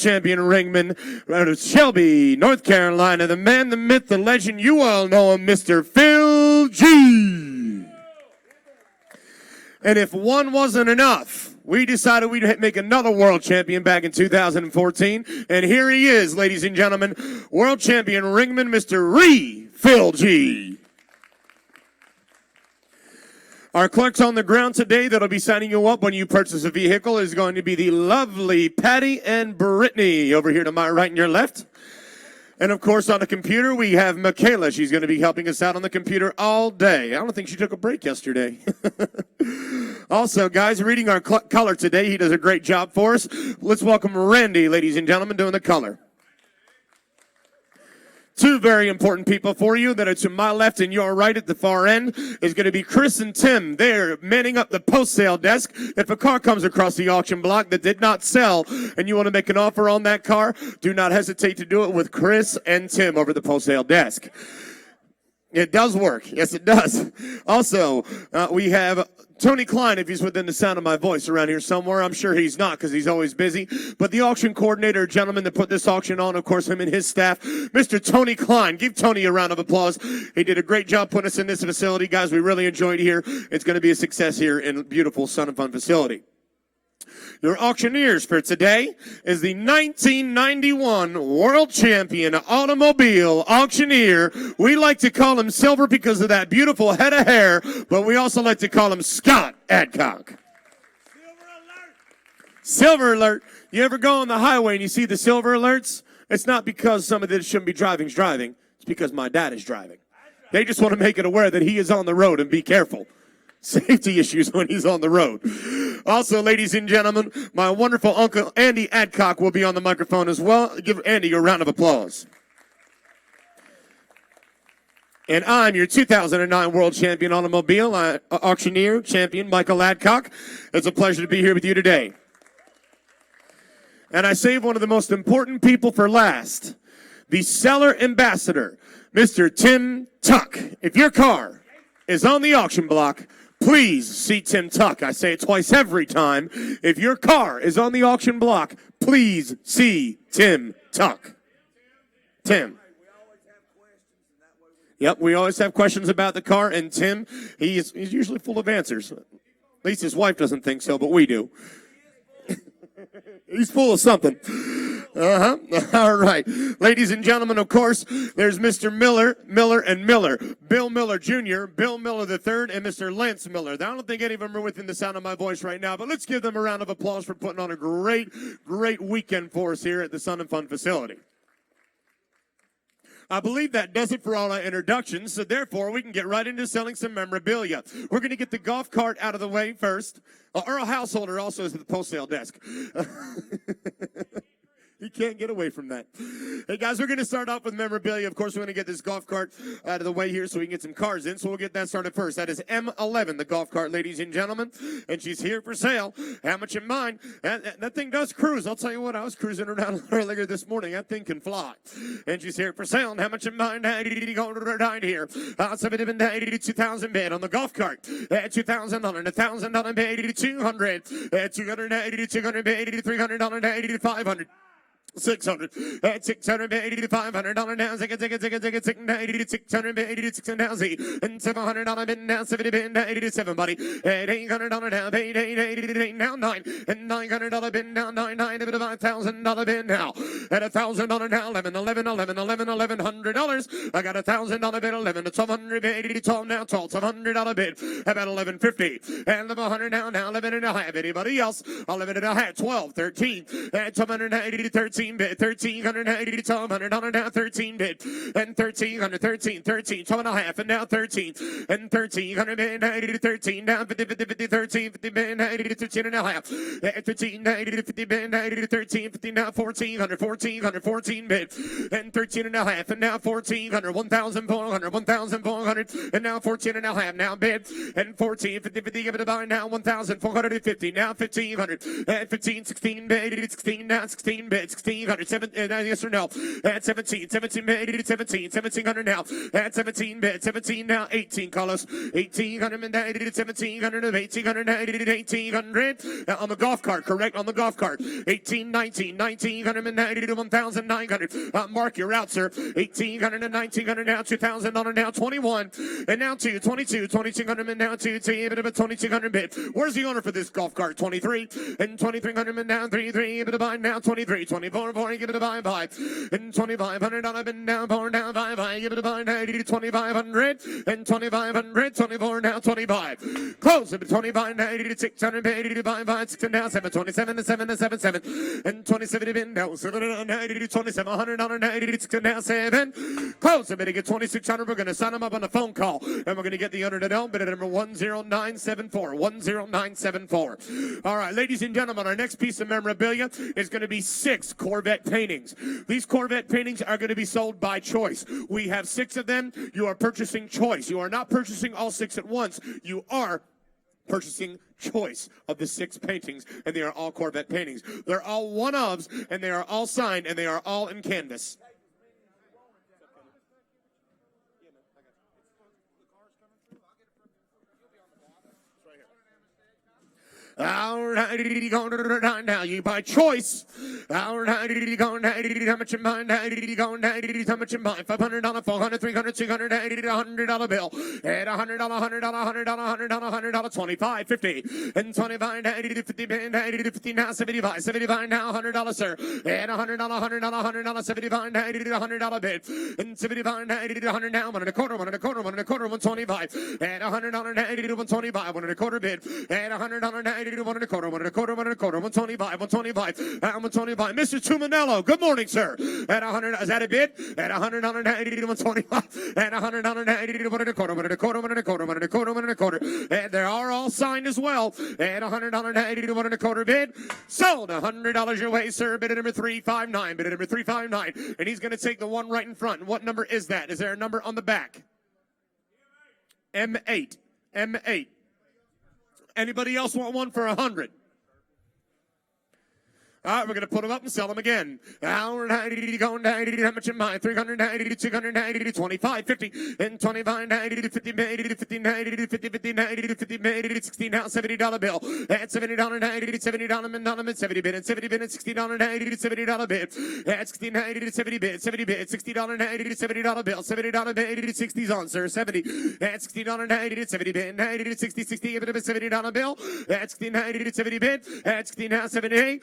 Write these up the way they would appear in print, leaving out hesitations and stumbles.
champion ringman out of Shelby, North Carolina, the man, the myth, the legend, you all know him, Mr. Phil G. And if one wasn't enough, we decided we'd make another world champion back in 2014. And here he is, ladies and gentlemen, world champion ringman, Mr. Phil G. Our clerks on the ground today that'll be signing you up when you purchase a vehicle is going to be the lovely Patty and Brittany over here to my right and your left. And, of course, on the computer, we have Michaela. She's going to be helping us out on the computer all day. I don't think she took a break yesterday. Also, guys, reading our color today, he does a great job for us. Let's welcome Randy, ladies and gentlemen, doing the color. Two very important people for you that are to my left and your right at the far end is going to be Chris and Tim. They're manning up the post-sale desk. If a car comes across the auction block that did not sell and you want to make an offer on that car, do not hesitate to do it with Chris and Tim over the post-sale desk. It does work. Yes, it does. Also, we have Tony Klein, if he's within the sound of my voice around here somewhere. I'm sure he's not because he's always busy. But the auction coordinator, gentleman that put this auction on, of course, him and his staff, Mr. Tony Klein. Give Tony a round of applause. He did a great job putting us in this facility. Guys, we really enjoyed it here. It's going to be a success here in a beautiful Sun and Fun facility. Your auctioneers for today is the 1991 world champion automobile auctioneer. We like to call him Silver because of that beautiful head of hair, but we also like to call him Scott Adcock. Silver alert! Silver alert. You ever go on the highway and you see the silver alerts? It's not because somebody that shouldn't be driving is driving. It's because my dad is driving. They just want to make it aware that he is on the road and be careful. Safety issues when he's on the road. Also, ladies and gentlemen, my wonderful Uncle Andy Adcock will be on the microphone as well. Give Andy a round of applause. And I'm your 2009 World Champion Automobile Auctioneer Champion, Michael Adcock. It's a pleasure to be here with you today. And I save one of the most important people for last, the Seller Ambassador, Mr. Tim Tuck. If your car is on the auction block, please see Tim Tuck. I say it twice every time. If your car is on the auction block, please see Tim Tuck. Tim. Yep, we always have questions about the car, and Tim, he's usually full of answers. At least his wife doesn't think so, but we do. He's full of something. All right. Ladies and gentlemen, of course, there's Mr. Miller, and Miller. Bill Miller Jr., Bill Miller III, and Mr. Lance Miller. Now, I don't think any of them are within the sound of my voice right now, but let's give them a round of applause for putting on a great weekend for us here at the Sun and Fun facility. I believe that does it for all our introductions, so therefore we can get right into selling some memorabilia. We're going to get the golf cart out of the way first. Earl Householder also is at the post-sale desk. He can't get away from that. Hey, guys, we're going to start off with memorabilia. Of course, we're going to get this golf cart out of the way here so we can get some cars in. So we'll get that started first. That is M11, the golf cart, ladies and gentlemen. And she's here for sale. How much in mind? That thing does cruise. I'll tell you what, I was cruising around earlier this morning. That thing can fly. And she's here for sale. And how much in mind? Down here. 2,000 bid on the golf cart. $2,000, $1,000 bid, $200, $280, $280, $300, $500. 600, 680 to $500 down, $680 to $680 down, and $700 bid down, 70 bid down, 87, buddy, at $800 down, paid 880 down, 9, and $900 bid down, 99, to $5,000 bid now, at $1,000 down, 11, $1,100. I got $1,000 bid, 11 to 1,200 bid, 80 to 12 now, 12, $700 bid, about 1150, and $100 down, now 11 and a half. Anybody else? 11 and a half, 12, 13, and 780 to 13. Bid, 1,380 to 1,200 down, 13 bid, and 1,300, 13, 12 and a half, and now 13, and 1,300 bid, 80 to 13 down, 50, 50, 50, 13, 50 bid, 80 to 13 and a half, 1,380 to 50 bid, 80 to 13, 50 now, 1,400, 1400, 14 bid, and 13 and a half, and now 1400, 1400, 1400, and now 14 and a half, now bid, and 14, 50, 50, give it a buy, now 1450, now 1500, and 15, 16 bid, 16, now 16 bid, 1600, 7, yes or no, at 17, 17 bid, 17, 1700 now, at 17 bid, 17 now, 18, Carlos, 1800, and 1700, 1800, 1800, on the golf cart, correct, on the golf cart, 18, 19, 1990 to 1,900, Mark, you're out, sir, 1800 and 1900 now, 2,000 now, 21, and now 2, 22, 2200 and now 2, 2200 bid, where's the owner for this golf cart, 23, and 2300 and now 3, give it a buy, now 23, 24, 4, give it a buy, and 2500 on a bid, now 4, down, buy, give it a buy, 90 to 2500, and 2500, 24, now 25, close it, 25, 90 to 600, 80 to buy, 6 and now 7, 27 to 7 to 7, 7, and 27 to bin, now 7, 90 to 2700, 90 to 6 and now 7, close it, get 2600, we're going to sign them up on a phone call, and we're going to get the owner to know, bid at number 10974, 10974. All right, ladies and gentlemen, our next piece of memorabilia is going to be 6 Corvette paintings. These Corvette paintings are going to be sold by choice. We have 6 of them. You are purchasing choice. You are not purchasing all 6 at once. You are purchasing choice of the 6 paintings, and they are all Corvette paintings. They're all one-ofs, and they are all signed, and they are all in canvas. All right, going now. You buy choice. All right, going how much you buy? Going how much you buy? $500, $400, $300, $200, $100 bill. At $100, $100, $100, $100, $100, 25, 50, and 25, 50, 50 now, 75, 75 now, $100, sir. At $100, $100, $100, 75, $100 bid, and 75, 100 now, 1 1/4, 1 1/4, 1 1/4, 125. At $100, 125, 1 1/4 bid. At $100, 1 1/4, 1 1/4, 1 1/4, 125, 125, 125. Mr. Tumanello, good morning, sir. At 100, is that a bid? At $100, 125, at $100, 180, 1 1/4, 1 1/4, 1 1/4, 1 1/4, 1 1/4. And they are all signed as well. At $100, 180, 1 1/4 bid. Sold $100 your way, sir. Bid at number 359. Bid at number 359. And he's going to take the one right in front. And what number is that? Is there a number on the back? M8. M8. Anybody else want one for 100? All right, we're going to put them up and sell them again. How much am I? 390, 290, 25, 50, and 25, 90, 50, 50, 50, 90, 50, 50, 90, 50, 50, 60, now $70 bill. At $70, 90, $70, and 70 bid, and 70 bid, and $60, 90, $70 bid. At 60, 90, 70 bid, $60, 90, $70 bill, $70 bid, 60's on, sir, 70. At $60, 90, 70 bid, 90, 60, 60, give it a $70 bill. At 60, 90, 70 bid, at 60 now, 78.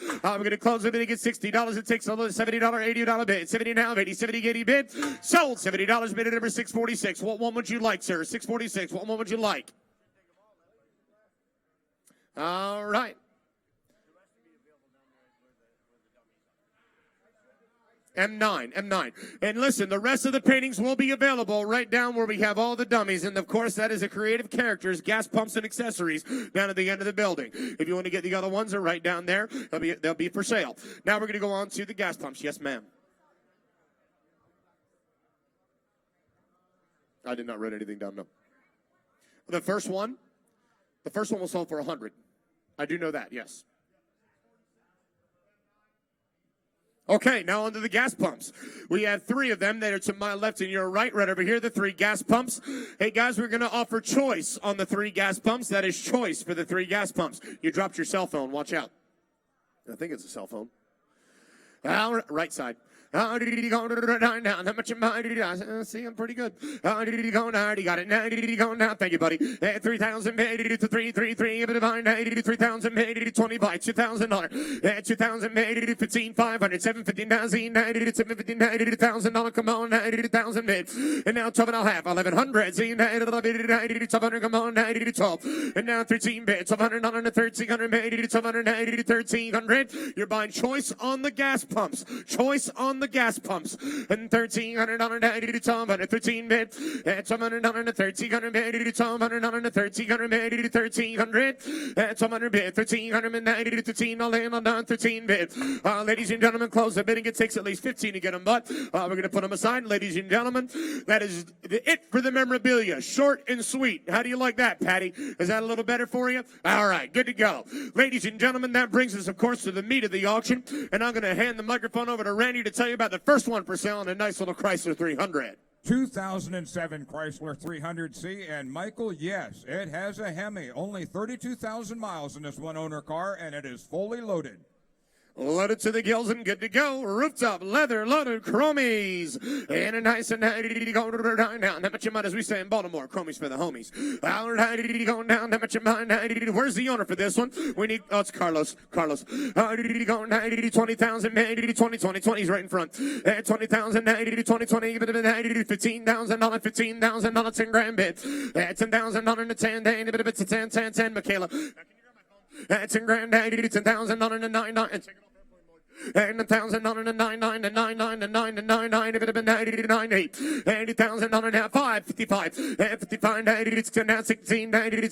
We're going to close it and get $60. It takes a $70, $80 bid. 70 now, 80, 70, 80 bid. Sold $70 bid at number 646. What one would you like, sir? 646. What one would you like? All right. M9. And listen, the rest of the paintings will be available right down where we have all the dummies. And, of course, that is a creative characters, gas pumps, and accessories down at the end of the building. If you want to get the other ones, they're right down there. They'll be for sale. Now we're going to go on to the gas pumps. Yes, ma'am. I did not write anything down, no. The first one will sell for 100. I do know that, yes. Okay, now onto the gas pumps. We have 3 of them that are to my left and your right over here, the 3 gas pumps. Hey, guys, we're going to offer choice on the 3 gas pumps. That is choice for the 3 gas pumps. You dropped your cell phone. Watch out. I think it's a cell phone. Right side. How much am I? See, I'm pretty good. How did he go now? He got it now. Did he go now? Thank you, buddy. 3,000, 333, 3,000, 20 by $2,000. 2,000, 15, 500, 750, 750, $1,000. Come on, 1,000 bid. And now 12 and a half, 1,100. 1,200, come on, 12. And now 13 bid, 1,200, 1,300, 1,200, 1,300. You're buying choice on the gas pumps. Choice on the gas pumps. And $1,300 to Tom under 13 bid. And Tom under $1,300 bid to Tom under $1,300 bid to 1,300. And Tom under bid 1,390 to 13. I'll land on 13 bid. Ladies and gentlemen, close the bidding. It takes at least 15 to get them, but we're going to put them aside. Ladies and gentlemen, that is it for the memorabilia. Short and sweet. How do you like that, Patty? Is that a little better for you? All right, good to go. Ladies and gentlemen, that brings us, of course, to the meat of the auction, and I'm going to hand the microphone over to Randy to tell you about the first one for sale on a nice little Chrysler 300. 2007 Chrysler 300C, and Michael, yes, it has a Hemi. Only 32,000 miles in this one-owner car, and it is fully loaded. Loaded to the gills and good to go. Rooftop leather loaded chromies. And a nice and go down. How much you mind, as we say in Baltimore? Chromies for the homies. Going down. How much you mind? Where's the owner for this one? We need, oh, it's Carlos. Carlos. Going 20,000. 20. He's right in front. 20,000. 20. 15,000. $15,000. 10 grand bid. $10,000 to 10. It's a 10. Michaela. 10 grand, 10,000 on a 99. And $1,000 to 99 to 99 to 9 to 99. If it had been 90 to 98, $80,000 now 555 and 55 90 to now 16 90 to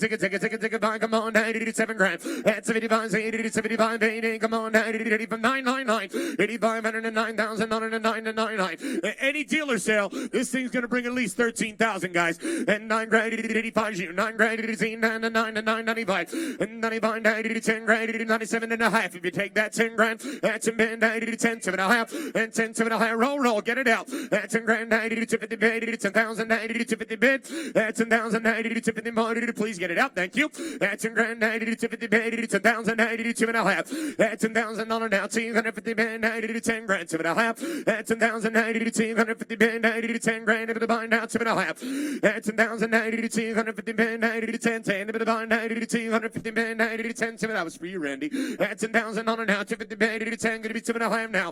ticket buy. Come on, 90 to 7 grand at 75 80 to 75 80. Come on, 90 to 85 999 8500 to 9,000 on a 9 to 99. Any dealer sale, this thing's gonna bring at least 13,000 guys. And 9 grand to 85 9 grand to 10 9 to 9 to 995 and 95 90 to 10 grand to 97 and a half. If you take that 10 grand, that's a 90 to 10 7 and a half and 10 7 and a half. Roll, get it out. That's 10 grand 90 to 50 bid. 10,000 90 to 50 bid. That's 10,000 90 to 50 bid. Please get it out. Thank you. That's 10 grand 90 to 50 bid. 10,000 90 to 2 and a half. That's $10,000 now. 250 bid 90 to 10 grand 2 and a half. That's 10,000 90 to 250 bid 90 to 10 grand. If it buy now 2 and a half. That's 10,000 90 to 250 bid 90 to 10 10. If it buy 90 to 250 bid 90 to 10 7. That was for you, Randy. That's $10,000 now. 250 bid to 10. Going to be 2 and a half now.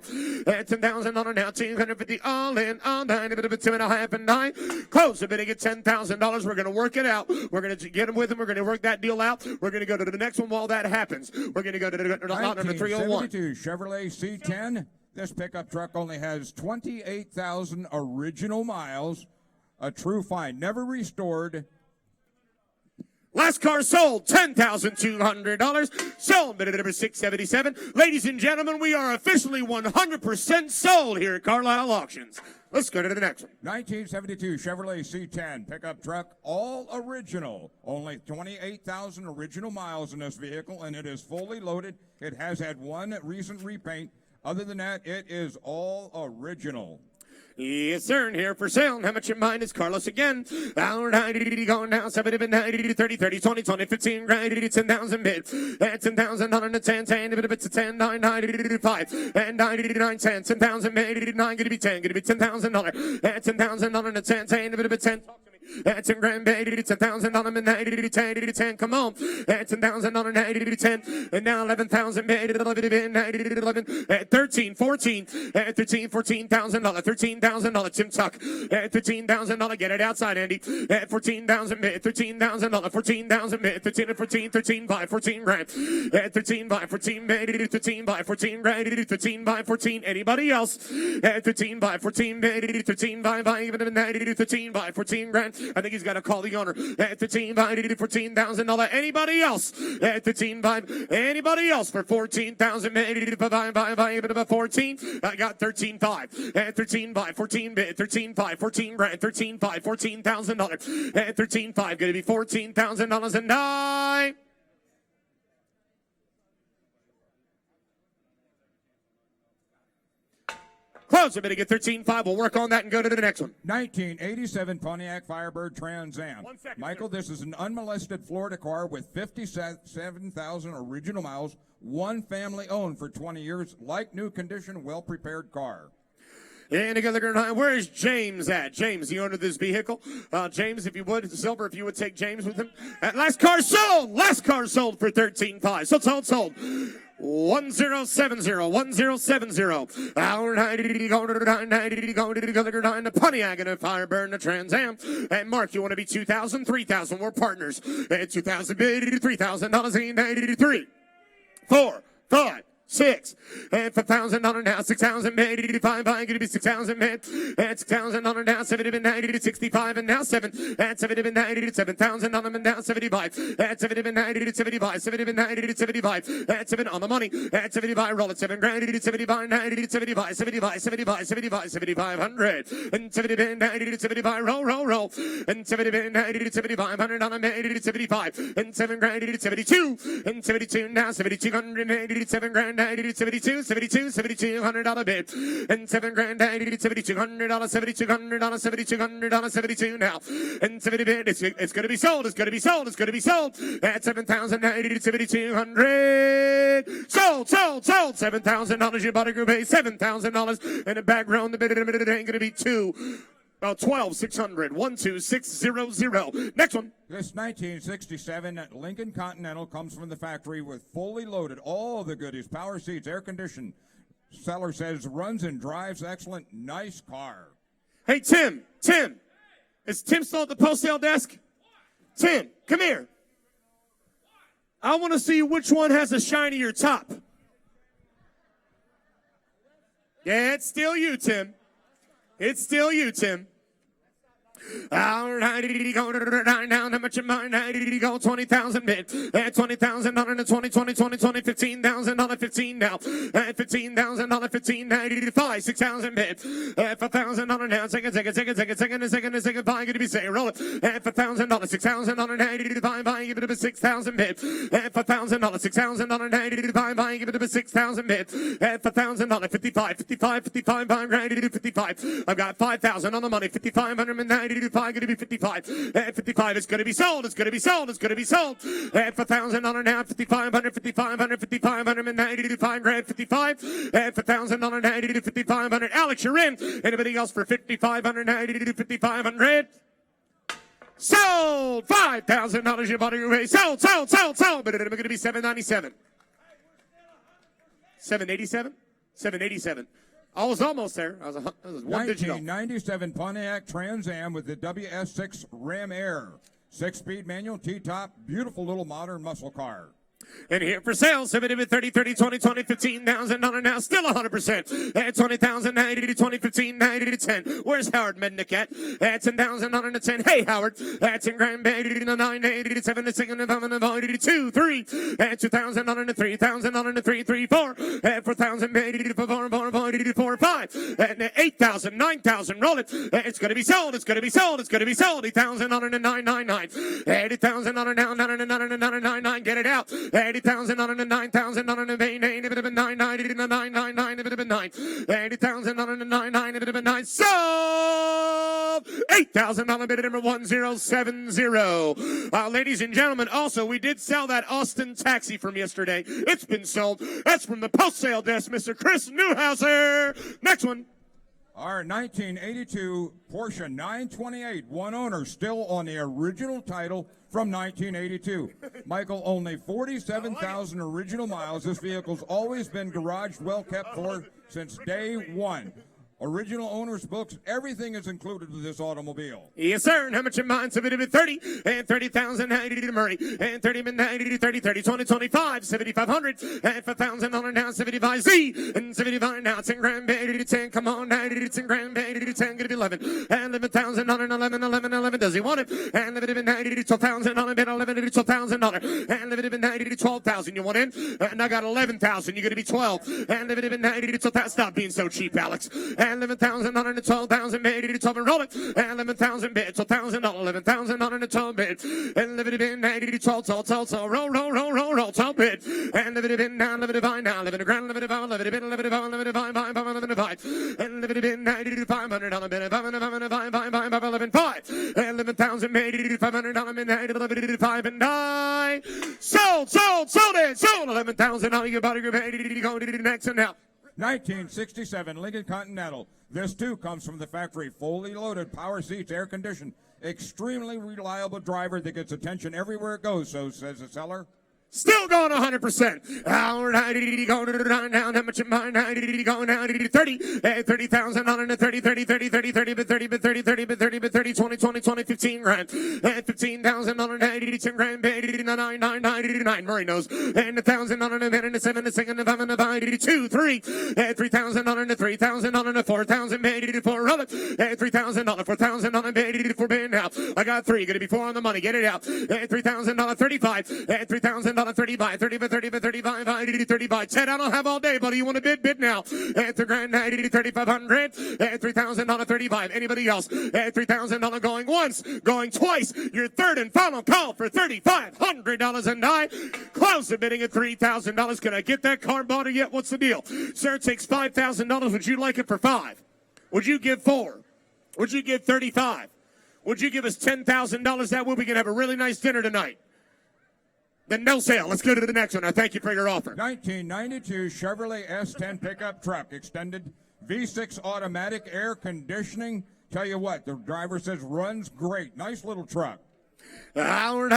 At $10,000 now, 250 all in, all nine, a bit of a 2 and a half and 9. Close a bidding at $10,000. We're going to work it out. We're going to get them with them. We're going to work that deal out. We're going to go to the next one while that happens. We're going to go to the lot number 301. Chevrolet C10. This pickup truck only has 28,000 original miles. A true find, never restored. Last car sold, $10,200. Sold, bid at number 677. Ladies and gentlemen, we are officially 100% sold here at Carlisle Auctions. Let's go to the next one. 1972 Chevrolet C10 pickup truck, all original. Only 28,000 original miles in this vehicle, and it is fully loaded. It has had one recent repaint. Other than that, it is all original. Yes, sir, and here for sale. How much you mind is Carlos again. Our 90 going down, 70 to 90 to 30, 30, 20, 20, 15 grand, 10,000 bid. That's $10,000 to 10, 10, if it's a 10, 9, 90 to 5, and 90 to 9, 10, 10,000 bid, 9, going to be 10, going to be $10,000. That's $10,000 to 10, 10, if it's 10. That's 10 grand, baby. It's $10,000, 90 to 10, 80 to 10. Come on. That's $10,000, 90 to 10. And now 11,000, baby. 11, 90 to 11. At 13, 14. At 13, $14,000. $13,000. Tim Tuck. At $13,000. Get it outside, Andy. At 14,000, $13,000. 14,000, 13 and 14, 13 by 14 grand. At 13 by 14, baby. 13 by 14 grand. 13 by 14. Anybody else? At 13 by 14, baby. 13 by 90 to 13 by 14 grand. I think he's got to call the owner. At 15 by $14,000. Anybody else? At 15 by anybody else for 14,000? By 14. I got 13.5. At 13 by 14 bid. 13 by 14 grand. 13 by $14,000. At 13.5 going to be $14,000 and 9. Close. I'm going to get 13.5. We'll work on that and go to the next one. 1987 Pontiac Firebird Trans Am. 1 second, Michael, this is an unmolested Florida car with 57,000 original miles. One family owned for 20 years. Like new condition, well-prepared car. And together, where is James at? James, the owner of this vehicle. James, if you would, Silver, if you would take James with him. Last car sold. Last car sold for 13.5. Sold. 1070. Our 90 going to 90 going to the Pontiac and a Firebird and a Trans Am. And Mark, you want to be 2,000, 3,000. We're partners. At 2,000, $3,000, 93, 4, 5, 6. And $5,000 now, 6,000 made, 85 by, gonna be 6,000 made, and $6,000 now, 70 been 90 to 65, and now 7, and 70 been 90 to $7,000 and now 75, and 70 been 90 to 75, 70 been 90 to 75, and 7 on the money, and 75, roll it 7 grand to 75, 90 to 75, 75, 75, 75, 7,500, and 70 been 90 to 75, roll, and 70 been 90 to 7,500 on the made to 75, and 7 grand to 72, and 72 now, 7,280 to 7 grand. 72, $7,200 bid, and 7 grand, $7,200, $7,200, 72 now, and 70 bid. It's going to be sold. It's going to be sold. It's going to be sold at $7,000, $7,200. Sold. $7,000. You bought a group A, $7,000, and a back round. The bid ain't going to be 12,600. 12600. Next one. This 1967 Lincoln Continental comes from the factory with fully loaded, all the goodies, power seats, air conditioned. Seller says runs and drives excellent. Nice car. Hey, Tim. Is Tim still at the post-sale desk? Tim, come here. I want to see which one has a shinier top. Yeah, it's still you, Tim. It's still you, Tim. All right, go down. How much am I? Go 20,000 bid. At $20,000 to 20, 15,000 15 now. At $15,000, 15, 95, 6,000 bid. At $5,000 now. Second, 5, going to be say, roll it. At $5,000, $6,000, 95, buy, give it a 6,000 bid. At $5,000, $6,000, 95, buy, give it a 6,000 bid. At $5,000, 55, 55, buy, 55. I've got 5,000 on the money, 5,590. 85, going to be 55. At 55, it's going to be sold. It's going to be sold. It's going to be sold. At $4,000 now, 5,500, 5,590 to 5 grand, 55. At $4,000 90 to 5,500. Alex, you're in. Anybody else for 5,590 to 5,500? Sold. $5,000 you bought your way. Sold. But it's going to be 797. 787. 787. I was almost there. I was one digit off. 1997 Pontiac Trans Am with the WS6 Ram Air. 6-speed manual T-top. Beautiful little modern muscle car. And here for sale, 70 to 30, 20, $15,000 now, still 100%. At 20,000, 90 to 20, 15, 90 to 10. Where's Howard Mednick at? At 10,000 to 10. Hey, Howard. At 10 grand, 80 to 9, 80 to 7 to 6, and 5, and 80 to 2, 3. At 2,000 to 3,000 to 3, 3, 4. At 4,000, 80 to 4, 80 to 4, 5. At 8,000, 9,000, roll it. It's going to be sold. It's going to be sold. It's going to be sold. 8,000 to 999. 80,000 to 999. Get it out. 80,000 on it, 9,000 on it, 990 to 990 to 999 to 9. 80,000 on it, 990 to 9. Sold! 8,000 on bid number 1070. Ladies and gentlemen, also, we did sell that Austin taxi from yesterday. It's been sold. That's from the post-sale desk, Mr. Chris Newhouser. Next one. Our 1982 Porsche 928, one owner, still on the original title from 1982. Michael, only 47,000 original miles. This vehicle's always been garaged, well kept for since day one. Original owner's books, everything is included with this automobile. Yes, sir. And how much in mine? So it 30 and 30,000 90 to Murray and 30 90 to 30 20 25 7,500 and $5,000 now 75 Z and 75 now 10 grand 80 to 10. Come on, 90 to 10 grand 80 to 10. Get it 11 and 11,000 on 11. Does he want it? And live it 90 to 12,000 on 11 to $12,000 and live it 90 to 12,000. You want in? And I got 11,000. You're going to be 12 and live it 90 to 12,000. Stop being so cheap, Alex. And 11,000 on 12,000 bid, 12 and roll it. And 11,000 bid, 12,000 on 11,000 on 12 bid. And live it in 90 to 12, roll, 12 bid. And live it in now, live it by now, live it a grand, live it about, live it in, live it about, live it by, live it by. And live it in 90 to 500 on a bid, 11, 5. And 11,000 bid, 80 to 500 on a bid, 11 to 5 and 9. Sold 11,000 on your body group, 80 to go to the next and now. 1967 Lincoln Continental. This too comes from the factory, fully loaded, power seats, air conditioned, extremely reliable driver that gets attention everywhere it goes, so says the seller. Still going 100%. Going down, how much am I going down? 30, 30,000 on it, 30, 30, 30, 30, 30, but 30, but 30, 30, but 30, but 30, 20, 20, 20, 15 grand. 15,000 on it, 10 grand, 9, 9, 9, Murray knows. And 1,000 on it, and 7, 2, 5, 2, 3, 3,000 on it, 3,000 on it, 4,000, 4, rub it, 3,000 on it, 4,000 on it, 4 band now. I got 3, gonna be 4 on the money, get it out. 3,000 on 35, 3,000 on 35, 30 by 30 by 35, 30 by 10. I don't have all day, buddy. You want to bid now. At the grand 3,500, 3,000 on 35. Anybody else? 3,000 on going once, going twice. Your third and final call for $3,500 and I. Close the bidding at $3,000. Can I get that car bought yet? What's the deal? Sir, it takes $5,000. Would you like it for 5? Would you give 4? Would you give 35? Would you give us $10,000? That way we can have a really nice dinner tonight. Then no sale. Let's go to the next one. I thank you for your offer. 1992 Chevrolet S10 pickup truck, extended V6 automatic air conditioning. Tell you what, the driver says runs great. Nice little truck. Going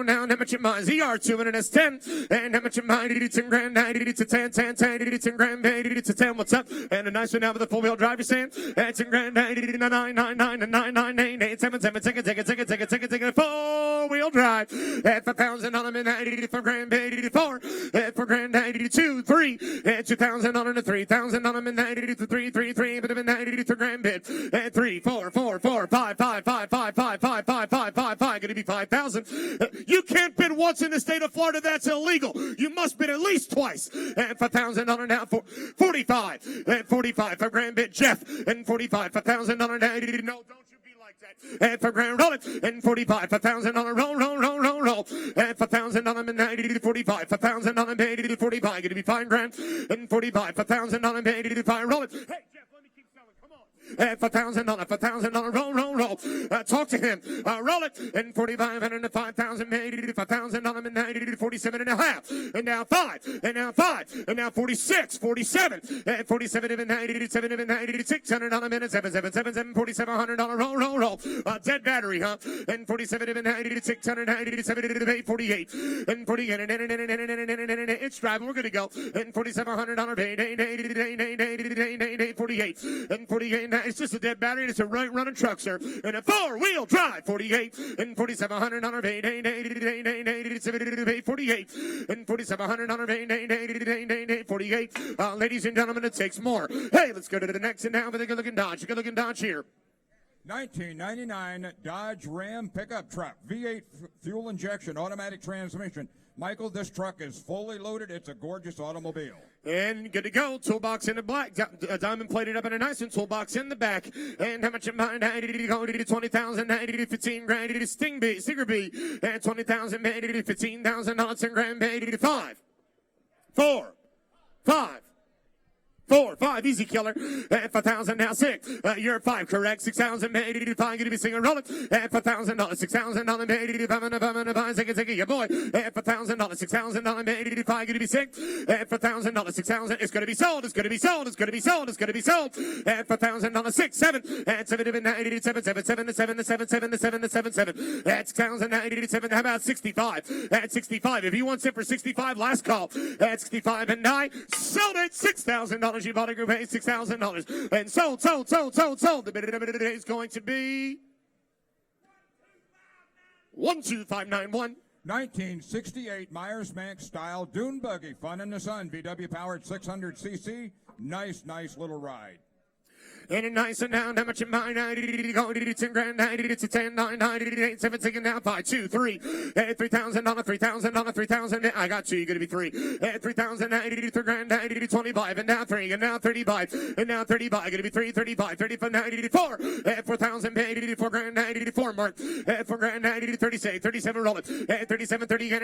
down, how much am I? ZR2 and an S10. And how much am I? 10 grand, 10, 10, 10, 10 grand, 10. What's up? And a nice one now with a four-wheel drive, you're saying? 10 grand, 9, 9, 9, 9, 9, 8, 7, 7, take it, four-wheel drive. At 5,000 on them, and 4 grand, 84. At 4 grand, 92, 3. At 2,000 on them, 3,000 on them, and 3, 3, 3, but 93 grand bid. At 3, 4, 4, 4, 5, 5, 5, 5, 5, 5, 5, 5, 5, 5. Going to be 5,000. You can't bid once in the state of Florida. That's illegal. You must bid at least twice. And 5,000 on now. 45. And 45. 5 grand bid Jeff. And 45. 5,000 on now. No, don't you be like that. And 5 grand roll it. And 45. 5,000 on a roll. And 5,000 on them and 45. 5,000 on them and 45. Going to be 5 grand. And 45. 5,000 on them and 85. Roll it. Hey, Jeff, let me keep selling. Come on. And $5,000, roll. Talk to him. Roll it. And 45 and 5,000, 5,000 on him and 47 and a half. And now 5. And now 5. And now 46, 47. And 47 and 97 and 600 on him and 7, 4,700 roll. Dead battery, huh? And 47 and 600, 8, 48. And 48 and it's driving. We're gonna go. And 4,700 48. And 48. It's just a dead battery, and it's a running truck, sir. And a four-wheel drive, 48. And 4,700 on our 48. And 4,700 on our 48. Ladies and gentlemen, it takes more. Hey, let's go to the next and now with a good-looking Dodge. A good-looking Dodge here. 1999 Dodge Ram pickup truck, V8 fuel injection, automatic transmission. Michael, this truck is fully loaded. It's a gorgeous automobile. And good to go. Toolbox in the black. Diamond plated up in a nice one. Toolbox in the back. And how much am I? 20,000, 15 grand. Stinger B. And 20,000, 15,000, 10 grand, 85. 4, 5. 4, 5, easy killer. At 5,000 now 6. You're 5, correct. 6,000, 85. Going to be singing roll it. At $5,000, 6,000, 85. Take it, your boy. At $5,000, 6,000, 85. Going to be 6. At $5,000, 6,000. It's going to be sold. It's going to be sold. It's going to be sold. It's going to be sold. At $5,000, 6, 7. At 7, 97, 7, 7, 7, 7, 7, 7, 7, 7. At 6,000, 87. How about 65? At 65. If you want it for 65, last call. At 65 and 9. Sold it. $6,000. You bought a group, $6,000. And sold. The bid today is going to be 12591. 1968 Myers-Manx style dune buggy, fun in the sun, VW powered 600cc. Nice little ride. And a nice and down, how much am I? 10 grand, 10, 9, 8, 7, 6, and now 5, 2, 3, 3,000 on a 3,000 on a 3,000. I got 2, you're going to be 3. 3,000, 3 grand, 25, and now 3, and now 35, and now 35, going to be 3, 35, 35, 94, 4,000, 84 grand, 84, Mark, 4 grand, 36, 37, roll it, 37, 30, 4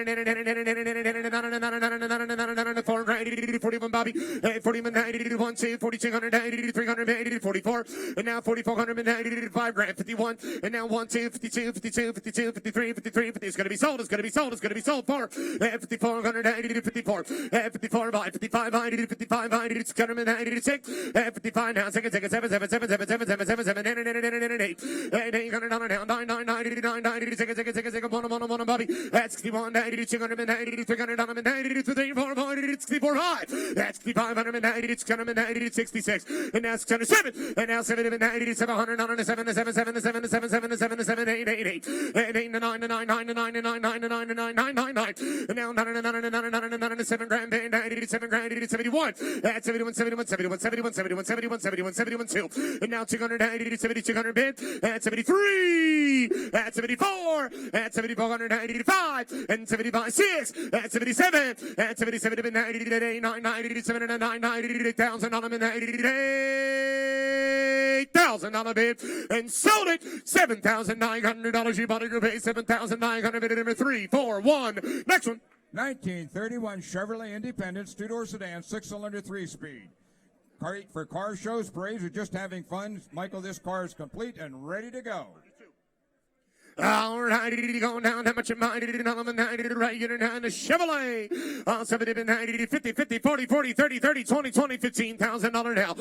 grand, 41, Bobby, 41, 1, 2, 4,200, 300, 40. 44, and now 4,490, 5 grand, 51, and now 1, 2, 52, 52, 52, 53, 53, 50. It's going to be sold. It's going to be sold. It's going to be sold for 5,490, 54, 54, 55, 90, 55, 90, 696, 55 now, second, 7, 7, 7, 7, 7, 7, 7, 7, 7, 8, $800 now, 9, 9, 90, 9, 90, second, 1, Bobby, that's 61, 90, 290, 300, 90, 3, 4, 64, 5, that's 590, 690, 66, and now 607, and now 790, 700, 7, 7, 7, 7, 7, 7, 7, 7, 8, 8, 8, and 8, 9, 9, 9, 9, 9, 9, 9, 9, 9, 9, 9, 9, and now 9, 9, 9, 9, 9, 9, 7 grand, 97 grand, 71, that's 71, 71, 71, 71, 71, 71, 71, 71, 2, and now 290, 7200 bid, that's 73, that's 74, that's 7495, and 75, 6, that's 77, that's 77, 90, 990, 790, 8,000 on them, $8,000 bid, and sold it, $7,900. You bought it, you paid $7,900 bid, number 3, 4, 1, next one. 1931 Chevrolet Independence, two-door sedan, 6-cylinder, 3-speed. For car shows, parades, or just having fun, Michael, this car is complete and ready to go. All right, going down. How much am I? Right here now, the Chevrolet. 70, 50, 50, 40, 40, 30, 30, 20, 20, $15,000 now.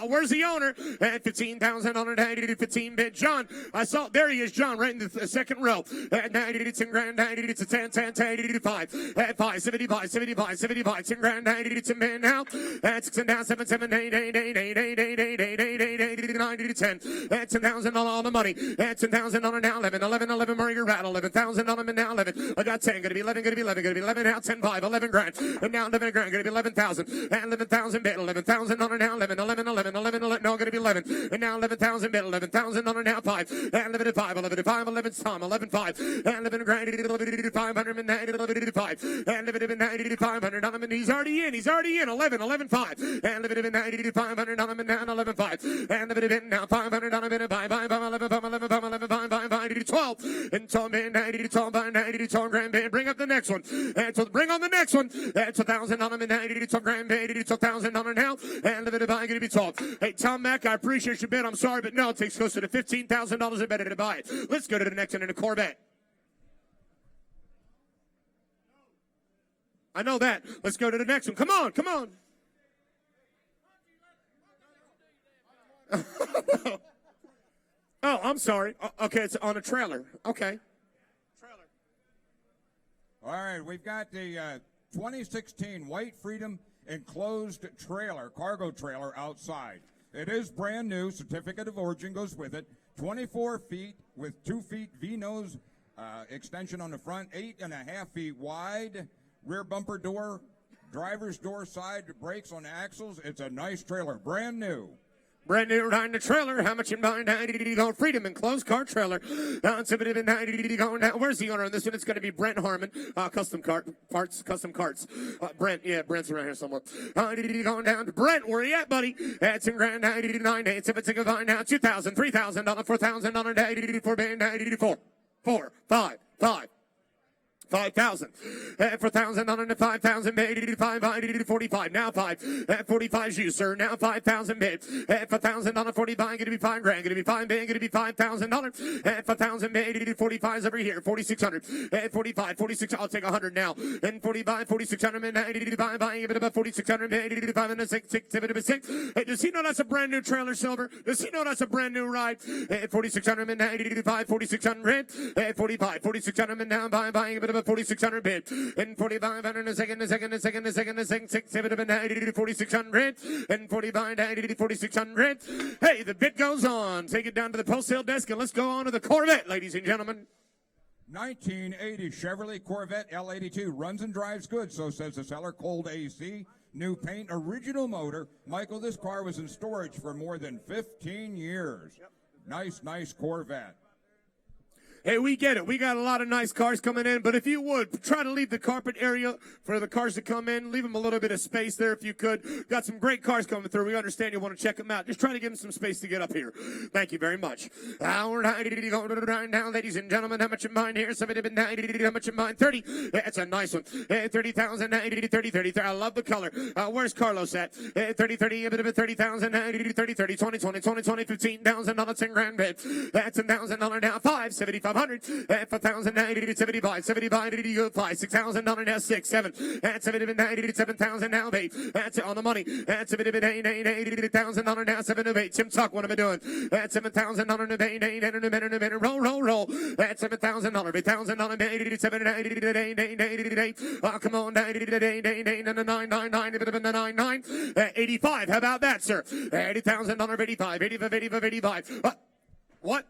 Where's the owner? At $15,000, 15 bid. John, I saw, there he is, John, right in the second row. At 90, 10 grand, 90, to 10, 10, 10, 5. At 5, 75, 75, 75, 10 grand, 90, 10 bid now. At 6 and down, 7, 7, 8, 8, 8, 8, 8, 8, 8, 8, 8, 8, 8, 90 to 10. At $10,000 on the money. At $10,000 now, 11, Murray, you're at 11,000 on them, and now 11. I got 10, gonna be 11, gonna be 11, gonna be 11 now, 10, 5, 11 grand, and now 11 grand, gonna be 11,000, and 11,000 bid, 11,000 on it now, 11, 11, 11, 11, 11, no, gonna be 11, and now 11,000 bid, 11,000 on it now, 5, and 11 to 5, 11 to 5, 11 Tom, 11, 5, and 11 grand, 11 to 500, and 11 to 5, and 11 to 90 to 500 on him, and he's already in, 11, 11, 5, and 11 to 90 to 500 on him, and now 11, 5, and 11 to now 500 on him, and 5, 5, 11, 5, 11, 5, 11, 5, 5, 5, 12, and Tom, 90 to 12, 90 to 12 grand band. Bring up the next one. And so bring on the next one. That's $1,000 and 90 to 12 grand band. It's $1,000 now. And the bid of buying going to be 12. Hey, Tom Mack, I appreciate your bid. I'm sorry, but no, it takes closer to $15,000 and better to buy it. Let's go to the next one in a Corvette. I know that. Let's go to the next one. Come on, come on. Oh, I'm sorry. Okay, it's on a trailer. Okay. All right, we've got the 2016 White Freedom enclosed trailer, cargo trailer outside. It is brand new. Certificate of origin goes with it. 24 feet with 2 feet V-nose extension on the front, 8.5 feet wide. Rear bumper door, driver's door side brakes on the axles. It's a nice trailer, brand new. Brand new riding the trailer. How much in buying 90 going Freedom enclosed car trailer. It's a bit of 90 going down. Where's the owner on this one? It's going to be Brent Harmon. Custom carts. Brent, yeah, Brent's around here somewhere. 90 going down to Brent. Where you at, buddy? That's in grand 90 to 9 days. If it's a good buy now, $2,000, $3,000, $4,000, 90 for band 90 to 4, 5. 5,000. For 1,000 on it, 5,000 bid. 85, 90 to 45. Now 5. 45 is you, sir. Now 5,000 bid. For 1,000 on it, 45. Going to be 5 grand. Going to be 5 bid. Going to be $5,000. For 1,000 bid. 45 is over here. 4,600. 45, 46. I'll take 100 now. And 45, 4,600. And 85. Buying a bit about 4,600. 85 and 6. Hey, does he know that's a brand new trailer, Silver? Does he know that's a brand new ride? 4,600 and 85, 4,600. 45, 4,600 and now buying a bit of 4,600 bid, and 4,500 a second, 6, 7, 90 to 4,600, and 45, 90 to 4,600. Hey, the bid goes on. Take it down to the post sale desk, and let's go on to the Corvette, ladies and gentlemen. 1980 Chevrolet Corvette L82 runs and drives good, so says the seller. Cold AC, new paint, original motor. Michael, this car was in storage for more than 15 years. Nice Corvette. Hey, we get it. We got a lot of nice cars coming in, but if you would, try to leave the carpet area for the cars to come in. Leave them a little bit of space there if you could. Got some great cars coming through. We understand you want to check them out. Just try to give them some space to get up here. Thank you very much. All right, now, ladies and gentlemen, how much you mind here? How much you mind? 30. That's a nice one. 30,000, 30. I love the color. Where's Carlos at? 30, a bit of a 30,000, 30, 20, 15,000 on a 10 grand bid. That's $10,000 now. 5,7,500. 5,000, 75, 5, $6,000 now. 6, 7. That's 7,000 now, babe. That's it on the money. That's $8,000 now. 7 of 8. Tim Tuck, what am I doing? That's $7,000 to pay. Roll. That's $7,000. $8,000. 7, oh, come on. 999. 85. How about that, sir? $80,000. 85. What?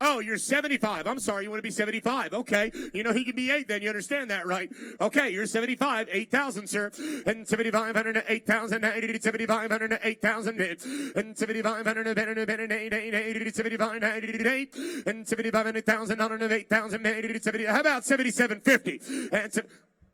Oh, you're 75. I'm sorry. You want to be 75. Okay. You know, he can be 8 then. You understand that, right? Okay. You're 75. 8,000, sir. And 7,500 to 8,000. 7,500 to 8,000. And 7,500 to 8. And 7,500,000 to 8,000. How about 7,750? And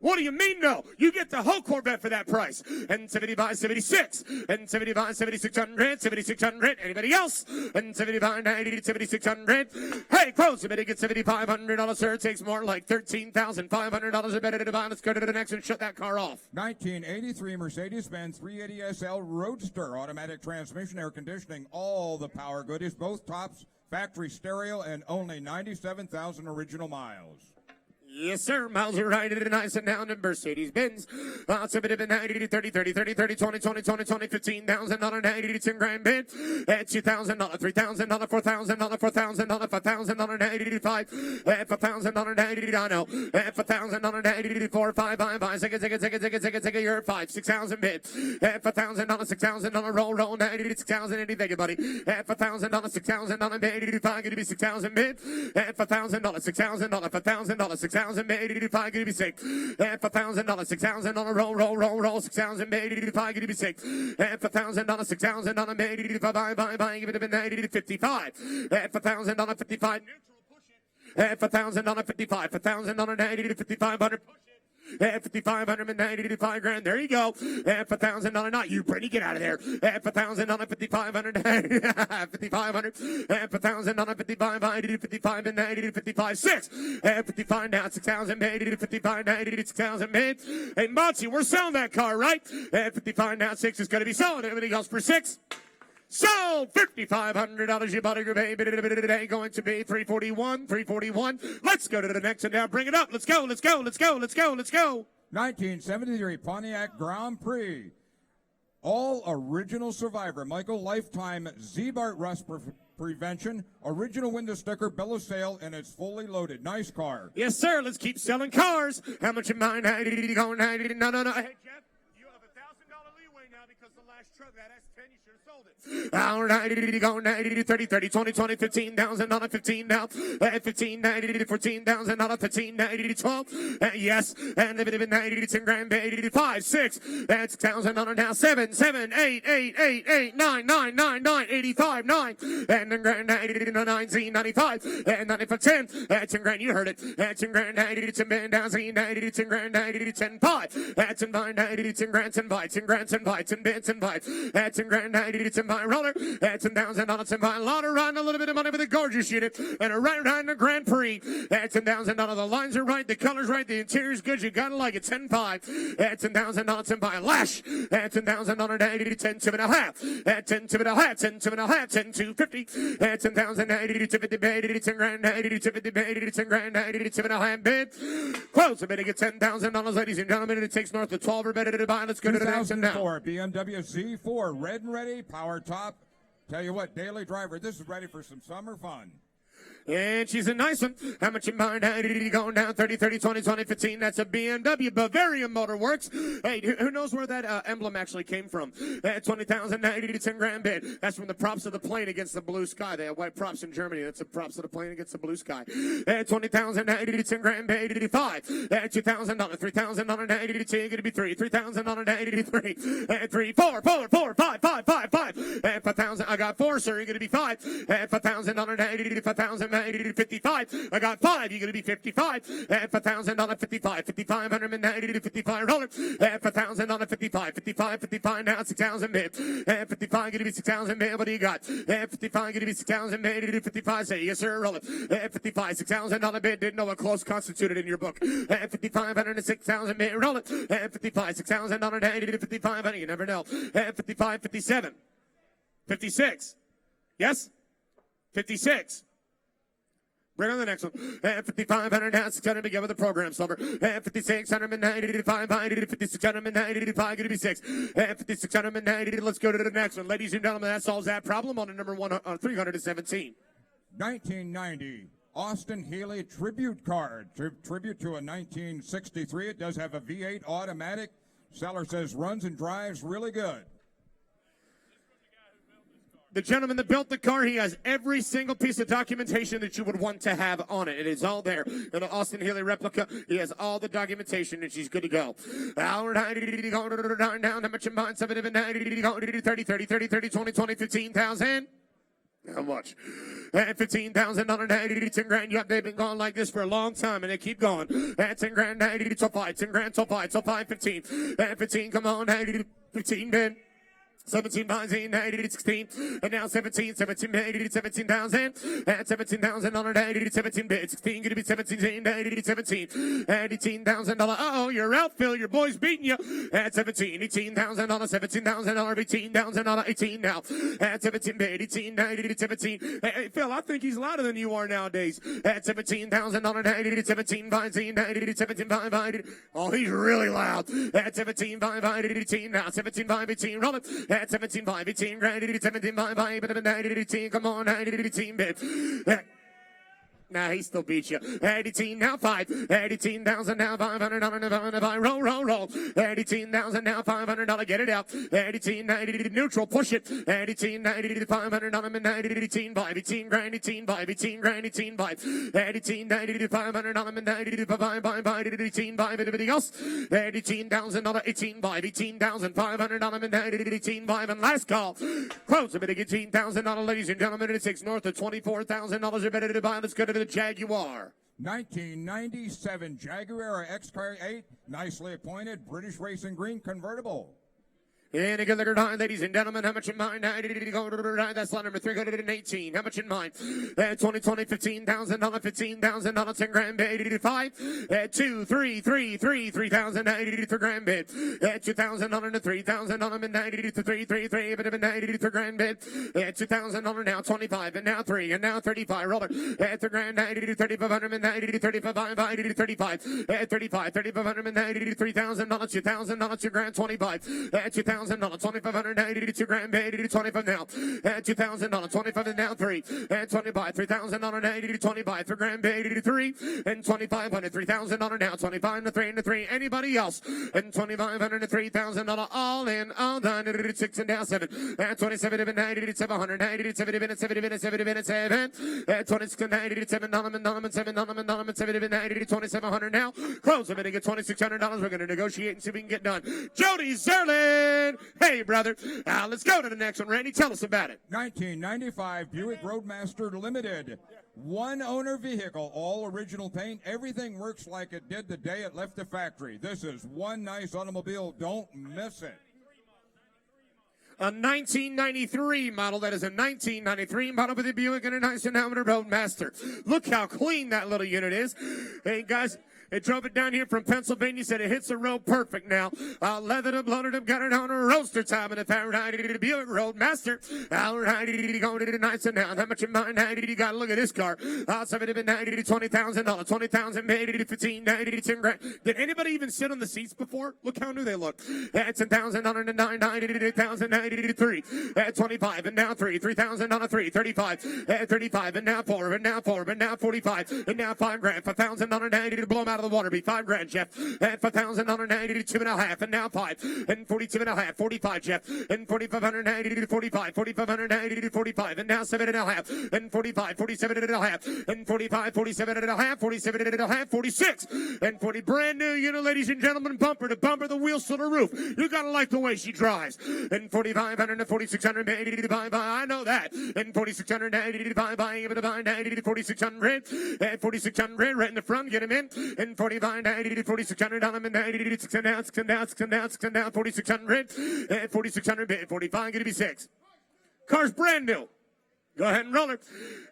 what do you mean, no? You get the whole Corvette for that price. And 75, 76. And 75, 7,600. 7,600. Anybody else? And 75, 90, 7,600. Hey, close. You better get $7,500, sir. It takes more like $13,500. I better to buy. Let's go to the next and shut that car off. 1983 Mercedes-Benz 380 SL Roadster. Automatic transmission, air conditioning, all the power goodies. Both tops, factory stereo, and only 97,000 original miles. Yes, sir. Miles are right at nice and down in Mercedes-Benz. It's a bit of a 90, 30, 20, 15,000, 90, 10 grand bid. At $2,000, $3,000, $4,000, $4,000, $5,000, 95. At $5,000, 90, I know. At $5,000, 90, 4, 5, 5, take it, you're 5, 6,000 bid. At $5,000, $6,000, roll, 90, 6,000, anything, buddy. At $5,000, $6,000, 85, going to be 6,000 bid. At $5,000, $6,000, $5,000, 6,000. 85, gonna be sick. And $4,000, $6,000, roll, 6,000, 85, gonna be sick. And $4,000, $6,000, 85, buy, give it a 55. And $4,000, 55, neutral, push it. And $4,000, 55, $4,000, 5,500, push it. At 5,595 grand, there you go. At $1,000, not you, Brittany, get out of there. At $1,000, 5,500, 5,500. At $1,000, 55, 55 and 90, 55, 6. At 55 now, 6,000 made, 55, 90, 6,000 made. Hey, Monty, we're selling that car, right? At 55 now, 6 is going to be sold. Everything else for 6. Sold $5,500. You bought your baby today. Going to be 341. Let's go to the next one now. Bring it up. Let's go. 1973 Pontiac Grand Prix. All original survivor. Michael Lifetime Z-Bart Rust Prevention. Original window sticker. Bill of sale. And it's fully loaded. Nice car. Yes, sir. Let's keep selling cars. How much in mind? No. Hey, Jeff, you have $1,000 leeway now because the last truck that S10, you should have sold it. All right, 30, 20, 15,000, 15 now. 15, 90, 14,000, 15, 90, 12. Yes, and 10 grand, 85, 6. That's $1,000 now. 7, 8, 9, 85, 9. And then grand, 90, 95. And 95, 10. 10 grand, you heard it. 10 grand, 90, 10 band down, 90, 10 grand, 90, 10, 5. That's 10 by 90, 10 grand, 10 by 10 grand, 10 by 10 band, 10 by. That's 10 grand, 90, 10 by roller. That's $10,000, 10 by a lot of riding, a little bit of money with a gorgeous unit. And a riding a Grand Prix. That's $10,000. The lines are right, the color's right, the interior's good. You gotta like it. 10.5. That's $10,000, 10 by a lash. That's $10,000, 90, 10, 2.5. That's 10, 2.5, 10, 2.5, 10, 250. That's 10,000, 90, 250, 10 grand, 90, 250, 10 grand, 90, 2.5 bid. Close. I better get $10,000, ladies and gentlemen. It takes north of 12 or better to buy. Let's go to the next one now. 2004 BMW Z4 red and ready, power top. Tell you what, daily driver, this is ready for some summer fun. And she's a nice one. How much in mind? Going down 30, 20, 15. That's a BMW Bavarian Motor Works. Hey, who knows where that emblem actually came from? 20,000, 10 grand bid. That's from the props of the plane against the blue sky. They have white props in Germany. That's the props of the plane against the blue sky. 20,000, 10 grand bid, 85. $2,000, $3,000, 92. You're going to be 3. $3,000, 93. 3, 4, 5. 5,000. I got 4, sir. You're going to be 5. $5,000, 5,000. $5,000, $55. 55. I got 5. You're going to be 55. And for $1,000, 55. 5,590 to 55. Roll it. And for $1,000, 55. 55, 55 now, 6,000 bid. And 55 going to be 6,000 bid. What do you got? And 55 going to be 6,000 bid. To 55. Say yes, sir. Roll it. And 55, $6,000 bid. Didn't know what close constituted in your book. And 5,500 to 6,000 bid. Roll it. And 55, $6,000 to 55. You never know. And 55, 57. 56. Yes? 56. Bring on the next one. And 5,500 now, 600 begin with the program solver. And 5,690 to 590 to 5,690 to 5 going to be 6. And 5,690. Let's go to the next one. Ladies and gentlemen, that solves that problem on the number 317. 1990 Austin Healey tribute card. Tribute to a 1963. It does have a V8 automatic. Seller says runs and drives really good. The gentleman that built the car, he has every single piece of documentation that you would want to have on it. It is all there. In the Austin Healey replica, he has all the documentation, and she's good to go. How much in mind? 30, 30, 30, 30, 20, 20, 15,000. How much? And $15,000, 10 grand. Yep, they've been going like this for a long time, and they keep going. And 10 grand, 90 to 5, 10 grand, so 5, 15. And 15, come on, 90 to 15, Ben. 17, 19, 80, 16, and now 17, 80, 17,000, and $17,000, 80, 17 bid, 16, going to be 17, 80, 17, $18,000. Uh-oh, you're out, Phil, your boy's beating you, at 17, $18,000, $17,000, $18,000, 18 now, at 17 bid, 18, 80, 17, hey, Phil, I think he's louder than you are nowadays, at $17,000, 80, 17, 15, 80, 17, 5, 80, oh, he's really loud, at 17, 5, 18 now, 17, 5, 18, roll it, at 17, 5, 18, grand, 17, 5, 18, come on, 18, bit. Nah, he still beats you. 18 now 5. 18,000 now $500. Roll. 18,000 now $500. Get it out. 1890 neutral. Push it. 1890 to $500. 18 5. 18 grand. 18 5. 18 grand. 18 5. 1890 to $500. 90 to 5. 18 5. Anybody else? $18,000. 18 5. 18,500. 18 5. And last call. Close a bit of $18,000, ladies and gentlemen. It takes north of $24,000 or better to buy. Let's go to the Jaguar. 1997 Jaguar XK8, nicely appointed British Racing Green convertible. And a good look at ladies and gentlemen, how much in mind? That's lot number 318. How much in mind? 2020, $15,000, $15,000, 10 grand bid, 85. 2, 3, 3, 3, 3,000, 83 grand bid. 2,000 to 3,000, 90 to 3, 3, 3, but 90 to grand bid. 2,000 now 25, and now 3, and now 35. Roll it. 3 grand, 90 to 3,500, 90 to 35, 90 to 35. 35, 3,500, 90 to 3,000, $2,000, 2 grand, 25. 2,000. $2,580 to 2 grand, 80 to 25 now. $2,000, 25 and now 3. And 25, $3,000, 80 to 25, 3 grand, 80 to 3. And 2,500, $3,000 now, 25 to 3 and to 3. Anybody else? And 2,500 to $3,000 all in, all done. 6 and down 7. And 27 to 90 to 790 to 70 minutes, 70 minutes, 70 minutes, 7. And 26 to 90 to $7 and 7 and 70 to 90 to 2,700 now. Close a minute, get $2,600. We're going to negotiate and see if we can get done. Jody Zerlin. Hey, brother. Let's go to the next one. Randy, tell us about it. 1995 Buick Roadmaster Limited. One owner vehicle, all original paint. Everything works like it did the day it left the factory. This is one nice automobile. Don't miss it. A 1993 model. That is a 1993 model with a Buick and a nice diameter Roadmaster. Look how clean that little unit is. Hey, guys. It drove it down here from Pennsylvania, said it hits the road perfect now. Leathered up, loaded up, got it on a roaster time, and if I ride it, it'll be a Roadmaster. I'll ride it, going to the nights and now. How much in mind? 90, you got to look at this car. I'll sell it at 90 to $20,000, 20,000, 80 to 15, 90 to 10 grand. Did anybody even sit on the seats before? Look how new they look. At $10,000 to 9, 90 to 8,000, 90 to 3. At 25, and now 3, 3,000 on a 3, 35, at 35, and now 4, and now 4, and now 45, and now 5 grand, $5,000 90 to blow them out out of the water. Be $5,000, Jeff. And $5,000 now, 82.5, and now 5, and 42.5, 45, Jeff, and 4,590 to 45, 4,590 to 45, and now 7.5, and 45, 47.5, and 45, 47.5, 47.5, 46, and 40. Brand new unit, ladies and gentlemen, bumper to bumper, the wheels to the roof. You gotta like the way she drives. And 4,500 to 4,680 to buy, I know that. And 4,680 to buy, 90 to 4,600, and 4,600 right in the front, get him in. And 4,590 to 4,600 on him, and 90 to 6 and down, 6 and down, 6 and down, 6 and down, 4,600, and 4,600 bid, 45, gonna be 6. Car's brand new. Go ahead and roll it.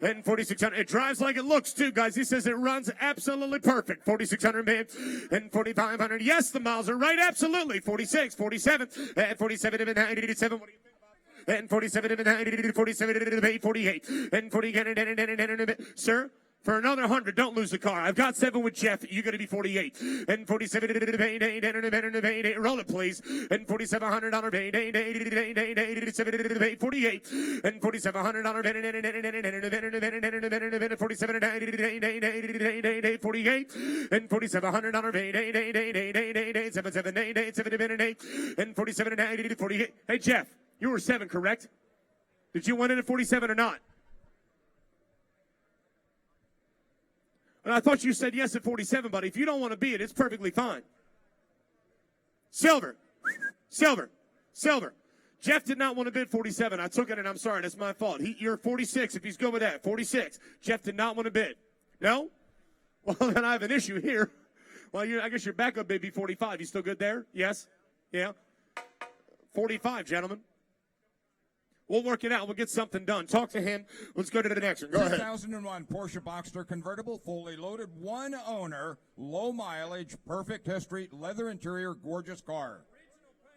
And 4,600. It drives like it looks, too, guys. He says it runs absolutely perfect. 4,600 bid and 4,500. Yes, the miles are right. Absolutely. 46, 47, and 47 and 97. What do you think about it? And 47 and 90, 47 and 48, and 40. Sir? For another 100, don't lose the car. I've got 7 with Jeff. You're going to be 48. And 47, roll it, please. And $4,700, 48. And $4,700, 47, 48. And $4,700, and 47, 48. Hey, Jeff, you were 7, correct? Did you win it at 47 or not? And I thought you said yes at 47, buddy. If you don't want to be it, it's perfectly fine. Silver. Silver. Silver. Jeff did not want to bid 47. I took it, and I'm sorry. That's my fault. You're 46 if he's good with that. 46. Jeff did not want to bid. No? Well, then I have an issue here. Well, I guess your backup bid be 45. You still good there? Yes? Yeah? 45, gentlemen. We'll work it out. We'll get something done. Talk to him. Let's go to the next one. Go ahead. 2001 Porsche Boxster convertible, fully loaded, 1 owner, low mileage, perfect history, leather interior, gorgeous car.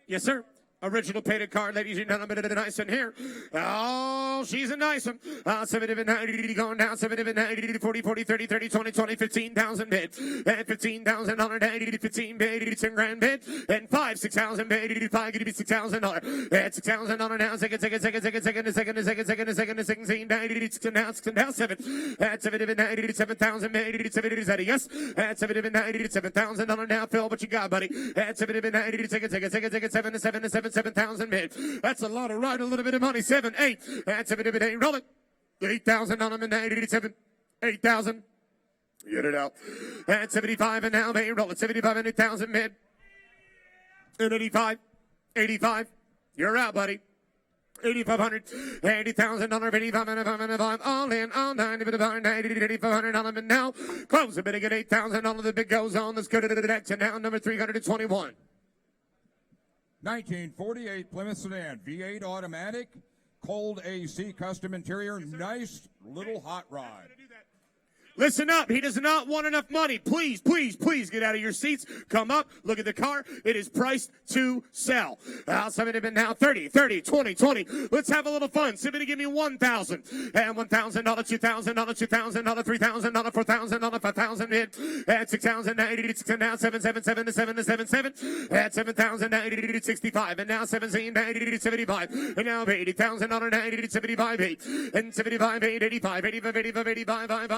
Yes, sir. Original painted car, ladies and gentlemen, a nice one here. Oh, she's a nice one. 70 going down, 70 40, 40, 30, 30, 20, 20, 15,000 bid. And $15,000, 80 to 15 bid, 80 to 10 grand bid. And 6,000 bid, 80 to 5, give me $6,000. And $6,000 now, second, 7. At 70 to 7,000 bid, 80 to 70 to 70, yes. At 70 to 7,000 now, Phil, what you got, buddy? At 70 to 7 to 7,000 bid. That's a lot of right, a little bit of money. 7, 8. At 7, 8, roll it. 8,000 on them and 87. 8,000. Get it out. At 75 and now, baby, roll it. 75 and 8,000 bid. And 85. 85. You're out, buddy. 8,500, $80,000, 85, all in, all 90, 8,500 on them, and now close a bit again, $8,000. The bid goes on. Let's go to the next, and now number 321. 1948 Plymouth sedan, V8 automatic, cold AC, custom interior, nice little hot rod. Listen up. He does not want enough money. Please, please, please get out of your seats. Come up. Look at the car. It is priced to sell. Somebody been now 30, 30, 20, 20. Let's have a little fun. Somebody give me 1,000. And $1,000, $2,000, $2,000, $3,000, $4,000, $5,000 bid. At 6,000, 86, and now 777 to 7 to 77. At 7,000, 80 to 65. And now 17, 80 to 75. And now $80,000, 80 to 75, 8. And 75, 8, 85, 85, 85, 85, 85,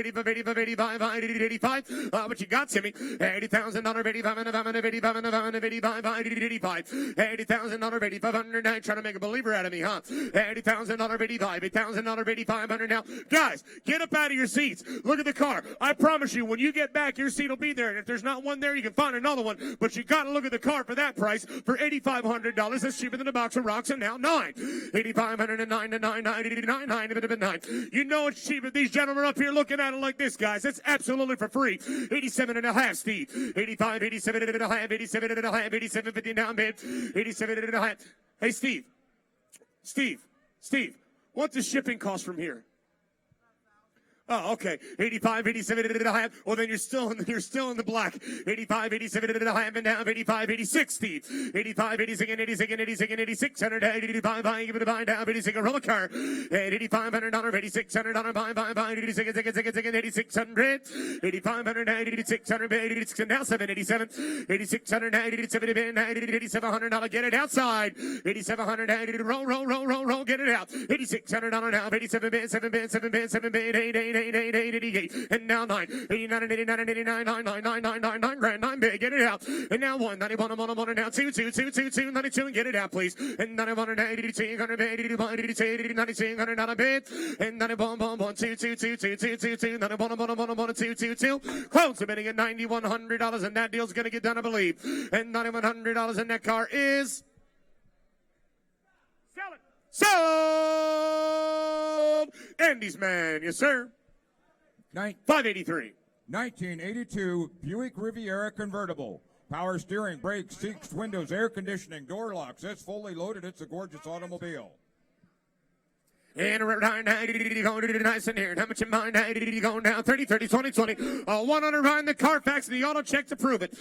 85, 85, 85, 85. What you got, Timmy? $80,000, 85, and 85, and 85, 85. $80,000, 8,500. Now you're trying to make a believer out of me, huh? $80,000, 85, $8,000, 8,500. Now, guys, get up out of your seats. Look at the car. I promise you, when you get back, your seat will be there. And if there's not one there, you can find another one. But you got to look at the car for that price. For $8,500, that's cheaper than a box of rocks. And now 9. 8,500 and 9 to 9, 9, 9, 9. You know it's cheaper. These gentlemen up here looking at it like this, guys. That's absolutely for free. 87 and a half, Steve. 85, 87 and a half, 87 and a half, 87, 50 down bid. 87 and a half. Hey, Steve. Steve, what's the shipping cost from here? Oh, okay. 85, 87 and a half. Well, then you're still in the black. 85, 87 and a half, and now 85, 86, Steve. 85, 86, 86, 100, 85, give it a buy down, 86, roll a car. At $8,500, $8,600, buy, 86, 8,600, 8,500, 8,600, 86, and now 787, 8,600, 8,700, 8,700, get it outside. 8,700, roll, get it out. $8,600 now, 87, 7, 8, and now 9, 89 and 89 and 89, 9, 9, 9, 9, 9, 9 grand, 9 big, get it out. And now 1, 91, 1, and now 2, 2, 2, 2, 2, 92, and get it out, please. And 91 and 82, 182, 82, 92, 109 a bit. And 91, 1, 2, 2, 2, 2, 2, 2, 2, 91, 1, 2, 2, 2. Close submitting at $9,100, and that deal's gonna get done, I believe. And $9,100, and that car is sold. Andy's man, yes sir. 583. 1982 Buick Riviera convertible. Power steering, brakes, seats, windows, air conditioning, door locks. It's fully loaded. It's a gorgeous automobile. And we're going nice in here. How much in mind? Going down 30, 30, 20, 20. 100 behind the Carfax and the auto check to prove it.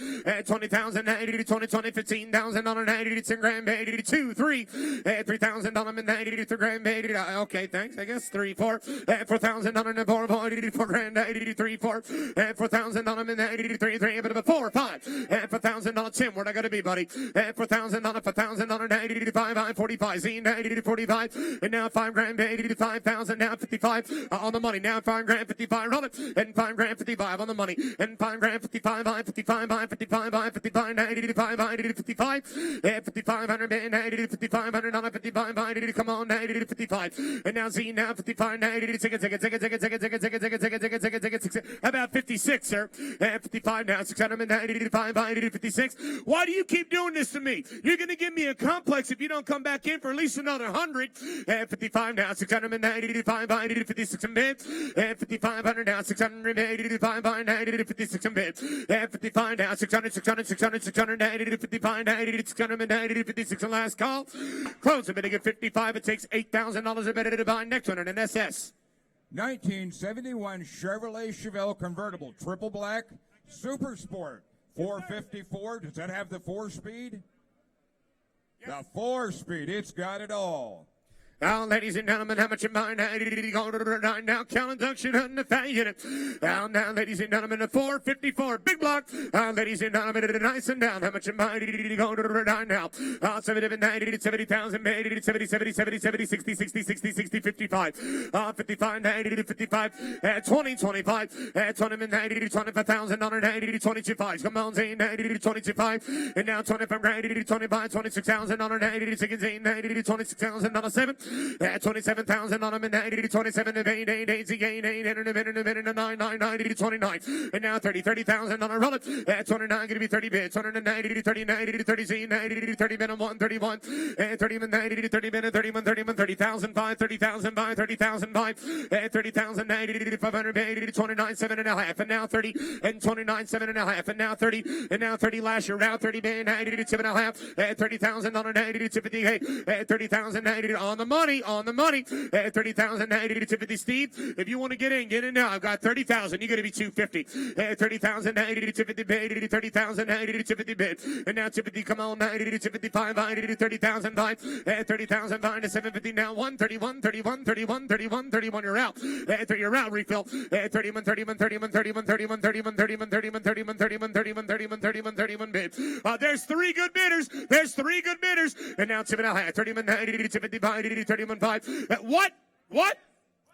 20,000, 20, 20, 15,000 on an 82 grand, 82, 3, 3,000 on them and 82 grand, 80. Okay, thanks. I guess 3, 4, 4,000 on an 4, 84 grand, 83, 4, 4,000 on them and 83, 3, but 4, 5, 4,000 on a 10. Where'd I gotta be, buddy? 4,000 on a 4,000 on an 85, 45, 45, and now 5 grand. 85,000 now 55 on the money now 5 grand 55 on it and 5 grand 55 on the money and 5 grand 55 by 55 by 55 by 55 85 by 55 5500 5500 on a 55 by 80 come on 55 and now Z now 55 ticket about 56 sir 55 now 685 by 56. Why do you keep doing this to me? You're gonna give me a complex if you don't come back in for at least another 100 55 now 685 by 56 and bit. 5,500 now 685 by 56 and bit. 55 now 600 55 656 and last call. Close a bit at 55. It takes $8,000 a bit to buy. Next one an SS. 1971 Chevrolet Chevelle convertible, triple black, super sport, 454. Does that have the 4-speed? The 4-speed. It's got it all. Now, ladies and gentlemen, how much in mind? Now, count induction on the fat unit. Now, ladies and gentlemen, the 454 big block. Ladies and gentlemen, nice and down. How much in mind? Now, 70,000, 70, 70, 70, 70, 70, 60, 60, 60, 60, 55. 55, 90, 55, 20, 25, 20, 90, 25,000 on 90, 22,5. Come on, Zane, 90, 22,5. And now 25, 90, 25, 26,000 on 90, 26,000 on 7. 27,000 on them and 80 to 27 and 8 again 8 and a minute 9 90 to 29 and now 30,000 on a roll it 29 going to be 30 bits 190 to 30 90 to 30 90 to 30 minute 131 and 30 90 to 30 minute 31 30,000 by 30,000 by 30,000 by 30,000 90 to 580 to 29 7 and a half and now 30 and 29 7 and a half and now 30 and now 30 last year out 30 man 90 to 7 and a half 30,000 on a 90 to 58 30,000 90 on the money 30,000 90 to 50 Steve. If you want to get in now. I've got 30,000. You're going to be 250. 30,000 90 to 50 bid 30,000 90 to 50 bid and now to 50 come on 90 to 55 90 to 30,000 by 30,000 by to 750 now 131 31 31 31 31 you're out. You're out refill 31 31 31 31 31 31 31 31 31 31 31 31 31 31 bid. There's 3 good bidders. And now 31 90 to 55 31 5. What?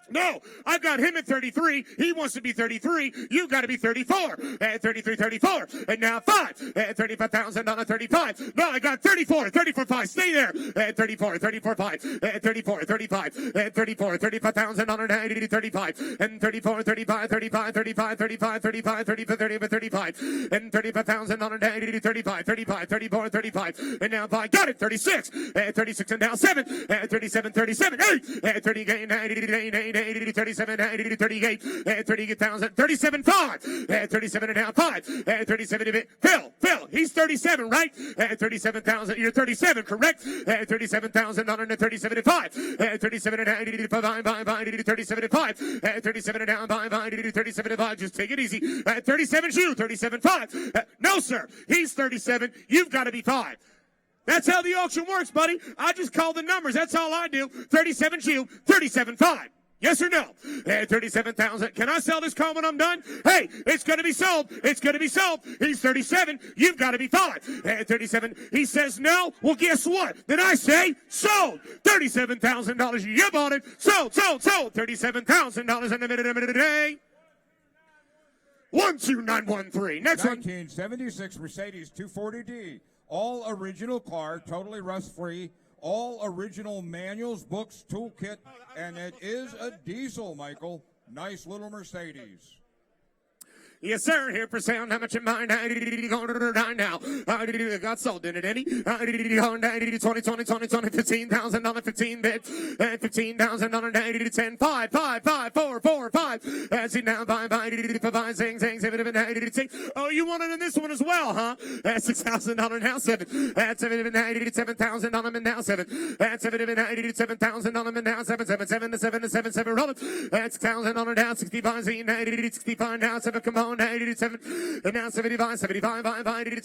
No, I've got him at 33. He wants to be 33. You've got to be 34. 33, 34. And now 5. 35,000 on a 35. No, I got 34. 34, 5. Stay there. 34, 34, 5. 34, 35. 34, 35,000 on a 90, 35. And 34, 35, 35, 35, 35, 35, 35, 35, 35. And 35,000 on a 90, 35, 35, 34, 35. And now 5. Got it. 36. 36 and now 7. 37, 37. 8. 30 again. 90, 80 to 37, 80 to 38, 30,000, 37, 5, 37 and a half, 5, 37 a bit. Phil, he's 37, right? 37,000, you're 37, correct? 37,000 on a 37 and 5, 37 and 80 to 5, 80 to 37 and 5, 37 and down, 80 to 37 and 5. Just take it easy. 37 you, 37, 5. No, sir, he's 37. You've got to be 5. That's how the auction works, buddy. I just call the numbers. That's all I do. 37 you, 37, 5. Yes or no? At 37,000. Can I sell this car when I'm done? Hey, it's going to be sold. It's going to be sold. He's 37. You've got to be followed. At 37, he says no. Well, guess what? Then I say sold. $37,000. You bought it. Sold. $37,000 in a minute a day. 12913. Next one. 1976 Mercedes 240D. All original car, totally rust-free. All original manuals, books, toolkit, and it is a diesel, Michael. Nice little Mercedes. Yes, sir. Here for sale. How much in mind? Going to die now. Got sold, didn't it, Eddie? 20, 15,000, 15 bid. $15,000, 10, 5, 4, 5. That's it now. Bye, zing. Oh, you wanted in this one as well, huh? That's $6,000 now, 7. That's $7,000 now, 7. That's $7,000 now, 7. Roll it. That's $6,000 down, 65, 65 now, 7. Come on. 87, and now 75, 7,500,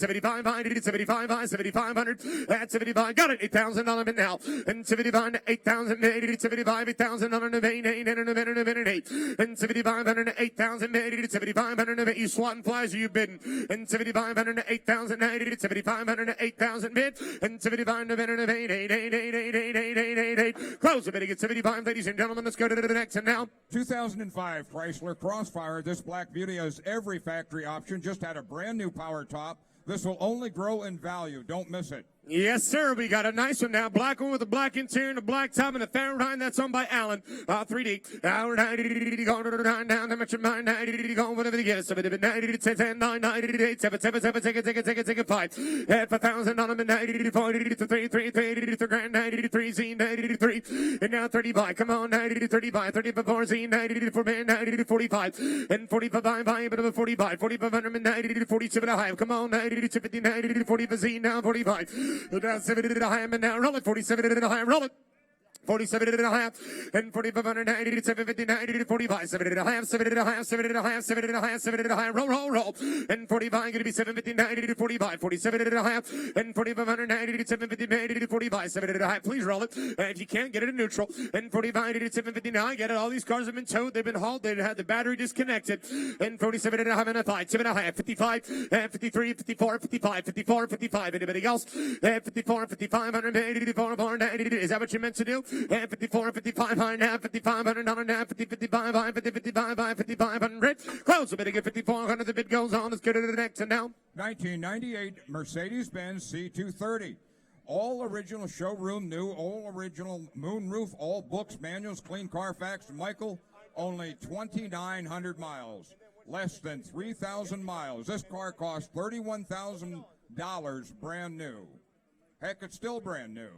that's 75, got it, $8,000 now, and 75, 8,000, 75, $8,000 and 7,500, 8,000, 7,500, you swatting flies, you bidding, and 7,500, 8,000, 7,500, 8,000 bid, and 7,500, 8, close the bidding at 75, ladies and gentlemen, let's go to the next, and now. 2005 Chrysler Crossfire, this black beauty has every factory option, just had a brand new power top. This will only grow in value. Don't miss it. Yes, sir. We got a nice one now. Black one with a black interior and a black top and a Fahrenheit. That's owned by Allen. 3D. Hour 90 going down. How much your mind? 90 going whatever they get. 7, 10, 9, 8, 7, take it, 5. At 5,000 on them. 90 4, 3 grand, 93 Z, 93. And now 30 by. Come on, 90 30 by. 30 for Z, 90 for man, 90 45. And 45 by, but of 45. 4500 90 47 and a half. Come on, 90 50, 90 40 for Z, now 45. Down 70 to the high, and now roll it. 47 to the high, roll it. 47 and a half, and 4,590 to 750, 90 to 45, 7 and a half, 7 and a half, 7 and a half, 7 and a half, 7 and a half, roll, and 45 going to be 750, 90 to 45, 47 and a half, and 4,590 to 750, 90 to 45, 7 and a half, please roll it, if you can't get it in neutral, and 45 to 759, get it, all these cars have been towed, they've been hauled, they had the battery disconnected, and 47 and a half, and a 5, 7 and a half, 55, 53, 54, 55, 54, 55, anybody else, 54, 55, 184, 490, is that what you meant to do? 54, 55, high now, 5,500, now, 50, 55, high, 50, 55, high, 5,500. Close the bidding at 5,400. The bid goes on. Let's go to the next and now. 1998 Mercedes-Benz C230. All original showroom new, all original moonroof, all books, manuals, clean Carfax. Michael, only 2,900 miles. Less than 3,000 miles. This car costs $31,000 brand new. Heck, it's still brand new.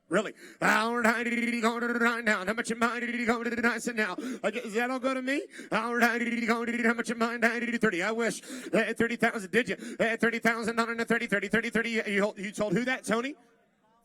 Really? Hour 90 going to the right now. How much your mind did he go to the nice and now? Is that all go to me? Hour 90 going to how much your mind 90 to 30? I wish. 30,000, did you? 30,000 on the 30. You told who that, Tony?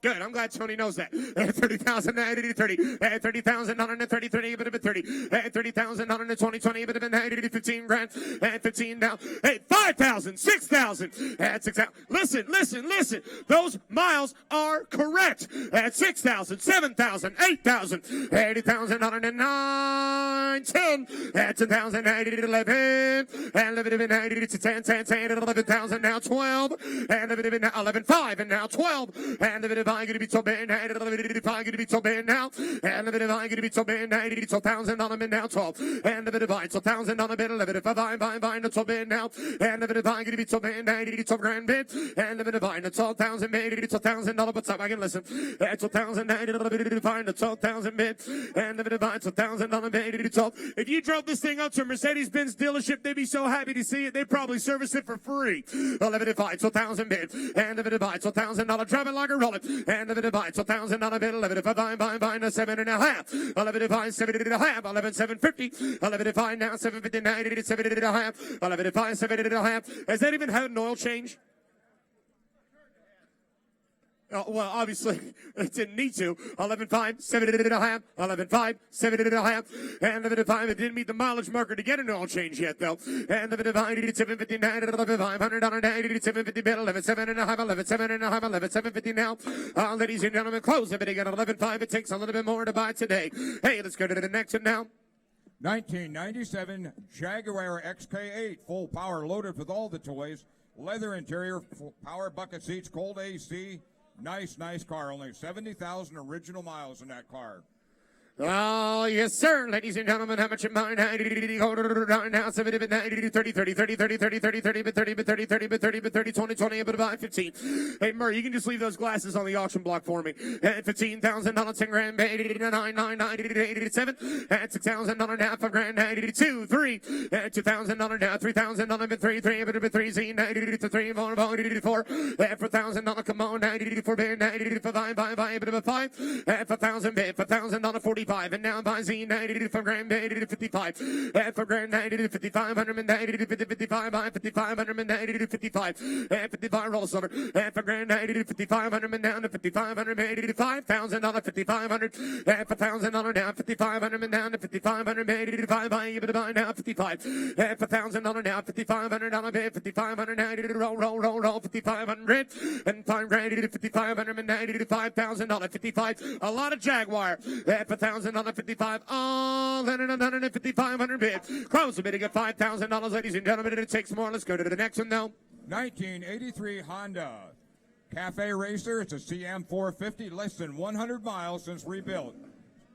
Good. I'm glad Tony knows that. 30,000, 90 to 30. 30,000 on the 30, but a bit 30. 30,000 on the 20, but a bit 90 to 15 grand. 15 now. Hey, 5,000, 6,000. At 6,000. Listen. Those miles are correct. At 6,000, 7,000, 8,000, 80,000 on the 9, 10. At 10,000, 90 to 11. And 11, 90 to 10, 11,000 now 12. And 11, 5 and now 12. And 11, going to be so bad now, and going to be so bad now, and the going to be so bad now, 12,000 on them now, 12, and the divide, so 1,000 on the bid, 11, 5, not so bad now, and the going to be so bad now, 12 grand bid, and the divide, it's 12,000 bid, it's $1,000, but stop, I can listen, it's 1,000, and the divide, it's 12,000 bid, and the divide, it's 1,000 on the bid, it's 12. If you drove this thing up to a Mercedes-Benz dealership, they'd be so happy to see it, they'd probably service it for free. 11 divide, so 1,000 bid, and the divide, so $1,000, drive it like a roll it. And the divide, so 1,000 on a bid, 11 if I buy, 7 and a half, 11 if I 7 and a half, 11 750, 11 if I now 750, 90, 7 and a half, 11 if I 7 and a half. Has that even had an oil change? Well, obviously, it didn't need to. 11.5, 7.5, 11.5, 7.5, and 11.5. It didn't meet the mileage marker to get an oil change yet, though. And 11.5, 7.59, 11.5, $100, 7.50 bid, 11.7.5, 11.7.5, 11.750 now. Ladies and gentlemen, close the bidding at 11.5. It takes a little bit more to buy today. Hey, let's go to the next one now. 1997 Jaguar XK8, full power, loaded with all the toys, leather interior, full power bucket seats, cold AC. Nice car. Only 70,000 original miles in that car. Oh, yes, sir. Ladies and gentlemen, how much in mind? Now, 30, 30, 30, 30, 30, 30, 30, 30, 30, 30, 30, 30, 20, 20, but about 15. Hey, Murray, you can just leave those glasses on the auction block for me. At $15,000, 10 grand, 89, 9, 87, at $6,000, half a grand, 82, 3, at $2,000, now, $3,000, 3, 3, 3, Z, 3, 4, 4, at $4,000, come on, 94, 94, 5, 5, 5, at $4,000, $4,000, 40. And now by Z 90 for grand 80 to 55. For grand 90 to 55, 190 to 55, by 55, 190 to 55. 55 rolls over. For grand 90 to 55, 100 and down to 55, 180 to $5,000, 5,500. For $1,000 down, 5,500 and down to 5,580 to 5, by even to buy now 55. For $1,000 now, $5,500 bid, 5,590 to roll, 5,500. And 5 grand to 5,590 to $5,000, 55. A lot of Jaguar. For $1,055, all in another 5,500 bid. Close the bidding at $5,000, ladies and gentlemen, and it takes more. Let's go to the next one now. 1983 Honda Cafe Racer. It's a CM 450, less than 100 miles since rebuilt.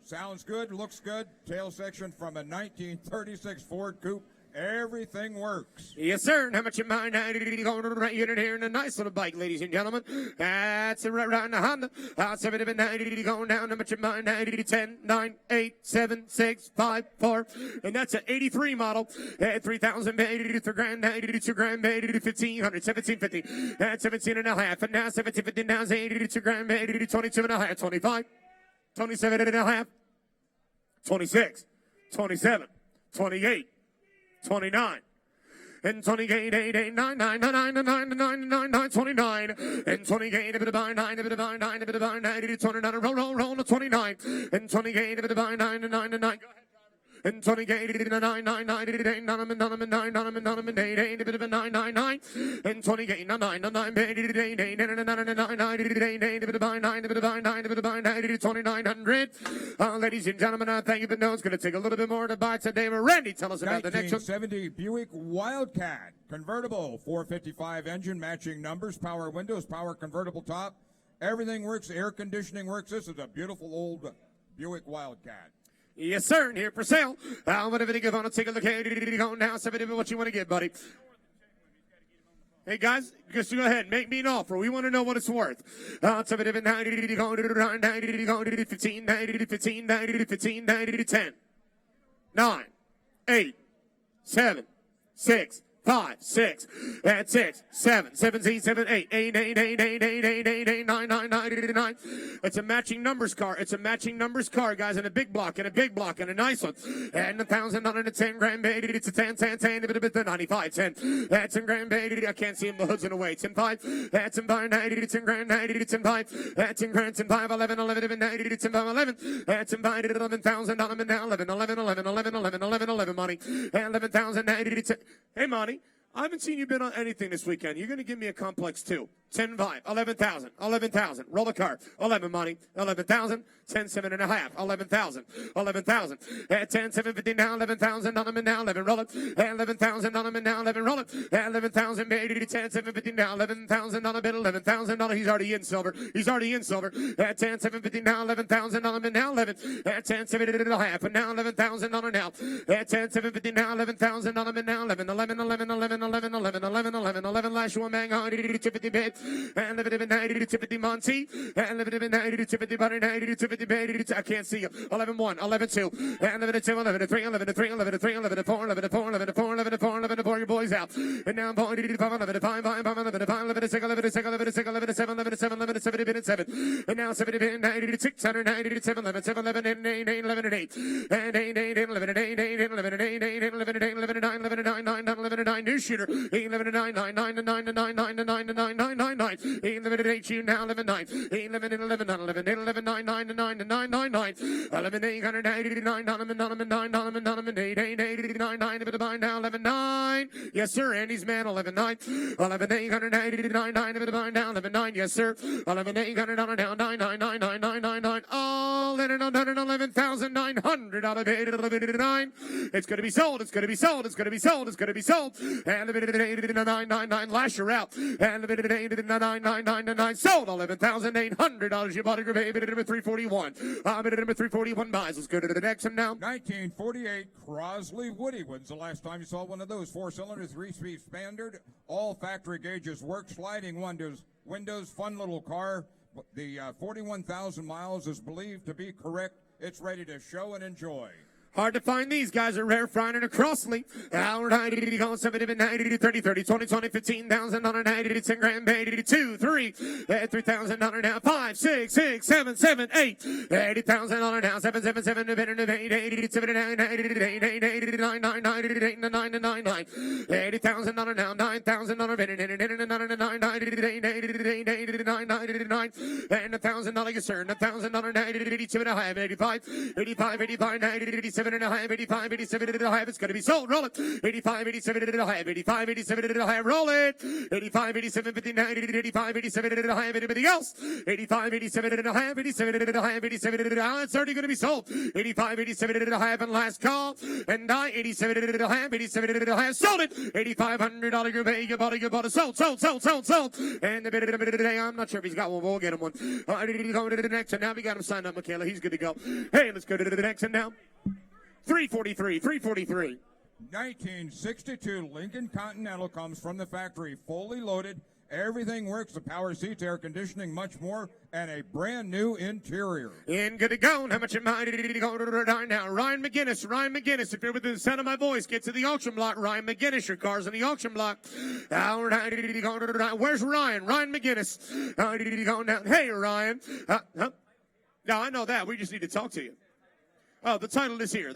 Sounds good, looks good. Tail section from a 1936 Ford Coupe. Everything works. Yes, sir. And how much in mind? Going right unit here in a nice little bike, ladies and gentlemen. That's it right around the Honda. 790 going down. How much in mind? 90 10 9 8 7 6 5 4. And that's an 83 model. At 3,000 80 to grand 90 to 2 grand 80 to 1,500 1750. At 17 and a half. And now 1750 now is 80 to 2 grand 80 to 22 and a half. 25. 27 and a half. 26. 27. 28. 29 and 28, 8, 8, 9, 9, 9, 9, 9, 9, 9, 9, 29 and 28, a bit of 9, a bit of 9, a bit of 9, 29, roll to 29 and 28, a bit of 9, 9, 9, 9. Go ahead. And 28, 9, 9, 9, 9, 8, 9, 9, 9, 9, 9, 9, 8, 8, a bit of a 9, 9, 9, and 28, 9, 9, 9, 9, 8, 8, 8, 8, 9, 9, 9, 9, 8, 8, a bit of 9, 9, a bit of 9, 9, a bit of 9, 8, 2,900. Ladies and gentlemen, I thank you for knowing it's going to take a little bit more to buy today. But Randy, tell us about the next one. 1970 Buick Wildcat convertible, 455 engine, matching numbers, power windows, power convertible top. Everything works. Air conditioning works. This is a beautiful old Buick Wildcat. Yes, sir. And here for sale. Whatever they give on it, take a look at it. Go now. What you want to get, buddy? Hey, guys, just go ahead. Make me an offer. We want to know what it's worth. 15, 10, 9, 8, 7, 6, 5, 6, at 6, 7, 17, 7, 8, 8, 8, 8, 8, 8, 8, 8, 8, 9, 9, 9, 8, 9. It's a matching numbers car. It's a matching numbers car, guys, in a big block, and a nice one. And 1,000 on a 10 grand baby. It's a 10, 10, 10, a bit of 95, 10. That's 10 grand baby. I can't see him. The hood's in the way. 10, 5. That's 10, 5, 90, 10 grand, 90, 10, 5. That's 10 grand, 10, 5, 11, 11, 90, 10, 5, 11. That's 10, 5, 11,000 on him now. 11, 11, 11, 11, 11, 11, 11, money. And 11,000, 90, 10. Hey, Monty. I haven't seen you bid on anything this weekend. You're going to give me a complex too. 10, 5, 11,000, 11,000. Roll the card. 11 money, 11,000, 10, 7 and a half, 11,000, 11,000. At 10, 750 now, 11,000 on them and now, 11 roll it. At 11,000 on them and now, 11 roll it. At 11,000, 80 to 10, 750 now, 11,000 on a bid, 11,000 on. He's already in silver. He's already in silver. At 10, 750 now, 11,000 on them and now, 11. At 10, 750 and a half, and now 11,000 on her now. At 10, 750 now, 11,000 on them and now, 11, 11, 11, 11, 11, 11, 11, 11, 11. Last one, man, 250 bid. And live it in 90 to 250 Monty. And live it in 90 to 250 butter, 90 to 250 baby. I can't see you. 11 1, 11 2. And 11 2, 11 3, 11 3, 11 3, 11 4, 11 4, 11 4, 11 4, 11 4. Your boys out. And now I'm going to 5, 11 5, 5, 5, 11 5, 11 6, 11 6, 11 6, 11 7, 11 7, 11 7, 11 7. And now 70 90 to 6, 90 to 7, 11 7, 11 8, 8, 8, 11 8. And 8, 8, 11 8, 8, 8, 11 8, 8, 11 8, 11 9, 11 9, 9, 11 9. New shooter. 11 9, 9, 9, 9, 9, 9, 9, 9, 9, 9, 9, 9. Ain't living at 8, you now 11 9. Ain't living at 11 9, 11 8, 11 9 9 9 9 9 9. 11 889 9 8 8 89 9 now 11 9. Yes sir, Andy's man 11 9. 11 889 9 down 11 9. Yes sir. 11 800 down 9 9 9 9 9 9 9. All in and 111,900 out of 8 11 9. It's going to be sold. It's going to be sold. It's going to be sold. It's going to be sold. And the bid at 999 Lasher out. And the bid at 999 sold. $11,800. You bought it. Bid at number 341. Bid at number 341 buys. Let's go to the next one now. 1948 Crosley Woody. When's the last time you saw one of those? 4-cylinder, 3-speed standard. All factory gauges work. Sliding windows. Fun little car. The 41,000 miles is believed to be correct. It's ready to show and enjoy. Hard to find these guys are rare frying and a Crossley. Hour 90, going 70 to 90 to 30, 30, 20, 20, 15,000 on a 90 to 10 grand, 80 to 2, 3, 3,000 on a now, 5, 6, 6, 7, 7, 8, 80,000 on a now, 7, 7, 7 to 8, 80 to 7, 9, 80 to 8, 8, 80 to 9, 9, 90 to 8, 9 to 9, 9, 80,000 on a now, 9,000 on a 8, 80 to 9, 90 to 8, 80 to 8, 80 to 9, 90 to 9, and $1,000 concern, 1,000 on a 90 to 82 and a half, 85, 85, 85, 90 to 87. 85, 87 and a half. It's going to be sold. Roll it. 85, 87 and a half. 85, 87 and a half. Roll it. 85, 87, 59, 85, 87 and a half. Anybody else? 85, 87 and a half. 87 and a half. 87 and a half. It's already going to be sold. 85, 87 and a half. And last call. And 87 and a half. 87 and a half. Sold it. $8,500 you bought it. Sold. And the bid of the day. I'm not sure if he's got one. We'll get him one. Go to the next one now. We got him signed up, Michaela. He's good to go. Hey, let's go to the next one now. 343. 1962 Lincoln Continental comes from the factory, fully loaded. Everything works, the power seats, air conditioning, much more, and a brand new interior. And good to go. How much am I to go now? Ryan McGinnis, if you're within the sound of my voice, get to the auction block. Ryan McGinnis, your car's in the auction block. Where's Ryan? Ryan McGinnis. Go now. Hey, Ryan. No, I know that. We just need to talk to you. Oh, the title is here.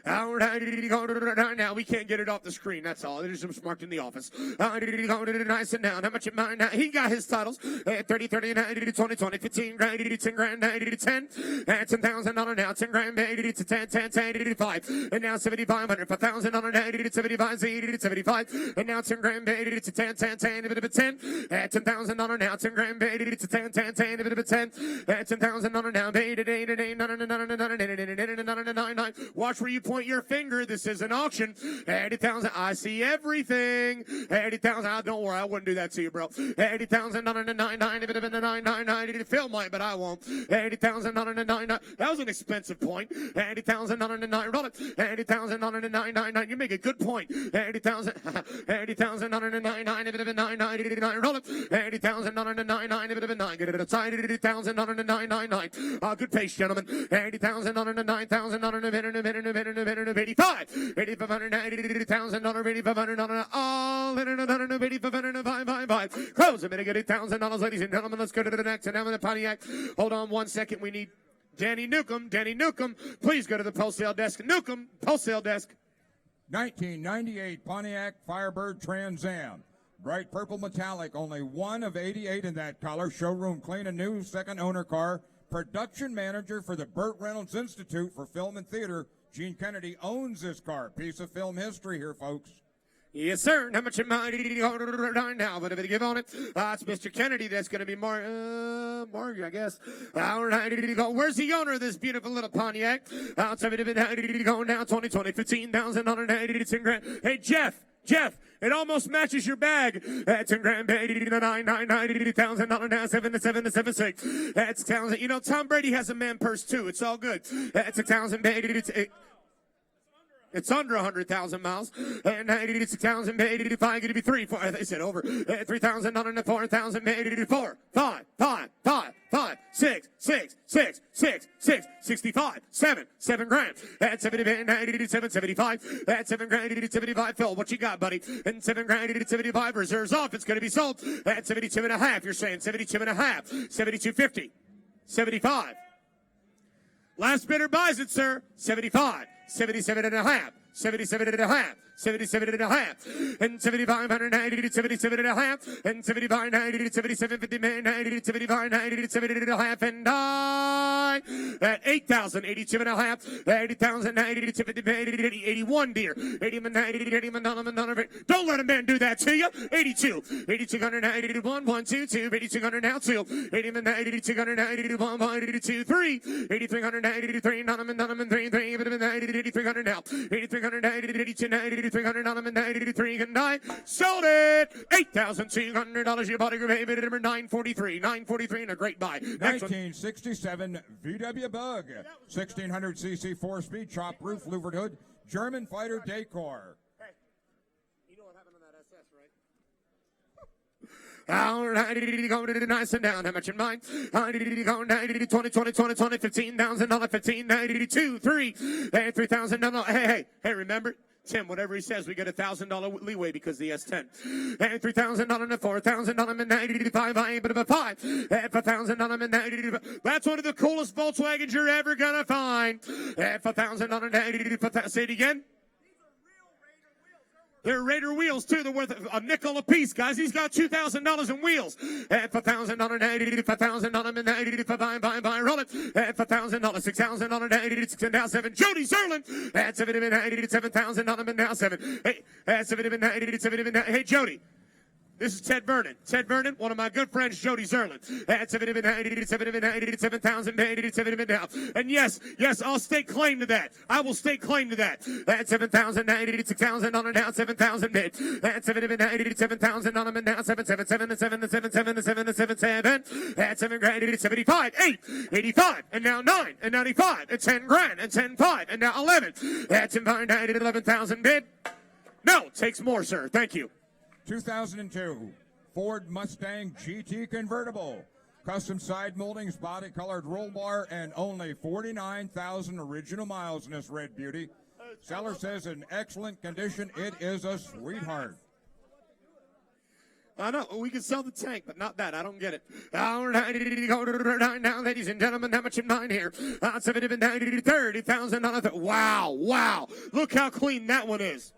Now we can't get it off the screen. That's all. There's some marked in the office. Nice and down. How much am I now? He got his titles. 30, 30, 90 to 20, 20, 15 grand, 80 to 10 grand, 90 to 10. $10,000 now. 10 grand, 80 to 10, 10, 10, 80 to 5. And now 7,500. 5,000 on 90 to 75, 80 to 75. And now 10 grand, 80 to 10, 10, 10, a bit of a 10. $10,000 now. 10 grand, 80 to 10, 10, 10, a bit of a 10. $10,000 now. 8, watch where you point your finger. This is an auction. 80,000. I see everything. 80,000. Don't worry, I wouldn't do that to you, bro. 80,000 on a 99. If it had been a 999, Phil might, but I won't. 80,000 on a 99. That was an expensive point. 80,000 on a 9. Roll it. 80,000 on a 999. You make a good point. 80,000. 80,000 on a 99. If it had been 999. Roll it. 80,000 on a 99. If it had been 9. Get it outside. 80,000 on a 999. Good pace, gentlemen. 80,000 on a 9,000 on a 85. 8,500, 80,000 on a 8,500 on a all in another 8,500. Close a minute, get $8,000, ladies and gentlemen. Let's go to the next. And now in the Pontiac. Hold on 1 second. We need Danny Newcomb. Danny Newcomb, please go to the wholesale desk. Newcomb, wholesale desk. 1998 Pontiac Firebird Trans Am. Bright purple metallic, only one of 88 in that color. Showroom clean and new, second owner car. Production manager for the Burt Reynolds Institute for Film and Theater, Gene Kennedy, owns this car. Piece of film history here, folks. Yes, sir. How much am I now? But if I give on it, it's Mr. Kennedy. That's going to be Mark, I guess. Where's the owner of this beautiful little Pontiac? Outside of it, going down 20, 15,000 on an 80 to 10 grand. Hey, Jeff, it almost matches your bag. 10 grand, 80 to 80,000 now, 7 to 7 to 7 6. That's 1,000. You know, Tom Brady has a man purse too. It's all good. That's 1,000, 80 to. It's under 100,000 miles. And 86,000, 85, going to be 3, 4. They said over. 3,000 on a 4,000, 84, 5, 6, 65, 7 grand. That's 70, 90, 7, 75. That's 7 grand, 80, 75. Phil, what you got, buddy? And 7 grand, 80, 75. Reserves off. It's going to be sold. That's 72 and a half. You're saying 72 and a half. 72.50. 75. Last bidder buys it, sir. 75. 77 and a half. 77 and a half. 77 and a half, and 7,590 to 77 and a half, and 7,590 to 77.50 man 90 to 7,590 to 70 and a half, and die at 8,082 and a half, 80,090 to 50 man 81 dear, 81 90 to 81 dollar. Don't let a man do that to you. 82, 8,290 to 1 1 2 2, 8,200 now 2, 81 90 to 290 to 1 1 to 2 3, 8,390 to 3 Donovan 3 3, 8,300 now, 8,390 to 8290 to 393 can die. Sold it. $8,200. Your body group number 943. 943 and a great buy. Next 1967 VW Bug. 1600cc 4-speed, chop roof, louvered hood, German fighter decor. Hey, you know what happened on that SS, right? All right, go to the nice and down. How much in mind? Go 90, 20, 20, 20, 20, $15,000, 15, 92, 3, and $3,000. Hey, remember? Tim, whatever he says, we get $1,000 leeway because the S10. And $3,000 and $4,000 and 95. I ain't but about 5. And $4,000 and 95. That's one of the coolest Volkswagens you're ever gonna find. And $4,000 and 95. Say it again. They're Raider wheels, too. They're worth a nickel a piece, guys. He's got $2,000 in wheels. At $4,000, 80 $4,000, and 80 buy, roll it. At $4,000, $6,000, 80 $6,007. Jody Zerlin. At $7,080, $7,000, and now 7. Hey, at $7,080, $7,000. Hey, Jody. This is Ted Vernon. Ted Vernon, one of my good friends, Jody Zerlin. At $7,080, $7,080, $7,000 now. And yes, I'll stake claim to that. I will stake claim to that. At $7,080, $6,000 now, 7,000 bid. At $7,080, $7,000 now, 7,777. At $7,080, 75, 8, 85, and now 9, and 95, and 10 grand, and 10, 5, and now 11. At $7,080, 11,000 bid. No, takes more, sir. Thank you. 2002 Ford Mustang GT convertible. Custom side moldings, body colored roll bar, and only 49,000 original miles in this red beauty. Seller says in excellent condition. It is a sweetheart. I know, we can sell the tank, but not that. I don't get it. All right, now, ladies and gentlemen, how much in mind here? $30,000. Wow. Look how clean that one is.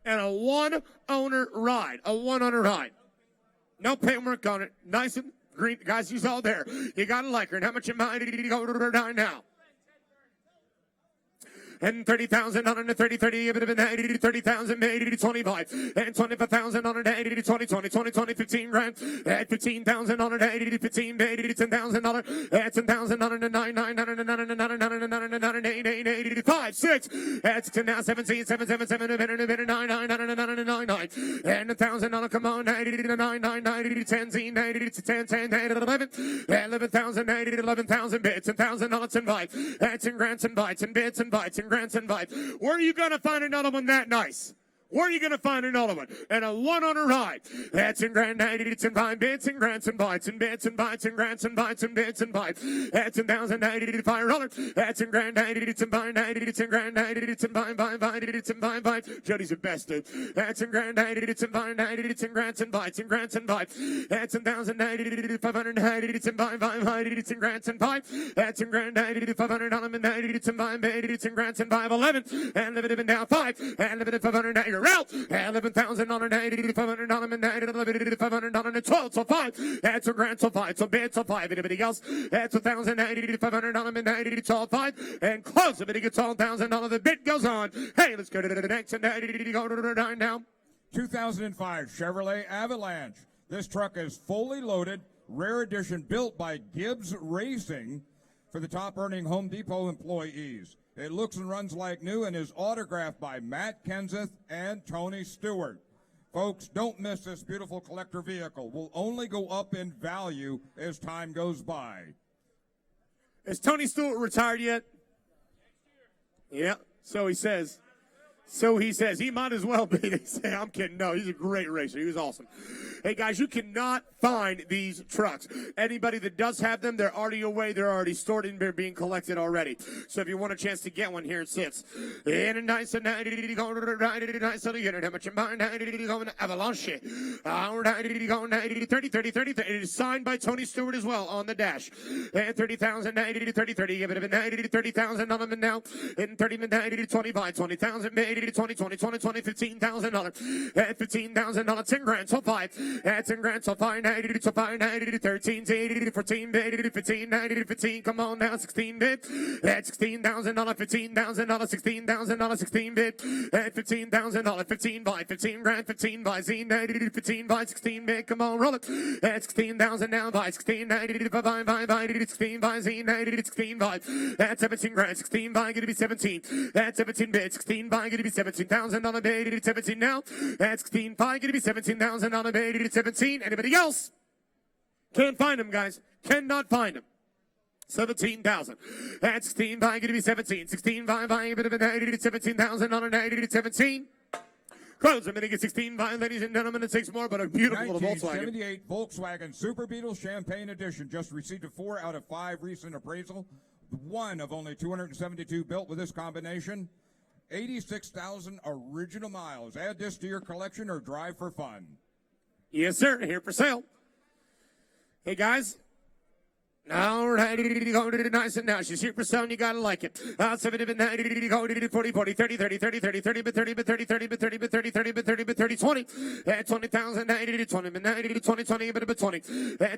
And a one-owner ride. No paintwork on it. Nice and green. Guys, she's all there. You got to like her. And how much in mind did you go to her now? And 30,000 on it, 30, 30,000, 80 to 25, and 25,000 on it, 80 to 20, 15 grand, at 15,000 on it, 80 to 15, 80 to $10,000, at 10,000 on it, 9, 80 to 5, 6, at 6 and now 17, 7, 9, and 1,000 on it, come on, 80 to 9, 80 to 10, 80 to 10, 8 to 11, 11,000, 80 to 11,000 bits, 1,000 on it, and 5, at 10 grand, and bites, and bits, and bites, and grants and vibes. Where are you going to find another one that nice? Where are you going to find another one? And a one-owner ride. That's in grand 90, it's in 5 bits and grants and bites and bits and bites and grants and bites and bits and bites. That's in 1,090 to 5 roller. That's in grand 90, it's in 90, it's in grand 90, it's in 5, it's in 5. Jody's the best, dude. That's in grand 90, it's in 90, it's in grants and bites and grants and bites. That's in 1,090 to 590, it's in 5, it's in grants and 5. That's in grand 90 to 590, it's in 5, it's in grants and 5, 11. And live it down 5. And live it at 590. Out. $11,000 on an 80 to $500 and 90 to $500 and 12 so 5. That's a grand so 5. So bid so 5. Anybody else? That's 1,080 to $500 and 90 to 12 5. And close. If it gets $12,000, the bid goes on. Hey, let's go to the next and 90 to go to the 9 now. 2005 Chevrolet Avalanche. This truck is fully loaded, rare edition, built by Gibbs Racing for the top earning Home Depot employees. It looks and runs like new and is autographed by Matt Kenseth and Tony Stewart. Folks, don't miss this beautiful collector vehicle. Will only go up in value as time goes by. Is Tony Stewart retired yet? Yeah, so he says. So he says. He might as well be. They say, I'm kidding. No, he's a great racer. He was awesome. Hey, guys, you cannot find these trucks. Anybody that does have them, they're already away. They're already stored and they're being collected already. So if you want a chance to get one, here it sits. In a nice and nice, Avalanche. 30. It is signed by Tony Stewart as well on the dash. And 30,000, 30. Give it a 30,000 on them now. In 30, 25, 20,000, 20, 15,000. At $15,000, 10 grand, so 5. At 10 grand, so 5, 90, so 5, 90, 13, 80, 14, 80, 15, 90, 15. Come on now, 16 bit. At $16,000, $15,000, $16,000, 16 bit. At $15,000, 15 by 15 grand, 15 by Z, 90, 15 by 16 bit. Come on, roll it. At 16,000 now by 16, 90, 16 by Z, 90, 16 by. At 17 grand, 16 by, gonna be 17. At 17 bit, 16 by, gonna be $17,000 bit, 17 now. At 16 by, gonna be $17,000 bit, 17. Anybody else? Can't find them, guys. Cannot find them. 17,000. At 16 by, gonna be 17. 16 by, $17,000 on a 17. Close a minute, get 16 by, ladies and gentlemen. It takes more, but a beautiful little Volkswagen. 1978 Volkswagen Super Beetle Champagne Edition just received a 4 out of 5 recent appraisal. One of only 272 built with this combination. 86,000 original miles. Add this to your collection or drive for fun. Yes, sir. Here for sale. Hey, guys. All right, go nice and now. She's here for sale, and you gotta like it. 70, 40, 40, 30, 30, 30, 30, 30, 30, 30, 30, 30, 30, 30, 30, 20. 20,000, 90, 20, 90, 20, 20, 20.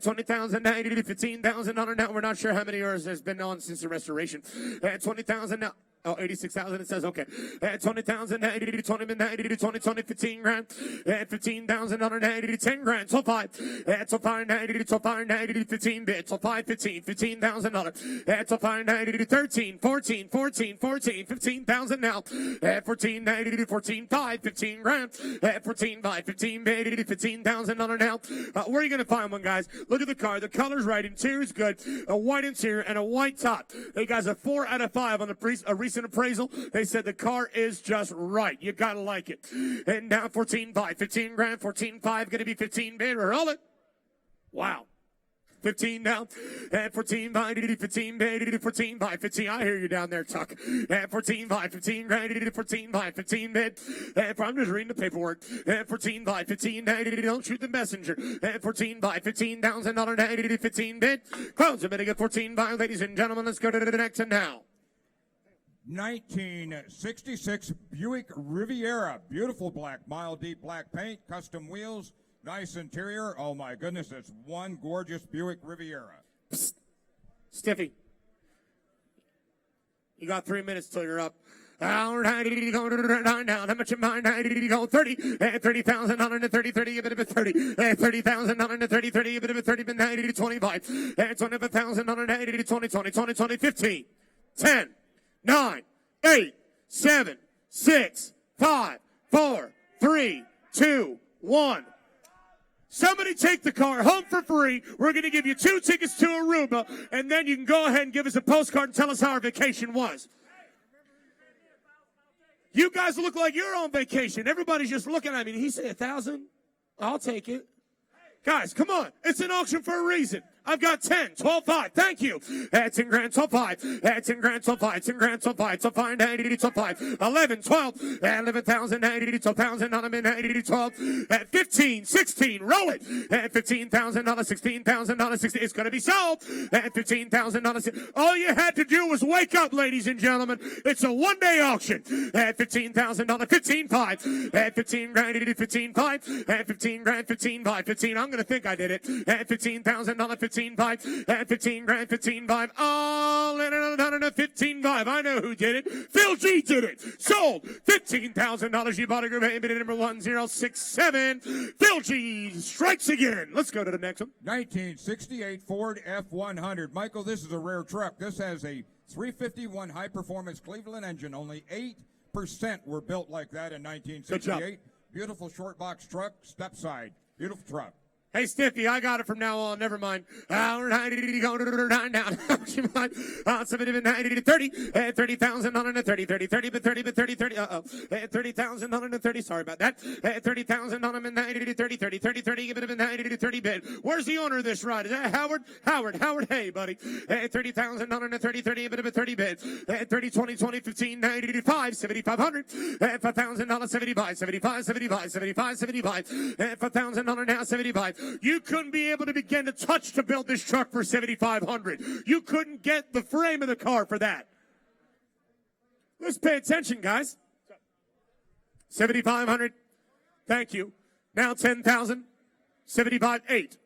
20,000, 90, 15,000 on her now. We're not sure how many years has been on since the restoration. 20,000 now. Oh, 86,000, it says, okay. At 20,000, 90, 20, 90, 20, 20, 15 grand. At 15,000, 90, 10 grand. So 5. At so 5, 90, so 5, 90, 15 bits. So 5, 15, $15,000. At so 5, 90, 13, 14, 14, 14, 15,000 now. At 14, 90, 14, 5, 15 grand. At 14, 5, 15, 80, $15,000 now. Where are you going to find one, guys? Look at the car. The color's right. Interior's good. A white interior and a white top. Hey, guys, a 4 out of 5 on the recent appraisal. They said the car is just right. You gotta like it. And now 14 by 15 grand, 14.5 gonna be 15 bid. Roll it. Wow. 15 now. At 14 by 15 bid, 14 by 15. I hear you down there, Tuck. At 14 by 15 grand, 14 by 15 bid. I'm just reading the paperwork. At 14 by 15, don't shoot the messenger. At 14 by $15,000, 15 bid. Close a minute at 14 by, ladies and gentlemen. Let's go to the next one now. 1966 Buick Riviera. Beautiful black, mile deep black paint, custom wheels, nice interior. Oh my goodness, it's one gorgeous Buick Riviera. Psst. Stiffy. You got 3 minutes till you're up. All right, go now. How much you mind? 30. 30,000 on it, 30, 30, a bit of a 30. 30,000 on it, 30, 30, a bit of a 30, but 90 to 25. 25,000 on it, 80 to 20, 20, 20, 20, 15, 10. 9, 8, 7, 6, 5, 4, 3, 2, 1. Somebody take the car home for free. We're going to give you 2 tickets to Aruba, and then you can go ahead and give us a postcard and tell us how our vacation was. You guys look like you're on vacation. Everybody's just looking at me. Did he say 1,000? I'll take it. Guys, come on. It's an auction for a reason. I've got 10, 12, 5. Thank you. At 10 grand, 12, 5. At 10 grand, 12, 5. 10 grand, 12, 5. 12, 5, 90, 12, 5. 11, 12. At 11,000, 90, 12,000. On a minute, 90, 12. At 15, 16. Roll it. At $15,000, $16,000, 16. It's going to be sold. At $15,000. All you had to do was wake up, ladies and gentlemen. It's a one-day auction. At $15,000, 15, 5. At 15 grand, 15, 5. At 15 grand, 15, 5. 15. I'm going to think I did it. At $15,000, 15, 5. At 15 grand, 15, 5. All in a 15, 5. I know who did it. Phil G did it. Sold. $15,000. You bought a group bid number 1067. Phil G strikes again. Let's go to the next one. 1968 Ford F100. Michael, this is a rare truck. This has a 351 high-performance Cleveland engine. Only 8% were built like that in 1968. Good job. Beautiful short box truck, step side. Beautiful truck. Hey, Stiffy, I got it from now on. Never mind. 30,000 on a 30, 30, 30, but 30, but 30, 30. 30,000 on a 30. Sorry about that. 30,000 on him in 90 30, 30, 30, 30. Give it a 90 to 30 bid. Where's the owner of this ride? Is that Howard? Howard. Hey, buddy. 30,000 on a 30, 30, a bit of a 30 bid. 30, 20, 20, 15, 90 to 5, 7,500. $5,000, 75, 75, 75, 75, 75. $5,000 now, 75. You couldn't be able to begin to touch to build this truck for $7,500. You couldn't get the frame of the car for that. Let's pay attention, guys. 7,500. Thank you. Now 10,000. 75, 8.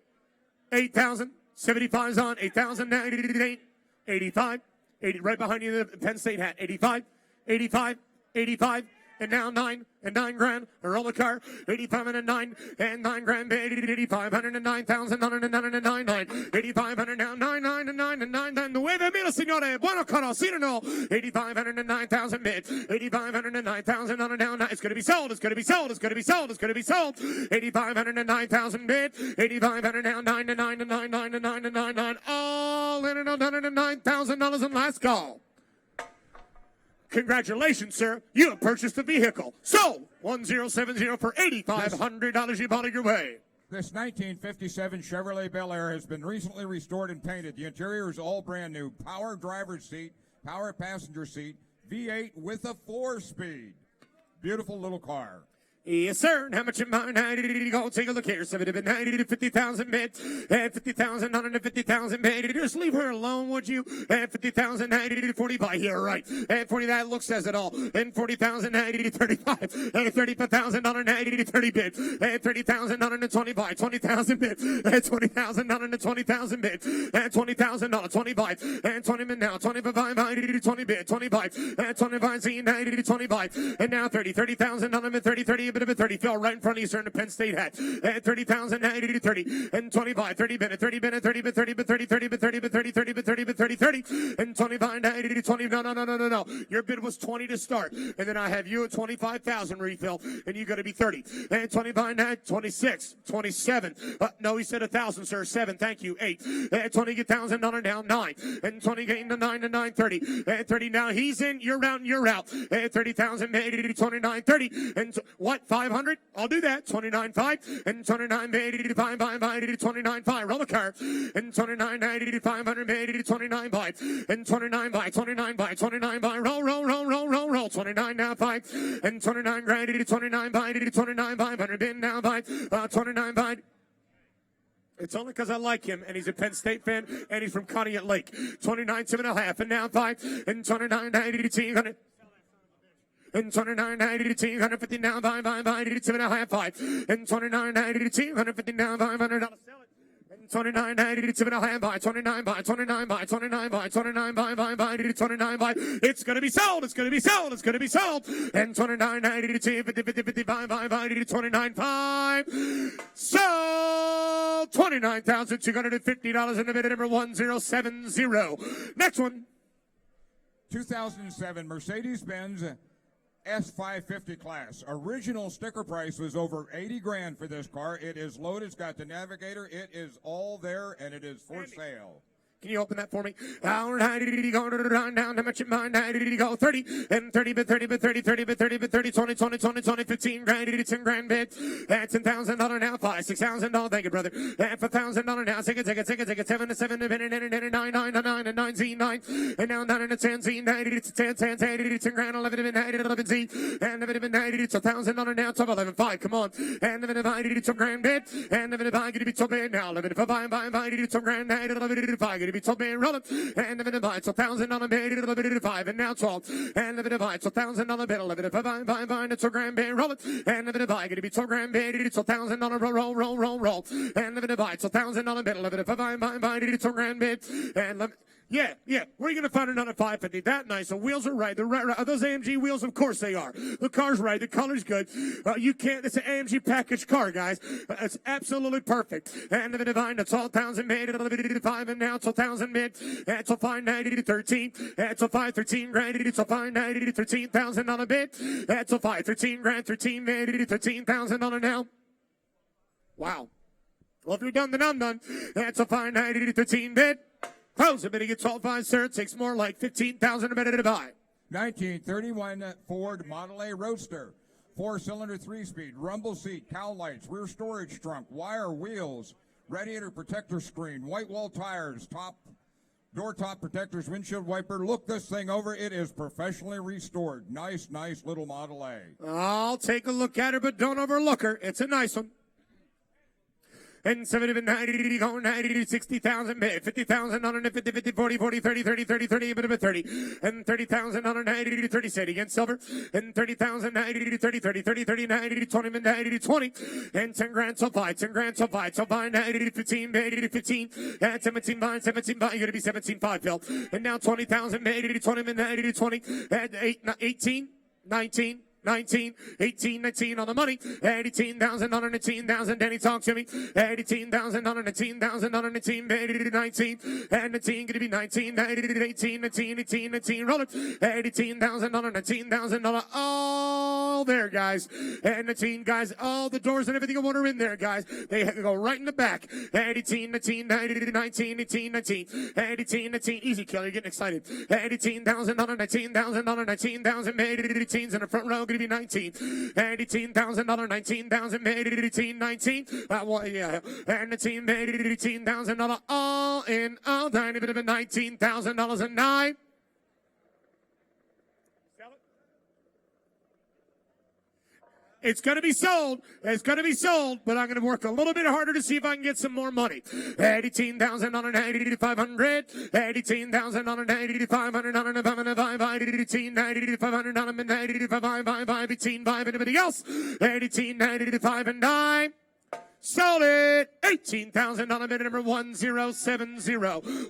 8,000. 75's on. 8,000 now. 88. 85. 80. Right behind you, the Penn State hat. 85. 85. 85. And now 9 and 9 grand. Roll the car. 85 and a 9 and 9 grand. 8500 and 9,000 8500 now 99 and 9 and 9. Nueve mil, signore. Bueno conocido. 8500 and 9,000 bid. 8500 and 9,000 on a down. It's going to be sold. It's going to be sold. It's going to be sold. It's going to be sold. 8500 and 9,000 bid. 8500 now 9 and 9 and 9 9 and 9 and 9 9. All in and $109,000 in last call. Congratulations, sir. You have purchased a vehicle. Sold. 1070 for $8,500. You bought it your way. This 1957 Chevrolet Bel Air has been recently restored and painted. The interior is all brand new. Power driver's seat, power passenger seat, V8 with a 4-speed. Beautiful little car. Yes, sir. And how much am I? 90 go. Take a look here. 90 to 50,000 bid. And 50,000, 150,000 bid. Just leave her alone, would you? And 50,000, 90 to 45 here, right? And 40, that look says it all. And 40,000, 90 to 35. And 35,000, 90 to 30 bid. And 30,000, 125. 20,000 bid. And 20,000, 120,000 bid. And 20,000, 25. And 20 min now. 25, 90 to 20 bid. 25. And 25, 90 to 25. And now 30,000, 30. Bit of a 30 fell right in front of you, sir, in the Penn State hat. And 30,000, 90 to 30. And 25, 30 minute, 30 minute, 30 but 30 but 30, 30 but 30 but 30, 30 but 30 but 30, 30. And 25, 90 to 20. No. Your bid was 20 to start. And then I have you at 25,000 refill. And you got to be 30. And 25, 9, 26, 27. No, he said 1,000, sir. 7. Thank you. 8. And 20,000 down 9. And 20 gain to 9 to 9, 30. And 30 now he's in. You're out and you're out. And 30,000, 80 to 29, 30. And what? 500? I'll do that. 29.5 and 29 80 to 5 by 80 to 29.5. Roll the car. And 29 80 to 500 80 to 29.5 and 29 by 29 by 29 by roll 29 now 5 and 29 grand 80 to 29 by 80 to 29 500 bin now by 29 by. It's only because I like him, and he's a Penn State fan, and he's from Conneaut Lake. 29 7.5 and now 5 and 29 80 to 200. And 29 90 to 250 now by 82.5 5 and 29 90 to 250 now by $500. And 29 90 to 2.5 by 29 by 29 by 29 by 29 by 29 by. It's gonna be sold. It's gonna be sold. It's gonna be sold. And 29 90 to 250 55 by 29 5. Sold. $29,250 in the bid number 1070. Next one. 2007 Mercedes-Benz S550 class. Original sticker price was over 80 grand for this car. It is loaded. It's got the navigator. It is all there, and it is for sale. Can you open that for me? Down, how much in mind? Go 30 and 30 but 30 but 30 30 but 30 but 30 20 20 20 20 15 grand 10 grand bid. $10,000 now 5 $6,000. Thank you, brother. $5,000 now. Take it 7 to 7 to 9 and 9 Z 9 and now 9 and 10 Z 90 to 10 10 grand 11 to 11 Z and 11 90 to $1,000 now 12 11 5. Come on. And 11 90 to grand bid and 11 5 to be 12 bid now 11 5 to grand 11 5 to be 12 bid roll and 11 5 to $1,000 bid 11 5 and now 12 and 11 5 to $1,000 bid 11 5 to grand bid roll and 11 5 to be 12 grand bid to $1,000 roll and 11 5 to $1,000 bid 11 5 to grand bid and yeah. Where are you going to find another 550? That nice. The wheels are right. They're right. Are those AMG wheels? Of course they are. The car's right. The color's good. You can't. It's an AMG package car, guys. It's absolutely perfect. And the divine, it's all 1,000 made. It's 5 and now it's 1,000 mid. It's a 590 to 13. It's a 513 grand. It's a 590 to $13,000 bid. It's a 513 grand. 13 made. $13,000 now. Wow. Well, if you're done, then I'm done. That's a fine 90 to 15 bid. Close a bid, get 12.5, sir. It takes more like 15,000 a minute to buy. 1931 Ford Model A Roadster. 4-cylinder 3-speed, rumble seat, cowl lights, rear storage trunk, wire wheels, radiator protector screen, white wall tires, door top protectors, windshield wiper. Look this thing over. It is professionally restored. Nice little Model A. I'll take a look at her, but don't overlook her. It's a nice one. And 70 90 going 90 to 60,000 bid, 50,000 on 50, 50, 40, 40, 30, 30, 30, 30, a bit of a 30, and 30,000 on 90 to 30 city against silver, and 30,000 90 to 30, 30, 30, 30, 90 to 20, 90 to 20, and 10 grand so five, 10 grand so five, so five 90 to 15, 80 to 15, and 17 5, 17 5, you're going to be 17 5, Phil, and now 20,000 80 to 20, 90 to 20, and 18, 19, 19, 18, 19 on the money, 18,000 on 19,000, Danny talk to me, 18,000 on 19,000 on 19, 80 to 19, and 19 gonna be 19, 80 to 18, 19, 18, 19, roll it, 18,000 on 19,000 on all there, guys, and 19, guys, all the doors and everything I want are in there, guys, they go right in the back, 18, 19, 80 to 19, 18, 19, 18, 19, easy kill, you're getting excited, 18,000 on 19,000 on 19,000, 80 to 18s in the front row, be 19, and 18,000 on 19,000, made it 18, 19, yeah, and the team made it $18,000 all in all, tiny bit of a $19,000 a night. It's going to be sold. It's going to be sold, but I'm going to work a little bit harder to see if I can get some more money. 18,000 on an 80 to 500. 18,000 on an 80 to 500 on an 18, 90 to 500 on an 80 to 5, 18, 5, anybody else? 18, 90 to 5 and 9. Sold it. 18,000 on a bid number 1070.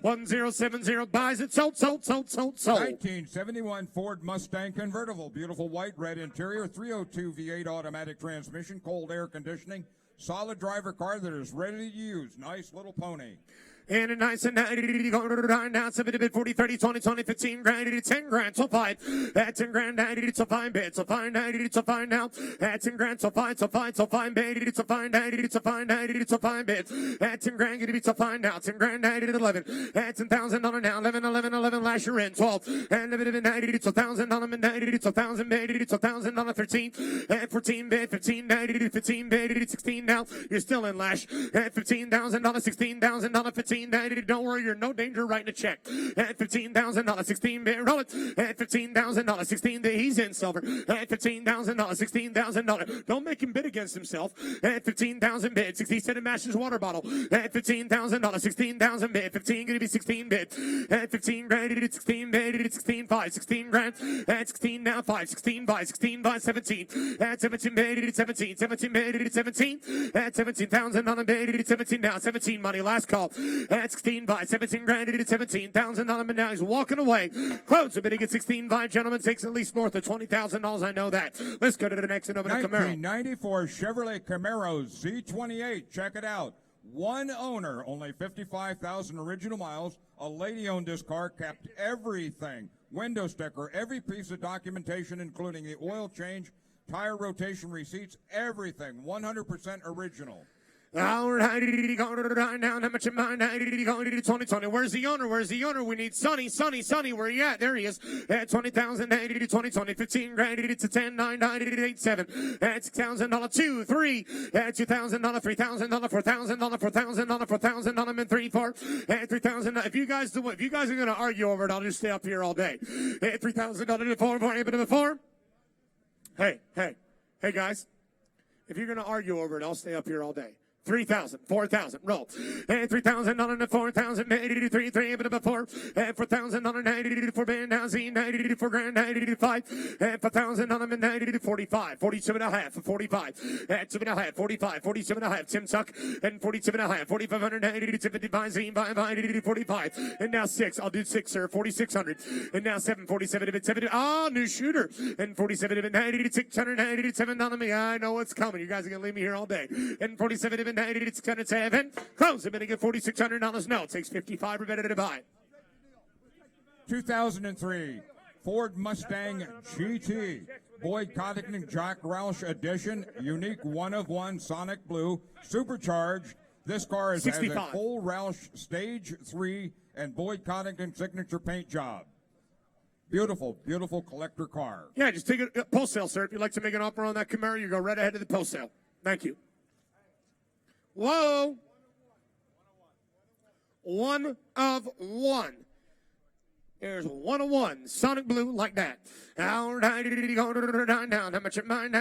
1070 buys it. Sold. 1971 Ford Mustang convertible. Beautiful white, red interior, 302 V8 automatic transmission, cold air conditioning, solid driver car that is ready to use. Nice little pony. And a nice and 90 going to now 70 bid 40 30 20 20 15 grand 10 grand so fine at 10 grand 90 to fine bid so fine 90 to fine now at 10 grand so fine bid to fine 90 to fine 90 to fine bid at 10 grand going to be so fine now 10 grand 90 to 11 at 10,000 on now 11 last year in 12 and a bit of 90 to 1,000 on 90 to 1,000 bid to 1,000 on 13 at 14 bid 15 90 to 15 bid to 16 now you're still in lash at 15,000 on 16,000 on 15 don't worry, you're no danger writing a check. At $15,000, 16 bit, roll it. At $15,000, 16 bit, he's in silver. At $15,000, $16,000. Don't make him bid against himself. At 15,000 bid, 60-cent matches water bottle. At $15,000, 16,000 bid, 15 gonna be 16 bid. At 15 grand, it 16 bid, it 16 5, 16 grand. At 16 now 5, 16 5, 16 5, 17. At 17 bid, it 17, 17 bid, it 17. At 17,000 on a bid, it 17 now, 17 money, last call. At 16 by 17 grand, it is 17,000 on him, and now he's walking away. Close, a bidding at 16 by, gentlemen, takes at least north of $20,000. I know that. Let's go to the next and over to Camaro. 1994 Chevrolet Camaro Z28. Check it out. One owner, only 55,000 original miles. A lady owned this car, kept everything. Window sticker, every piece of documentation, including the oil change, tire rotation receipts, everything. 100% original. All right, now, how much am I? 2020. Where's the owner? We need Sonny. Where you at? There he is. At 20,000, 80 to 2020. 15 grand, 80 to 10, 9, 90 to 8, 7. At $6,000, 2, 3. At $2,000, $3,000, $4,000, $4,000, $4,000, and 3, 4. At $3,000. If you guys are going to argue over it, I'll just stay up here all day. At $3,000, 4, 4. Hey, guys. If you're going to argue over it, I'll stay up here all day. 3,000, 4,000, roll. And 3,000 on a 4,000, 80 3, 3, but before. And 4,000 on a 90 to 4 band, now Z, 90 to 4 grand, 90 to 5. And 4,000 on a 90 to 45, 47 and a half, 45. And 2 and a half, 45, 47 and a half, Tim Tuck. And 47 and a half, 4,590 to 55, Z, 590 to 45. And now 6, I'll do 6, sir, 4,600. And now 7, 47 to 70, new shooter. And 47 to 90 to 690 to 7 on me. I know what's coming. You guys are going to leave me here all day. And 47 to 90 to 607. Close. I'm going to get $4,600. No, it takes 55 or better to buy. 2003 Ford Mustang GT. Boyd Coddington Jack Roush edition. Unique one-of-one Sonic Blue. Supercharged. This car has a 65. full Roush Stage 3 and Boyd Coddington signature paint job. Beautiful, beautiful collector car. Yeah, just take it post sale, sir. If you'd like to make an offer on that Camaro, you go right ahead to the post sale. Thank you. Whoa. 1 of 1. There's 1 of 1. Sonic Blue like that. How much it mine?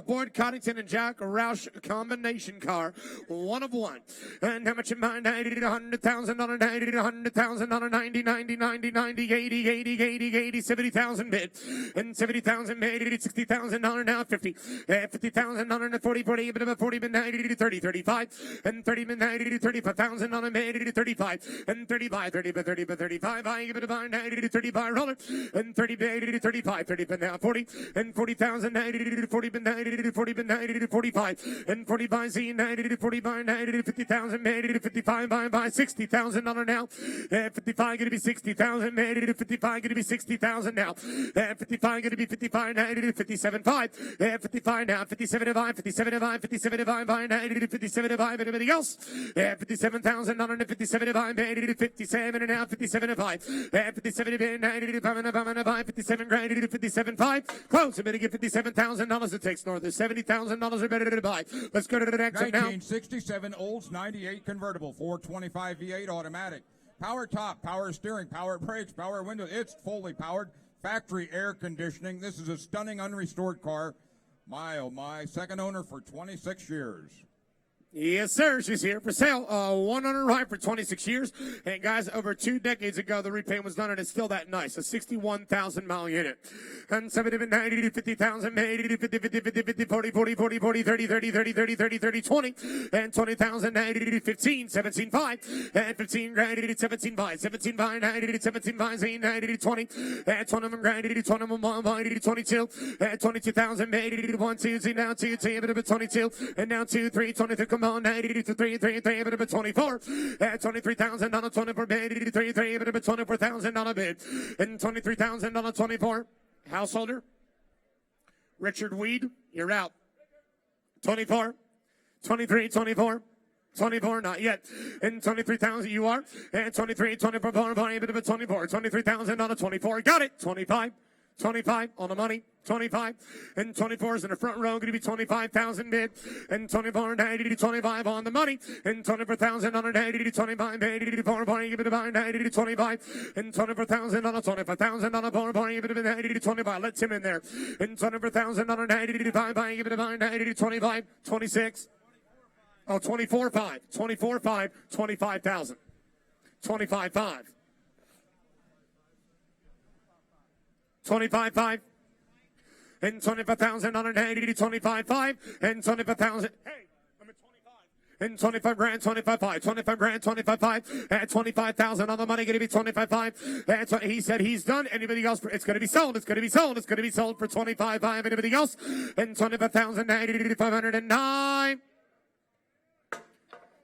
Boyd Coddington and Jack Roush combination car. 1 of 1. And how much it mine? $100,000, $100,000, 90, 90, 90, 90, 80, 80, 80, 80, 70,000 bid. And 70,000 made it $60,000 now 50. $50,000 40, 40, bit of a 40, been 90 to 30, 35. And 30 been 90 to 35,000 on a made it 35. And 35, 30 by 30 by 35. I give it a 90 to 35 roller. And 30 by 80 to 35, 30 by now 40. And 40,000 90 to 40 by 90 to 40 by 90 to 45. And 40 by Z 90 to 40 by 90 to 50,000 made it to 55 by $60,000 now. 55 gonna be 60,000 made it to 55 gonna be 60,000 now. 55 gonna be 55 90 to 57.5. 55 now 57.5 57.5 57.5 by 90 to 57.5. Anybody else? 57,000 on 57.5 made it to 57 and now 57.5. 57 to 90 to 57 grand to 57.5. Close. I'm gonna get $57,000. It takes north of $70,000 or better to buy. Let's go to the next one now. 1967 Olds 98 convertible 425 V8 automatic. Power top, power steering, power brakes, power windows. It's fully powered. Factory air conditioning. This is a stunning unrestored car. My, oh my. Second owner for 26 years. Yes, sir. She's here for sale. One on her right for 26 years. And guys, over 2 decades ago, the repaint was done, and it's still that nice. A 61,000 mile unit. And 70 to 90 to 50,000, 80 to 50, 50, 50, 50, 40, 40, 40, 40, 30, 30, 30, 30, 30, 30, 20. And 20,000, 90 to 15, 17, 5. And 15 grand to 17, 5. 17, 5, 90 to 17, 5, 90 to 20. And 20 grand to 20, 1, to 22. And 22,000, 80 to 1, 2, 3, now 2, 2, a bit of a 22. And now 2, 3, 23, come on, 90 to 3, 3, 3, a bit of a 24. And 23,000 on a 24 bid, 80 to 3, 3, a bit of a 24,000 on a bid. And 23,000 on a 24. Householder. Richard Weed, you're out. 24. 23, 24. 24, not yet. And 23,000, you are. And 23, 24, a bit of a 24. 23,000 on a 24. Got it. 25. 25 on the money. 25. And 24 is in the front row. Going to be 25,000 bid. And 24, 90 to 25 on the money. And 24,000 on a 90 to 25. 80 to 4, give it a 90 to 25. And 24,000 on a 25,000 on a 4, give it a 90 to 25. Let Tim in there. And 24,000 on a 90 to 5. Give it a 90 to 25. 26. Oh, 24.5. 24.5. 25,000. 25.5. 25.5. And 25,000 on an 80 to 25.5. And 25,000. Hey, I'm at 25. And 25 grand, 25.5. 25 grand, 25.5. At 25,000 on the money, going to be 25.5. And he said he's done. Anybody else? It's going to be sold. It's going to be sold. It's going to be sold for 25.5. Anybody else? And 25,000, 90 to 509.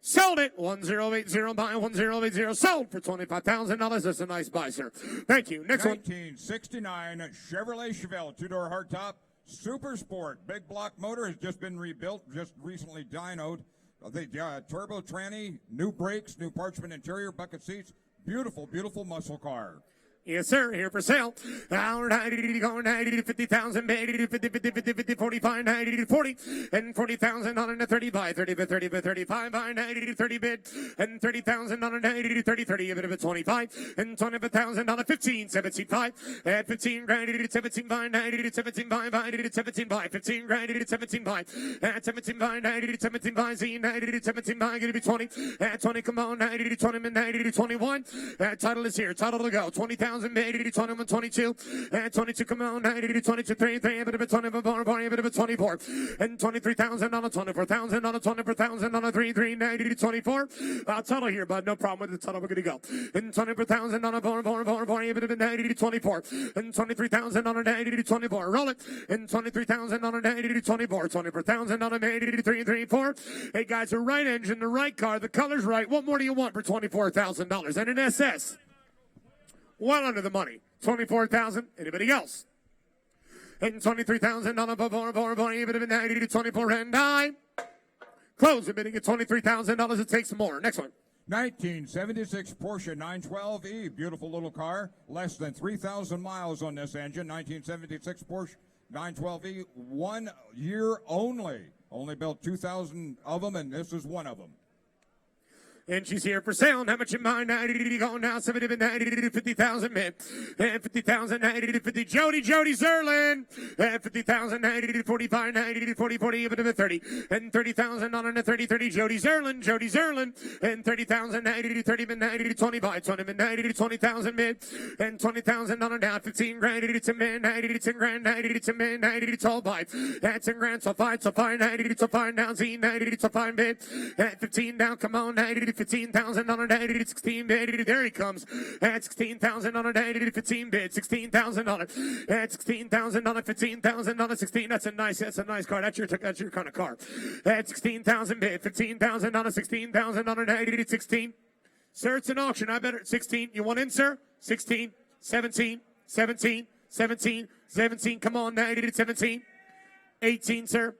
Sold it. 1080 buy, 1080 sold for $25,000. That's a nice buy, sir. Thank you. Next 1969 Chevrolet Chevelle, 2-door hardtop, Super Sport. Big block motor has just been rebuilt, just recently dynoed. The turbo tranny, new brakes, new parchment interior, bucket seats. Beautiful, beautiful muscle car. Yes, sir. Here for sale. 90 to 50,000, 80 to 50, 50, 50, 50, 45, 90 to 40, and 40,000 on a 35, 30 by 30 by 35, by 90 to 30 bid, and 30,000 on a 90 to 30, 30, a bit of a 25, and 25,000 on a 15, 75, at 15 grand to 17 by 90 to 17 by 90 to 17 by 15 grand to 17 by, at 17 by 90 to 17 by Z 90 to 17 by, going to be 20, at 20, come on, 90 to 20, 90 to 21, title is here, title to go, 20,000. 80 to 21, 22, and 22, come on, 90 to 22, 3, 3, a bit of a 24, a bit of a 24, and 23,000 on a 24,000 on a 24,000 on a 3, 3, 90 to 24. Tunnel here, bud, no problem with the tunnel, we're going to go. And 24,000 on a 4, a bit of a 90 to 24, and 23,000 on a 90 to 24, roll it, and 23,000 on a 90 to 24, 24,000 on a 80 to 3, 3, 4. Hey guys, the right engine, the right car, the color's right. What more do you want for $24,000? And an SS. Well under the money. 24,000. Anybody else? And 23,000 on a 4, a bit of a 90 to 24 and 9. Close the bidding at $23,000. It takes more. Next one. 1976 Porsche 912E, beautiful little car, less than 3,000 miles on this engine. 1976 Porsche 912E, 1 year only. Only built 2,000 of them, and this is one of them. And she's here for sale. How much in mind? 90 going down. 70 90 50,000 men. And 50,000 90 50. Jody Zerlin. And 50,000 90 45 90 40 40 even to 30. And 30,000 on a 30 30. Jody Zerlin. And 30,000 90 30 90 25 20 90 20,000 men. And 20,000 on a down. 15 grand 80 to men 90 10 grand 90 to men 90 to all by. At 10 grand so fine 90 to fine down. Z 90 to fine men. At 15 down. Come on 90 15,000 on a 90 to 16 bid. There he comes. At 16,000 on a 90 to 15 bid. 16,000 on it. At 16,000 on a 15,000 on a 16. That's a nice car. That's your kind of car. At 16,000 bid. 15,000 on a 16,000 on a 90 to 16. Sir, it's an auction. I better 16. You want in, sir? 16, 17, 17, 17, 17. Come on, 90 to 17. 18, sir.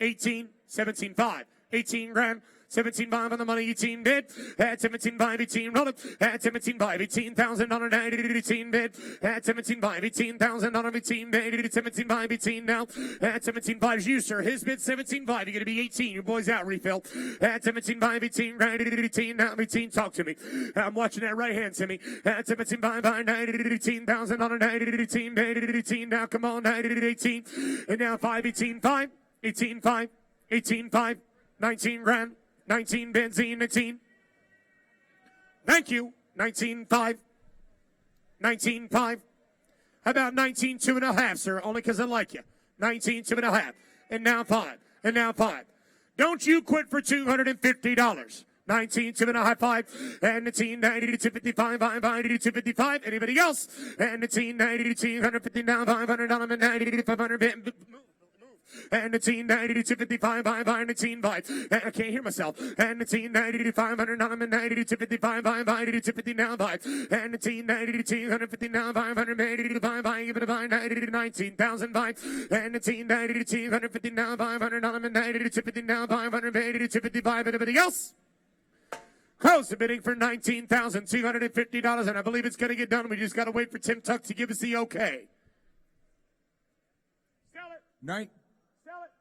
18, 17, 5. 18 grand. 17.5 on the money, 18 bid. At 17.5, 18 roll it. At 17.5, 18,000 on a 90 18 bid. At 17.5, 18,000 on a 18 bid. At 17.5, 18 now. At 17.5 is you, sir. His bid 17.5. You're going to be 18. Your boy's out, refill. At 17.5, 18 grand 18 now. 18, talk to me. I'm watching that right hand to me. At 17.5, 90 18,000 on a 90 18 bid. 18 now. Come on, 90 18. And now 5, 18, 5. 18, 5. 18, 5. 19 grand. 19 benzene, 19. Thank you. 19.5. 19.5. How about 19 2.5, sir? Only because I like you. 19 2.5. And now 5. And now 5. Don't you quit for $250. 19 2.5 5. And 19 90 to 255 590 to 255. Anybody else? And 19 90 to 250 now 500 on them 90 to 500. And the team 90 to 255 5 19 5. I can't hear myself. And the team 90 to 500 on them 90 to 255 590 to 250 now 5. And the team 90 to 250 now 580 to 5 give it a 90 to 19,000 5. And the team 90 to 250 now 500 on them 90 to 250 now 580 to 255. Anybody else? Close the bidding for $19,250, and I believe it's going to get done. We just got to wait for Tim Tuck to give us the okay. Sell it. Sell it.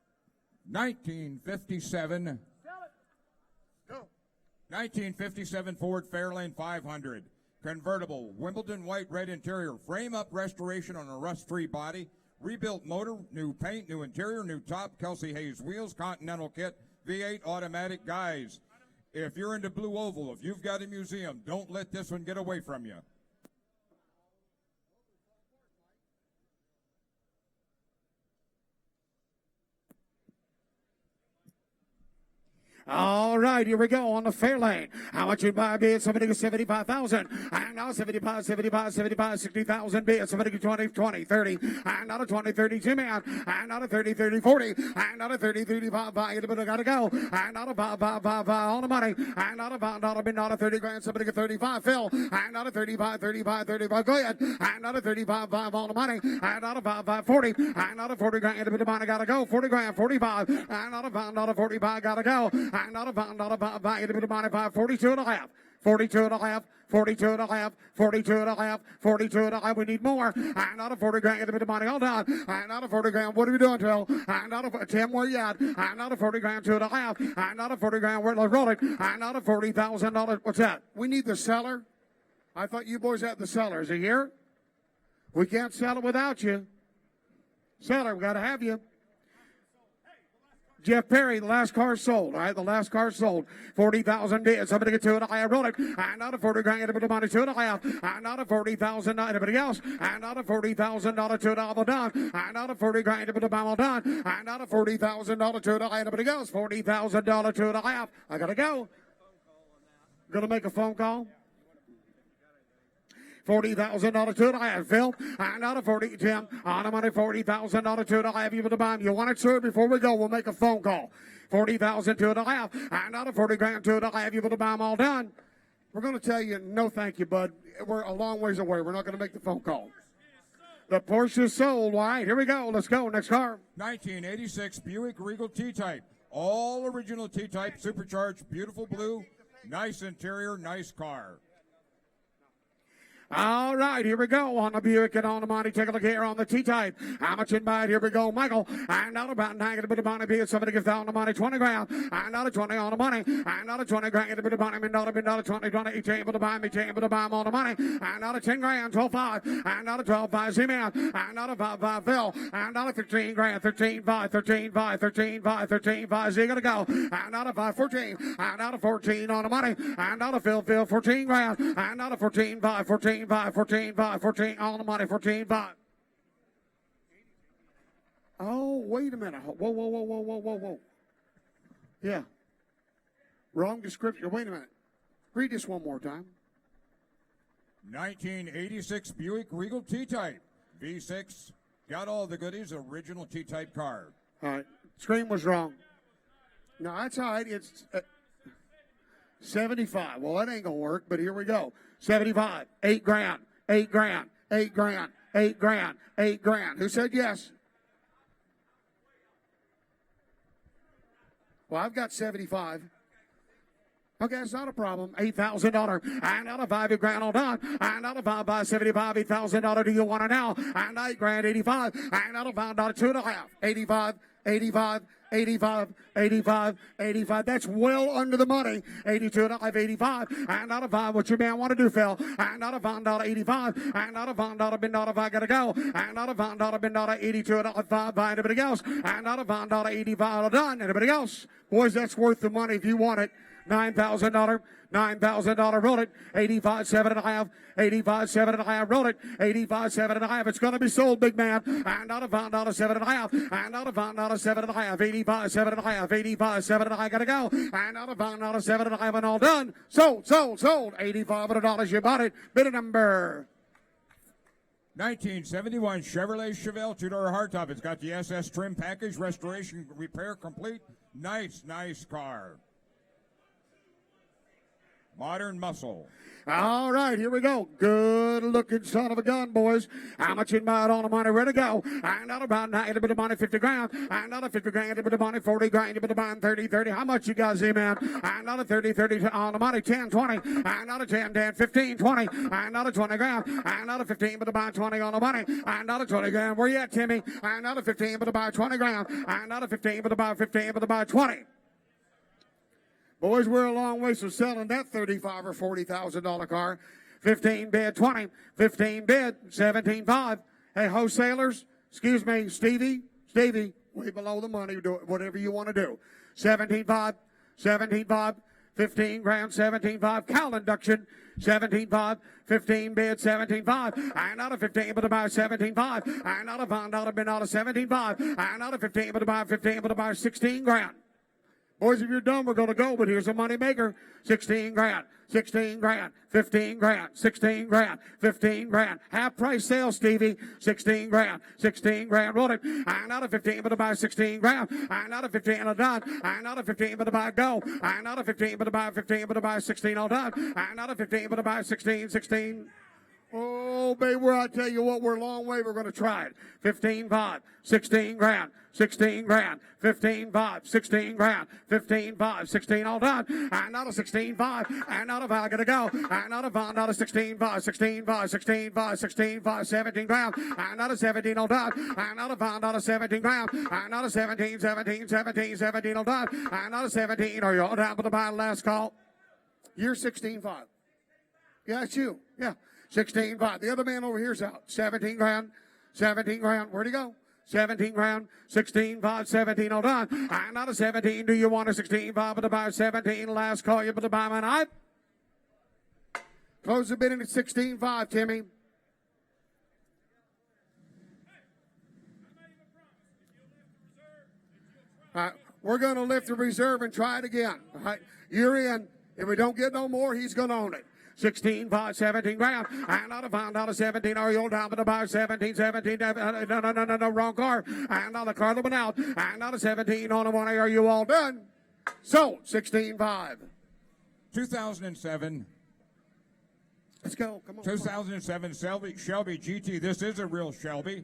1957. Sell it. Go. 1957 Ford Fairlane 500. Convertible, Wimbledon white red interior, frame up restoration on a rust-free body, rebuilt motor, new paint, new interior, new top, Kelsey Hayes wheels, Continental kit, V8 automatic. Guys, if you're into Blue Oval, if you've got a museum, don't let this one get away from you. All right, here we go on the Fairlane. How much you buy bid? Somebody gets 75,000. And now 75, 60,000 bid. Somebody gets 20, 30. And not a 20, 30, Jimmy. And not a 30, 40. And not a 30, 35, but I gotta go. And not a 5 on the money. And not a 30 grand. Somebody get 35, Phil. And not a 35, go ahead. And not a 35, on the money. And not a 5, 40. And not a 40 grand. A bit of money, gotta go. 40 grand, 45. And not a 45, gotta go. And not a bit of money, 42 and a half. 42 and a half, 42 and a half, 42 and a half, 42 and a half. We need more. And not a 40 grand, get a bit of money. All done. And not a 40 grand. What are we doing, Phil? And not a Tim, where you at? And not a 40 grand, 2 and a half. And not a 40 grand, let's roll it. And not a $40,000. What's that? We need the seller. I thought you boys had the seller. Is he here? We can't sell it without you. Seller, we got to have you. Jeff Perry, the last car sold. All right, the last car sold. 40,000 bid. Somebody get 2 and a half. Roll it. And not a 40 grand. Get a bit of money. 2 and a half. And not a 40,000. Anybody else? And not a $40,000. 2 and a done. And not a 40 grand. A bit of money done. And not a $40,000. 2 and a half. Anybody else? $40,000. 2 and a half. I gotta go. Gonna make a phone call. $40,000 2 and a half, Phil. And not a 40, Tim. On the money, $40,000 2 and a half. You with the bomb. You want it, sir? Before we go, we'll make a phone call. 40,000 2 and a half. And not a 40 grand 2 and a half. You with the bomb, all done. We're going to tell you, no thank you, bud. We're a long ways away. We're not going to make the phone call. The Porsche is sold. All right, here we go. Let's go. Next car. 1986 Buick Regal T-Type. All original T-type, supercharged, beautiful blue, nice interior, nice car. All right, here we go on the Buick and on the money. Take a look here on the T-type. How much in buy it? Here we go, Michael. And not about nine, get a bit of money. Be it somebody gives down the money, 20 grand. And not a 20 on the money. And not a 20 grand, get a bit of money. $1, 20, 20. Each able to buy me, able to buy them on the money. And not a 10 grand, 12.5. And not a 12.5, Z-Man. And not a 5.5, Phil. And not a 15 grand, 13.5, 13.5, 13.5, 13.5. Z gonna go. And not a 5, 14. And not a 14 on the money. And not a Phil, 14 grand. And not a 14.5, 14. 14 on the money, 14.5. Oh, wait a minute. Whoa. Yeah. Wrong description. Wait a minute. Read this one more time. 1986 Buick Regal T-type. V6. Got all the goodies, original T-type car. All right. Screen was wrong. No, that's all right. It's 75. Well, that ain't going to work, but here we go. 75. 8 grand. 8 grand. 8 grand. 8 grand. 8 grand. Who said yes? Well, I've got 75. Okay, it's not a problem. $8,000. And out of 5 grand all done. And out of 5 by 75, $8,000. Do you want it now? And 8 grand, 85. And out of $5, 2.5. 85, 85. 85, 85, 85. That's well under the money. 82 to 85. And out of 5, what your man want to do, Phil? And out of $5, 85. And out of $5, bin $5, I gotta go. And out of $5, bin $82 to 5 by anybody else. And out of $5, 85, done. Anybody else? Boys, that's worth the money if you want it. $9,000. $9,000, roll it. 85, 7.5. 85, 7.5, roll it. 85, 7.5. It's going to be sold, big man. And out of $5, 7.5. And out of $5, 7.5. 85, 7.5. 85, 7.5. Gotta go. And out of $5, 7.5. And all done. Sold. $8,500. You bought it. Bid number. 1971 Chevrolet Chevelle 2-door hardtop. It's got the SS trim package, restoration, repair complete. Nice car. Modern muscle. All right, here we go. Good looking son of a gun, boys. How much in buy it on the money? Ready to go. And out about 9, a bit of money, 50 grand. And out of 50 grand, a bit of money, 40 grand, a bit of money, 30. How much you got, Z-Man? And out of 30 on the money, 10, 20. And out of 10, 15, 20. And out of 20 grand. And out of 15, but about 20 on the money. And out of 20 grand. Where you at, Timmy? And out of 15, but about 20 grand. And out of 15, but about 15, but about 20. Boys, we're a long way from selling that $35,000 or $40,000 car. 15 bid, 20. 15 bid, 17.5. Hey, wholesalers, excuse me, Stevie, way below the money. Do whatever you want to do. 17.5, 15 grand, 17.5. Cal induction, 17.5. 15 bid, 17.5. And out of 15, but about 17.5. And out of $5, bid out of 17.5. And out of 15, but about 15, but about 16 grand. Boys, if you're done, we're going to go, but here's a money maker. 16 grand, 16 grand, 15 grand, 16 grand, 15 grand. Half price sale, Stevie. 16 grand, roll it. And out of 15, but about 16 grand. And out of 15, all done. And out of 15, but about go. And out of 15, but about 15, but about 16, all done. And out of 15, but about 16. Oh, baby, I tell you what, we're a long way. We're going to try it. 15.5, 16 grand, 16 grand, 15.5, 16 grand, 15.5, 16 all done. And out of 16.5, and out of I gotta go. And out of 5, out of 16.5, 16.5, 16.5, 16.5, 17 grand. And out of 17 all done. And out of 5, out of 17 grand. And out of 17 all done. And out of 17, are you all down for the buy last call? You're 16.5. Yeah, it's you. Yeah. 16.5. The other man over here's out. 17 grand. Where'd he go? 17 grand. 16.5. 17 all done. And out of 17, do you want a 16.5 but about 17? Last call you but the buy man. I close the bidding at 16.5, Timmy. All right, we're going to lift the reserve and try it again. All right, you're in. If we don't get no more, he's going to own it. 16.5, 17 grand. And out of $5, 17. Are you all down but about 17? No, wrong car. And on the car that went out. And out of 17 on the one. Are you all done? Sold. 16.5. 2007. Let's go. Come on. 2007 Shelby GT. This is a real Shelby.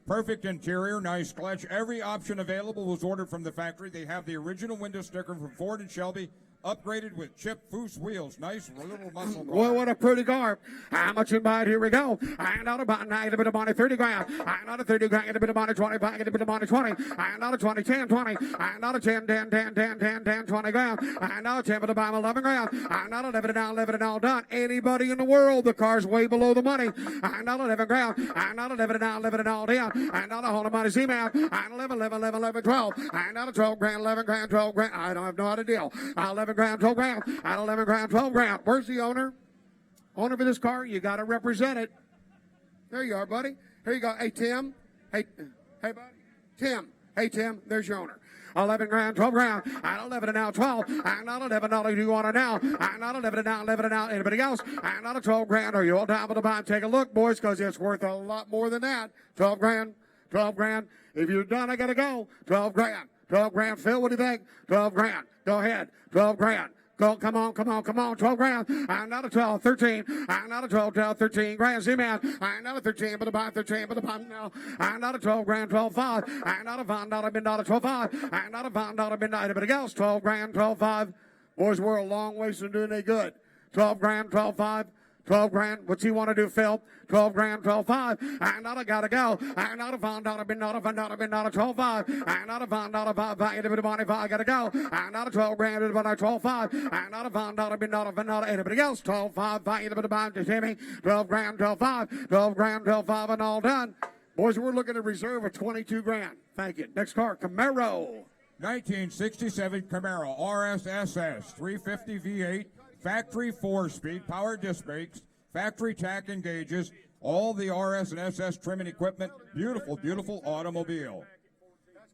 Perfect interior, nice clutch. Every option available was ordered from the factory. They have the original window sticker from Ford and Shelby, upgraded with chip Foose wheels. Nice little muscle bar. Boy, what a pretty car. How much you buy it? Here we go. And out of about a bit of money, 30 grand. And out of 30 grand, get a bit of money, 25, get a bit of money, 20. And out of 20, 10, 20. And out of 10, 10, 10, 10, 10, 10, 20 grand. And out of 10, but to buy 11 grand. And out of 11 down, 11 and all done. Anybody in the world, the car's way below the money. And out of 11 grand. And out of 11 down, 11 and all down. And out of all the money, Z-Man. And 11, 11, 11, 11, 12. And out of 12 grand, 11 grand, 12 grand. I don't have no other deal. 11 grand, 12 grand. At 11 grand, 12 grand. Where's the owner? Owner for this car? You got to represent it. There you are, buddy. Here you go. Hey, Tim. Hey, buddy. Tim. Hey, Tim. There's your owner. 11 grand, 12 grand. And 11 and now 12. And not 11 dollars. You want it now? And not 11 and now 11 and now. Anybody else? And not a 12 grand. Are you all down for the buy? Take a look, boys, because it's worth a lot more than that. 12 grand. 12 grand. If you're done, I got to go. 12 grand. 12 grand. Phil, what do you think? 12 grand. Go ahead. 12 grand. Go, come on, 12 grand. I'm not a 12, 13. I'm not a 12, 13 grand. Z-Man. I'm not a 13, but about 13, but about now. I'm not a 12 grand, 12, 5. I'm not a $5 midnight, 12, 5. I'm not a $5 midnight. Anybody else? 12 grand, 12, 5. Boys, we're a long ways from doing any good. 12 grand, 12, 5. 12 grand. What's he want to do, Phil? 12 grand, 12, 5. And not a gotta go. And not a $5 been not a $5 been not a 12, 5. And not a $5 5 value to the money 5 gotta go. And not a 12 grand but a 12, 5. And not a $5 been not a $5 anybody else. 12, 5 value to the money to Timmy. 12 grand, 12, 5. 12 grand, 12, 5 and all done. Boys, we're looking at reserve of 22 grand. Thank you. Next car, Camaro. 1967 Camaro RSSS 350 V8. Factory 4-speed, power disc brakes, factory tack and gauges, all the RS and SS trim and equipment. Beautiful, beautiful automobile.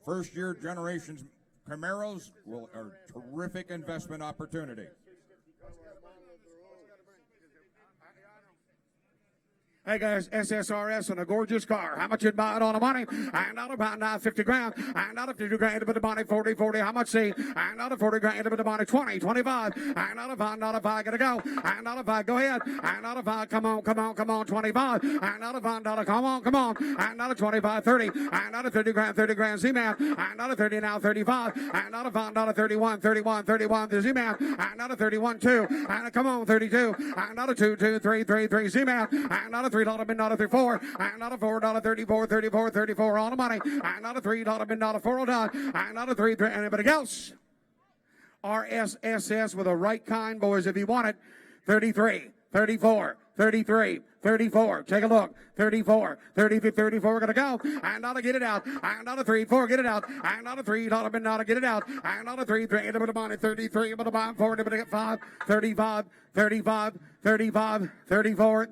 First-year generations Camaros are a terrific investment opportunity. Hey guys, SSRS on a gorgeous car. How much you'd buy it on the money? And not about 50 grand. And not a 50 grand, but the money 40, 40. How much see? And not a 40 grand, but the money 20, 25. And not a 5, not a 5, gotta go. And not a 5, go ahead. And not a 5, come on, 25. And not a $5, come on. And not a 25, 30. And not a 30 grand, Z-Man. And not a 30 now, 35. And not a $5, 31, the Z-Man. And not a 31, 2. And come on, 32. And not a 2, 3, Z-Man. And not a $3 bid, not a 4. And not a $4, 34 on the money. And not a $3 bid, not a 4 done. And not a 3. Anybody else? RSSS with a right kind, boys, if you want it. 33, 34, 33, 34. Take a look. 34, 34, gonna go. And not a get it out. And not a 3, 4, get it out. And not a $3 bid, not a get it out. And not a 3, into the money. 33, but a bond 4, into the 5, 35, 35, 34,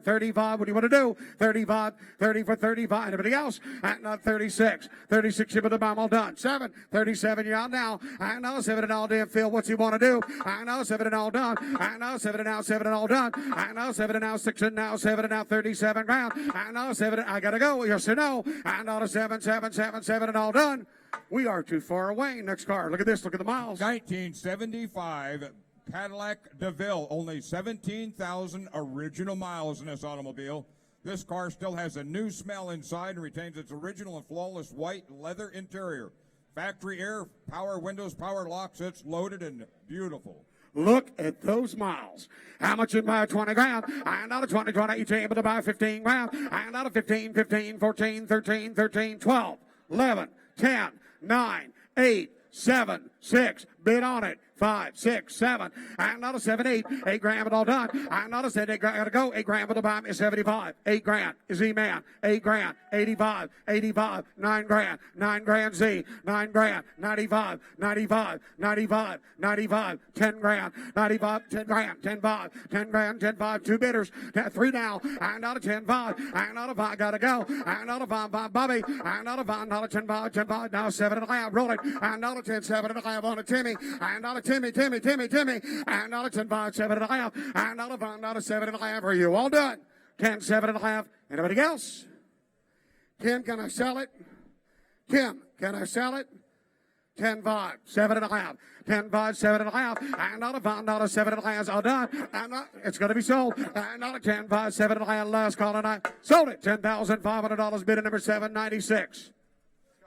35. What do you want to do? 35, 30 for 35. Anybody else? And not 36. 36, you put the bomb all done. 7, 37, you're out now. And now 7 and all damn Phil. What's he want to do? And now 7 and all done. And now 7 and now 7 and all done. And now 7 and now 6 and now 7 and now 37 grand. And now 7, I gotta go. Yes or no? And now 7 and all done. We are too far away. Next car. Look at this. Look at the miles. 1975 Cadillac DeVille, only 17,000 original miles in this automobile. This car still has a new smell inside and retains its original and flawless white leather interior. Factory air, power windows, power locks. It's loaded and beautiful. Look at those miles. How much you buy? 20 grand. And out of 20, each able to buy 15 grand. And out of 15, 14, 13, 12, 11, 10, 9, 8, 7, 6. Bid on it. 5, 6, 7. And not a 7, 8 grand, but all done. And not a 7, 8 grand, gotta go. 8 grand, but the bottom is 75. 8 grand is Z-Man. 8 grand, 85, 9 grand Z. 9 grand, 95, 10 grand, 95, 10 grand, 10 5, 10 grand, 10 5, 2 bidders, 3 now. And not a 10 5, and not a 5, gotta go. And not a 5, Bobby. And not a 5, not a 10 5, now 7 and a half, roll it. And not a 10, 7 and a half on a Timmy. And not a Timmy, and not a 10 5, 7 and a half, and not a 5, not a 7 and a half. Are you all done? 10, 7 and a half. Anybody else? Tim, can I sell it? Tim, can I sell it? 10-5, 7.5, 10-5, 7.5, and not a $5, 7.5, all done, and it's going to be sold, and not a 10-5, 7.5, last call tonight, sold it, $10,500, bid at number 796.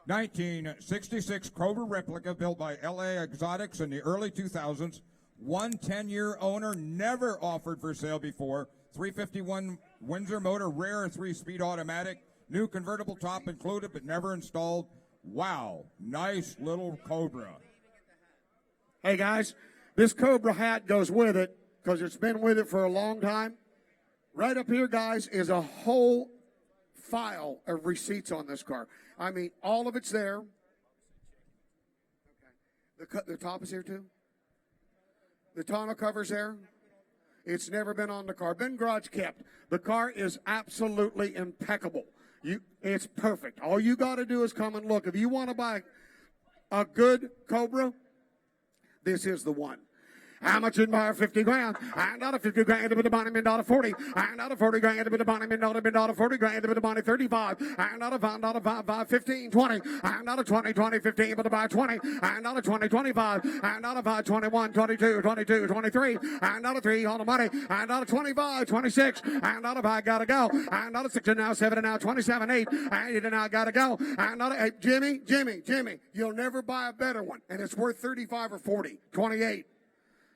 1966 Cobra replica built by LA Exotics in the early 2000s. 10-year owner, never offered for sale before. 351 Windsor motor, rare 3-speed automatic. New convertible top included, but never installed. Wow, nice little Cobra. Hey guys, this Cobra hat goes with it because it's been with it for a long time. Right up here, guys, is a whole file of receipts on this car. I mean, all of it's there. Okay. The top is here too. The tonneau cover's there. It's never been on the car. Been garage kept. The car is absolutely impeccable. It's perfect. All you got to do is come and look. If you want to buy a good Cobra, this is the one. How much in buy 50 grand? And not a 50 grand, a bonnie, $40. And not a 40 grand, a bonnie, $40 grand, a bonnie, 35. And not a $5, 15, 20. And not a 20, 15, but about 20. And not a 20, 25. And not a 5, 21, 22, 22, 23. And not a 3 on the money. And not a 25, 26. And not a 5, gotta go. And not a 6 and now, 7 and now, 27, 8. And 8 and now, gotta go. And not a 8. Jimmy, you'll never buy a better one. And it's worth 35 or 40, 28.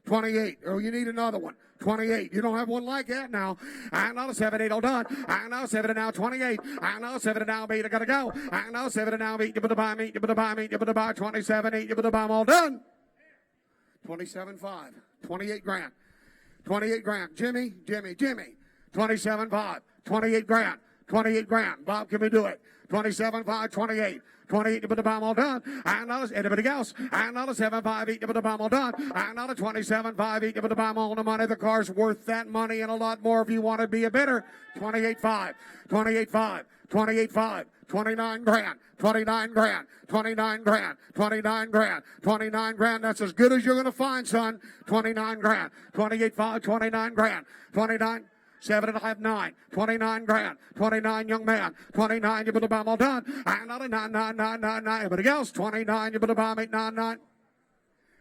28. Oh, you need another one. 28. You don't have one like that now. And now 7, 8 all done. And now 7 and now 28. And now 7 and now 8. I gotta go. And now 7 and now 8. You better buy me. You better buy me. You better buy 27, 8. You better buy them all done. 27, 5. 28 grand. 28 grand. Jimmy. 27, 5. 28 grand. 28 grand. Bob, can we do it? 27, 5, 28. 28, you put the bomb all done. And not anybody else. And not a 7, 5, 8, you put the bomb all done. And not a 27, 5, 8, you put the bomb all on the money. The car's worth that money and a lot more if you want to be a bidder. 28, 5, 28, 5, 28, 5, 29 grand, 29 grand, 29 grand, 29 grand, 29 grand. That's as good as you're going to find, son. 29 grand, 28, 5, 29 grand, 29. 7.5, 9, 29 grand, 29 young man, 29, you better buy them all done. And not a 9. Everybody else, 29, you better buy them 8, 9.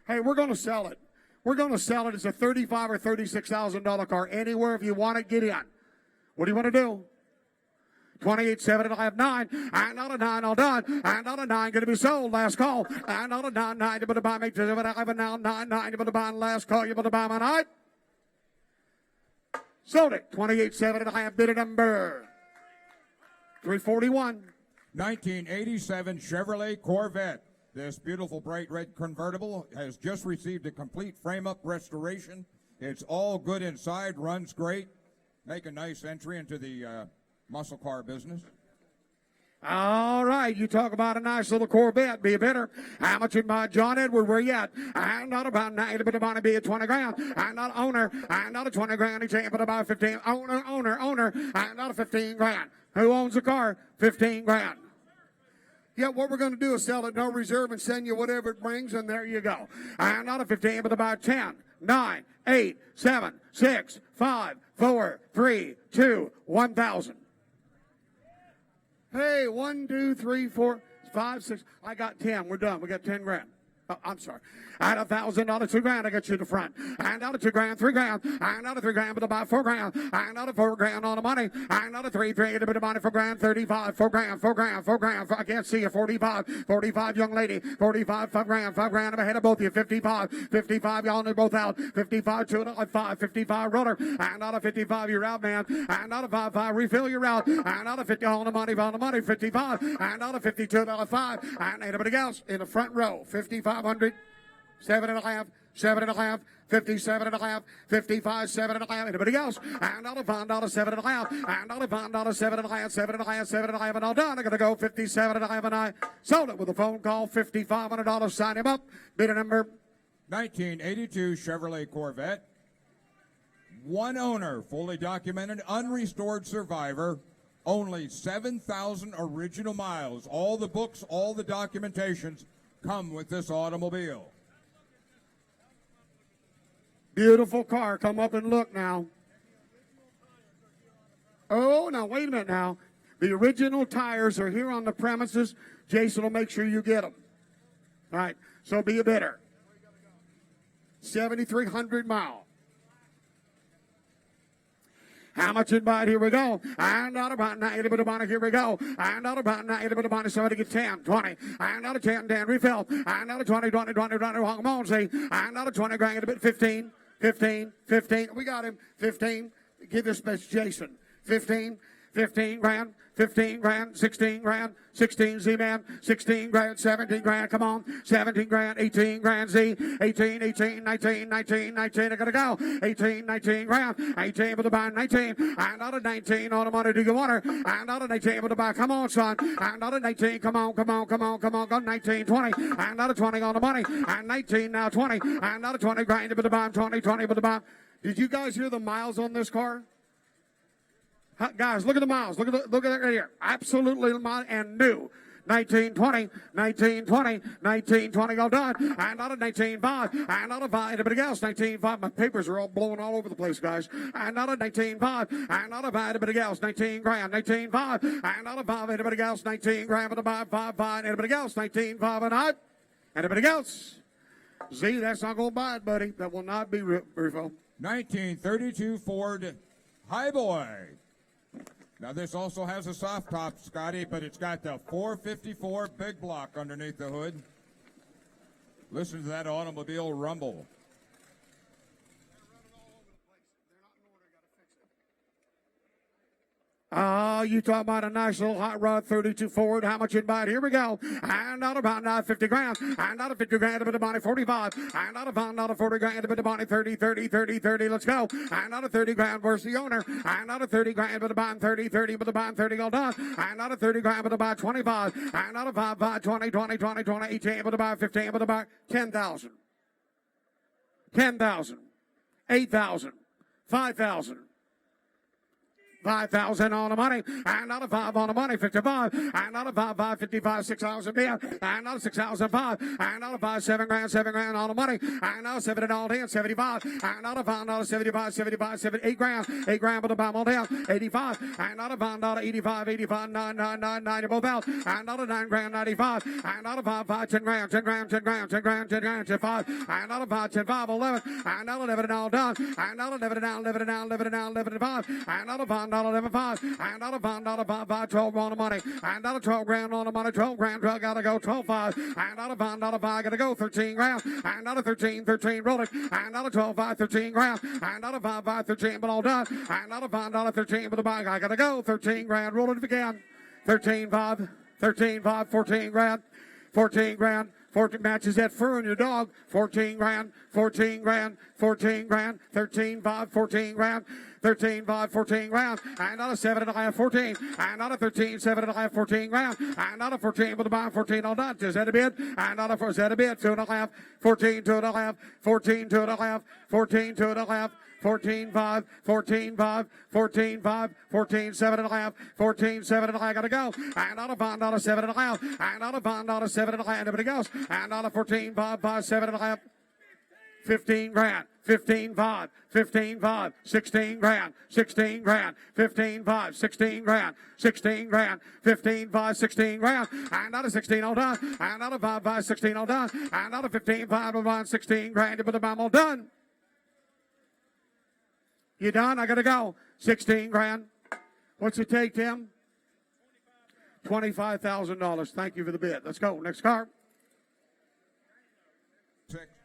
Hey, we're going to sell it. We're going to sell it. It's a $35,000 or $36,000 car. Anywhere if you want it, get in. What do you want to do? 28, 7.5, 9, and not a 9 all done, and not a 9 going to be sold, last call, and not a 9, you better buy me 7.5, and now 9, you better buy last call, you better buy my 9. Sold it. 28, 7.5, bid at number 341. 1987 Chevrolet Corvette. This beautiful bright red convertible has just received a complete frame-up restoration. It's all good inside, runs great. Make a nice entry into the muscle car business. All right, you talk about a nice little Corvette, be a bidder. How much in my John Edward, where you at? And not about 9, but about to be at 20 grand. And not owner, and not a 20 grand, he's saying, but about 15. Owner, and not a 15 grand. Who owns the car? 15 grand. Yeah, what we're going to do is sell it no reserve and send you whatever it brings, and there you go. And not a 15, but about 10, 9, 8, 7, 6, 5, 4, 3, 2, 1,000. Hey, 1, 2, 3, 4, 5, 6. I got 10. We're done. We got 10 grand. Oh, I'm sorry. At $1,000, 2 grand, I got you to front. And out of 2 grand, 3 grand. And out of 3 grand, but about 4 grand. And out of 4 grand on the money. And out of 3, a bit of money, 4 grand, 35, 4 grand, 4 grand, 4 grand. I can't see you. 45, 45, young lady. 45, 5 grand, 5 grand. I'm ahead of both of you. 55, 55, y'all are both out. 55, 2 and 5, 55, roller. And out of 55, you're out, man. And out of 5, 5, refill, you're out. And out of 50, on the money, 55. And out of 52, $5. And anybody else in the front row, 5,500. 7.5, 7.5, 57.5, 55, 7.5. Anybody else? And not a $5, 7.5. And not a $5, 7.5, 7.5, 7.5. And all done. I'm going to go 57.5. And I sold it with a phone call. $5,500. Sign him up. Bid a number. 1982 Chevrolet Corvette. One owner, fully documented, unrestored survivor. Only 7,000 original miles. All the books, all the documentations come with this automobile. Beautiful car. Come up and look now. Oh, now, wait a minute now. The original tires are here on the premises. Jason will make sure you get them. All right, so be a bidder. 7,300 mile. How much in bite? Here we go. And out about 90 bit of money. Here we go. And out about 90 bit of money. Somebody gets 10, 20. And out of 10, 10 refill. And out of 20, 20, 20, 20. Come on, see. And out of 20 grand, a bit 15, 15, 15. We got him. 15. Give this best Jason. 15. 15 grand, 15 grand, 16 grand, 16 Z-Man, 16 grand, 17 grand, come on, 17 grand, 18 grand Z, 18, 18, 19, 19, 19, I gotta go, 18, 19 grand, 18 with the buy, 19, and out of 19 on the money, do you want her, and out of 19 with the buy, come on, son, and out of 19, come on, come on, come on, come on, go 19, 20, and out of 20 on the money, and 19 now 20, and out of 20 grand with the buy, 20, 20 with the buy. Did you guys hear the miles on this car? Guys, look at the miles. Look at it right here. Absolutely and new. 1920, 1920, 1920, all done. And out of 19.5, and out of 5, anybody else, 19.5. My papers are all blowing all over the place, guys. And out of 19.5, and out of 5, anybody else, 19 grand, 19.5, and out of 5, anybody else, 19 grand, with a 5, 5, anybody else, 19.5 and out. Anybody else? Z, that's not going to buy it, buddy. That will not be Rufo. 1932 Ford Highboy. Now, this also has a soft top, Scotty, but it's got the 454 big block underneath the hood. Listen to that automobile rumble. You talk about a nice little hot rod 32 Ford. How much in bite? Here we go. And out of 50 grand. And out of 50 grand, a bit of money, 45. And out of 40 grand, a bit of money, 30, 30, 30, 30. Let's go. And out of 30 grand, where's the owner? And out of 30 grand, but a bond 30, 30, but a bond 30, all done. And out of 30 grand, but a buy 25. And out of 5, 5, 20, 20, 20, 20, 18, but a buy 15, but a buy 10,000. 10,000. 8,000. 5,000. 5,000 on the money, and out of 5 on the money, 55, and out of 5, 55, 6,000 beer, and out of 6,005, and out of 5, 7 grand on the money, and out of 7 and all in, 75, and out of 5, 75, 8 grand with the bomb all down, 85, and out of 5, 85, 85, 9, 9, 9, 9, both out, and out of 9 grand, 95, and out of 5, 10 grand, 10 grand, 10 grand, 10 grand, 10 grand, 10, 5, and out of 5, 10, 5, 11, and out of 11 and all done, and out of 11 and all, 11 and all, 11 and all, 11 and 5, and out of 5, $11.5, and out of $5, 12 on the money, and out of 12 grand on the money, 12 grand, 12 gotta go, 12.5, and out of $5, gotta go, 13 grand, and out of 13, roll it, and out of 12.5, 13 grand, and out of 5, 13, but all done, and out of $5, 13, but the bag, I gotta go, 13 grand, roll it again, 13.5, 13.5, 14 grand, 14 grand. 14 matches that fur on your dog. 14 grand, 14 grand, 14 grand, 13.5, 14 grand, 13.5, 14 grand, and out of 7.5, 14, and out of 13, 7.5, 14 grand, and out of 14 with the buy, 14 all done. Is that a bid? And out of 4, is that a bid? 2.5, 14, 2.5, 14, 2.5, 14, 2.5. 14.5, 14.5, 14.5, 14, 7.5, 14, 7.5, gotta go. And out of $5, 7.5, and out of $5, 7.5, everybody goes. And out of 14.5, 7.5, 15 grand, 15.5, 15.5, 16 grand, 16 grand, 15.5, 16 grand, 16 grand, 15.5, 16 grand, and out of 16 all done, and out of 5, 16 all done, and out of 15.5, 16 grand, but the bomb all done. You done? I got to go. 16 grand. What's it take, Tim? $25,000. Thank you for the bid. Let's go. Next car.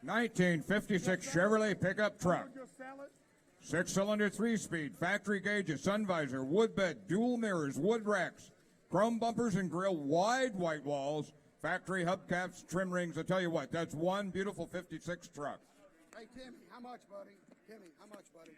1956 Chevrolet pickup truck. 6-cylinder, 3-speed, factory gauges, sun visor, wood bed, dual mirrors, wood racks, chrome bumpers and grill, wide white walls, factory hubcaps, trim rings. I tell you what, that's one beautiful 56 truck. Hey, Timmy, how much, buddy? Timmy, how much, buddy?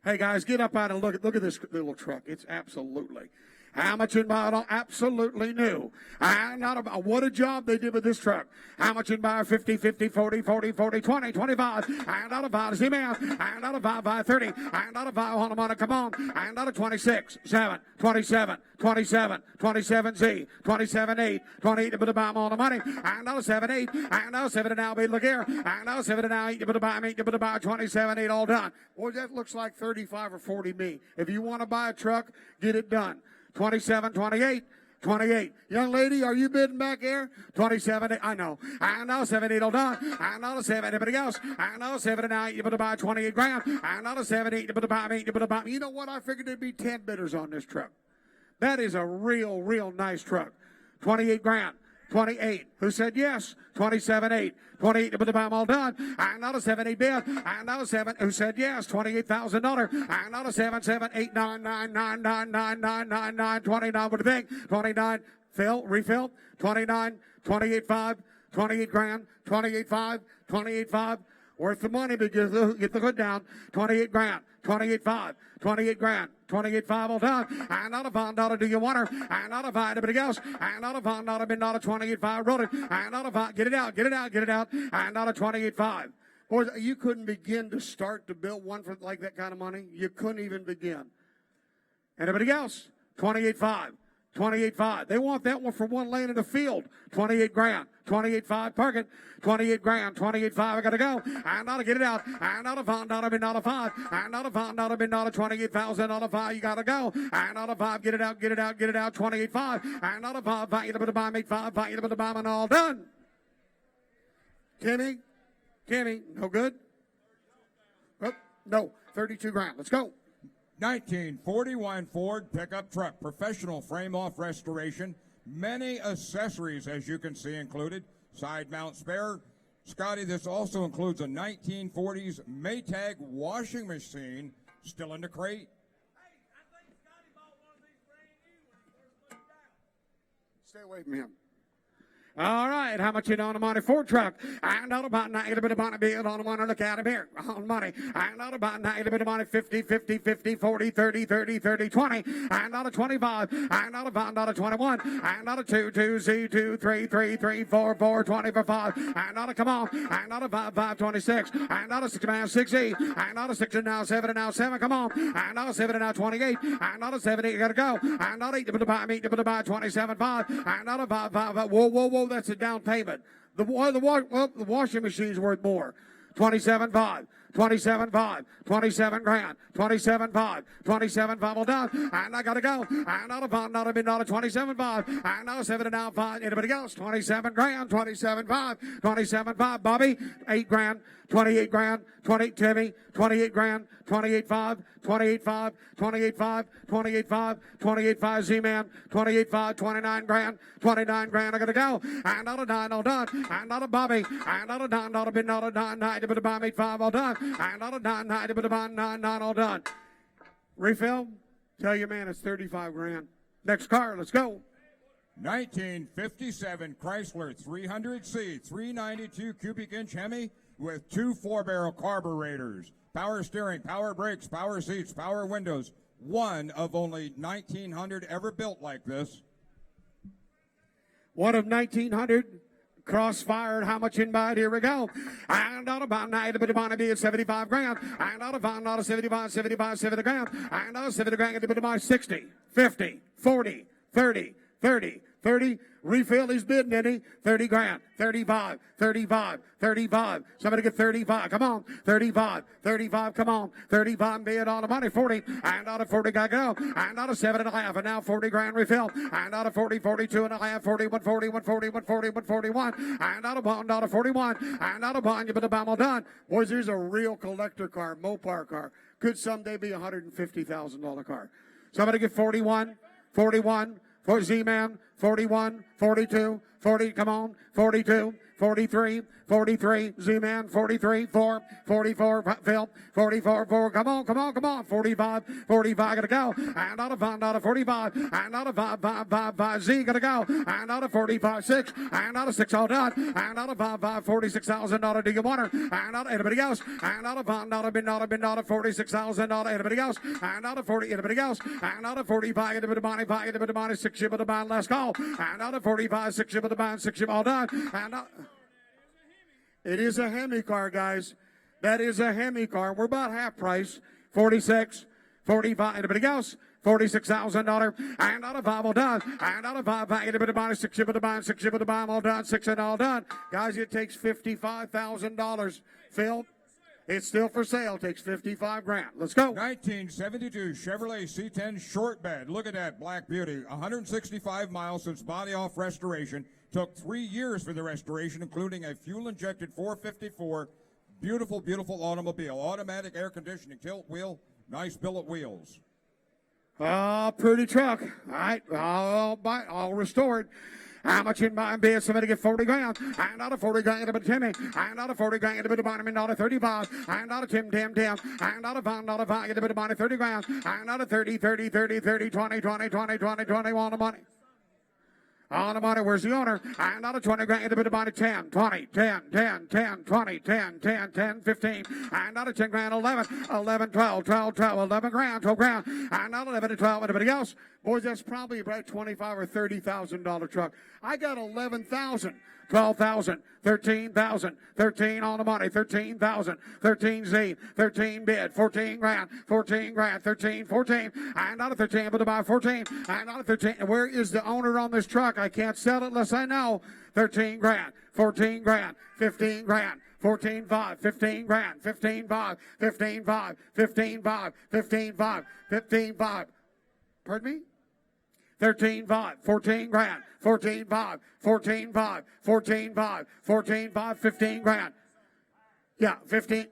Hey, guys, get up out and look at this little truck. It's absolutely. How much in model? Absolutely new. And not about what a job they did with this truck. How much in buy? 50, 50, 40, 40, 40, 20, 25. And out of 5, see man. And out of 5, 30. And out of 5, on the money, come on. And out of 26, 7, 27, 27, 27 Z, 27, 8, 28 with a bomb on the money. And out of 7, 8. And out of 7 and now, look here. And out of 7 and now, 8 with a bomb, 8 with a bomb, 27, 8 all done. Boy, that looks like 35 or 40 me. If you want to buy a truck, get it done. 27, 28, 28. Young lady, are you bidding back here? 27. I know. I know 70 all done. I know 7. Anybody else? I know 79. You better buy 28 grand. I know 70. You better buy me. You better buy me. You know what? I figured there'd be 10 bidders on this truck. That is a real nice truck. 28 grand. 28. Who said yes? 27.8. 28 to put the bomb all done. And not a 7-8 bid. And not a 7. Who said yes? $28,000. And not a 7-7 8 9 9 9 9 9 9 9 9 29. What do you think? 29. Fill. Refill. 29. 28.5. 28 grand. 28.5. 28.5. Worth the money, but get the hood down. 28 grand. 28.5. 28 grand. 28.5 all done. And not a $5 do you want her? And not a $5 anybody else. And not a $5 been not a 28.5 roll it. And not a $5 get it out. And not a 28.5. Boys, you couldn't begin to start to build one for like that kind of money. You couldn't even begin. Anybody else? 28.5. 28.5. They want that one for one lane in the field. 28 grand. 28.5. Parking. 28 grand. 28.5. I got to go. And not to get it out. And not a $5. Been not a 5. And not a $5. Been not a 28,000. Not a 5. You got to go. And not a 5. Get it out. 28.5. And not a 5. Fight you to buy me 5. Fight you to buy and all done. Timmy. No good? Oh, no. 32 grand. Let's go. 1941 Ford pickup truck, professional frame-off restoration, many accessories, as you can see, included. Side mount spare. Scotty, this also includes a 1940s Maytag washing machine, still in the crate. Hey, I think Scotty bought one of these brand new when he first moved out. Stay away from him. All right, how much you know on the money? Ford truck. I know about 90 bit of money bill on the money. Look at him here. On money. I know about 90 bit of money. 50, 50, 50, 40, 30, 30, 30, 20. I know a 25. I know about not a 21. I know a 2, 2, Z, 2, 3, 3, 3, 4, 4, 20 for 5. I know a come on. I know a 5, 5, 26. I know a 6 man, 6 E. I know a 6 and now 7 and now 7. Come on. I know a 7 and now 28. I know a 7, 8. You got to go. I know 8 to buy me to buy 27, 5. I know a 5, 5, 5. Whoa. That's a down payment. The washing machine's worth more. 27.5. 27.5. 27 grand. 27.5. 27.5 all done. And I gotta go. And not a $5, not a $1, 27.5. And now 7 and now 5. Anybody else? 27 grand. 27.5. 27.5. Bobby, 8 grand. 28 grand. 20 Timmy. 28 grand. 28.5. 28.5. 28.5. 28.5. 28.5 Z-Man. 28.5. 29 grand. 29 grand. I gotta go. And not a 9 all done. And not a Bobby. And not a 9, not a bid, not a 9, 9, but a bomb 8.5 all done. And not a 9, 9, but a bomb 9, 9 all done. Refill. Tell your man it's 35 grand. Next car. Let's go. 1957 Chrysler 300C 392 cubic inch Hemi with 2 4-barrel carburetors, power steering, power brakes, power seats, power windows. One of only 1,900 ever built like this. One of 1,900. Crossfired, how much in by it? Here we go. And not about 90, but it be at 75 grand. And not about not a 75, 70 grand. And not a 70 grand, but about 60, 50, 40, 30, 30, 30. Refill his bid, didn't he? 30 grand, 35, 35, 35. Somebody get 35. Come on. 35, 35. Come on. 35 bid on the money. 40. And not a 40 got go. And not a 7.5. And now 40 grand refill. And not a 40, 42.5, 41, 41, 41, 41, 41. And not a bond, not a 41. And not a bond, but a bomb all done. Boys, there's a real collector car, Mopar car. Could someday be a $150,000 car. Somebody get 41, 41. For Z-Man, 41, 42, 40, come on, 42, 43, 43, Z-Man, 43, 4, 44, Phil, 44, 4, come on, 45, 45, gotta go, and not a 5, not a 45, and not a 5, 5, 5, 5, Z, gotta go, and not a 45, 6, and not a 6, all done, and not a 5, 5, $46,000, do you want her, and not anybody else, and not a 5, not a $46,000, anybody else, and not a 40, anybody else, and not a 45, get a bit of money, 5, get a bit of money, 6, ship of the bond, last call, and not a 45, 6, ship of the bond, 6, ship, all done, and not... It is a Hemi car, guys. That is a Hemi car. We're about half price. 46, 45. Anybody else? $46,000. And not a 5 all done. And not a 5. Get a bit of money. 6 ship of the bond. 6 ship of the bond all done. 6 and all done. Guys, it takes $55,000. Phil? It's still for sale. Takes 55 grand. Let's go. 1972 Chevrolet C10 short bed. Look at that black beauty. 165 miles since body off restoration. Took 3 years for the restoration, including a fuel-injected 454. Beautiful, beautiful automobile. Automatic air conditioning, tilt wheel, nice billet wheels. Pretty truck. All right, I'll restore it. How much in my bid? Somebody get 40 grand. And not a 40 grand, but Timmy. And not a 40 grand, but a bottom, and not a 35. And not a Tim. And not a pound, not a 5, get a bit of money, 30 grand. And not a 30, 20, 21 of money. On the money, where's the owner? And not a 20 grand, get a bit of money, 10, 20, 10, 10, 10, 20, 10, 10, 10, 15. And not a 10 grand, 11, 12, 11 grand, 12 grand. And not 11 to 12, anybody else? Boys, that's probably about $25,000 or $30,000 truck. I got 11,000, 12,000, 13,000, 13 on the money, 13,000, 13 Z, 13 bid, 14 grand, 13, 14, and not a 13, but about 14, and not a 13. Where is the owner on this truck? I can't sell it unless I know. 13 grand, 14 grand, 15 grand. 14, 5, 15 grand, 15, 5, 15, 5, 15, 5, 15, 5, 15, 5. Pardon me? 13, 5, 14 grand, 14, 5, 14, 5, 14, 5, 14, 5, 15 grand. Yeah, 15.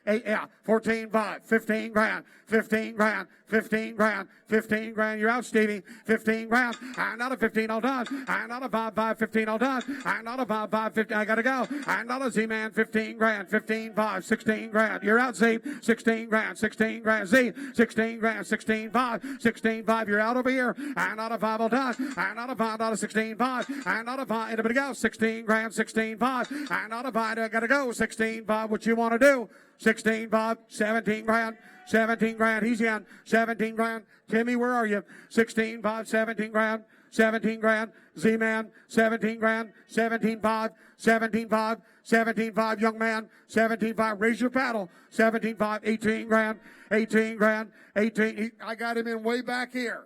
8, yeah, 14, 5, 15 grand, 15 grand, 15 grand, 15 grand. You're out, Stevie. 15 grand. And not a 15 all done. And not a 5, 15 all done. And not a 5, 15. I gotta go. And not a Z-Man. 15 grand, 15, 5, 16 grand. You're out, Z. 16 grand, 16 grand. Z. 16 grand, 16, 5, 16, 5. You're out over here. And not a 5 all done. And not a 5, not a 16, 5. And not a 5. Anybody go? 16 grand, 16, 5. And not a 5. I gotta go. 16, 5. What you want to do? 16, 5, 17 grand, 17 grand. He's in. 17 grand. Timmy, where are you? 16, 5, 17 grand, 17 grand. Z-Man, 17 grand, 17, 5, 17, 5, 17, 5. Young man, 17, 5. Raise your paddle. 17, 5, 18 grand, 18 grand, 18. I got him in way back here.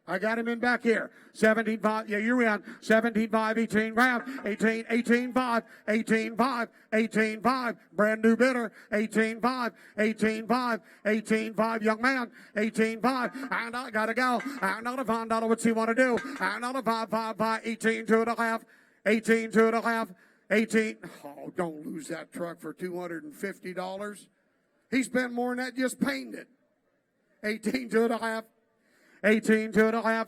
I got him in back here. 17, 5. Yeah, you're in. 17, 5, 18 grand. 18, 18, 5, 18, 5, 18, 5. Brand new bidder. 18, 5, 18, 5, 18, 5. Young man. 18, 5. And I gotta go. And not a $5. What's he want to do? And not a 5, 5, 5. 18, 2.5. 18, 2.5. 18. Oh, don't lose that truck for $250. He spent more than that just painting it. 18, 2.5. 18, 2.5,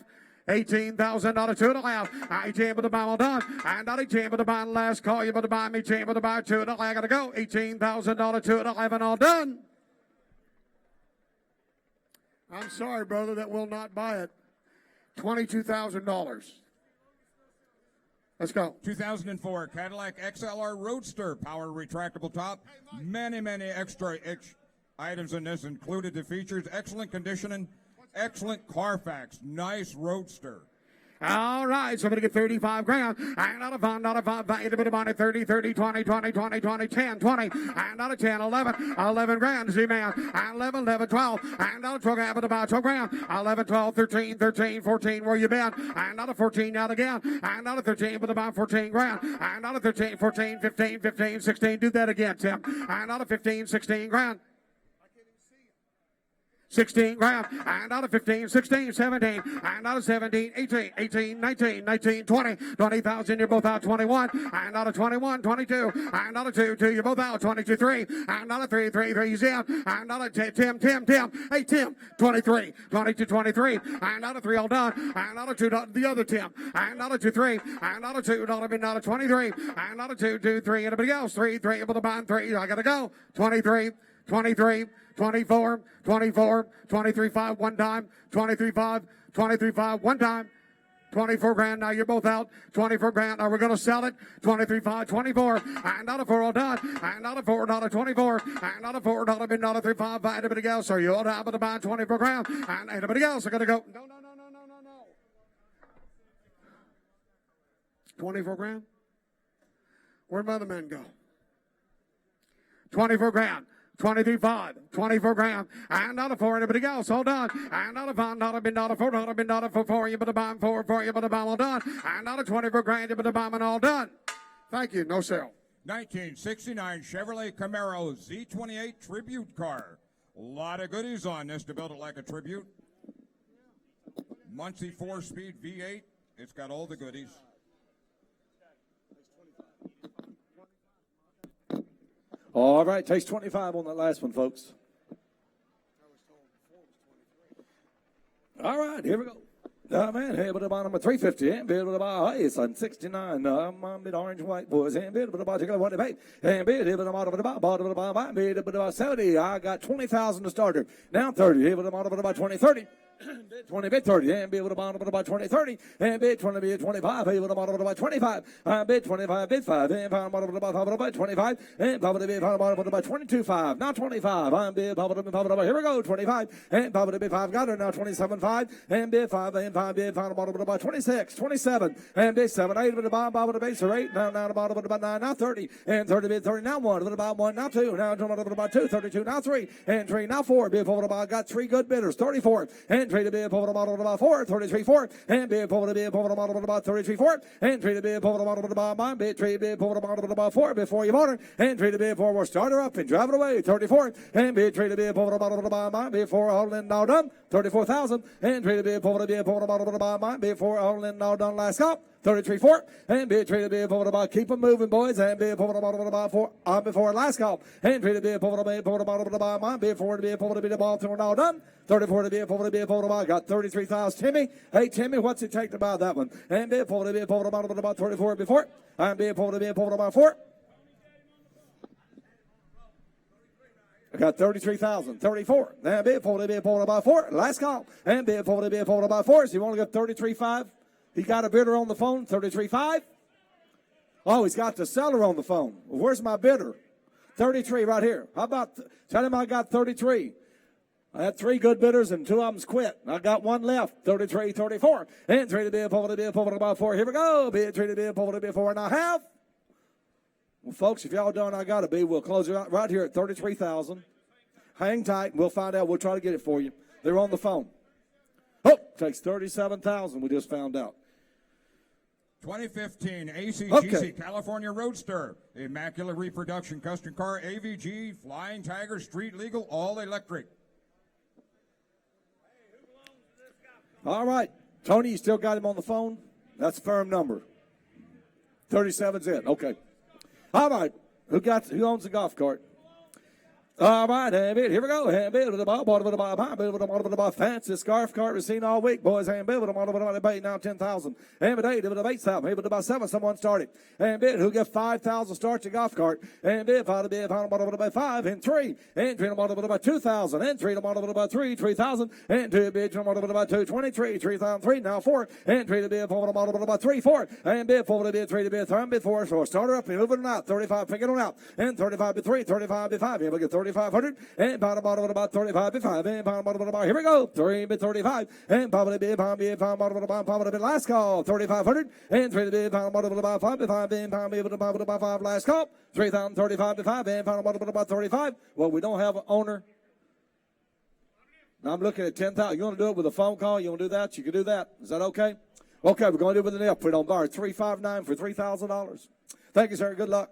$18,000, 2.5. 18 with the buy, well done. And not 18 with the buy, last call. You with the buy, me 18 with the buy, 2.5. I gotta go. $18,000, 2.5, and all done. I'm sorry, brother, that will not buy it. $22,000. Let's go. 2004 Cadillac XLR Roadster, power retractable top. Many extra items in this included the features, excellent conditioning, excellent Carfax, nice Roadster. All right, somebody get 35 grand. And not a 5, not a 5, a bit of money, 30, 20, 10, 20. And not a 10, 11 grand, Z-Man. And 11, 12. And not a 12 grand, but about 12 grand. 11, 12, 13, 14, where you been? And not a 14, out again. And not a 13, but about 14 grand. And not a 13, 14, 15, 16. Do that again, Tim. And not a 15, 16 grand. 16 grand, and out of 15, 16, 17, and out of 17, 18, 19, 20,000, you're both out 21, and out of 21, 22, and out of 2, you're both out 22, 3, and out of 3, he's in, and out of Tim, hey Tim, 23, 22, 23, and out of 3 all done, and out of 2, the other Tim, and out of 2, 3, and out of 2, not out of 23, and out of 2, 3, anybody else, 3, able to buy 3, I gotta go, 23, 24, 23, 5, one time, 23, 5, one time, 24 grand, now you're both out, 24 grand, now we're going to sell it, 23, 5, 24, and not a 4 all done, and not a 4, not a 24, and not a 4, not a bid, not a 3, 5, anybody else, are you all down to buy 24 grand, and anybody else, I got to go, no, 24 grand? Where'd my other men go? 24 grand. 23, 5, 24 grand, and not a 4, anybody else, all done, and not a 5, not a bid, not a 4, not a bid, not a 4, you but a bomb 4, you but a bomb all done, and not a 24 grand, you but a bomb and all done. Thank you, no sale. 1969 Chevrolet Camaro Z28 Tribute car. A lot of goodies on this to build it like a tribute. Muncie 4-speed V8. It's got all the goodies. All right, takes 25 on that last one, folks. All right, here we go. Man, hey, but about number 350, and bid about it's on 69. Bid orange white boys, and bid about take what they pay, and bid about 70. I got 20,000 to start her. Now 30, here about 20, 30. 20 bid 30 and bid with a bottom about 20 30 and bid 20 bid 25 hey with a bottom about 25 bid 25 bid 5 and bottom about 25 and bottom bid bottom about 22 5 now 25 I'm bid bottom here we go 25 and bottom bid 5 got her now 27 5 and bid 5 and 5 bid bottom about 26 27 and bid 7 8 with the bottom of the base 8 now the bottom about 9 now 30 and 30 bid 30 now 1 with about 1 now 2 now about 2 32 now 3 and 3 now 4 bid forward about got 3 good bidders 34 and 3 to bid over the model about 4 33 4 and bid over the model about 33 4 and 3 to bid over the model about bid 3 bid over the model about 4 before you motor and 3 to bid forward start her up and drive it away 34 and bid 3 to bid over the model about before all in now done 34,000 and 3 to bid over the model about before all in now done last cop 33 4 and bid 3 to bid over the keep them moving boys and bid over the model about 4 before last call and 3 to bid over the model about before to bid over the ball through now done 34 to bid over the bid over the got 33,000 Timmy hey Timmy what's it take to buy that one and bid over the bid over the model about 34 before and bid over the bid over about 4 I got 33,000 34 and bid over the bid over about 4 last call and bid over the bid over about 4 so you want to get 33.5 he got a bidder on the phone, 33.5. Oh, he's got the seller on the phone. Well, where's my bidder? 33 right here. How about, tell him I got 33. I had 3 good bidders and 2 of them's quit. I got 1 left, 33, 34. And 3 to bid, over the bid, over about 4. Here we go. Bid 3 to bid, over the bid, 4 and a half. Well, folks, if y'all done, I got to be. We'll close it out right here at 33,000. Hang tight, and we'll find out. We'll try to get it for you. They're on the phone. Oh, takes 37,000. We just found out. 2015 ACGC California Roadster, Immaculate Reproduction Custom Car, AVG, Flying Tiger, Street Legal, all electric. All right. Tony, you still got him on the phone? That's a firm number. 37's it. Okay. All right. Who owns the golf cart? All right, here we go. With the ball, fancy scarf cart we've seen all week, boys. And bid with the model now 10,000. And with 8, with the 8,000. With about 7, someone started. And bid who get 5,000 starts a golf cart. And bid followed bid model about 5 and 3. And 3 model about 2,000. And 3 model about 3,000. And 2 bid model about 2, 23, 3,003 now 4. And 3 to bid for the model about 3, 4. And bid for the bid 3 to bid 3 bid 4. So starter up and moving it out. 35, pick it on out. And 35 bid 3, 35 bid 5. Here we get 3,500 and bottom at about 35 bid 5 and bottom at about here we go 3 bid 35 and bottom bid last call 3,500 and 3 bid bottom at about 5 bid 5 and bottom bid about 5 last call 3,035 bid 5 and bottom at about 35. Well, we don't have an owner. Now I'm looking at 10,000. You want to do it with a phone call? You want to do that? You can do that. Is that okay? Okay, we're going to do it with an F. Put it on bar 359 for $3,000. Thank you, sir. Good luck.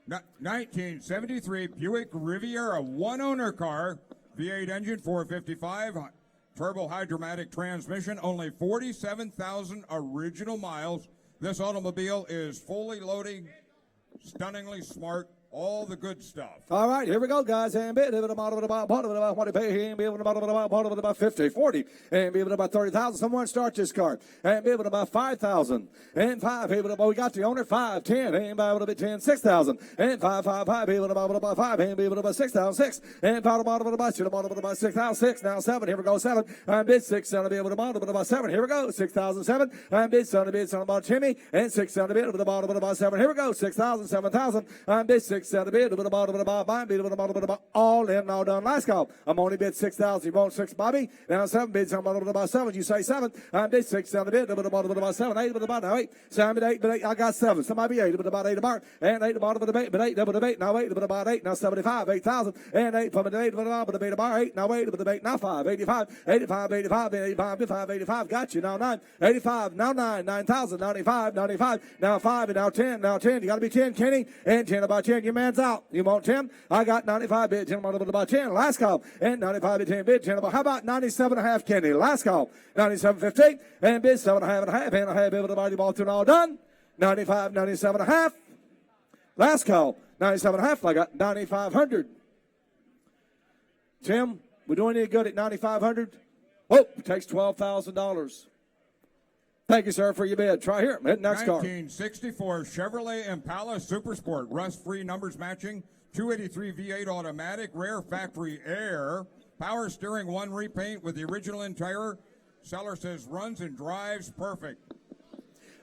1973 Buick Riviera, 1-owner car, V8 engine, 455, turbo hydromatic transmission, only 47,000 original miles. This automobile is fully loaded, stunningly smart, all the good stuff. All right, here we go, guys. And be able to model about what to pay. And be able to model about 50, 40, and be able to about 30,000. Someone start this car. And be able to about 5,000 and 5. Able to, we got the owner 5, 10, and be able to be 10, 6,000 and 5, 5, 5. Be able to model about 5 and be able to about 6,000, 6 and model about 6,000, 6 now 7. Here we go 7. And bid 6 to be able to model about 7. Here we go 6,007 and bid 7 about Timmy and 6 to be able to model about 7. Here we go 6,000, 7,000 and bid 6. 6,000 bid, a bit of bottom of the bottom, bid of the bottom of the all in, all done. Last call. I'm only bid 6,000. You want 6, Bobby? Now 7 bids, I'm bottom of the 7. You say 7. I bid 6,000 bid, a bit of bottom of the 7, 8 of the bottom, 8. 7 bid 8, but 8. I got 7. Somebody 8, but about 8 about, and 8 the bottom of the 8, but 8 double the 8. Now 8, but about 8. Now 75, 8,000, and 8 from the 8, but about the 8 bar 8. Now 8, but the 8. Now 5, 85, 85, 85, 85, 85, 85. Got you. Now 9, 85. Now 9, 9,000, 95, 95. Now 5, and now 10. Now 10. You got to be 10, Kenny, and 10 about 10. Your man's out. You want 10? I got 95 bid, 10 about 10. Last call, and 95 bid, 10 bid, 10 about. How about 97.5, Kenny? Last call, 97.50, and bid 7.5, and a half, bid with the body ball through and all done. 95, 97.5. Last call, 97.5. I got 9,500. Tim, we doing any good at 9,500? Oh, it takes $12,000. Thank you, sir, for your bid. Try here. Next car. 1964 Chevrolet Impala Super Sport, rust-free, numbers matching, 283 V8 automatic, rare factory air, power steering, 1 repaint with the original interior. Seller says runs and drives perfect.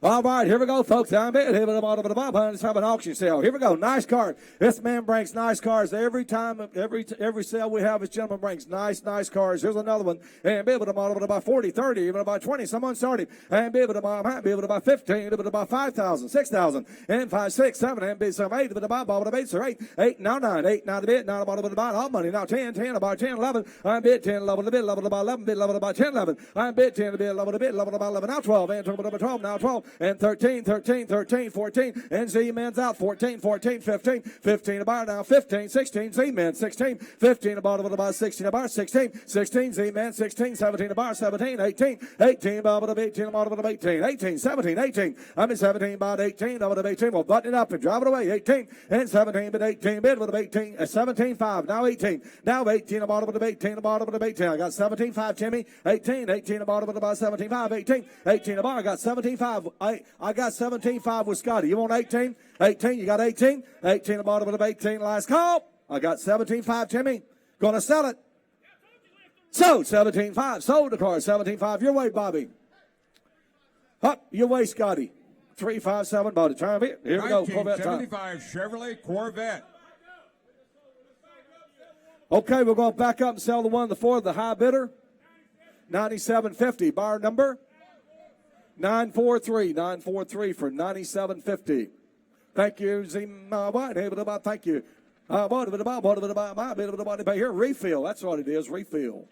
All right, here we go, folks. I'm bid. Let's have an auction sale. Here we go. Nice car. This man brings nice cars every time. Every sale we have, this gentleman brings nice cars. Here's another one. And bid with a model about 40, 30, even about 20. Someone started. And bid with about 15, with about 5,000, 6,000, and 5, 6, 7, and bid some 8, with about bottom of 8, sir. 8, now 9, 8, now the bid, now the bottom of the bottom, all money. Now 10, 10, about 10, 11. I'm bid 10, level the bid, level about 11, bid level about 10, 11. I'm bid 10, the bid, level the bid, level about 11. Now 12, and 12, now 12. And 13, 13, 13, 14, and Z-Man's out, 14, 14, 15, 15 about now, 15, 16, Z-Man, 16, 15 about 16 about 16, 16, Z-Man, 16, 17 about 17, 18, 18 about 18 about 18, 18, 17, 18, I'm at 17 about 18, about 18, we'll button it up and drive it away, 18, and 17 but 18, bid with 18, 17, 5, now 18 about 18, about 18, I got 17, 5, Timmy, 18, 18 about 17, 5, 18, 18 about, I got 17, 5, I got 17.5 with Scotty. You want 18? 18. You got 18? 18 the bottom of 18. Last call. I got 17.5, Timmy. Gonna sell it. Sold 17.5. Sold the car. 17.5. Your way, Bobby. Up your way, Scotty. 357 bought it. Try a bit. Here we go. Corvette time. 1975 Chevrolet Corvette. Okay, we're going to back up and sell the one, the 4, the high bidder. 97.50. Bar number 943 for 97.50. Thank you, Zima. Thank you. Here, refill. That's what it is, refill.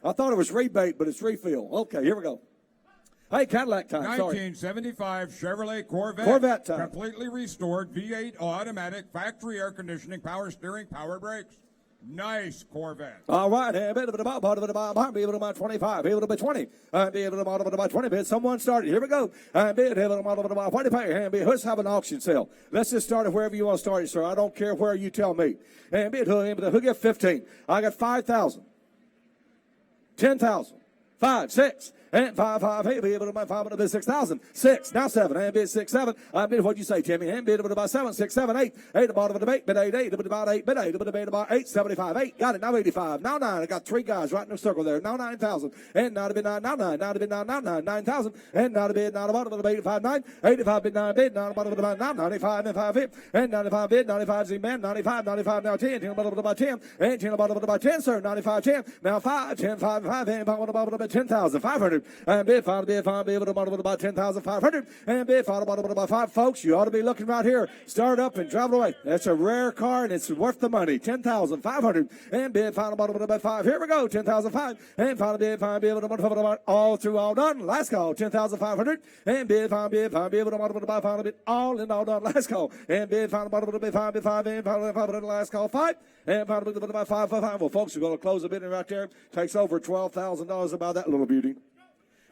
I thought it was rebate, but it's refill. Okay, here we go. Hey, Cadillac time. 1975 Chevrolet Corvette. Corvette time. Completely restored V8 automatic, factory air conditioning, power steering, power brakes. Nice Corvette. All right, and be able to about 25, be able to be 20, be able to about 20 bid. Someone started. Here we go. And be able to about 20 pay. And let's have an auction sale. Let's just start it wherever you want to start it, sir. I don't care where you tell me. And be able to who get 15. I got 5,000, 10,000, 5, 6. And 5, 5, hey, be able to buy 5 bid 6,000. 6, now 7, and bid 6, 7. I bid what'd you say, Timmy? And bid about 7, 6, 7, 8. 8 the bottom of the debate, bid 8, 8, bid about 8, bid 8, bid about 8, 75, 8. Got it, now 85. Now 9. I got 3 guys right in a circle there. Now 9,000. And now to bid 9, now 9. Now to bid 9, now 9, 9,000. And now to bid, now the bottom of the 85, 9. 85 bid 9 bid, now the bottom of the 9, now 95, and 5 bid. And 95 bid, 95 Z-Man, 95, 95, now 10, 10 bottom of the 10. And 10 bottom of the 10, sir. 95, 10. Now 5, 10, 5, 5, and bottom of the 10,500. And bid 5. Bid 5, be able to bottom about 10,500, and bid 5 bottom about 5. Folks, you ought to be looking right here. Start up and drive it away. That's a rare car, and it's worth the money. 10,500, and bid 5 bottom about 5. Here we go, 10,005, and final bid 5, be able to bottom about all through, all done. Last call, 10,500, and bid 5, be able to bottom about 5, bid all in, all done. Last call, and bid 5 bottom about 5, bid 5, and final 5, last call 5, and final bid about 5, 5. Well, folks, we're going to close the bidding right there. Takes over $12,000 about that little beauty.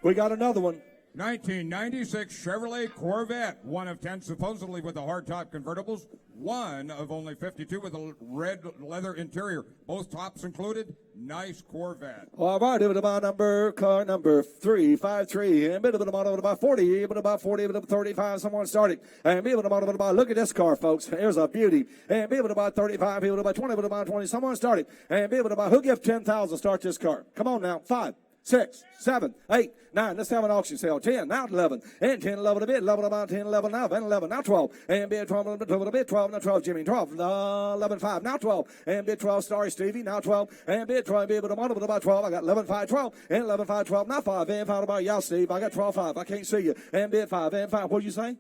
We got another one. 1996 Chevrolet Corvette, 1 of 10 supposedly with the hardtop convertibles, 1 of only 52 with a red leather interior. Both tops included. Nice Corvette. All right, it was about car number 353, and bit of about 40, but about 40, but about 35. Someone started, and be able to about look at this car, folks. Here's a beauty, and be able to about 35, be able to about 20, but about 20. Someone started, and be able to about who give 10,000 start this car? Come on now, 5. 6, 7, 8, 9. Let's have an auction sale. 10, now 11. And 10, 11 a bit. 11 about 10, 11 now. Then 11, now 12. And bid 12, 12 a bit. 12, now 12, Jimmy. 12, 11, 5. Now 12. And bid 12, Starry Stevie. Now 12. And bid 12, bid about 12. I got 11, 5, 12. And 11, 5, 12. Now 5. And 5 about y'all, Steve. I got 12, 5. I can't see you. And bid 5. And 5. What did you say?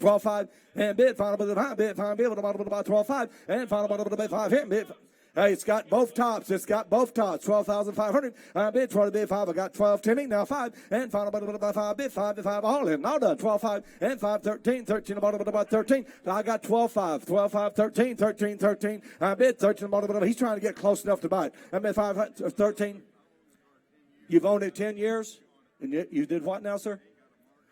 12, 5. And bid 5. Bid 5. Bid about 12, 5. And 5 about 5. And bid 5. Hey, it's got both tops. It's got both tops. 12,500. I bid 12, bid 5. I got 12, Timmy. Now 5. And final about 5. Bid 5, bid 5. All in. All done. 12, 5. And 5, 13. 13 about 13. I got 12, 5. 12, 5, 13. 13, 13. I bid 13 about. He's trying to get close enough to buy it. I bid 5, 13. You've owned it 10 years? And you did what now, sir?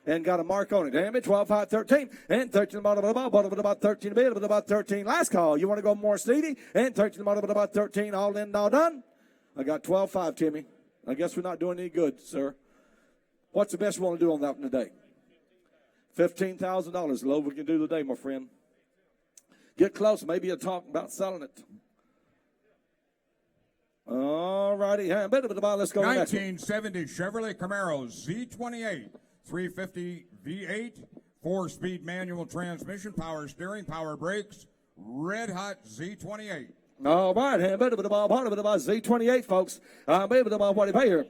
And got a mark on it. Damn it, 12, 5, 13. And 13 about 13 a bit, about 13. Last call. You want to go more Stevie? And 13 about 13. All in, all done. I got 12, 5, Timmy. I guess we're not doing any good, sir. What's the best you want to do on that one today? $15,000. Low we can do today, my friend. Get close. Maybe you'll talk about selling it. All righty. Let's go to the next one. 1970 Chevrolet Camaro Z28. 350 V8, 4-speed manual transmission, power steering, power brakes, red hot Z28. All right, Z28, folks. What do you pay here?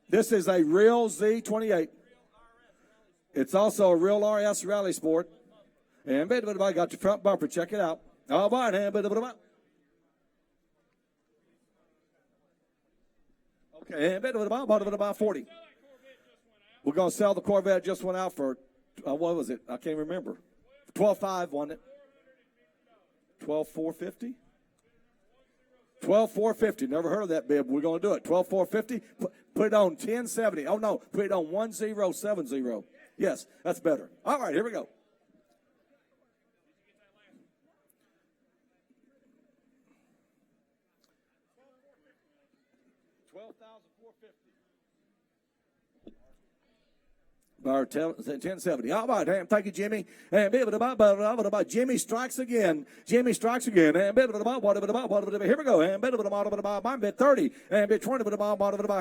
This is a real Z28. It's also a real RS Rally Sport. And I got your front bumper. Check it out. All right, okay, about 40. We're going to sell the Corvette. Just went out for, what was it? I can't remember. 12.5, wasn't it? 12.450? 12.450. Never heard of that bid. We're going to do it. 12.450. Put it on 1070. Oh, no. Put it on 1070. Yes, that's better. All right, here we go. Bar 1070. All right, thank you, Jimmy. And Jimmy strikes again. Jimmy strikes again. And here we go. And bid 30. And bid 20.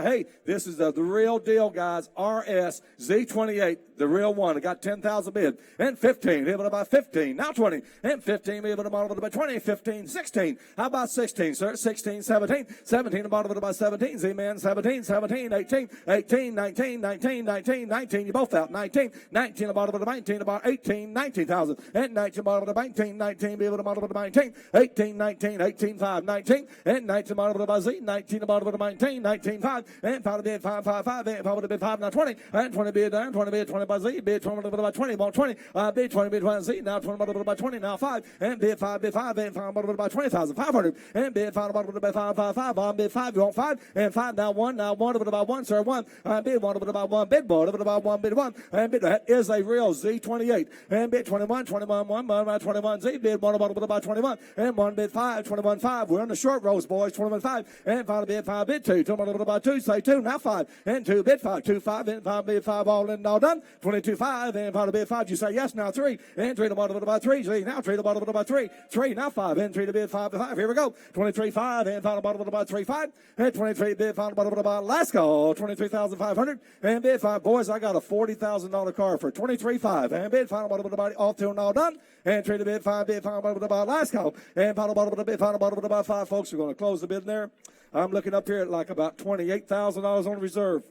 Hey, this is the real deal, guys. RS Z28, the real one. I got 10,000 bid. And 15. About 15. Now 20. And 15. About 20. 15. 16. How about 16, sir? 16. 17. 17. About 17. Z-Man. 17. 17. 18. 18. 19. 19. 19. 19. You both out. 19. 19. About 19. About 18. 19,000. And 19. About 19. 19. Be able to model about 19. 18. 19. 18. 5. 19. And 19. About Z. 19. About 19. 19. 5. And 5 bid 5. 5. 5. And 5 bid 5. Now 20. And 20 bid down. 20 bid 20 by Z. Bid 20 about 20. About 20. Bid 20 bid 20 Z. Now 20 about 20. Now 5. And bid 5. Bid 5. And 5 about 20,500. And bid 5 about 5. 5. 5. On bid 5. You want 5. And 5. Now 1. Now 1 about 1. Sir 1. Bid 1 about 1. Bid board about 1. Bid 1. And bid that is a real Z28. And bid 21. 21. 1. 21 Z. Bid 1 about 21. And 1 bid 5. 21 5. We're on the short rows, boys. 21 5. And 5 bid 5. Bid 2. 2 about 2. Say 2. Now 5. And 2 bid 5. 2 5. And 5 bid 5. All in and all done. 22 5. And 5 bid 5. You say yes. Now 3. And 3 about 3. Z. Now 3 about 3. 3. Now 5. And 3 to bid 5 to 5. Here we go. 23 5. And 5 about 3 5. And 23 bid 5 about last call. 23,500. And bid 5. Boys, I got a $40,000 car for 23 5. And bid 5 about all through and all done. And 3 to bid 5. Bid 5 about last call. And 5 about 5. Folks, we're going to close the bid there. I'm looking up here at like about $28,000 on reserve.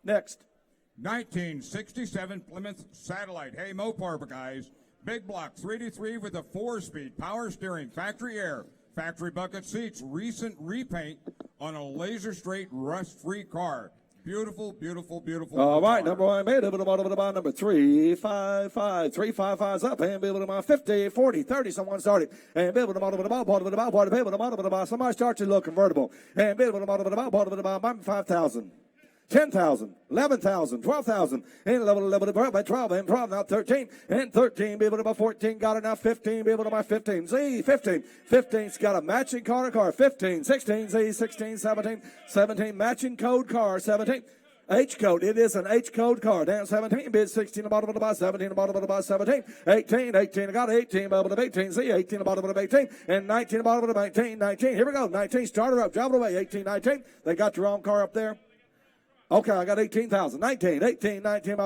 Next. 1967 Plymouth Satellite. Hey, Mopar guys. Big block 3D3 with a 4-speed power steering, factory air, factory bucket seats, recent repaint on a laser straight rust-free car. Beautiful, beautiful, beautiful. All right, number 1 made number 355. 355's up. And be able to buy 50, 40, 30. Someone started. And be able to buy. Somebody starts a little convertible. And be able to buy 5,000. 10,000, 11,000, 12,000, and 11, 12, and 12, now 13, and 13, be able to buy 14, got it now 15, be able to buy 15, Z, 15, 15's got a matching car, 15, 16, Z, 16, 17, 17, matching code car, 17, H code, it is an H code car, down 17, bid 16, about to buy 17, about to buy 17, 18, 18, I got 18, about to 18, Z, 18, about to 18, and 19, about to 19, 19, here we go, 19, starter up, drive it away, 18, 19, they got your own car up there. Okay, I got 18,000. 19, 18, 19.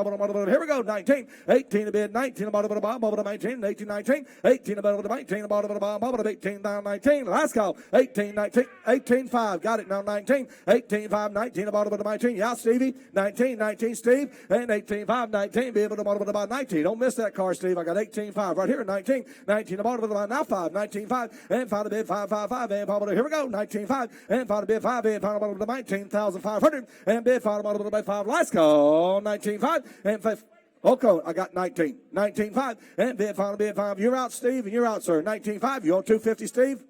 Here we go. 19, 18 a bid. 19 about the bomb. 19, 18, 19. 18 about the 19 about the bomb. 18 down 19. Last call. 18, 19. 18, 5. Got it now. 19, 18, 5. 19 about the 19. Yeah, Stevie. 19, 19, Steve. And 18, 5. 19. Be able to about 19. Don't miss that car, Steve. I got 18, 5 right here. 19, 19 about the now 5. 19, 5. And 5 to bid 5, 5, 5. And here we go. 19, 5. And 5 to bid 5. And 5 about the 19,500. And bid 5 about the 5. Last call. 19, 5. And 5. Okay, I got 19. 19, 5. And bid 5. You're out, Steve, and you're out, sir. 19, 5. You on 250, Steve?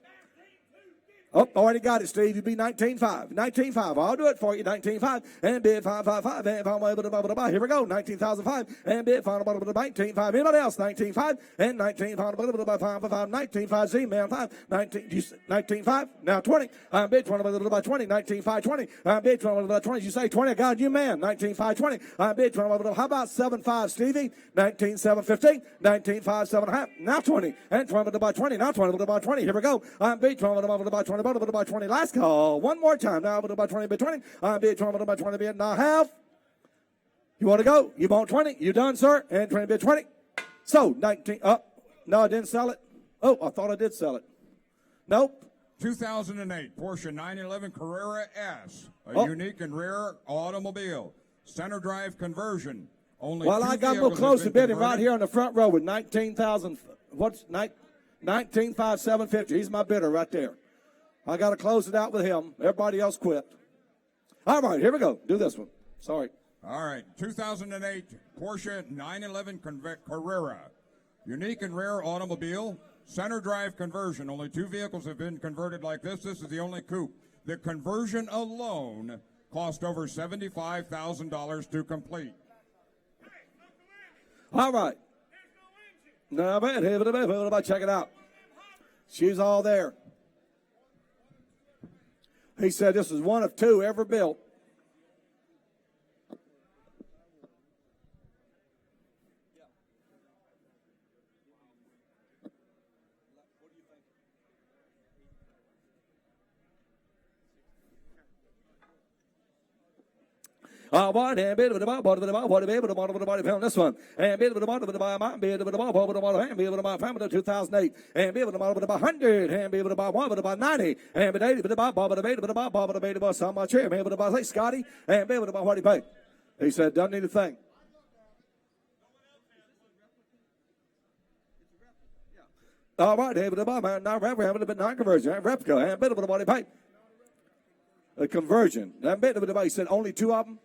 Oh, already got it, Steve. You'd be 19.5. 19.5. I'll do it for you. 19.5. And bid 555. And here we go. 19,005. And bid 19.5. Anybody else? 19.5. And 19.5. 19.5. Z man 5. 19.5. Now 20. I bid 20 by 20. 19.5. 20. I bid 20 by 20. You say 20. God, you man. 19.5. 20. I bid 20. How about 7.5, Stevie? 19.7. 15. 19.5. 7.5. Now 20. And 20 by 20. Now 20 by 20. Here we go. I bid 20 by 20. By 20. Last call. One more time. Now by 20 by 20. I'm bid 20 by 20 bid. Now half. You want to go? You want 20? You done, sir? And 20 bid 20. So 19. No, I didn't sell it. Oh, I thought I did sell it. Nope. 2008 Porsche 911 Carrera S, a unique and rare automobile. Center drive conversion. Only well, I got more close to bidding right here on the front row with 19,000. What's 19,550? He's my bidder right there. I got to close it out with him. Everybody else quit. All right, here we go. Do this one. Sorry. All right, 2008 Porsche 911 Carrera. Unique and rare automobile. Center drive conversion. Only 2 vehicles have been converted like this. This is the only coupe. The conversion alone cost over $75,000 to complete. All right. Now, check it out. She's all there. He said this is one of 2 ever built. What and bit with the ball, what to be able to model with the body pound this one, and bit with the model with the body, my bit with the ball, with the model, and be able to buy family 2008, and be able to model with the 100, and be able to buy 1 with the 90, and be able to buy Bob with the bait with the Bob with the bait about so much here, be able to buy Scotty, and be able to buy what he paid. He said, doesn't need a thing. All right, able to buy now replica, but not conversion, replica, and bit of the body pipe. A conversion. That bit of the he said only 2 of them.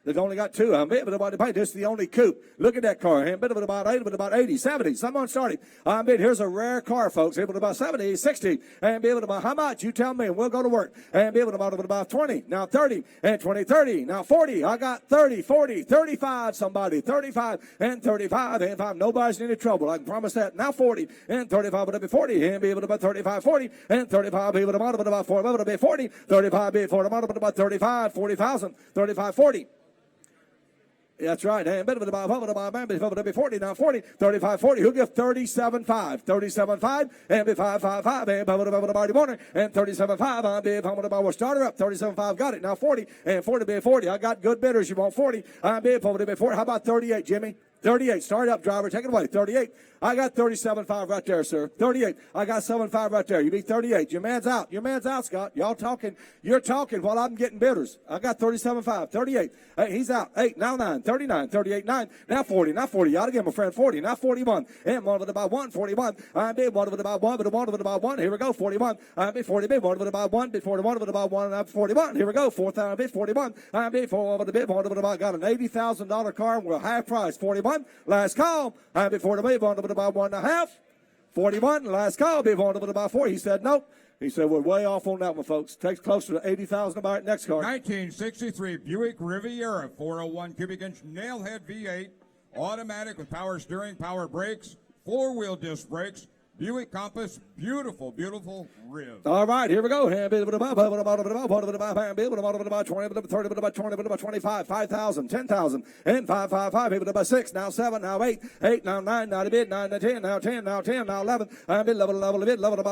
They've only got 2. I'm bit of the body. This is the only coupe. Look at that car. I'm bit of about 80, 70. Someone started. I'm bit. Here's a rare car, folks. Able to buy 70, 60, and be able to buy how much? You tell me, and we'll go to work. And be able to buy 20. Now 30 and 20, 30. Now 40. I got 30, 40, 35. Somebody 35 and 35 and 5. Nobody's in any trouble. I can promise that. Now 40 and 35 would be 40 and be able to buy 35, 40 and 35. Be able to buy 40. Would be 40, 35. Be 40. About 35, 40,000, 35, 40. That's right. And bit of the Bob, be 40, now 40, 35, 40. Who'll give 37.5? 37.5, and be 5.55, and the body corner, and 37.5. I'm be the starter up. 37.5, got it. Now 40, and 40 be 40. I got good bidders. You want 40? I'm be 40. How about 38, Jimmy? 38. Start up, driver. Take it away. 38. I got 37.5 right there, sir. 38. I got 7.5 right there. You be 38. Your man's out. Your man's out, Scott. Y'all talking. You're talking while I'm getting bidders. I got 37.5. 38. Hey, he's out. 8. Now 9. 39. 38. 9. Now 40. Now 40. You ought to give my friend 40. Now 41. And 1 with about 1. 41. I be 1 with about 1. But 1 with about 1. Here we go. 41. I be 40. Be 1 with about 1. Be 41 with about 1. And I'm 41. Here we go. 4,000. Be 41. I be 4 with a bit. 1 with about got an $80,000 car. We're half price. 41. Last call. I be 40. Be 1 with about 1.5. 41. Last call. Be 1 with about 4. He said nope. He said we're way off on that one, folks. Takes closer to 80,000 to buy it. Next car. 1963 Buick Riviera 401 cubic inch nailhead V8, automatic with power steering, power brakes, 4-wheel disc brakes, Buick Compass, beautiful, beautiful rib. All right, here we go. Hand bid with about 20, 30, 20, 25, 5,000, 10,000, and 5, about 6, now 7, now 8, 8, now 9, now bid, 9, now 10, now 10, now 10, now 11, and bid level about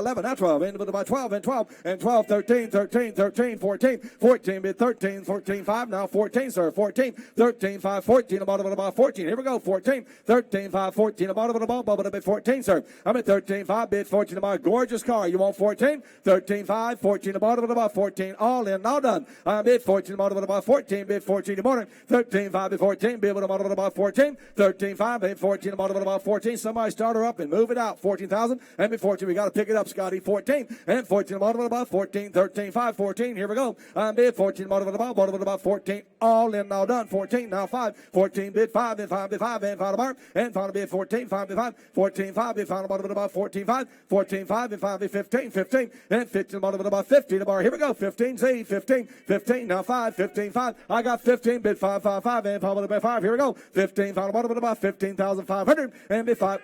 11, now 12, and about 12, and 12, and 12, 13, 13, 13, 14, 14, bid 13, 14, 5, now 14, sir, 14, 13, 5, 14, about 14, here we go, 14, 13, 5, 14, about 14, sir, I'm at 13, 5, bid 14, about gorgeous car, you want 14, 13, 5, 14, about 14, all in, all done, I'm bid 14, about 14, bid 14, the morning, 13, 5, bid 14, bid about 14, 13, 5, bid 14, about 14, somebody start her up and move it out, 14,000, and bid 14, we got to pick it up, Scotty, 14, and 14, about 14, 13, 5, 14, here we go, I'm bid 14, about 14, all in, all done, 14, now 5, 14, bid 5, and 5, bid 5, and final bar, and final bid 14, 5, bid 5, 14, 5, bid final about 14, 5, 14, 5, and 5, bid 15, 15, and 15, about 15, the bar, here we go, 15, Z, 15, 15, now 5, 15, 5, I got 15, bid 5, 5, 5, and final bid 5, here we go, 15, final about 15,500, and bid 5,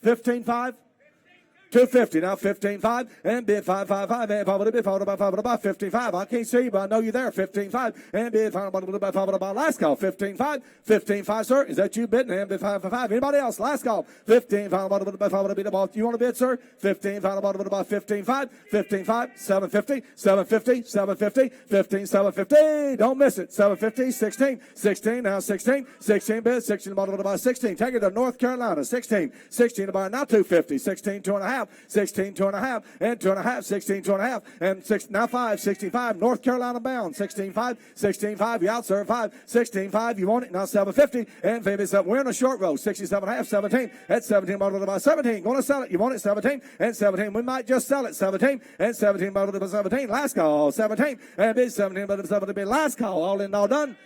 15, 5, 250, now 15.5, and bid 555, and followed bid followed about 55. I can't see you, but I know you're there. 15.5, and bid followed about last call. 15.5, 15.5, sir. Is that you bidding? And bid 555. Anybody else? Last call. 15, followed bid about. You want to bid, sir? 15, followed about 15.5, 15.5, 750, 750, 750, 15, 750. Don't miss it. 750, 16, 16, now 16, 16 bid, 16 about 16. Take it to North Carolina. 16, 16 about now 250, 16, 2.5. 16, 2.5, and 2.5, 16, 2.5, and 6, now 5, 65, North Carolina bound, 16.5, 16.5, you out, sir, 5, 16.5, you want it, now 750, and maybe we're in a short row, 67.5, 17, at 17, bottled about 17, going to sell it, you want it, 17, and 17, we might just sell it, 17, and 17, bottled about 17, last call, 17, and bid 17, bottled about 17, last call, all in, all done.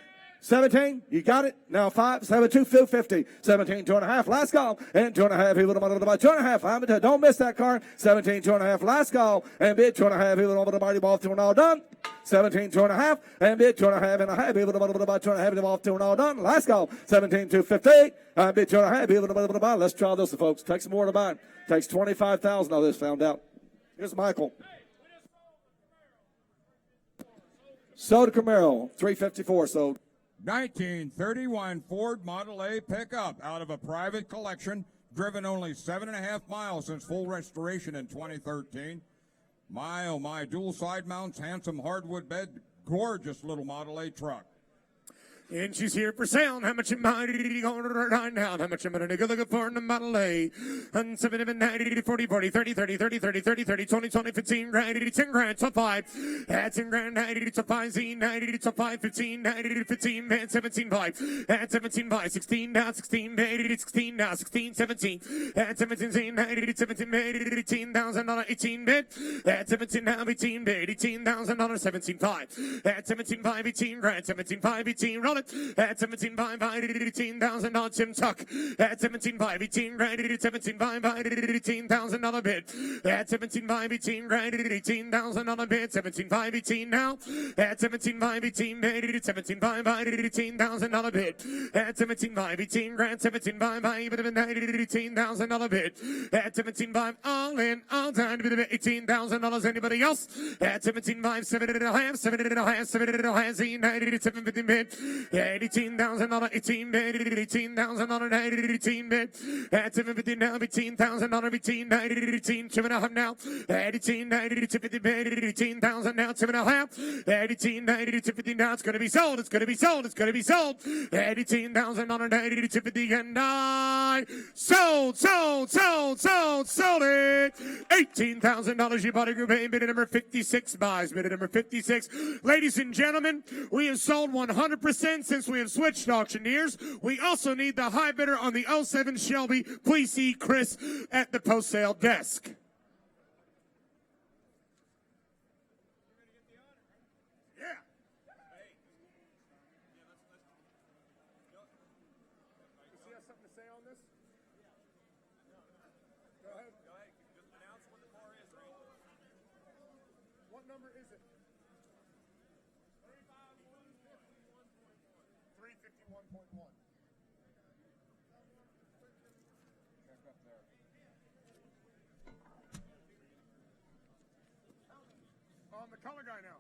17, you got it. Now 5, 7, 2, 50. 17, 2.5, last call. And 2.5, he would have about 2.5. Don't miss that car. 17, 2.5, last call. And bid 2.5, he would have about ball through and all done. 17, 2.5, and bid 2.5 and a half. He would have about 2.5 off through and all done. Last call. 17, 258. And bid 2.5, he would have about. Let's try this, folks. Takes some more to buy. Takes 25,000 of this, found out. Here's Michael. Sold to Camaro, 354 sold. 1931 Ford Model A pickup out of a private collection, driven only 7.5 miles since full restoration in 2013. My, oh my, dual side mounts, handsome hardwood bed, gorgeous little Model A truck. And she's here for sale. How much am I going to right now? How much am I going to go looking for in the Model A? And 70, 90, 40, 40, 30, 30, 30, 30, 30, 30, 20, 20, 15 grand, 10 grand, top 5. At 10 grand, 90 to 5, Z, 90 to 5, 15, 90 to 15, and 17, 5. At 17, 5, 16, now 16, 80 to 16, now 16, 17. At 17, Z, 90 to 17, $18,000, 18 bid. At 17, now 18 bid, $18,000, 17, 5. At 17, 5, 18 grand, 17, 5, 18, roll it. At 17, 5, $18,000, Tim Tuck. At 17, 5, 18 grand, 17, 5, $18,000 bid. At 17, 5, 18 grand, $18,000 bid. 17, 5, 18 now. At 17, 5, 18 bid. 17, 5, $18,000 bid. At 17, 5, 18 grand, 17, 5, $18,000 bid. At 17, 5, all in, all done, $18,000. Anybody else? At 17, 5, 7.5, 7.5, 7.5, Z, 90 to 750 bid. $18,000, 18 bid, $18,000, 18 bid. At 750 now, $18,000, 18, 90 to 18, 2.5 now. At 18, 90 to 250 bid, $18,000 now, 2.5. At 18, 90 to 250 now, it's going to be sold, it's going to be sold, it's going to be sold. At $18,000, 90 to 250, and I sold it. $18,000, you bought a group A, bid number 56 buys, bid number 56. Ladies and gentlemen, we have sold 100% since we have switched auctioneers. We also need the high bidder on the 07 Shelby. Please see Chris at the post-sale desk. What number is it? 351.1. the color guy now.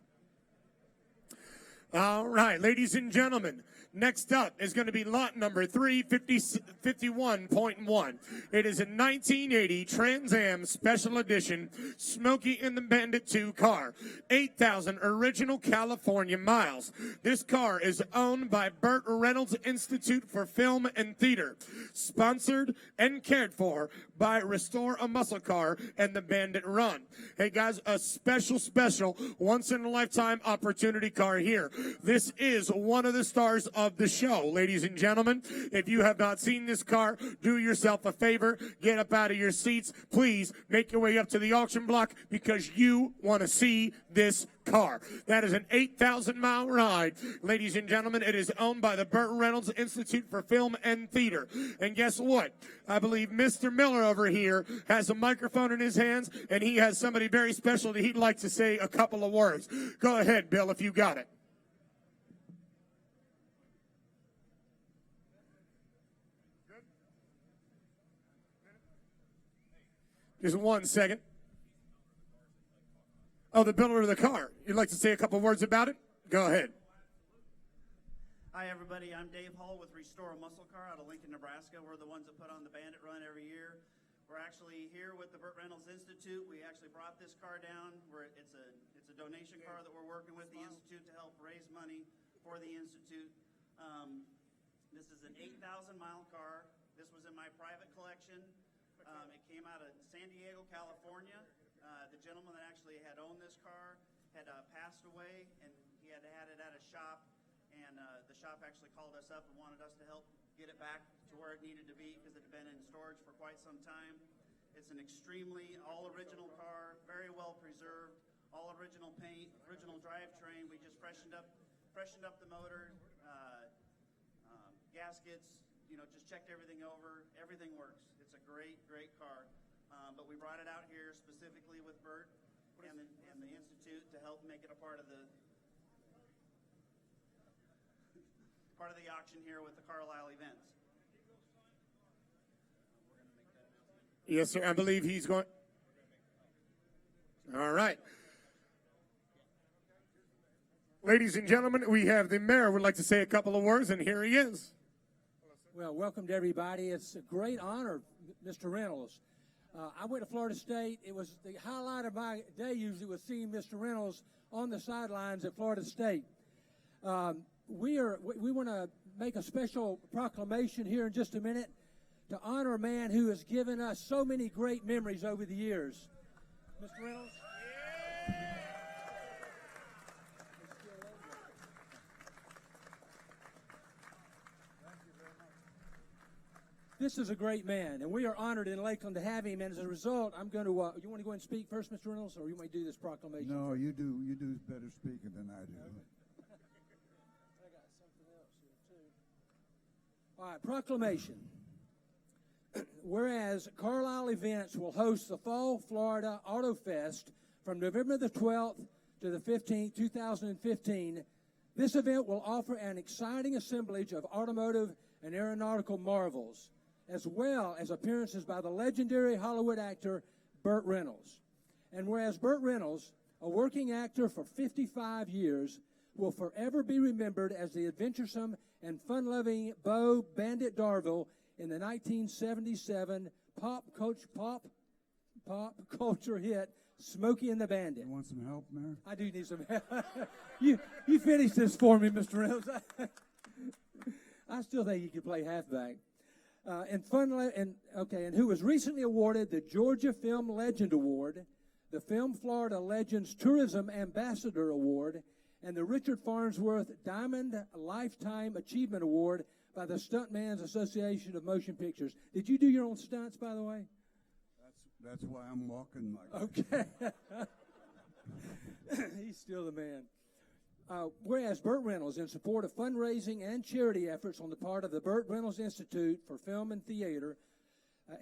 All right, ladies and gentlemen, next up is going to be lot number 351.1. It is a 1980 Trans Am Special Edition Smokey and the Bandit 2 car, 8,000 original California miles. This car is owned by Burt Reynolds Institute for Film and Theater, sponsored and cared for by Restore a Muscle Car and the Bandit Run. Hey guys, a special, once-in-a-lifetime opportunity car here. This is one of the stars of the show, ladies and gentlemen. If you have not seen this car, do yourself a favor, get up out of your seats. Please make your way up to the auction block because you want to see this car. That is an 8,000-mile ride. Ladies and gentlemen, it is owned by the Burt Reynolds Institute for Film and Theater. And guess what? I believe Mr. Miller over here has a microphone in his hands, and he has somebody very special that he'd like to say a couple of words. Go ahead, Bill, if you got it. Just 1 second. Oh, the builder of the car. You'd like to say a couple words about it? Go ahead. Hi, everybody. I'm Dave Hall with Restore a Muscle Car out of Lincoln, Nebraska. We're the ones that put on the Bandit Run every year. We're actually here with the Burt Reynolds Institute. We actually brought this car down. It's a donation car that we're working with the Institute to help raise money for the Institute. This is an 8,000-mile car. This was in my private collection. It came out of San Diego, California. The gentleman that actually had owned this car had passed away, and he had had it at a shop. And the shop actually called us up and wanted us to help get it back to where it needed to be because it had been in storage for quite some time. It's an extremely all-original car, very well preserved, all original paint, original drivetrain. We just freshened up the motor, gaskets. Just checked everything over. Everything works. It's a great car. But we brought it out here specifically with Burt and the Institute to help make it a part of the auction here with the Carlisle events. Yes, sir. I believe he's going. All right. Ladies and gentlemen, we have the mayor would like to say a couple of words, and here he is. Well, welcome to everybody. It's a great honor, Mr. Reynolds. I went to Florida State. It was the highlight of my day usually was seeing Mr. Reynolds on the sidelines at Florida State. We want to make a special proclamation here in just a minute to honor a man who has given us so many great memories over the years. Mr. Reynolds? This is a great man, and we are honored in Lakeland to have him. And as a result, I'm going to. You want to go ahead and speak first, Mr. Reynolds, or you want to do this proclamation? No, you do. You do better speaking than I do. I got something else here too. All right, proclamation. Whereas Carlisle Events will host the Fall Florida Autofest from November the 12th to the 15th, 2015, this event will offer an exciting assemblage of automotive and aeronautical marvels, as well as appearances by the legendary Hollywood actor Burt Reynolds. And whereas Burt Reynolds, a working actor for 55 years, will forever be remembered as the adventuresome and fun-loving Beau Bandit Darville in the 1977 pop culture hit Smokey and the Bandit. You want some help, Mayor? I do need some help. you finish this for me, Mr. Reynolds. I still think you could play halfback. And who was recently awarded the Georgia Film Legend Award, the Film Florida Legends Tourism Ambassador Award, and the Richard Farnsworth Diamond Lifetime Achievement Award by the Stuntman's Association of Motion Pictures. Did you do your own stunts, by the way? That's why I'm walking like Okay. He's still the man. Whereas Burt Reynolds, in support of fundraising and charity efforts on the part of the Burt Reynolds Institute for Film and Theater,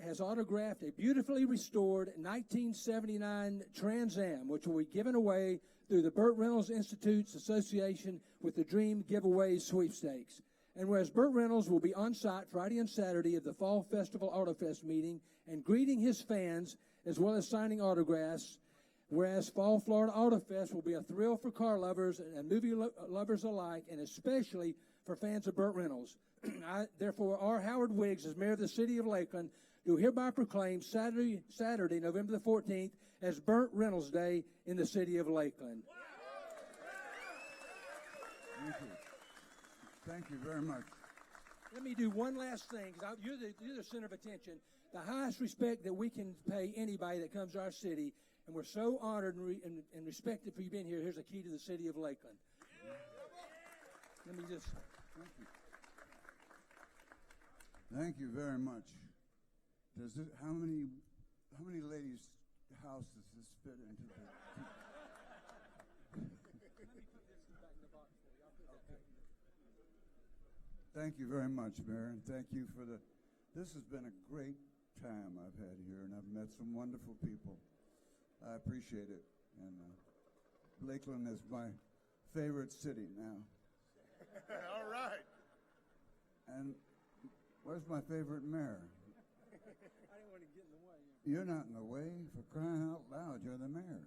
has autographed a beautifully restored 1979 Trans Am, which will be given away through the Burt Reynolds Institute's association with the Dream Giveaway Sweepstakes. And whereas Burt Reynolds will be on site Friday and Saturday at the Fall Festival Autofest meeting and greeting his fans as well as signing autographs, Whereas Fall Florida Autofest will be a thrill for car lovers and movie lovers alike, and especially for fans of Burt Reynolds. Therefore, R. Howard Wiggs, as mayor of the city of Lakeland, do hereby proclaim Saturday, November the 14th, as Burt Reynolds Day in the city of Lakeland. Thank you. Thank you very much. Let me do one last thing, because you're the center of attention. The highest respect that we can pay anybody that comes to our city, and we're so honored and respected for you being here. Here's a key to the city of Lakeland. Let me just... Thank you. Thank you very much. How many ladies' house does this fit into? Thank you very much, Mayor, and thank you for this has been a great time I've had here, and I've met some wonderful people. I appreciate it, and Lakeland is my favorite city now. All right. And where's my favorite mayor? I didn't want to get in the way. You're not in the way, for crying out loud. You're the mayor.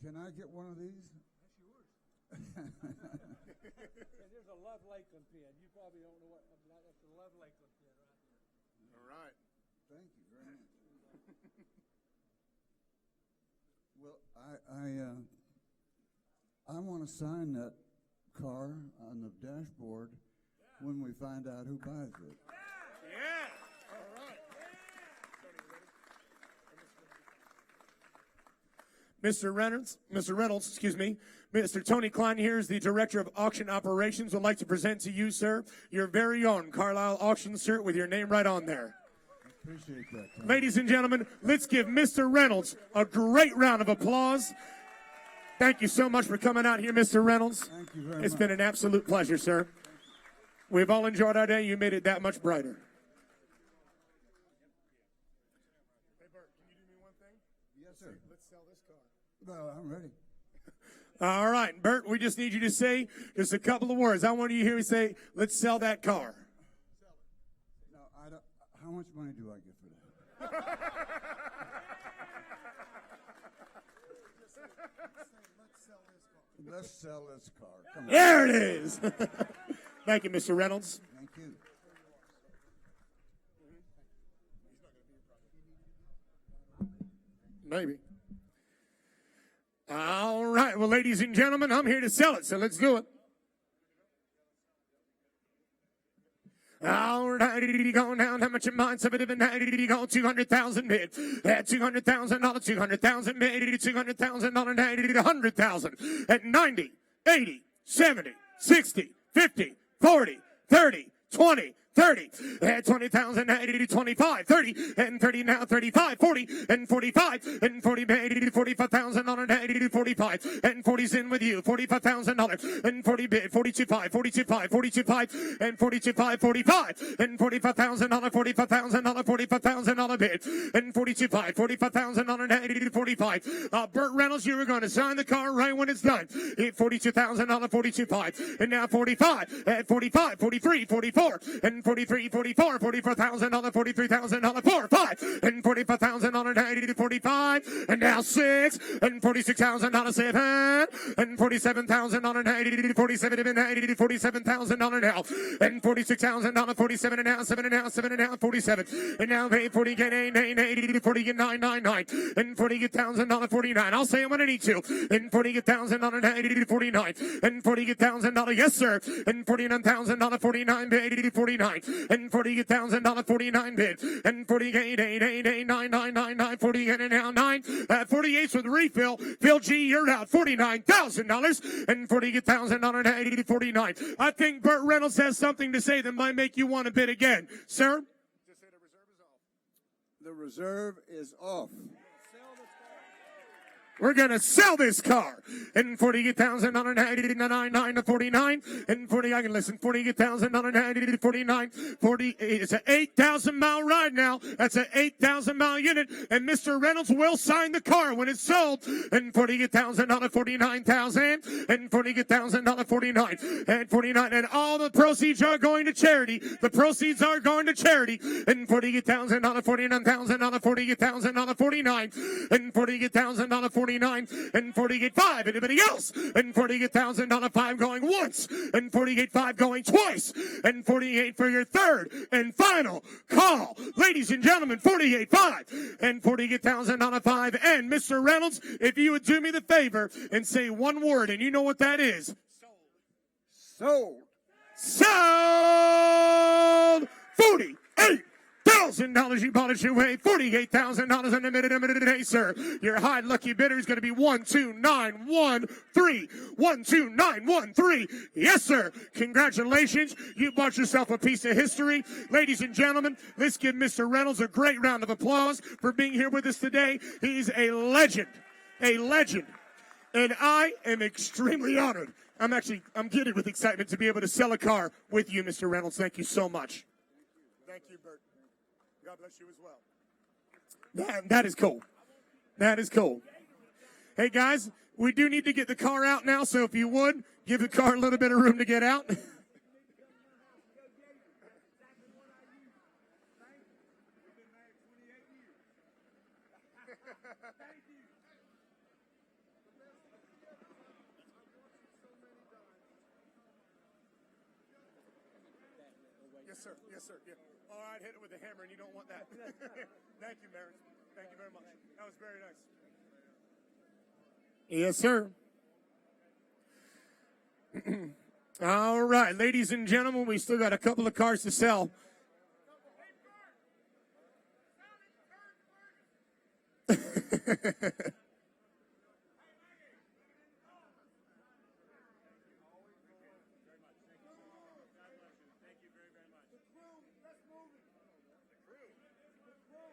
Can I get one of these? That's yours. There's a Love Lakeland pin. You probably don't know what that's a Love Lakeland pin right there. All right. Thank you very much. Well, I want to sign that car on the dashboard when we find out who buys it. Yeah. All right. Mr. Reynolds, excuse me. Mr. Tony Klein here is the Director of Auction Operations. Would like to present to you, sir, your very own Carlisle auction shirt with your name right on there. I appreciate that, Tom. Ladies and gentlemen, let's give Mr. Reynolds a great round of applause. Thank you so much for coming out here, Mr. Reynolds. Thank you very It's much. been an absolute pleasure, sir. We've all enjoyed our day. You made it that much brighter. Hey, Bert, can you do me one thing? Yes, sir. Let's sell this car. Well, I'm ready. All right, Bert, we just need you to say just a couple of words. I want you to hear me say, let's sell that car. No, I don't. How much money do I get for that? Let's sell this car. Come on. There it is. Thank you, Mr. Reynolds. Thank you. Maybe. All right. Well, ladies and gentlemen, I'm here to sell it, so let's do it. All right, going down. How much your mind? Somebody been go 200,000 bid. At $200,000, $200,000 bid. $200,000, 100,000. At 90, 80, 70, 60, 50, 40, 30, 20. 30, and 20,000, 80, 25, 30, and 30 now, 35, 40, and 45, and 40, 80, 45,000 on an 80, 45, and 40's in with you, $45,000, and 40 bid, 42.5, 42.5, 42.5, and 42.5, 45, and $45,000, $45,000, $45,000 bid, and 42.5, 45,000 on an 80, 45. Burt Reynolds, you were going to sign the car right when it's done. $42,000, 42.5, and now 45, at 45, 43, 44, and 43, 44, $44,000, $43,000, 4, 5, and $45,000, 80 to 45, and now 6, and $46,000, 7, and $47,000, 80 to 47, and 80 to $47,000 now, and $46,000, 47, and now 7, and now 7, and now 47, and now 40, get 8, 80 to 40, 9, 9, 9, and $40,000, 49. I'll say it when I need to, and $40,000, 80 to 49, and $40,000, yes sir, and $49,000, 49, 80 to 49. And $48,000, 49 bid, and 48, 8, 8, 8, 9, 9, 9, 9, 48, and now 9, 48's with refill. Phil G, you're out, $49,000, and $48,000, 80 to 49. I think Burt Reynolds has something to say that might make you want to bid again. Sir? Just say the reserve is off. The reserve is off. We're going to sell this car. And 48,000 on 99 to 49. And 40, I can listen. 48,000 on 90 to 49. 40, it's an 8,000 mile ride now. That's an 8,000 mile unit. And Mr. Reynolds will sign the car when it's sold. And 48,000 on 49,000. And 48,000 on 49. And 49. And all the proceeds are going to charity. The proceeds are going to charity. And 48,000 on 49,000 on 48,000 on 49. And 48,000 on 49. And 48.5. Anybody else? And 48,000 on a 5 going once. And 48.5 going twice. And 48 for your third and final call. Ladies and gentlemen, 48.5 and 48,000 on a 5. And Mr. Reynolds, if you would do me the favor and say one word, and you know what that is. Sold. Sold. $48,000 you bought it your way. $48,000 in a minute today, sir. Your high lucky bidder is going to be 12913. 12913. Yes, sir. Congratulations. You bought yourself a piece of history. Ladies and gentlemen, let's give Mr. Reynolds a great round of applause for being here with us today. He's a legend. A legend. And I am extremely honored. I'm giddy with excitement to be able to sell a car with you, Mr. Reynolds. Thank you so much. Thank you, Bert. God bless you as well. That is cool. That is cool. Hey, guys, we do need to get the car out now, so if you would, give the car a little bit of room to get out. Yes, sir. Yes, sir. Yeah. All right, hit it with a hammer, and you don't want that. Thank you, Mary. Thank you very much. That was very nice. Yes, sir. All right, ladies and gentlemen, we still got a couple of cars to sell.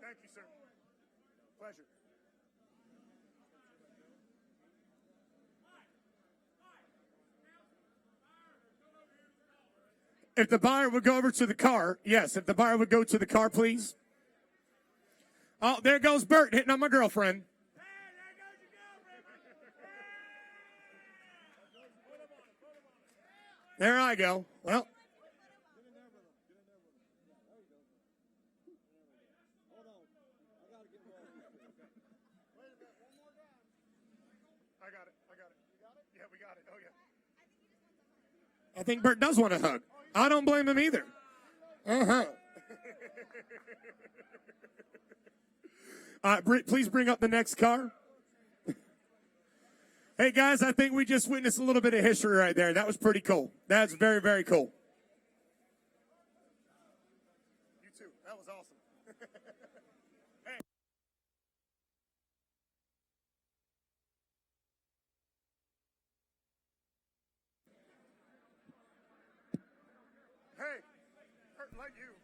Thank you, sir. Pleasure. If the buyer would go over to the car, yes, if the buyer would go to the car, please. Oh, there goes Bert hitting on my girlfriend. There I go. Well. I got it. Yeah, we got it. Oh, yeah. I think Bert does want a hug. I don't blame him either. Uh-huh. Please bring up the next car. Hey, guys, I think we just witnessed a little bit of history right there. That was pretty cool. That's very, very cool. You too. That was awesome. Hey. Hey, hurting like you.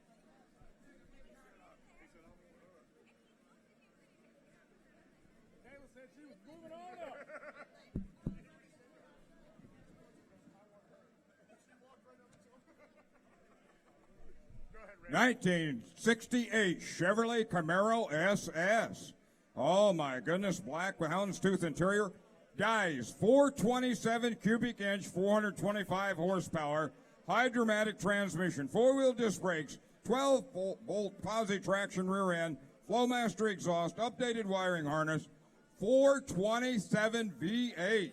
Taylor said she was moving on up. 1968 Chevrolet Camaro SS. Oh my goodness, black with houndstooth interior. Guys, 427 cubic inch, 425 horsepower, high dramatic transmission, 4-wheel disc brakes, 12-volt posi traction rear end, Flowmaster exhaust, updated wiring harness, 427 V8.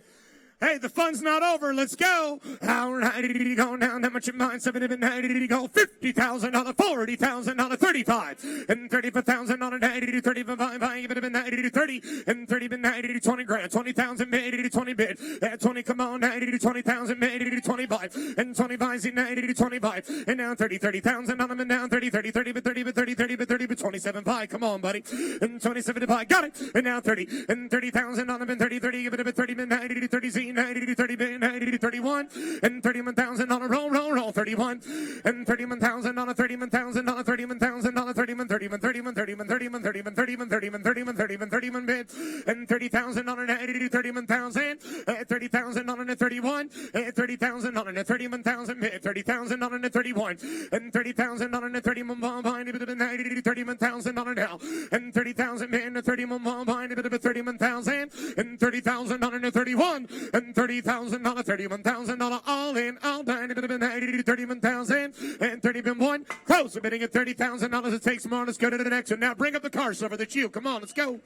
Hey, the fun's not over. Let's go. All right, go down. How much your mind? 70 go. 50,000 on a 40,000 on a 35, and 35,000 on a 90 35. I give it a 90 to 30, and 30 been 90 to 20 grand. 20,000 made to 20 bid. At 20, come on, 90 to 20,000 made to 25, and 25 in 90 to 25, and now 30,000 on them, and now 30 but 27 pie. Come on, buddy. And 27 to pie. Got it. And now 30, and 30,000 on them, and 30, give it a 30 been 90 to 30 Z. 30, 90, 30, 90, 31, and $31,000 roll, 31, and $31,000, $31,000, $31,000, 31, 31, 31, 31, 31, 31, 31, 31, 31, 31, 31 bid, and $30,000, 31,000, $30,000 and 31, and $30,000 and 31,000 bid, $30,000 and 31, and $30,000 and 31 behind it, and $31,000 now, and 30,000 bid, and 31 behind it, 31,000, and $30,000 and 31, and $30,000, $31,000 all in, all down, 31,000, and 31, close, we're bidding at $30,000, it takes more, let's go to the next one, now bring up the car, Silver, that's you, come on, let's go.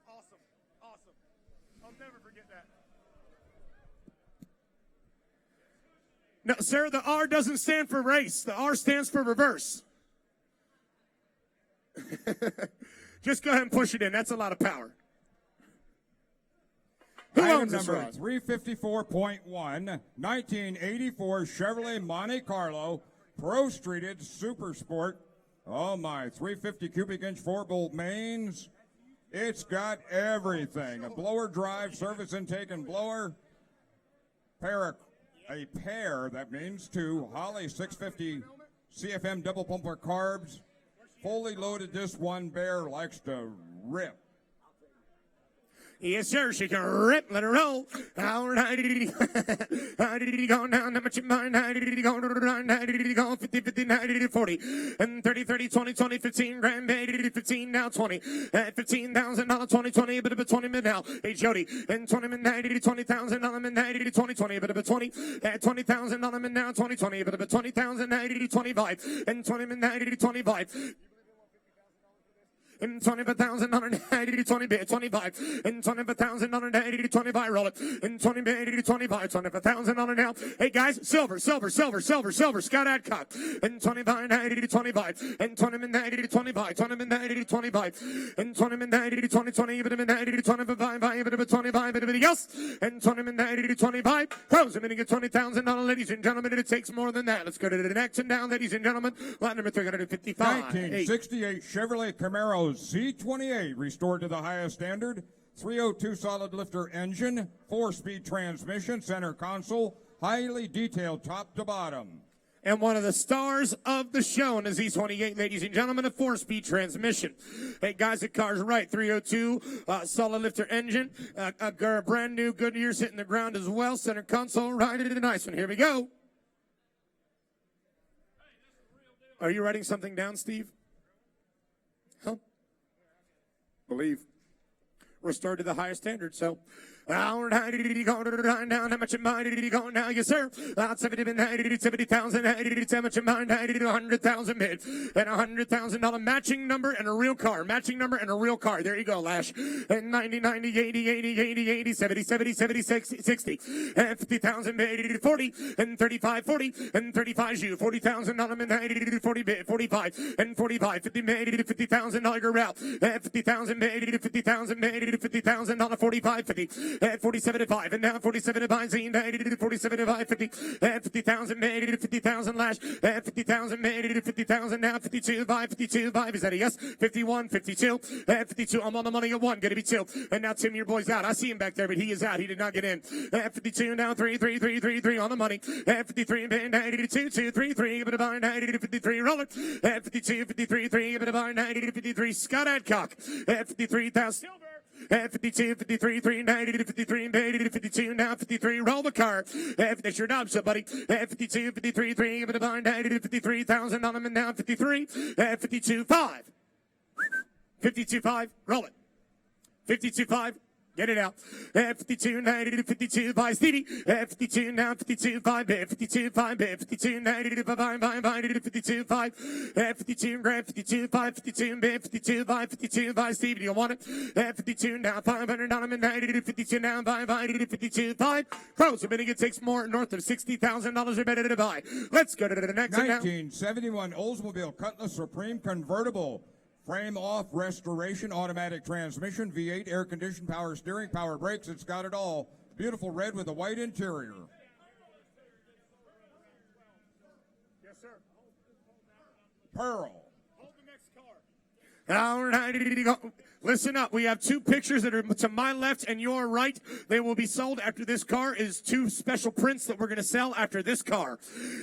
Awesome. I'll never forget that. No, sir, the R doesn't stand for race. The R stands for reverse. Just go ahead and push it in. That's a lot of power. Who Item owns this number ride? 354.1, 1984 Chevrolet Monte Carlo, Pro-Streeted Super Sport. Oh my, 350 cubic inch 4-bolt mains. It's got everything. A blower drive, service intake and blower. A pair, that means two, Holly 650 CFM double pumper carbs. Fully loaded, this one bear likes to rip. Yes, sir, she can rip, let her roll. How did he go down? How much you mind? How did he go? 50, 50, 90, 40. And 30, 30, 20, 20, 15 grand, 15 now, 20. $15,000, 20, 20, a bit of a 20 mid now. Hey, Jody, and 20 mid, $20,000 mid, 20, 20, a bit of a 20. $20,000 mid now, 20, 20, a bit of a 20,000, 25. And 20 mid, 25. And $25,000, 20 bid, 25, and $25,000, 25, roll it, and 20 bid, 25, $25,000 now. Hey guys, silver, Scott Adcock, and 25, 25, and 20 bid, 25, 20 bid, 25, and 20 bid, 20, 20, bit of a 25, bit of a 25, bit of a yes, and 20 bid, 25, close, I'm going to get $20,000, ladies and gentlemen, and it takes more than that. Let's go to the next one down, ladies and gentlemen, lot number 355. 1968 Chevrolet Camaro Z28 restored to the highest standard, 302 solid lifter engine, 4-speed transmission, center console, highly detailed top to bottom. And one of the stars of the show in the Z28, ladies and gentlemen, a 4-speed transmission. Hey guys, the car's right, 302 solid lifter engine, a brand new Goodyear's hitting the ground as well, center console, right into the nice one. Here we go. Are you writing something down, Steve? Huh? Believe. Restored to the highest standard, so. How much did he go now? Yes, sir. 70,000, how much mind? 100,000 bid. And $100,000 matching number and a real car. Matching number and a real car. There you go, Lash. And 90, 90, 80, 80, 80, 80, 70, 70, 70, 60. And 50,000 bid, 40, and 35, 40, and 35 you. $40,000 and 80, 40 bid, 45, and 45, 50 bid, $50,000 route. And 50,000 bid, 50,000 bid, $50,000, 45, 50. At 47.5, and now 47.5, 47.5, 50, at 50,000, 50,000 lash, at 50,000, 50,000, now 52.5, is that a yes? 51, 52, at 52, I'm on the money at 1, gonna be 2, and now Tim, your boy's out, I see him back there, but he is out, he did not get in, at 52, now 3, on the money, at 53, 2, 3, but about 53, roll it, at 52, 53, 3, but about 53, Scott Adcock, at 53,000, Silver. At 52, 53, 3, 90 to 53, 80 to 52, now 53, roll the car. That's your job, somebody. At 52, 53, 3, but about 90 to 53,000 on them, and now 53. At 52, 5. 52, 5, roll it. 52, 5. Get it out. At 52, 90 to 52 by Stevie. At 52, now 52, 5, 52, 5, 52, 90 to 5, 52, 5. At 52, grand 52, 5, 52, 52, 5, 52 by Stevie. Do you want it? At 52, now 500 on him, and 90 to 52, now 5, 52, 5. Close. A minute it takes more north of $60,000 or better to buy. Let's go to the next one now. 1971 Oldsmobile Cutlass Supreme Convertible. Frame off, restoration, automatic transmission, V8, air conditioned, power steering, power brakes. It's got it all. Beautiful red with a white interior. Yes, sir. Pearl. Hold the next car. All right, listen up. We have two pictures that are to my left and your right. They will be sold after this car is two special prints that we're going to sell after this car.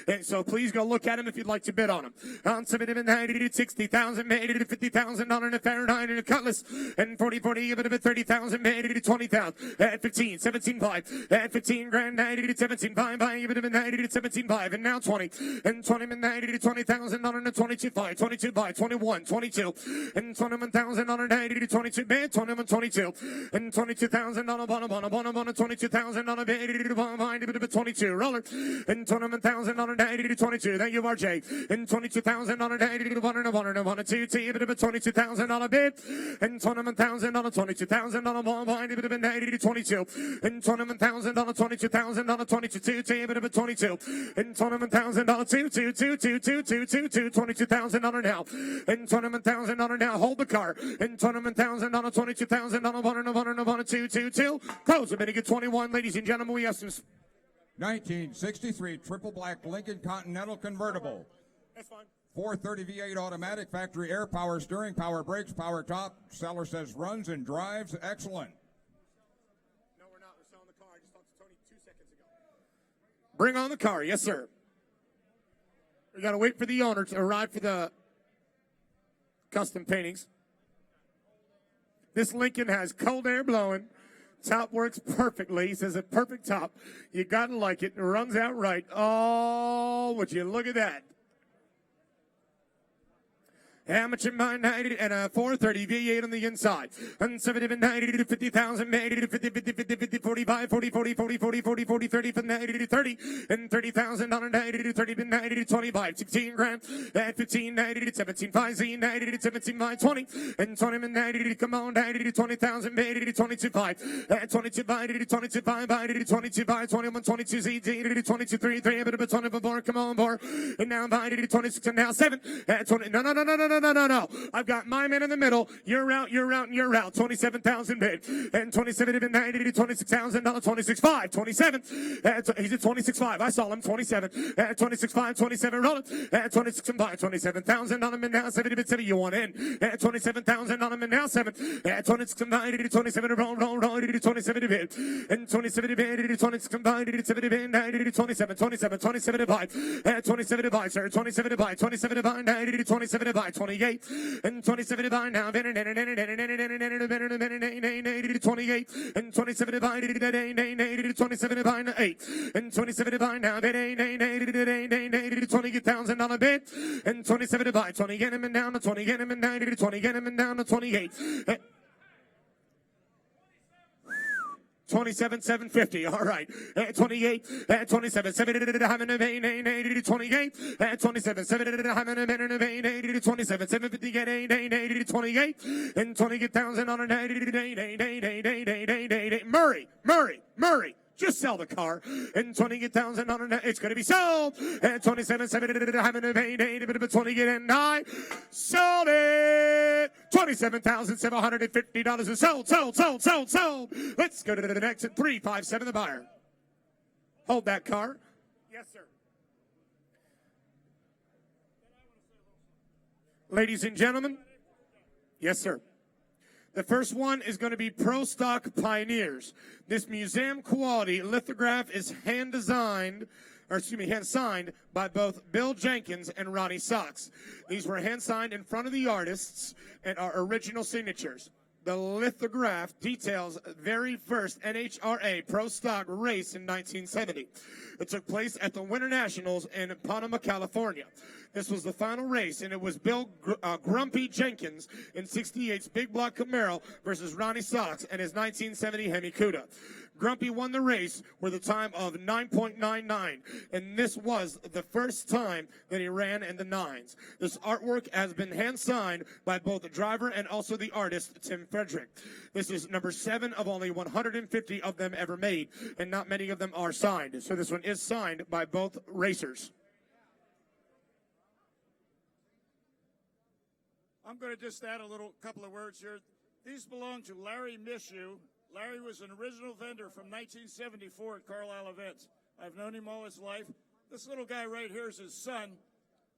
And so please go look at them if you'd like to bid on them. On $60,000, $50,000 on a Fahrenheit and a Cutlass, and 40, $30,000, $20,000 at 15, 17.5 at 15 grand, 17.5, 17.5, and now 20, and 20, $20,000 on a 22.5, 22.5, 21, 22, and $21,000 22 bid, 21, 22, and $22,000 on a 22,000 on a bid, 22 roller, and $21,000 22. Thank you, RJ. And $22,000 on a $1 2 T, $22,000 bid, and $21,000 $22,000 ball behind it, 22, and $21,000 $22,000 22 T, $22, and $21,000 two, $22,000 now, and $21,000 now. Hold the car, and $21,000 $22,000 two. Close. I'm going to get 21, ladies and gentlemen. We have some 1963 triple black Lincoln Continental convertible. That's fine. 430 V8 automatic, factory air power steering, power brakes, power top. Seller says runs and drives excellent. No, we're not. We're selling the car. I just talked to Tony 2 seconds ago. Bring on the car. Yes, sir. We got to wait for the owner to arrive for the custom paintings. This Lincoln has cold air blowing. Top works perfectly. He says a perfect top. You got to like it. It runs out right. Oh, would you look at that? How much in my 90 and a 430 V8 on the inside? And 70 to 90 to 50,000, 80 to 50, 50, 50, 50, 45, 40, 40, 40, 40, 40, 40, 30, from 90 to 30, and 30,000 on 90 to 30, 90 to 25, 16 grand, at 15, 90 to 17, 5, Z, 90 to 17, 5, 20, and 20, 90 to come on, 90 to 20,000, 80 to 22, 5, at 22, 5, to 22, 5, 90 to 22, 5, 21, 22, Z, 80 to 22, 3, 3, a bit of a 20 before, come on, bar, and now 90 to 26, and now 7, at 20, no. I've got my man in the middle. You're out, and you're out. 27,000 bid. And 27 to 90 to $26,000, 26.5, 27. He's at 26.5. I saw him, 27. At 26.5, 27 rolling. At 26.5, 27,000 on him and now 70 bid 7. You want in. At 27,000 on him and now 7. At 26.5 to 27 roll to 27 bid. And 27 bid to 26.5 to 70 bid 90 to 27 to 5. At 27 to 5, sir. 27 to 5, 27 to 5, 90 to 27 to 5, 28. And 27 to 5 now, 28, and 27 to 5, 27 to 5, 8, and 27 to 5 now, 20,000 on a bid, and 27 to 5, 20, get him and down to 20, get him and 90 to 20, get him and down to 28. 27,750. All right. At 28. At 27. 70 to 28. At 27. 70 to 27. 750 get 80 to 28. And 20,000 on a Murray. Just sell the car. And 20,000 on it. It's going to be sold. And 27, 7, 20 get in 9. Sold it. $27,750 is sold. Let's go to the next at 357, the buyer. Hold that car. Yes, sir. Ladies and gentlemen. Yes, sir. The first one is going to be Pro Stock Pioneers. This museum quality lithograph is hand signed by both Bill Jenkins and Ronnie Socks. These were hand signed in front of the artists and are original signatures. The lithograph details very first NHRA Pro Stock race in 1970. It took place at the Winter Nationals in Panama, California. This was the final race, and it was Bill Grumpy Jenkins in 68's Big Block Camaro versus Ronnie Socks and his 1970 Hemi Cuda. Grumpy won the race with a time of 9.99, and this was the first time that he ran in the nines. This artwork has been hand-signed by both the driver and also the artist, Tim Frederick. This is number 7 of only 150 of them ever made, and not many of them are signed. So this one is signed by both racers. I'm going to just add a couple of words here. These belong to Larry Mishu. Larry was an original vendor from 1974 at Carlisle events. I've known him all his life. This little guy right here is his son.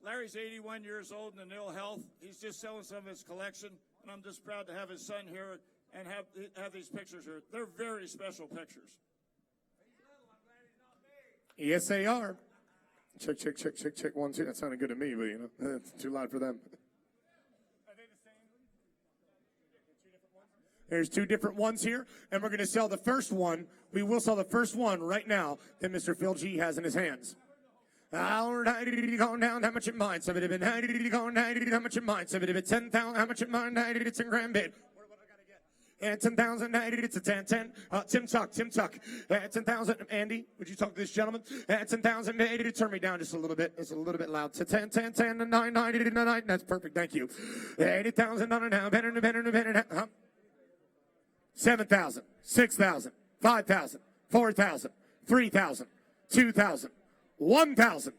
Larry's 81 years old and in ill health. He's just selling some of his collection, and I'm just proud to have his son here and have these pictures here. They're very special pictures. Yes, they are. Check, check, check, check, check. 1, 2. That sounded good to me, but you know, it's too loud for them. There's 2 different ones here, and we're going to sell the first one. We will sell the first one right now that Mr. Phil G has in his hands. Going down, how much it mine? Going down, how much it mine? 10,000, how much it mine? It's in grand bid. And 10,000, it's a 10. Tim Tuck. 10,000. Andy, would you talk to this gentleman? 10,000, turn me down just a little bit. It's a little bit loud. 10, 9, 9. That's perfect. Thank you. 80,000 now. Better. 7,000, 6,000, 5,000, 4,000, 3,000, 2,000, 1,000.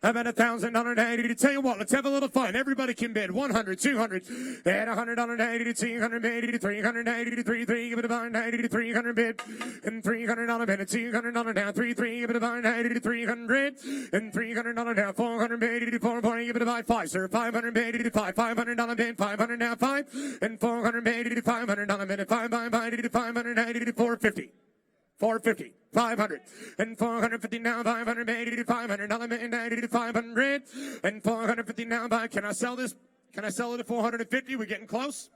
How about $1,000 to tell you what, let's have a little fun. Everybody can bid 100, 200, and $100 to 200 bid to 300 to 3, give it a buy 90 to 300 bid, and $300 bid to $200 down 3, give it a buy 90 to 300, and $300 down 400 bid to 4, give it a buy 5, sir, 500 bid to 5, $500 bid 500 down 5, and 400 bid to $500 bid 5 buy to 590 to 450. 450, 500, and 450 now, 580 to 500, $90 to 500, and 450 now, by, can I sell this? Can I sell it at 450? We're getting close.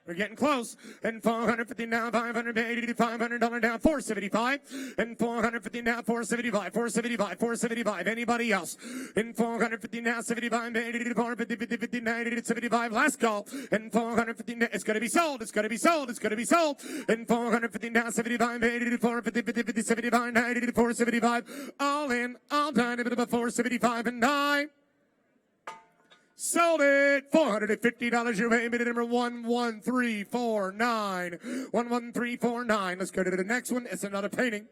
We're getting close. And 450 now, 580 to $500 down, 475, and 450 now, 475, 475, 475. Anybody else? And 450 now, 75, 80 to 450, 50, 50, 90 to 75. Last call. And 450 now, it's going to be sold. It's going to be sold. It's going to be sold. And 450 now, 75, 80 to 450, 50, 50, 75, 90 to 475. All in, all done. A bit of 475 and 9. Sold it. $450 your way. Bid number 11349. 11349. Let's go to the next one. It's another painting.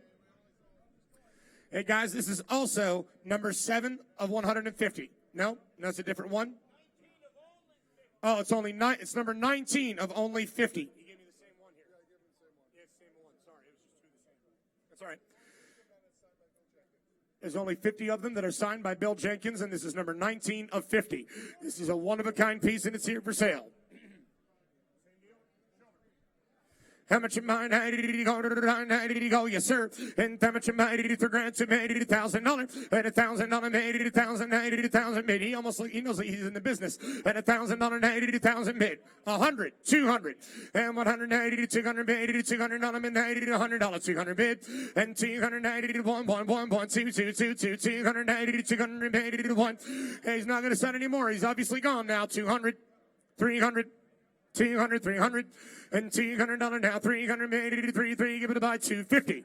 Hey guys, this is also number 7 of 150. No, that's a different one. Oh, it's only 9. It's number 19 of only 50. You gave me the same one here. Yeah, same one. Sorry, it was just 2 the same one. That's all right. There's only 50 of them that are signed by Bill Jenkins, and this is number 19 of 50. This is a one-of-a-kind piece, and it's here for sale. How much am I? 90 go, yes, sir. And how much am I? 3 grand to $1,000. And $1,000, 80 1,000, 80 1,000 bid. He knows like he's in the business. And $1,000, 80 1,000 bid. 100, 200, and 180 to 200 bid, 80 to 200, and 80 to $100, 200 bid, and 280 to 1, 1, 1, 1, 2, 2, 2, 2, 280 to 200, 80 to 1. Hey, he's not going to sell anymore. He's obviously gone now. 200, 300. 200, 300, and $200 now, 380 to 3, give it a buy, 250,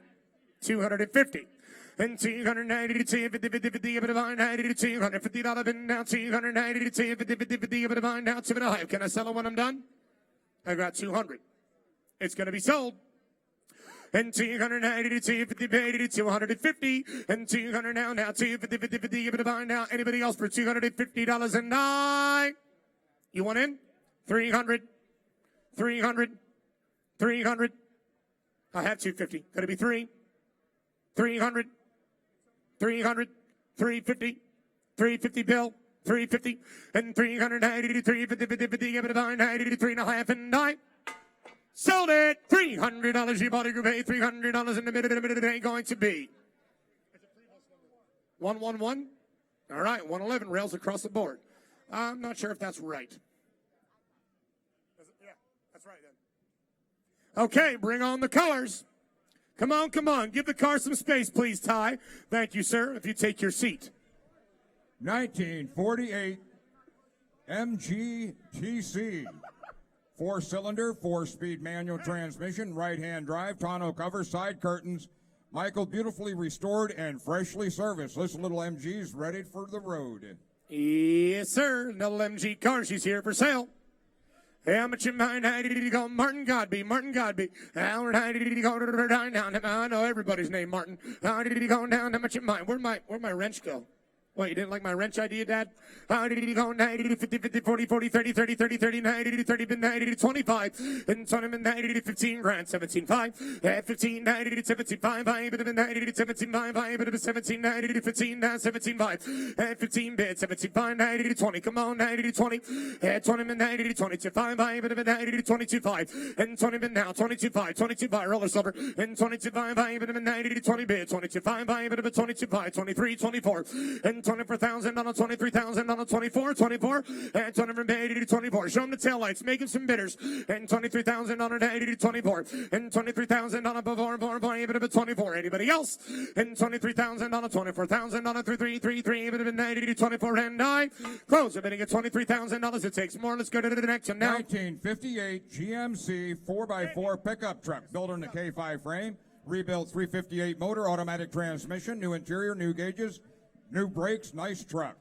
250, and 290 to 250, 50, 50, give it a buy, 90 to $250 bid now, 290 to 250, 50, 50, give it a buy now, 2.5. Can I sell it when I'm done? I got 200. It's going to be sold. And 290 to 250, 80 to 250, and 200 now, 250, 50, 50, give it a buy now. Anybody else for $250 and 9? You want in? 300. 300, 300. I have 250. Could it be 3? 300, 300, 350, 350 bill, 350, and 390 to 350, 50, 50, give it a buy, 90 to 3.5 and 9. Sold it. $300. You bought it, you paid $300 in the minute. It ain't going to be 111. All right, 111 rails across the board. I'm not sure if that's right. Okay, bring on the colors. Come on, come on. Give the car some space, please, Ty. Thank you, sir, if you take your seat. 1948 MGTC. 4-cylinder, 4-speed manual transmission, right-hand drive, tonneau cover, side curtains. Michael, beautifully restored and freshly serviced. This little MG's ready for the road. Yes, sir. Little MG car. She's here for sale. How much in mind? How did he go? Martin Godby. Martin Godby. How did he go down? I know everybody's name, Martin. How did he go down? How much in mind? Where'd my wrench go? What, you didn't like my wrench idea, Dad? How did he go? 90 to 50, 50, 40, 40, 30, 30, 30, 30, 90 to 30, 90 to 25, and 20, 90 to 15 grand, 17, 5, at 15, 90 to 17, 5, I bit of 90 to 17, 5, I bit of 17, 90 to 15, 17, 5, at 15 bit, 17, 5, 90 to 20, come on, 90 to 20, at 20, 90 to 22, 5, I bit of 90 to 22, 5, and 20 bit now, 22, 5, 22, 5, roller silver, and 22, 5, I bit of 90 to 20 bit, 22, 5, I bit of 22, 5, 23, 24, and 24,000 on a 23,000 on a 24, 24, and 20 to 24. Show them the taillights, making some bidders, and 23,000 on a 80 to 24, and 23,000 on a before, 24. Anybody else? And 23,000 on a 24,000 on a 3, bit of an 80 to 24, and I close. I'm bidding at $23,000. It takes more. Let's go to the next one now. 1958 GMC 4x4 pickup truck, built in the K5 frame, rebuilt 358 motor, automatic transmission, new interior, new gauges, new brakes, nice truck.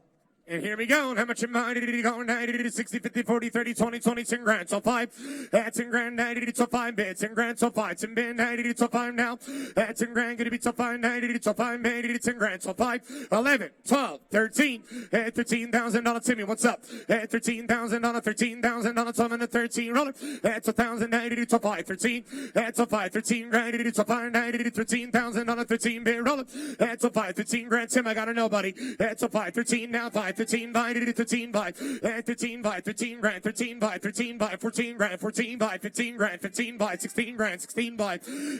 And here we go. And how much am I? Did he go? 90 to 60, 50, 40, 30, 20, 20, 10 grand. So 5. That's 10 grand. 90 to 5 bits. 10 grand. So 5. 10 bid. 90 to 5 now. That's 10 grand. Gonna be so 5. 90 to 5. 90 to 10 grand. So 5. 11, 12, 13. At 13,000 on a Timmy. What's up? At 13,000 on a 13,000 on a 12 and a 13 roller. That's 1,000. 90 to 5. 13. That's a 5. 13 grand. 90 to 5. 90 to 13,000 on a 13 bid roller. That's a 5. 13 grand. Tim, I gotta know, buddy. That's a 5. 13 now. 5. 13 by 13 by 13 by 13 grand 13 by 13 by 14 grand 14 by 15 grand 15 by 16 grand 16 by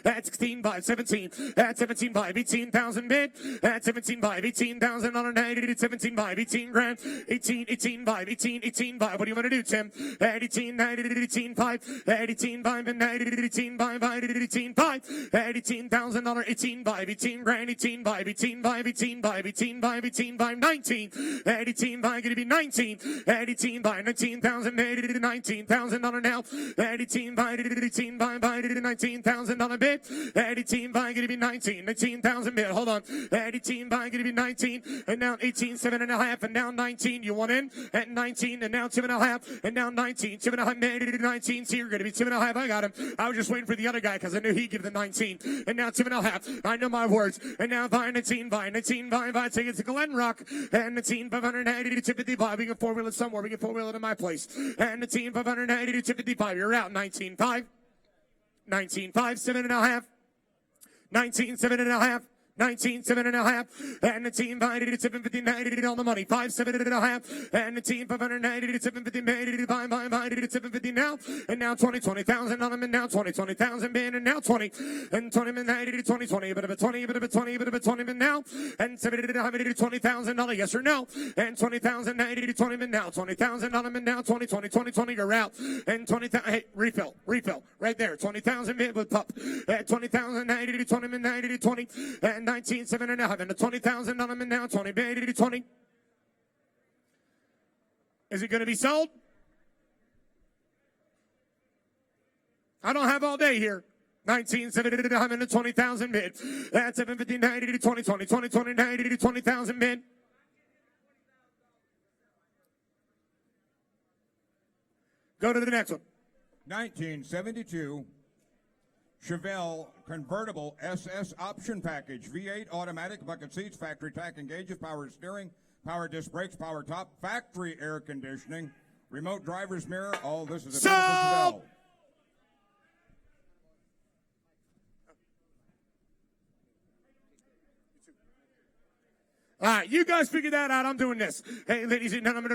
at 16 by 17 at 17 by 18,000 bid at 17 by 18,000 on a 90 to 17 by 18 grand 18 by 18 by what do you want to do, Tim? At 18 90 to 18 5 at 18 by 90 to 18 by 18 5 at 18,000 on 18 by 18 grand 18 by 18 by 18 by 18 by 18 by 19 at 18 by going to be 19 at 18 by 19,000 80 to 19,000 on now at 18 by 18 by 19,000 on a bid at 18 by going to be 19,000 bid. Hold on, at 18 by going to be 19 and now 18 7.5 and now 19. You want in at 19 and now 2.5 and now 19 2.5 to 19. So you're going to be 2.5. I got him. I was just waiting for the other guy because I knew he'd give the 19 and now 2.5. I know my words and now by 19 by take it to Glen Rock and 19 580 to 255. We can four wheel it somewhere. We can four wheel it in my place and 19 580 to 255. You're out. 19.5 19.5 7.5 19 7.5 19, 7.5, and the team invited at 750, 90 on the money, 5, 7.5, and the team 590 to 750, 90 5, invited at 750 now, and now 20,000 on them, and now 20,000 bid, and now 20, and 20, 90 to 20, a bit of a 20, a bit of a 20, a bit of a 20, and now, and 70 to 20,000, yes or no, and 20,000, 90 to 20, and now 20,000 on them, and now 20, you're out, and 20,000, hey, refill, right there, 20,000 bid with pup, at 20,000, 90 to 20, and 90 to 20, and 19, 7.5, and the 20,000 on them, and now 20, 80 to 20. Is it going to be sold? I don't have all day here. 19, 7.5, and the 20,000 bid. That's 750, 90 to 20, 90 to 20,000 bid. Go to the next one. 1972. Chevelle convertible SS option package, V8 automatic, bucket seats, factory tack and gauges, power steering, power disc brakes, power top, factory air conditioning, remote driver's mirror. All this is a Chevelle. All right, you guys figure that out. I'm doing this. Hey, ladies and gentlemen,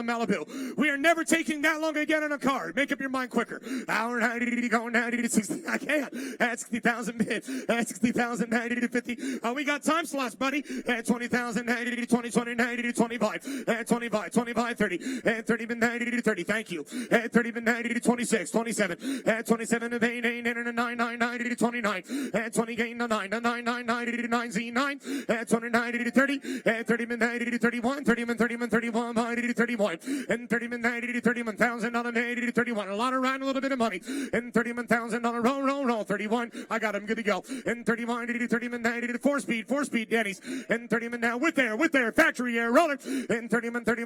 Malibu. We are never taking that long again in a car. Make up your mind quicker. Hour 90 going 90 to 60. I can't. At 60,000 bid. At 60,000 90 to 50. We got time slots, buddy. At 20,000 90 to 20, 90 to 25. At 25, 30. At 30 90 to 30. Thank you. At 30 90 to 26, 27. At 27 to 8, 9 90 to 29. At 20 gain to 9, 90 to 9 Z9. At 290 to 30, at 30 90 to 31, 31 91 90 to 31, and 30 90 to 31,000 on a 80 to 31. A lot of riding, a little bit of money, and 31,000 on a roll, 31. I got him, good to go. And 31 to 30 90 to 4-speed, Denny's, and 30 now with their factory air roller, and 30 90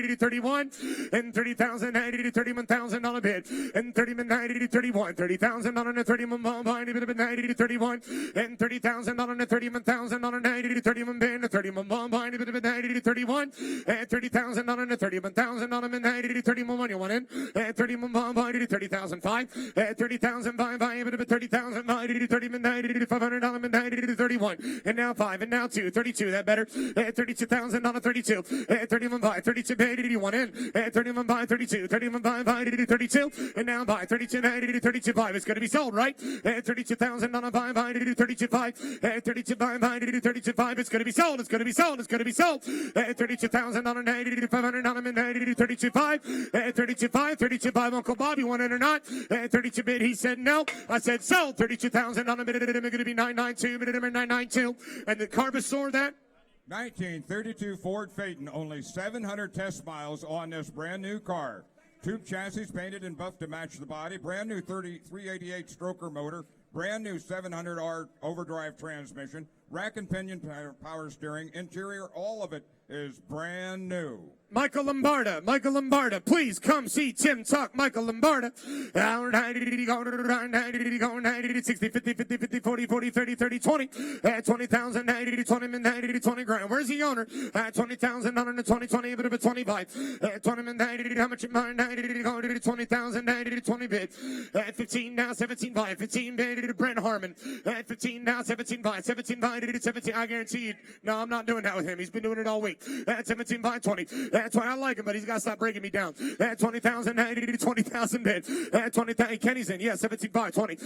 to 31, and 30,000 90 to 31,000 on a bid, and 30 90 to 31, 30,000 on a 31 90 to 31. and 30,000 on a 31,000 on a 90 to 31 band, 31 bomb behind a bit of a 90 to 31, and 30,000 on a 31,000 on a 90 to 31 you want in, and 31 bomb behind it 30,005, and 30,000 by a bit of a 30,000 90 to 30 90 to 500 on a 90 to 31, and now 5 and now 2, 32 that better, and 32,000 on a 32, and 31 by 32 90 to 1 in, and 31 by 32, 31 by 32, and now by 32 90 to 32 5 it's going to be sold right, and 32,000 on a by 32 5, and 32 by 32 5 it's going to be sold, it's going to be sold, it's going to be sold, and 32,000 on a 90 to 500 on a 90 to 32 5, and 32 5 Uncle Bob you want it or not, and 32 bid he said no, I said sold, 32,000 on a minute going to be 992 minute number 992, and the Carbasaur that 1932 Ford Phaeton, only 700 test miles on this brand new car. Tube chassis painted in buff to match the body. Brand new 388 stroker motor. Brand new 700R overdrive transmission. Rack and pinion power steering. Interior, all of it is brand new. Michael Lombarda, please come see Tim talk. Michael Lombarda. 60, 50, 50, 50, 40, 40, 30, 30, 20. 20,000, 90, 20, 90, 20 grand. Where's the owner? 20,000, 20, 20, a bit of a 25. 20, 90, how much in mind? 90, 20,000, 90, 20 bid. 15 now, 17 by 15 bid. Brent Harmon. 15 now, 17 by 17 by 17. I guarantee you. No, I'm not doing that with him. He's been doing it all week. 17 by 20. That's why I like him, but he's got to stop breaking me down. 20,000, 90 to 20,000 bid. 20,000, Kenny's in. Yeah, 17 by 20.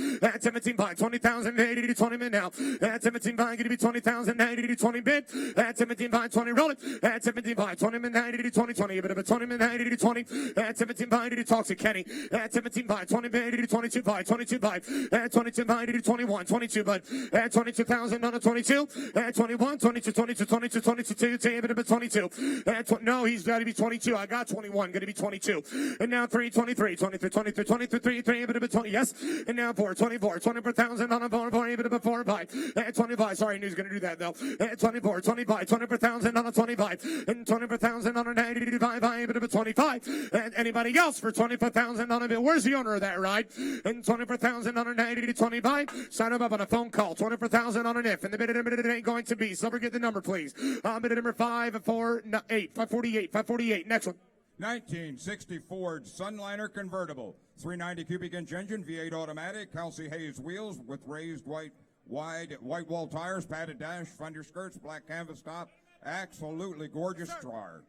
17 by 20,000, 80 to 20 bid now. 17 by going to be 20,000, 90 to 20 bid. 17 by 20, roll it. 17 by 20, 90 to 20, 20. A bit of a 20, 90 to 20. 17 by 80 to talk to Kenny. 17 by 20, 80 to 22 by 22 by 22 by 80 to 21, 22 by 22,000 on a 22. 21, 22, 22, 22, 22, a bit of a 22. No, he's got to be 22. I got 21. Going to be 22. And now 3, 23, 23, 23, 23, 3, a bit of a 20. Yes. And now 4, 24, 24,000 on a 4, a bit of a 4 by 25. Sorry, I knew he was going to do that though. 24, 25, 24,000 on a 25. And 24,000 on a 90 by a bit of a 25. And anybody else for 24,000 on a bit? Where's the owner of that ride? And 24,000 on a 90 to 25. Sign him up on a phone call. 24,000 on an if. And the bid it ain't going to be. So get the number, please. Bid number 548. 548. Next one. 1960 Ford Sunliner convertible, 390 cubic inch engine, V8 automatic, Kelsey Hayes wheels with raised wide wall tires, padded dash, fender skirts, black canvas top, absolutely gorgeous car.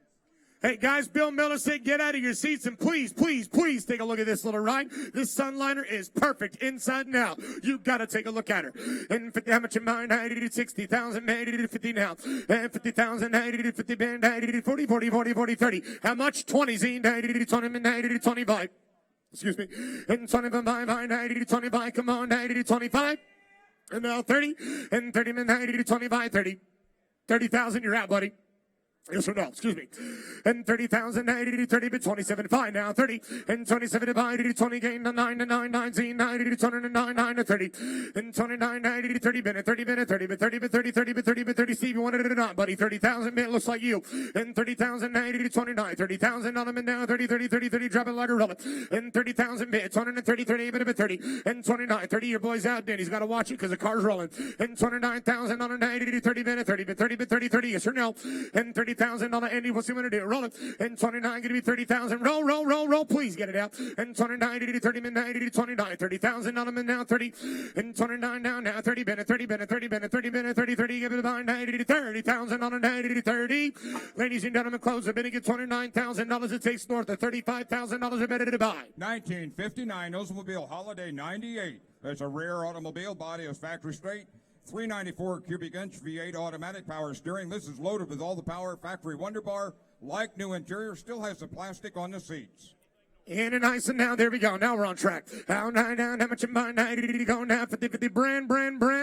Hey guys, Bill Miller said get out of your seats and please take a look at this little ride. This Sunliner is perfect inside and out. You gotta take a look at her. And 50, how much in mind? 90 to 60,000, 90 to 50 now. And 50,000, 90 to 50 band, 90 to 40, 40, 40, 40, 30. How much? 20 Z, 90 to 20, 90 to 25. Excuse me. And 25, 90 to 25. Come on, 90 to 25. And now 30. And 30, 90 to 25, 30. 30,000, you're out, buddy. Yes or no? Excuse me. And 30,000, 90 to 30, but 27 5 now. 30 and 27 divided to 20 gain to 9 to 9, 19, 90 to 200 to 9, 9 to 30. And 29, 90 to 30 minute, 30 minute, 30 but 30 but 30, 30 but 30 but 30. Steve, you wanted it or not, buddy? 30,000 bit looks like you. And 30,000, 90 to 29, 30,000 on them and down, 30, 30, 30, 30, drop it like a roller. And 30,000 bit, 230, 30, but 30. And 29, 30, your boy's out, Dan. He's got to watch it because the car's rolling. And 29,000 on a 90 to 30 minute, 30 but 30 but 30, 30, yes or no? And 30,000 on a Andy, what's he going to do? Roll it. And 29 going to be 30,000. Roll. Please get it out. And 29 to 30 minute, 90 to 29. 30,000 on them and now 30. And 29 now 30 minute, 30 minute, 30 minute, 30 minute, 30, 30, give it about 90 to 30,000 on a 90 to 30. Ladies and gentlemen, close the bidding at $29,000. It takes north of $35,000 a minute to buy. 1959 Oldsmobile Holiday 98. It's a rare automobile. Body is factory straight. 394 cubic inch V8 automatic power steering. This is loaded with all the power. Factory Wonder Bar. Like new interior. Still has the plastic on the seats. In and nice and now, there we go. Now we're on track. How much in mind? 90 to go now. 50, brand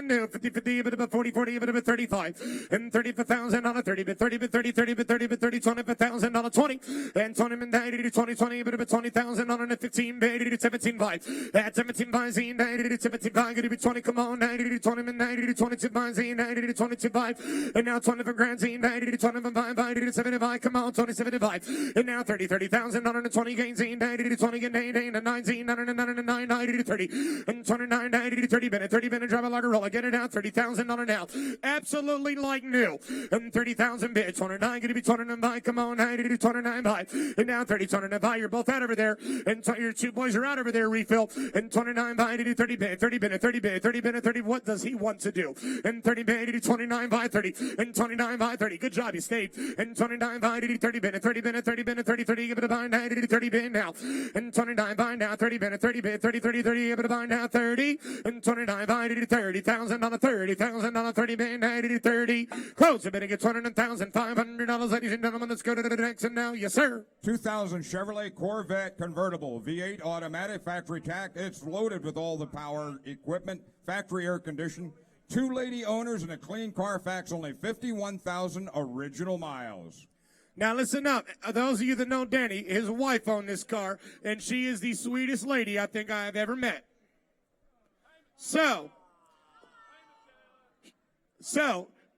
new. 50, a bit of a 40, a bit of a 35. And 35,000 on a 30, but 30, 30, 25,000 on a 20. And 20, 90 to 20, a bit of a 20,000 on a 15, 80 to 17, 5. At 17, 5, Z, 90 to 17, 5, going to be 20, come on, 90 to 20, 90 to 22, 5, Z, 90 to 22, 5. And now 20 for grand Z, 90 to 25, 90 to 75, come on, 27, 5. And now 30,000 on a 20 gain Z, 90 90 20 and 19 90 30 and 29 90 30 minute 30 minute drive a like a roller get it out $30,000 now absolutely like new and 30,000 bid 29 gonna be 29 come on 90 29 by and now 30 29 by you're both out over there and your two boys are out over there refill and 29 by 30 bid 30 minute 30 bid 30 minute 30 what does he want to do and 30 bid 29 by 30 and 29 by 30 good job you stayed and 29 by 30 minute 30 minute 30 minute 30 30 give it a bind 90 30 bid now and 29 by now 30 minute 30 bid 30 30 30 give it a bind now 30 and 29 by 30,000 on a $30,000 30 bid 90 30 close a bit and get $200,500 ladies and gentlemen let's go to the next and now yes sir 2000 Chevrolet Corvette convertible, V8 automatic, factory tack. It's loaded with all the power equipment, factory air conditioned. 2 lady owners and a clean Carfax, only 51,000 original miles. Now listen up. Those of you that know Danny, his wife owned this car, and she is the sweetest lady I think I have ever met. So,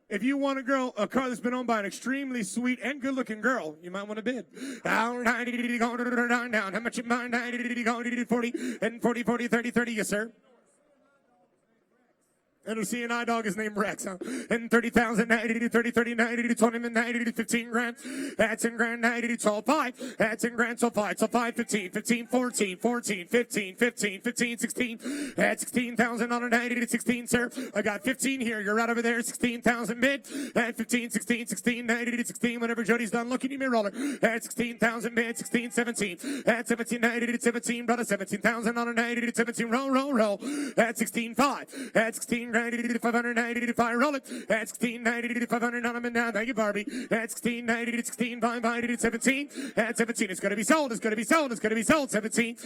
if you want a car that's been owned by an extremely sweet and good-looking girl, you might want to bid. How much you mind? 40 and 40, 40, 30, 30, yes, sir. And a CNI dog is named Rex, huh? And 30,000, 90, 30, 30, 90, 20, 90, 15 grand. That's in grand, 90, 12, 5. That's in grand, so 5, 15, 15, 14, 14, 15, 15, 15, 16. That's 16,000 on a 90 to 16, sir. I got 15 here. You're right over there. 16,000 bid. At 15, 16, 16, 90 to 16. Whenever Jody's done, look at me, roller. At 16,000 bid. 16, 17. At 17, 90 to 17, brother. 17,000 on a 90 to 17. Roll. At 16, 5. At 16, 90 to 590 to 5. Roll it. At 16, 90 to 500 on them and down. Thank you, Barbie. At 16, 90 to 16, 590 to 17. At 17, it's going to be sold. It's going to be sold. It's going to be sold. 17.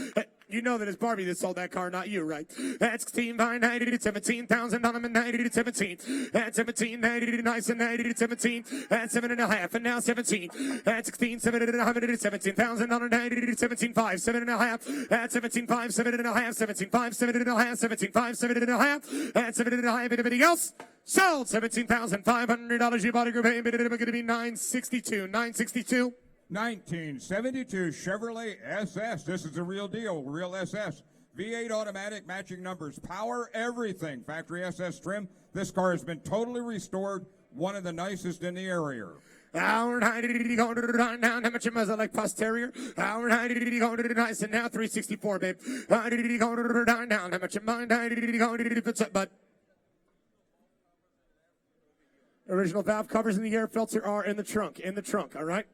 You know that it's Barbie that sold that car, not you, right? At 16, 590 to 17,000 on them and 90 to 17. At 17, 90 to nice and 90 to 17. At 7.5 and now 17. At 16, 7.5 to 17,000 on a 90 to 17, 5, 7.5. At 17, 5, 7.5, 17, 5, 7.5, 17, 5, 7.5. At 7.5. Anybody else? Sold $17,500. You bought a group A, but it's going to be $962. $962. 1972 Chevrolet SS. This is the real deal, real SS. V8 automatic, matching numbers, power, everything. Factory SS trim. This car has been totally restored. One of the nicest in the area. Hour 90 going to the down. How much am I like posterior? Hour 90 going to the nice and now 364, babe. 90 going to the down. How much am I 90 going to the fits up, bud? Original valve covers in the air filter are in the trunk, all right?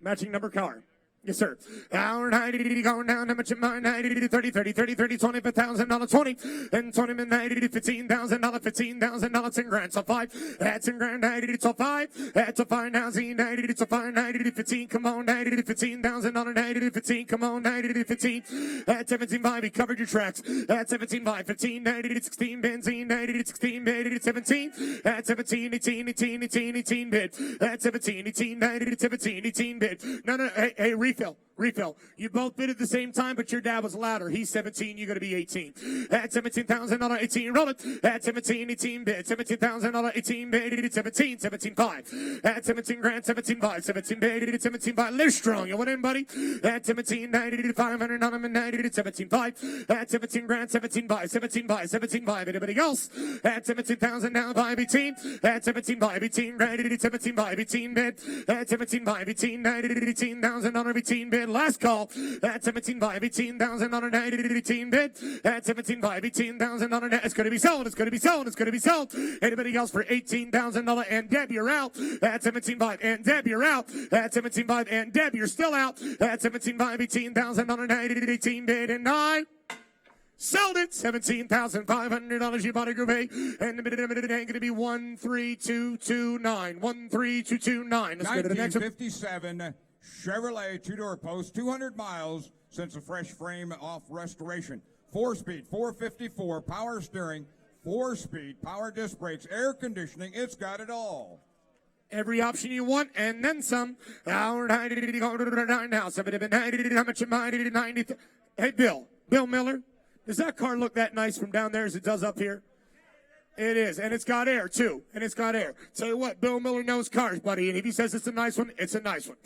Matching number car. Yes, sir. Hour 90 going down. How much am I? 90 to 30, 30, 30, 30, $25,000, 20. And 20 and 90 to $15,000, $15,000 in grand. So 5. That's in grand 90 to 5. That's a 5 now. Z 90 to 5, 90 to 15. Come on, 90 to $15,000, 90 to 15. Come on, 90 to 15. At 17.5, he covered your tracks. At 17.5, 15, 90 to 16, benzene, 90 to 16, 90 to 17. At 17, 18 bid. At 17, 18, 90 to 17, 18 bid. No, hey, refill. You both bid at the same time, but your dad was louder. He's 17, you're going to be 18. At $17,000, 18, roll it. At 17, 18 bid. $17,000, 18 bid, 17, 17.5. At 17 grand, 17.5, 17 bid, 17.5. Live strong. You want in, buddy? At 17, 90 to 500 on them and 90 to 17.5. At 17 grand, 17.5, 17.5, 17.5. Anybody else? At 17,000 now, 5, 18. At 17.5, 18 grand, 17.5, 18 bid. At 17.5, 18, 90 to 18,000 on 18 bid. Last call. At 17.5, 18,000 on a 90 to 18 bid. At 17.5, 18,000 on a net. It's going to be sold. It's going to be sold. It's going to be sold. Anybody else for $18,000? And Deb, you're out. At 17.5. And Deb, you're out. At 17.5. And Deb, you're still out. At 17.5, 18,000 on a 90 to 18 bid. And 9. Sold it. $17,500. You bought a group A. And the minute ain't going to be 13229. 13229. Let's go to the next one. 1957 Chevrolet two-door post, 200 miles since a fresh frame off restoration. 4-speed, 454, power steering, 4-speed, power disc brakes, air conditioning. It's got it all. Every option you want, and then some. Hour 90 going to the 9 now. Somebody been 90. How much am I? 90. Hey, Bill Miller, does that car look that nice from down there as it does up here? It is, and it's got air, too. And it's got air. Tell you what, Bill Miller knows cars, buddy. And if he says it's a nice one, it's a nice one.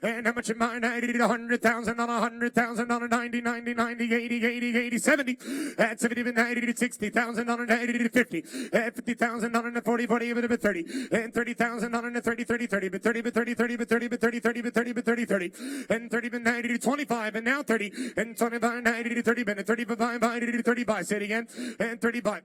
And how much am I? 90 to 100,000 on 100,000 on a 90, 90, 90, 80, 80, 80, 70. At 70 to 90 to 60,000 on a 90 to 50. At 50,000 on a 40, 40, but 30. And 30,000 on a 30, 30, 30, but 30, but 30, 30, but 30, but 30, 30, but 30, but 30, 30. And 30 to 90 to 25, and now 30. And 25, 90 to 30, and 35, 90 to 35. Say it again. And 35.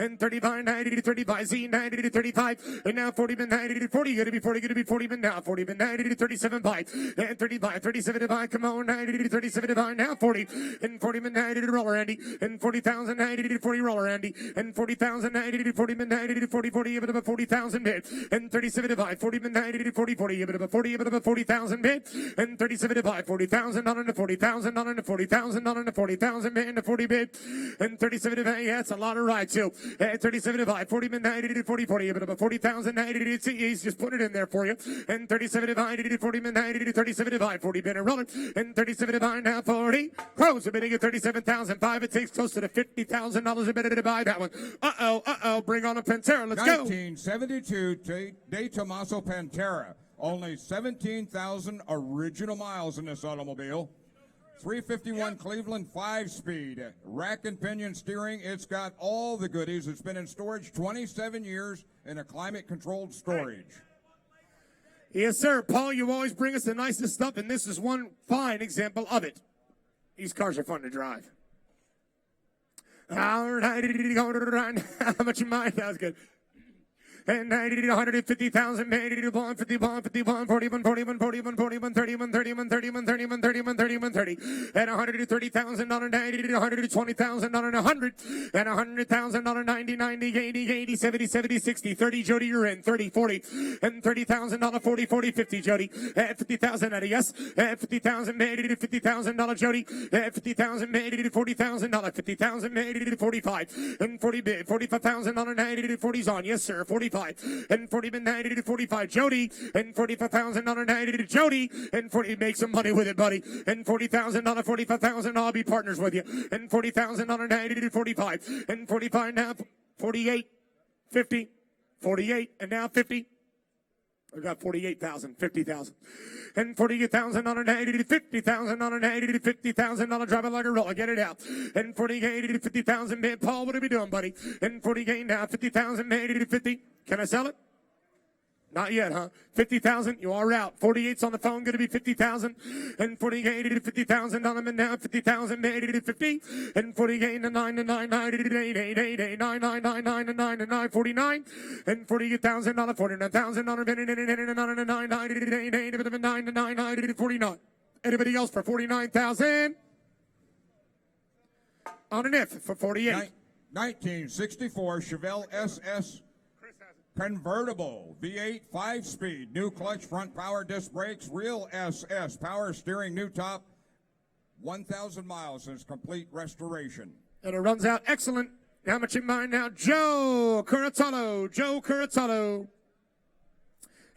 And 35, 90 to 35, Z, 90 to 35, and now 40, but 90 to 40, gonna be 40, gonna be 40, but now 40, but 90 to 37, 5, and 35, 37 to 5, come on, 90 to 37 to 5, now 40, and 40, but 90 to roller, Andy, and 40,000, 90 to 40, roller, Andy, and 40,000, 90 to 40, but 90 to 40, 40, but about 40,000 bid, and 37 to 5, 40, but 90 to 40, 40, but about 40, but about 40,000 bid, and 37 to 5, 40,000 on into 40,000 on into 40,000 on into 40,000 bid, into 40 bid, and 37 to 5, yeah, that's a lot of rides too. 37 to 5, 40, but 90 to 40, 40, but about 40,000, 90 to he's just putting it in there for you. And 37 to 5, 90 to 40, but 90 to 37 to 5, 40, been a roller. And 37 to 5, now 40. Pros are bidding at 37,005. It takes close to the $50,000 a bid to buy that one. Bring on a Pantera. Let's go. 1972 De Tomaso Pantera. Only 17,000 original miles in this automobile. 351 Cleveland 5-speed, rack and pinion steering. It's got all the goodies. It's been in storage 27 years in a climate-controlled storage. Yes, sir. Paul, you always bring us the nicest stuff, and this is one fine example of it. These cars are fun to drive. All right, how much you mind? That was good. And 90 to 150,000, 80 to 151, 51, 41, 41, 41, 41, 31, 31, 31, 31, 31, 31, 30. And 130,000 on a 90 to 120,000 on a 100. And 100,000 on a 90, 90, 80, 80, 70, 70, 60, 30. Jody, you're in. 30, 40. And 30,000 on a 40, 40, 50, Jody. At 50,000 at a yes. At 50,000, 80 to $50,000, Jody. At 50,000, 80 to $40,000. 50,000, 80 to 45. And 40 bid. 45,000 on a 90 to 40's on. Yes, sir. 45. And 40 bid 90 to 45, Jody. And 45,000 on a 90 to Jody. And 40, make some money with it, buddy. And 40,000 on a 45,000, I'll be partners with you. And 40,000 on a 90 to 45. And 45 now, 48, 50, 48, and now 50. I got 48,000, 50,000. And 48,000 on a 90 to 50,000 on a 90 to 50,000 on a drive it like a roller. Get it out. And 48 to 50,000, man. Paul, what are we doing, buddy? And 48 now, 50,000, 80 to 50. Can I sell it? Not yet, huh? 50,000, you are out. 48's on the phone, going to be 50,000. And 48 to 50,000 on them, and now 50,000, 80 to 50. And 48 to 9 to 9, 90 to 8, 8, 8, 8, 9, 9, 9, 9 to 9 to 9, 49. And 48,000 on a 49,000 on a minute, and 9, 9, 90 to 8, 8, 8, 9 to 9, 90 to 49. Anybody else for 49,000? On an F for 48. 1964 Chevelle SS convertible, V8 5-speed, new clutch, front power disc brakes, real SS, power steering, new top, 1,000 miles since complete restoration. And it runs out excellent. How much in mind now? Joe Curatolo. Joe Curatolo.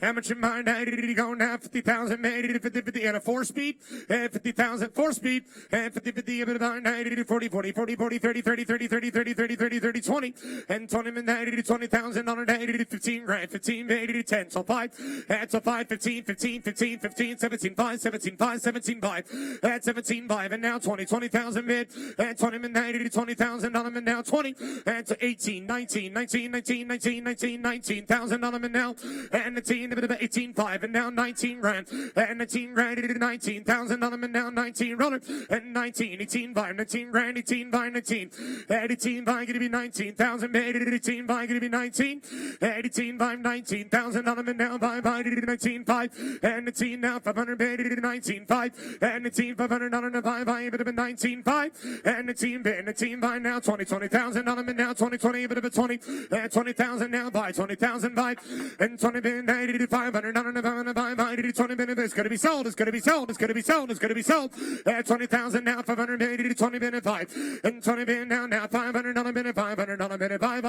How much in mind? 80 to go now, 50,000, 80 to 50, 50, and a 4-speed, and 50,000, 4-speed, and 50, 50, about 90 to 40, 40, 40, 40, 30, 30, 30, 30, 30, 30, 30, 30, 20, and 20, 90 to 20,000, on 80 to 15 grand, 15, 80 to 10, so 5, that's a 5, 15, 15, 15, 15, 17, 5, 17, 5, 17, 5, that's 17, 5, and now 20, 20,000 mid, and 20, 90 to 20,000, on them, and now 20, and 18, 19, 19, 19, 19, 19, 19,000 on them, and now, and the 10, 18.5 and now 19 grand and 19 grand to 19,000 on them and now 19 roller and 19 18.5 19 grand 18.5 19 18.5 going to be 19,000 18.5 going to be 19 18.5 19,000 on them and now by 19.5 and 19 now 500 19.5 and 19,500 on them by 19.5 and 19 now 20,000 on them and now 20 bit of a 20 and 20,000 now by 20,000 by and 20 90 $500 $20 minute. It's gonna be sold. It's gonna be sold. It's gonna be sold. It's gonna be sold. At 20,000 now. 500 minute. 20 minute 5 and 20 minute now. $500 minute. $500 minute. 5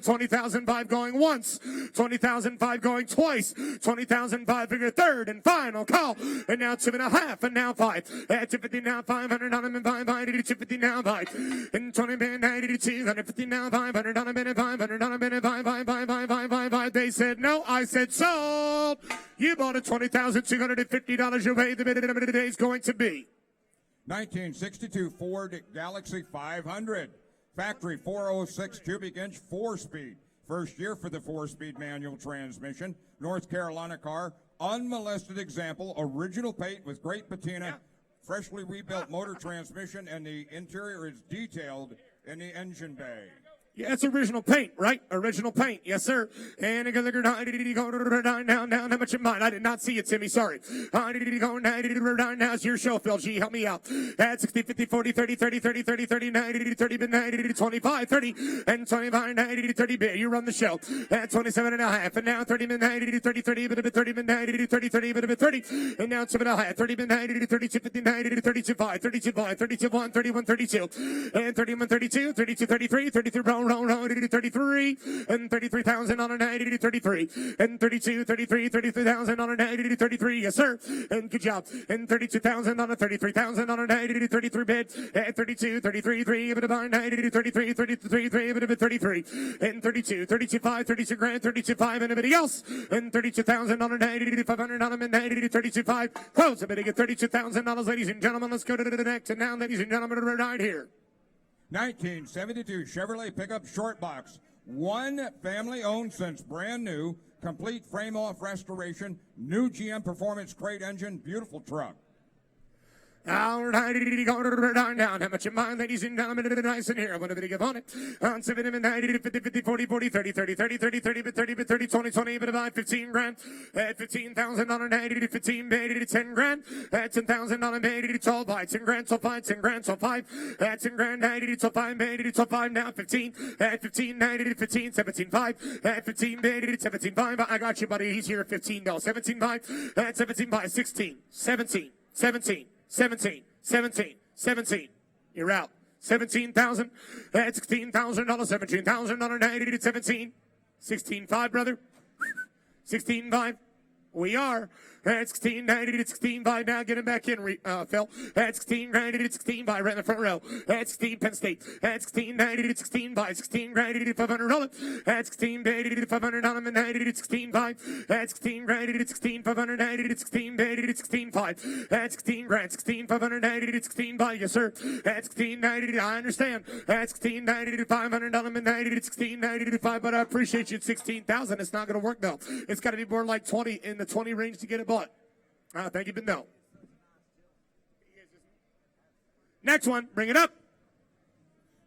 20,005 going once. 20,005 going twice. 20,005 for your third and final call. And now 2.5 and now 5. At 250 now. $500 minute. 250 now 5 and 20 minute. 250 now. $500 minute. $500 minute. 5. They said no. I said sold. You bought it $20,250 your way. The minute of the day is going to be 1962 Ford Galaxy 500. Factory 406 cubic inch 4-speed. First year for the 4-speed manual transmission. North Carolina car. Unmolested example. Original paint with great patina. Freshly rebuilt motor transmission, and the interior is detailed in the engine bay. Yeah, it's original paint, right? Original paint, yes, sir. And I go down. How much in mind? I did not see it, Timmy. Sorry. Now it's your show, Phil G. Help me out. At 60, 50, 40, 30, 30, 30, 30, 30, 90, 30, 90, 25, 30, and 25, 90, 30. You run the show. At 27.5, and now 30, 90, 30, 30, 30, 90, 30, 30, 30, and now 7.5, 30, 90, 32, 50, 90, 32, 5, 32, 5, 32, 1, 31, 32, and 31, 32, 32, 33, 33, 33 and 33,000 on a 90 33 and 32 33 33,000 on a 90 33, yes sir, and good job, and 32,000 on a 33,000 on a 90 33 bid, and 32 33 3 but about 90 33 33 3 but about 33 and 32 32 5 32 grand 32 5 and everybody else, and 32,000 on a 90 500 on a 90 32 5 close. I'm gonna get $32,000, ladies and gentlemen. Let's go to the next, and now, ladies and gentlemen, we're right here. 1972 Chevrolet pickup short box. One family owned since brand new. Complete frame off restoration. New GM Performance crate engine. Beautiful truck. All right, go down. How much in mind, ladies and gentlemen? Nice in here. I'm going to give on it. On 70, 90, 50, 50, 40, 40, 30, 30, 30, 30, 30, 30, 30, 20, 20, but about 15 grand. At 15,000 on a 90 to 15, 80 to 10 grand. At 10,000 on a 80 to 12 by 10 grand, so 5, 10 grand, so 5. At 10 grand, 90 to 5, 80 to 5, now 15. At 15, 90 to 15, 17, 5. At 15, 80 to 17, 5. I got you, buddy. He's here at 15, no. 17, 5. At 17, 5, 16, 17, 17. 17, 17, 17. You're out. 17,000. That's $16,000. 17,000 on a 90 to 17. 16.5, brother. 16.5. We are. That's 16.90 to 16.5 now. Get him back in, Phil. That's 16.90 to 16.5 right in the front row. That's 16 Penn State. That's 16.90 to 16.5. 16.90 to $500. That's 16.80 to $500 90 to 16.5. That's 16.90 to 16.590 to 16.80 to 16.5. That's 16 grand. 16.590 to 16.5. Yes, sir. That's 16.90 to, I understand. That's 16.90 to $500 90 to 16.90 to 5. But I appreciate you at 16,000. It's not going to work though. It's got to be more like 20 in the 20 range to get it bought. Thank you, but no. Next one, bring it up.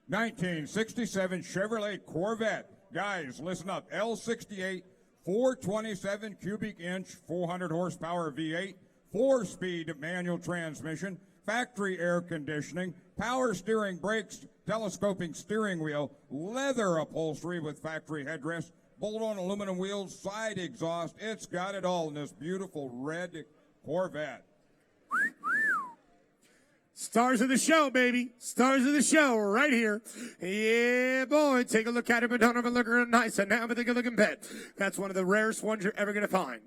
1967 Chevrolet Corvette. Guys, listen up. L68, 427 cubic inch, 400 horsepower V8, 4-speed manual transmission, factory air conditioning, power steering brakes, telescoping steering wheel, leather upholstery with factory headrest, bolt-on aluminum wheels, side exhaust. It's got it all in this beautiful red Corvette. Stars of the show, baby. Stars of the show right here. Yeah, boy. Take a look at it, but don't have a look around nice. And now, but take a look in bed. That's one of the rarest ones you're ever going to find.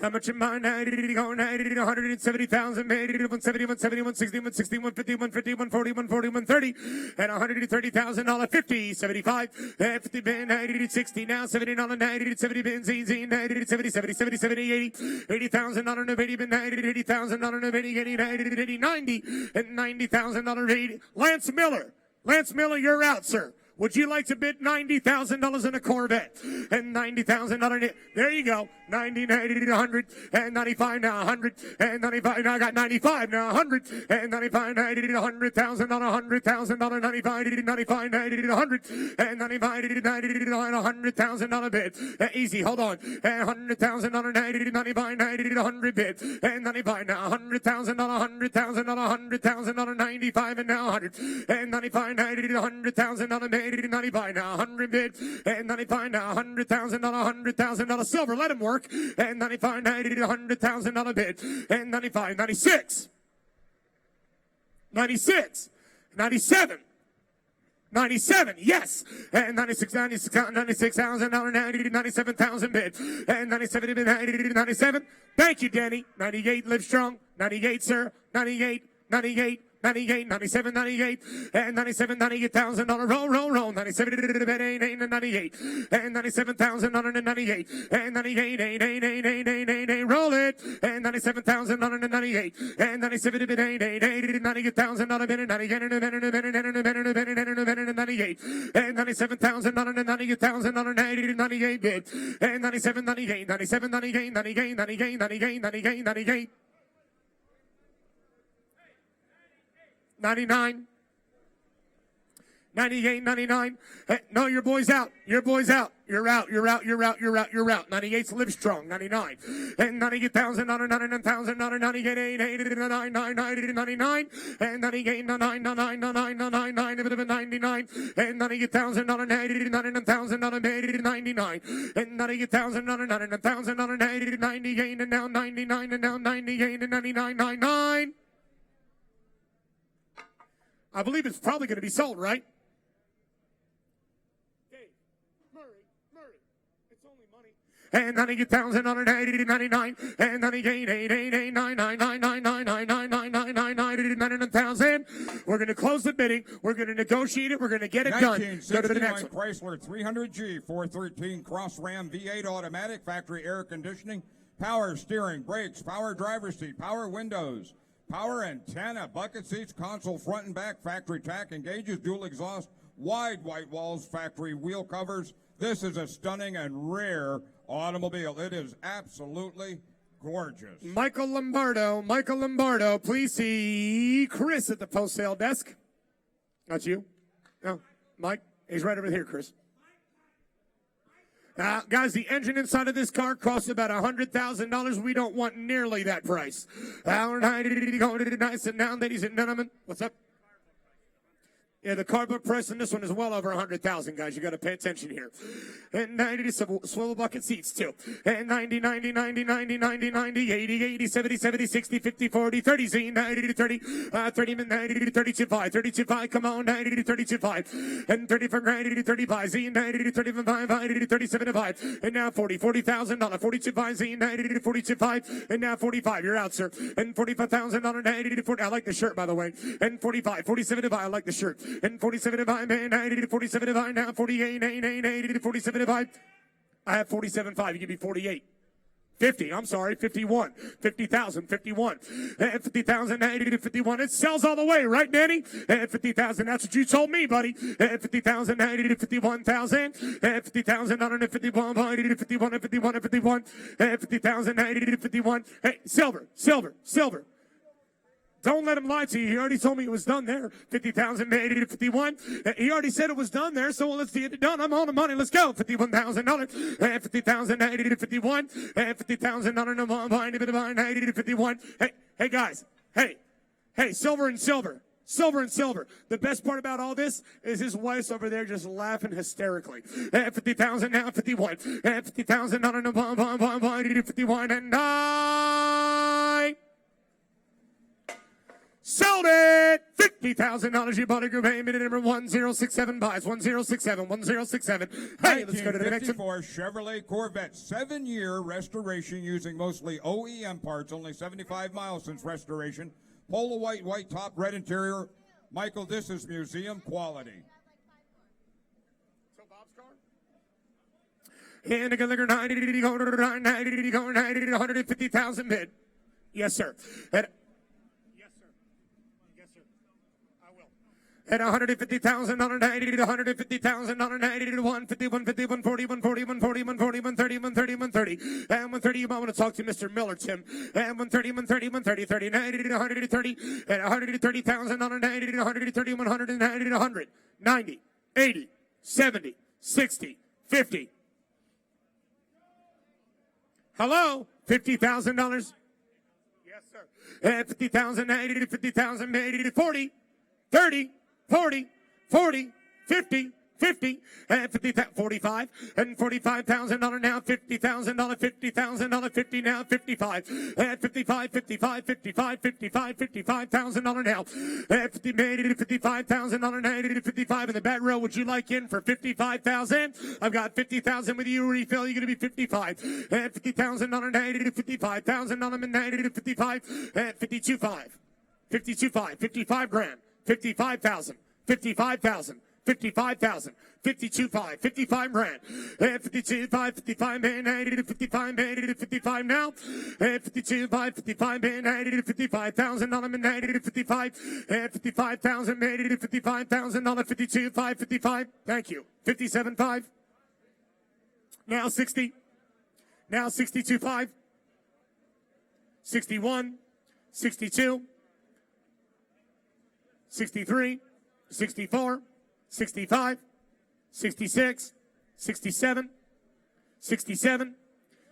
How much in mind? 90 to 170,000, 80 to 170, 170, 160, 160, 150, 150, 140, 140, 130, and $130,000, 50, 75, 50, 90 to 60, now 70, 90 to 70, 90 to 70, 70, 70, 70, 80, 80,000, 80, 90 to 80,000, 80, 80, 90 to 80, 90, and $90,000, 80. Lance Miller, you're out, sir. Would you like to bid $90,000 in a Corvette? And $90,000. There you go. 90, 90 to 100, and 95 now 100, and 95 now I got 95 now 100, and 95 90 to 100,000 on $100,000, 95 to 95 90 to 100, and 95 to 90 to $100,000 bid. Easy, hold on. And 100,000 on a 90 to 95 90 to 100 bid, and 95 now 100,000 on 100,000 on 100,000 on a 95 and now 100, and 95 90 to 100,000 on a bid. 80 to 95 now, 100 bid, and 95 now, $100,000 silver, let him work, and 95, 90 to $100,000 bid, and 95, 96, 96, 97, 97, yes, and 96, 96,000, $97,000 bid, and 97, 97. Thank you, Denny. 98, live strong. 98, sir. 98, 98. 98, 97, 98, and 97, $98,000. Roll. 97, 98, and $97,098, and 98, 8, roll it, and $97,098, and 97, 8, $98,000, and 98, and $97,098 bid, and 97, 98, 97, 98, 98, 98, 98, 98, 98. 99, 98, 99. Hey, no, your boy's out. Your boy's out. You're out. 98's live strong. 99. And 98,000, 99,000, 98, 8, 99, 99, and 98, 99, 99, and 98,000, 99,000, 99, and 98,000, 99,000, 98, and now 99, and now 98, and 99, 99. I believe it's probably going to be sold, right? Dave, Murray, it's only money. And 98,000, 99, and 98, 8, 99,000. We're going to close the bidding. We're going to negotiate it. We're going to get it done. Go to the next one. Chrysler 300G 413 Cross Ram V8 automatic, factory air conditioning, power steering, brakes, power driver's seat, power windows, power antenna, bucket seats, console front and back, factory tack and gauges, dual exhaust, wide white walls, factory wheel covers. This is a stunning and rare automobile. It is absolutely gorgeous. Michael Lombardo, please see Chris at the post-sale desk. That's you? No, Mike? He's right over here, Chris. Guys, the engine inside of this car costs about $100,000. We don't want nearly that price. Sit down, ladies and gentlemen. What's up? Yeah, the car book price on this one is well over $100,000, guys. You got to pay attention here. And 90 swivel bucket seats too. And 90, 90, 90, 90, 90, 90, 80, 80, 70, 70, 60, 50, 40, 30, Z, 90 to 30, 30, 90 to 32, 5, 32, 5, come on, 90 to 32, 5, and 30 for 90 to 35, Z, 90 to 35, 90 to 37 to 5, and now 40, $40,000, 42, 5, Z, 90 to 42, 5, and now 45, you're out, sir, and $45,000, 90 to 40, I like the shirt, by the way, and 45, 47 to 5, I like the shirt, and 47 to 5, 90 to 47 to 5, now 48, 80 to 47 to 5. I have 47.5. You give me 48. 50. I'm sorry. 51. 50,000. 51. 50,000. 80 to 51. It sells all the way, right, Danny? 50,000. That's what you told me, buddy. 50,000. 80 to 51,000. 50,000. 151. 80 to 51. 51. 51. 50,000. 80 to 51. Hey, silver. Don't let him lie to you. He already told me it was done there. 50,000, 80 to 51. He already said it was done there, so let's get it done. I'm on the money. Let's go. $51,000. 50,000, 80 to 51. 50,000, 80 to 51. Hey, guys. Hey, silver and silver. The best part about all this is his wife's over there just laughing hysterically. 50,000, now 51. 50,000, 80 to 51. And I sold it! $50,000. You bought a group. Hey, minute number 1067 buys. 1067. Hey, let's go to the next one. 1954 Chevrolet Corvette. 7-year restoration using mostly OEM parts. Only 75 miles since restoration. Polo white top, red interior. Michael, this is museum quality. So Bob's car? And a liquor 90 to 150,000 bid. Yes, sir. At 150,000, 180 to 150,000, 180 to 151, 51, 41, 41, 41, 41, 30, 130, 130. And 130, you might want to talk to Mr. Miller, Tim. And 130, 130, 130, 30, 90 to 130, at 130,000, 180 to 130, 190 to 100, 90, 80, 70, 60, 50. Hello? $50,000? Yes, sir. At 50,000, 80 to 50,000, 80 to 40, 30, 40, 40, 50, 50 and 50, 45 and $45,000 now, $50,000, $50,000, 50 now, 55 and 55, 55, 55, 55, $55,000 now, and 50 made it at $55,000 now, 55 in the back row. Would you like in for 55,000? I've got 50,000 with you. Refill. You're going to be 55 and $50,000 now, 55,000 on them and 55 and 52.5, 52.5, 55 grand, 55,000, 55,000. 55,000, 52.5, 55 grand, and 52.5, 55 man, 55 man, 55 now, and 52.5, 55 man, 55,000 on them, and 55, and 55,000 man, 55,000 on the 52.5, 55. Thank you. 57.5. Now 60. Now 62.5. 61. 62. 63. 64. 65, 66, 67, 67,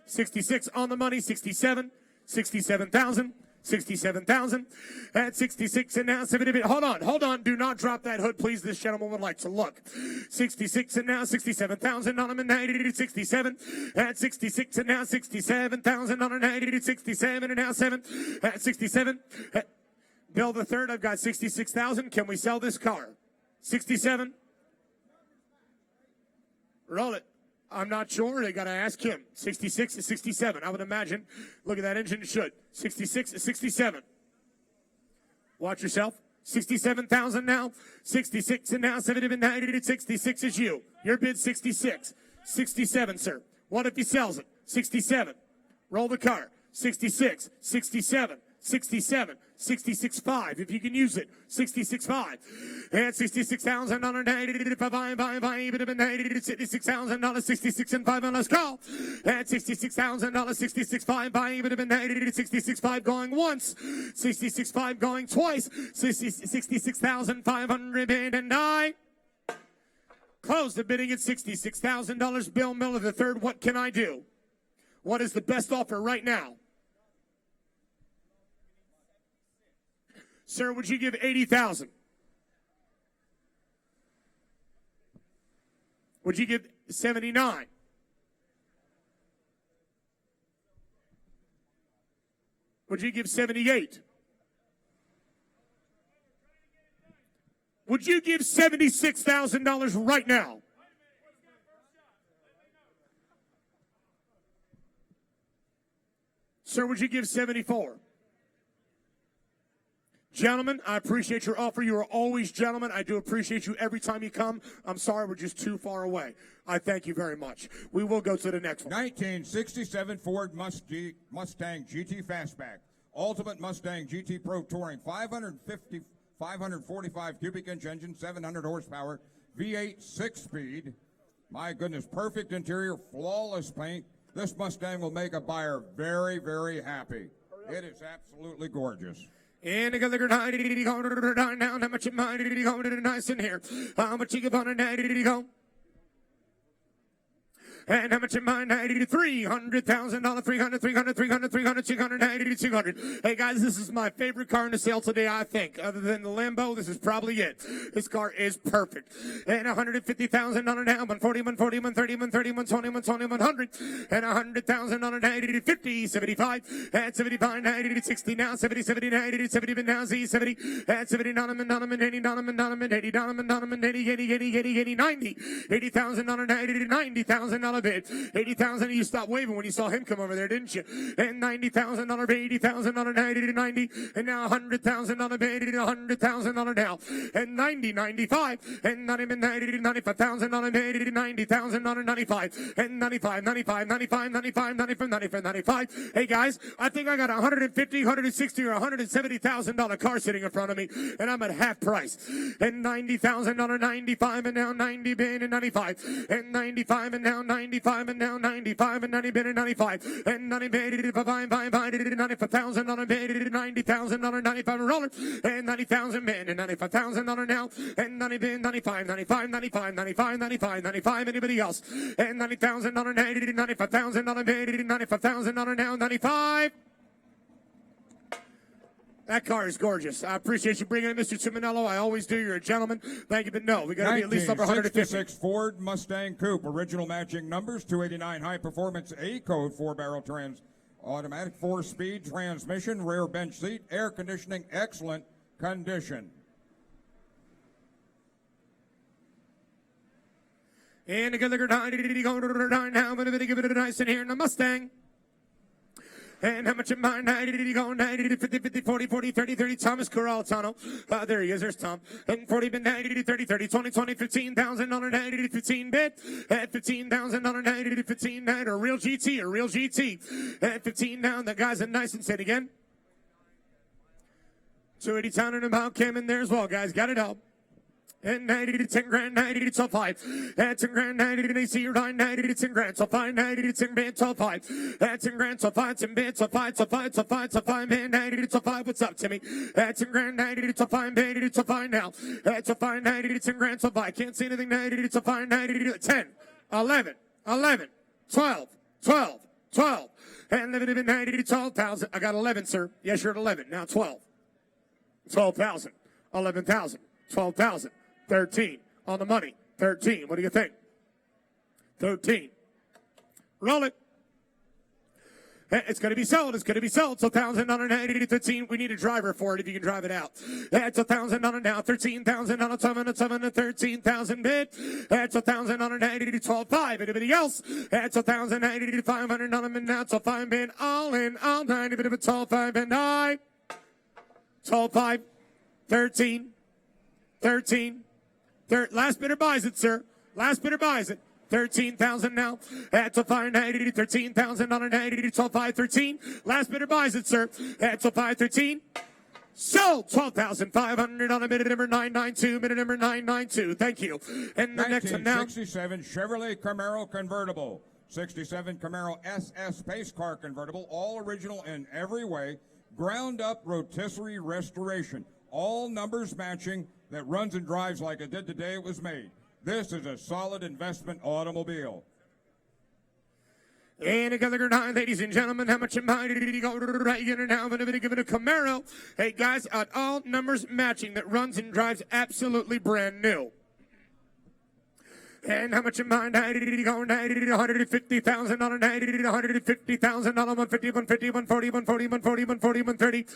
66 on the money, 67, 67,000, 67,000, at 66 and now 70. Hold on. Do not drop that hood, please. This gentleman would like to look. 66 and now 67,000 on him and 67, at 66 and now 67,000 on him, 67 and now 7, at 67. Bill the third, I've got 66,000. Can we sell this car? 67. Roll it. I'm not sure. They got to ask him. 66 to 67. I would imagine. Look at that engine. It should. 66 to 67. Watch yourself. 67,000 now. 66 and now 70 66 is you. Your bid 66. 67, sir. What if he sells it? 67. Roll the car. 66. 67. 67, 66.5, if you can use it, 66.5, and 66,000 on $66,000, 66 and 5 on let's call, and $66,000, 66.5, buying would have been 66.5 going once, 66.5 going twice, 66,500 bid and die. Close the bidding at $66,000. Bill Miller the third. What can I do? What is the best offer right now? Sir, would you give 80,000? Would you give 79? Would you give 78? Would you give $76,000 right now? Sir, would you give 74? Gentlemen, I appreciate your offer. You are always gentlemen. I do appreciate you every time you come. I'm sorry we're just too far away. I thank you very much. We will go to the next one. 1967 Ford Mustang GT Fastback. Ultimate Mustang GT Pro Touring. 545 cubic inch engine, 700 horsepower, V8 6-speed. My goodness, perfect interior, flawless paint. This Mustang will make a buyer very, very happy. It is absolutely gorgeous. And how much nice in here? How much you give on a night? And how much in mine? $300,000, 300, 300, 300, 300, 200, 200. Hey guys, this is my favorite car in the sale today, I think. Other than the Lambo, this is probably it. This car is perfect. And $150,000 now, 140, 140, 130, 130, 120, 120, 100. And $100,000 50, 75, and 75, 90, 60 now, 70, 70, 90, 70, but now Z, 70, and 70, Donovan, 80, Donovan, 80, 90, 80,000 $90,000 bid. 80,000. You stopped waving when you saw him come over there, didn't you? And $90,000 bid, $80,000 90 to 90, and now $100,000 bid, $100,000 now, and 90, 95, and 90, 95,000 bid, $90,000 95, and 95, 95, 95, 95, 95, 95, 95. Hey guys, I think I got $150, $160, or $170,000 car sitting in front of me, and I'm at half price. And $90,000, 95, and now 90 bid, and 95, and 95, and now 95, and now 95, and 90 bid, and 95, and 90 bid, $95,000 bid, $90,000, 95 roller, and 90,000 bid, and $95,000 now, and 90 bid, 95, 95, 95, 95, 95, 95, anybody else, and $90,000, $95,000 bid, $95,000 now, 95. That car is gorgeous. I appreciate you bringing it, Mr. Ciminello. I always do. You're a gentleman. Thank you, but no, we got to be at least over 150. 1966 Ford Mustang Coupe, original matching numbers, 289 high performance A code, 4-barrel automatic 4-speed transmission, rear bench seat, air conditioning, excellent condition. And again, going to now, but give it a nice in here in the Mustang. And how much am I? 90, going 90, 50, 50, 40, 40, 30, 30. Thomas Corraltano. There he is. There's Tom. And 40, 90, 30, 30, 20, 20, 15,000 on a 90, 15 bit. At 15,000 on a 90, 15, 9. A real GT, a real GT. At 15 down. That guy's a nice and said again. 280 town and about came in there as well, guys. Got it up. And 90 to 10 grand, 90 to top 5. At 10 grand, 90 to AC, you're 90 to 10 grand, top 5, 90 to 10 band, top 5. At 10 grand, top 5, 10 band, top 5, top 5, top 5, top 5, man, 90 to top 5. What's up, Timmy? At 10 grand, 90 to top 5, 90 to top 5 now. At top 5, 90 to 10 grand, top 5. Can't see anything, 90 to top 5, 90 to 10, 11, 11, 12, 12, 12. And 11 to 90 to 12,000. I got 11, sir. Yes, you're at 11. Now 12. 12,000. 11,000. 12,000. 13 on the money. 13. What do you think? 13. Roll it. It's going to be sold. It's going to be sold. So 1,090 to 13. We need a driver for it if you can drive it out. That's 1,000 on it now. 13,000 on a 7 to 13,000 bid. That's 1,090 to 12.5. Anybody else? That's 1,090 to 500 on them. Now 12.5 bid. All in. All 90 bit of a 12.5 and 9. 12.5. 13. 13. Last bidder buys it, sir. Last bidder buys it. 13,000 now. At 590 to 13,000 on a 90 to 12.5, 13. Last bidder buys it, sir. At 5, 13. Sold. 12,500 on a minute number 992. Minute number 992. Thank you. And the next one now. 1967 Chevrolet Camaro convertible. 67 Camaro SS Pace Car convertible. All original in every way. Ground up rotisserie restoration. All numbers matching. That runs and drives like it did the day it was made. This is a solid investment automobile. And another 9, ladies and gentlemen, how much am I? Did he go right in now? I'm going to give it a Camaro. Hey, guys, at all numbers matching that runs and drives absolutely brand new. And how much am I? 90 going 90 to 150,000 on a 90 to 150,000 on a 150, 150, 140, 140, 140, 140, 130,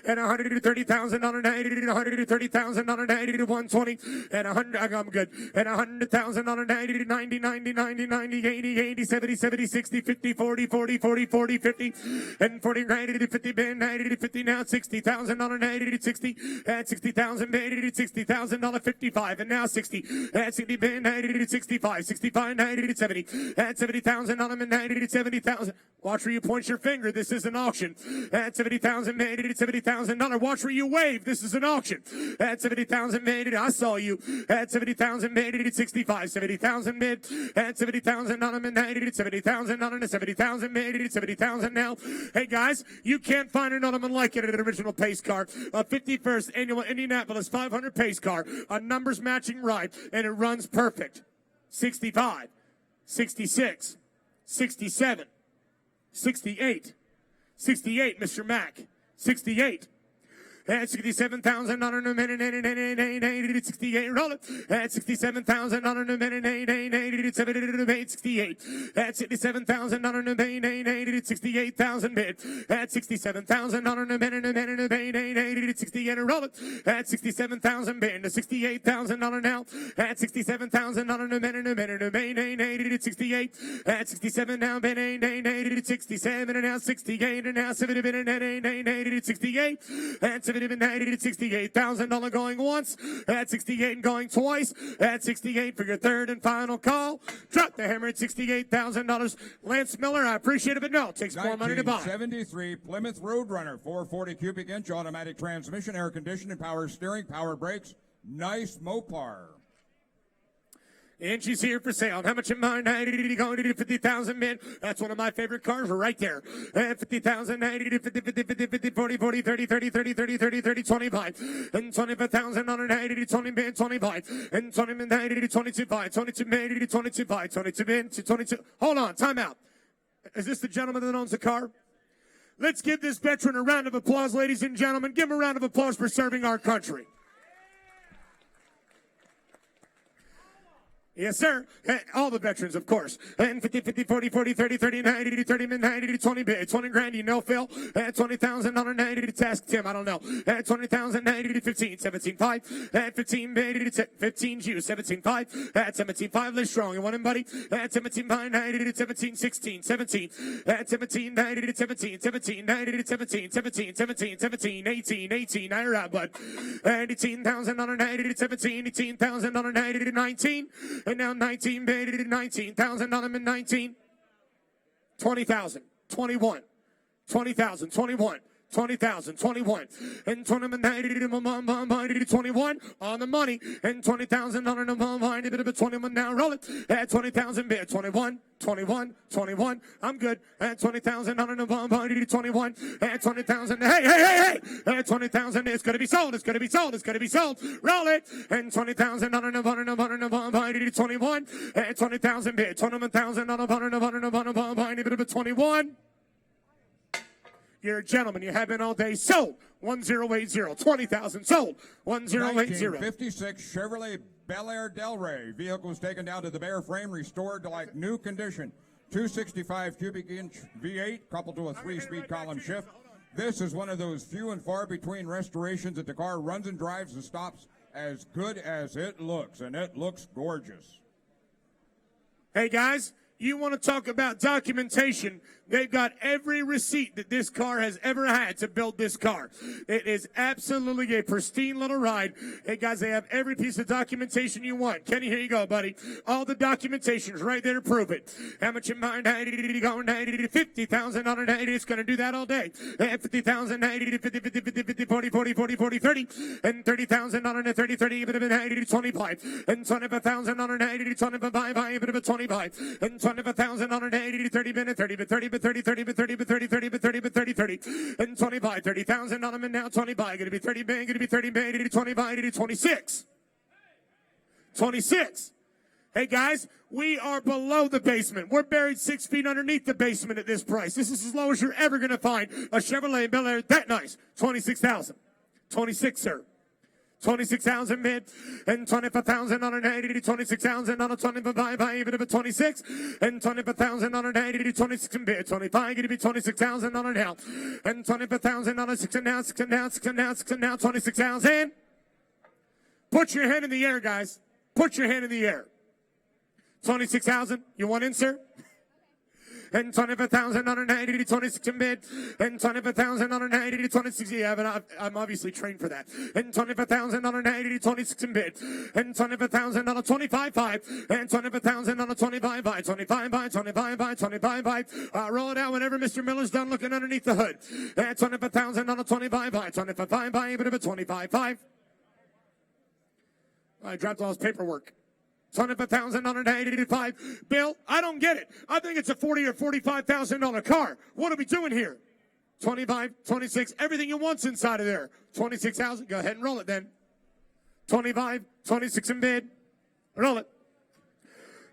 and 130,000 on a 90 to 130,000 on a 90 to 120, and 100. I'm good. And 100,000 on a 90 to 90, 90, 90, 90, 80, 80, 70, 70, 60, 50, 40, 40, 40, 40, 50, and 40, 90 to 50, band 90 to 50 now, 60,000 on a 90 to 60, at 60,000, band 80 to 60,000 on a 55, and now 60, at 60, band 90 to 65, 65, 90 to 70, at 70,000 on them and 90 to 70,000. Watch where you point your finger. This is an auction. At 70,000, 90 to 70,000. Watch where you wave. This is an auction. At 70,000, made it. I saw you. At 70,000, made it at 65, 70,000 mid. At 70,000 on them and 90 to 70,000 on them, 70,000 made it at 70,000 now. Hey guys, you can't find another one like it at an original pace car. A 51st annual Indianapolis 500 pace car. A numbers matching ride, and it runs perfect. 65, 66, 67, 68, 68, Mr. Mack, 68. At 67,000 on a minute, 68, roll it. At 67,000 on a minute, 68. At 67,000 on a minute, 68,000 bid. At 67,000 on a minute, 68, roll it. At 67,000 bid to 68,000 on now. At 67,000 on a minute, 68. At 67 now, bid, 67 and now 68 and now 70 68. At 90 to 68,000 going once. At 68 and going twice. At 68 for your third and final call. Drop the hammer at $68,000. Lance Miller, I appreciate it, but no, it takes more money to buy. 1973 Plymouth Roadrunner, 440 cubic inch automatic transmission, air conditioning, power steering, power brakes. Nice Mopar. And she's here for sale. How much am I? 90 going to 50,000 bid. That's one of my favorite cars right there. At 50,000, 90 to 50, 50, 50, 50, 40, 40, 30, 30, 30, 30, 30, 30, 25. And 25,000 on a 90 to 20 bid, 25. And 20 bid, 90 to 22, 5, 22 bid to 22, 5, 22 bid to 22. Hold on, time out. Is this the gentleman that owns the car? Let's give this veteran a round of applause, ladies and gentlemen. Give him a round of applause for serving our country. Yes, sir. All the veterans, of course. And 50, 50, 40, 40, 30, 30, 90, 30, 90, 20, 20 grand, you know, Phil. At 20,000, 90 to task Tim, I don't know. At 20,000, 90 to 15, 17, 5. At 15, 15, you, 17, 5. At 17, 5, live strong. You want him, buddy? At 17, 5, 90 to 17, 16, 17. At 17, 90 to 17, 17, 90 to 17, 17, 17, 17, 18, 18. Now you're out, bud. At 18,000, 90 to 17, 18,000, 90 to 19. And now 19, 19,000 on him in 19. 20,000, 21, 20,000, 21. 20,000, 21, and 21 on the money, and 20,000 on a bit of a 21 now, roll it at 20,000 bid, 21, 21, 21. I'm good at 20,000 on a 21 at 20,000. Hey, at 20,000, it's gonna be sold, it's gonna be sold, it's gonna be sold. Roll it and 20,000 on a 21 at 20,000 bid, 21,000 on a bit of a 21. You're a gentleman. You have been all day. Sold. 1080. 20,000. Sold. 1080. 1956 Chevrolet Bel Air Del Rey. Vehicle was taken down to the bare frame, restored to like new condition. 265 cubic inch V8 coupled to a 3-speed column shift. This is one of those few and far between restorations that the car runs and drives and stops as good as it looks, and it looks gorgeous. Hey, guys. You want to talk about documentation? They've got every receipt that this car has ever had to build this car. It is absolutely a pristine little ride. Hey, guys, they have every piece of documentation you want. Kenny, here you go, buddy. All the documentation's right there to prove it. How much you mind? 50,000 on it. It's going to do that all day. 50,000, 50, 40, 40, 40, 40, 30. And 30,000 on it, 30, 30, a bit of an 80 to 25. And 25,000 on it, 80 to 25, a bit of a 25. And 25,000 on it, 80 to 30 minutes, 30, but 30, but 30, 30, but 30, but 30, 30, but 30, but 30, 30. And 25, 30,000 on them, and now 25. Going to be 30, going to be 30, 80 to 25, 80 to 26. 26. Hey, guys, we are below the basement. We're buried 6 feet underneath the basement at this price. This is as low as you're ever going to find a Chevrolet Bel Air that nice. 26,000. 26, sir. 26,000 bid and 25,000 on an 80 to 26,000 on a 25 by even of 26 and 25,000 on an 80 to 26 and bid 25 going to be 26,000 on an L and 25,000 on a 6 and now 6 and now 6 and now 6 and now 26,000. Put your hand in the air, guys. Put your hand in the air. 26,000. You want in, sir? And 25,000 on an 80 to 26 in bid. And 25,000 on an 80 to 26. Yeah, but I'm obviously trained for that. And 25,000 on an 80 to 26 in bid. And 25,000 on a 25.5. And 25,000 on a 25 by 25 by 25 by 25 by. Roll it out whenever Mr. Miller's done looking underneath the hood. And 25,000 on a 25 by 25 by a bit of a 25.5. I dropped all his paperwork. 25,000 on an 85. Bill, I don't get it. I think it's a $40,000 or $45,000 car. What are we doing here? 25, 26, everything you want's inside of there. 26,000. Go ahead and roll it then. 25, 26 in bid. Roll it.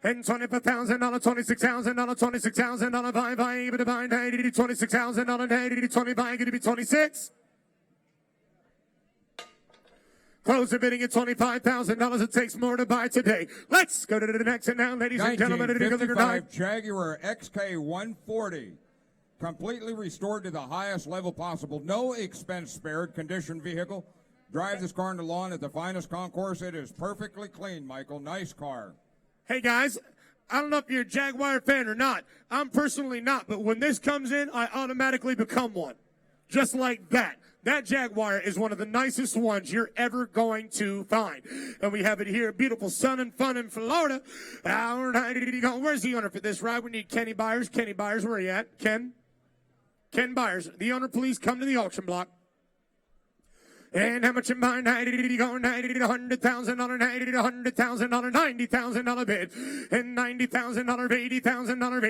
And 25,000 on a 26,000 on a 26,000 on a 5 by even to buy 80 to 26,000 on an 80 to 25 going to be 26. Close the bidding at $25,000. It takes more to buy today. Let's go to the next and now, ladies and gentlemen. 1955 Jaguar XK140. Completely restored to the highest level possible. No expense spared. Condition vehicle. Drive this car on the lawn at the finest concourse. It is perfectly clean, Michael. Nice car. Hey, guys. I don't know if you're a Jaguar fan or not. I'm personally not. But when this comes in, I automatically become one. Just like that. That Jaguar is one of the nicest ones you're ever going to find. And we have it here, beautiful sun and fun in Florida. Where's the owner for this ride? We need Kenny Byers. Kenny Byers, where are you at? Ken Byers. The owner, please come to the auction block. And how much am I? $90 go, $90 $100,000, $90 $100,000, $90,000 bid, and $90,000, $80,000,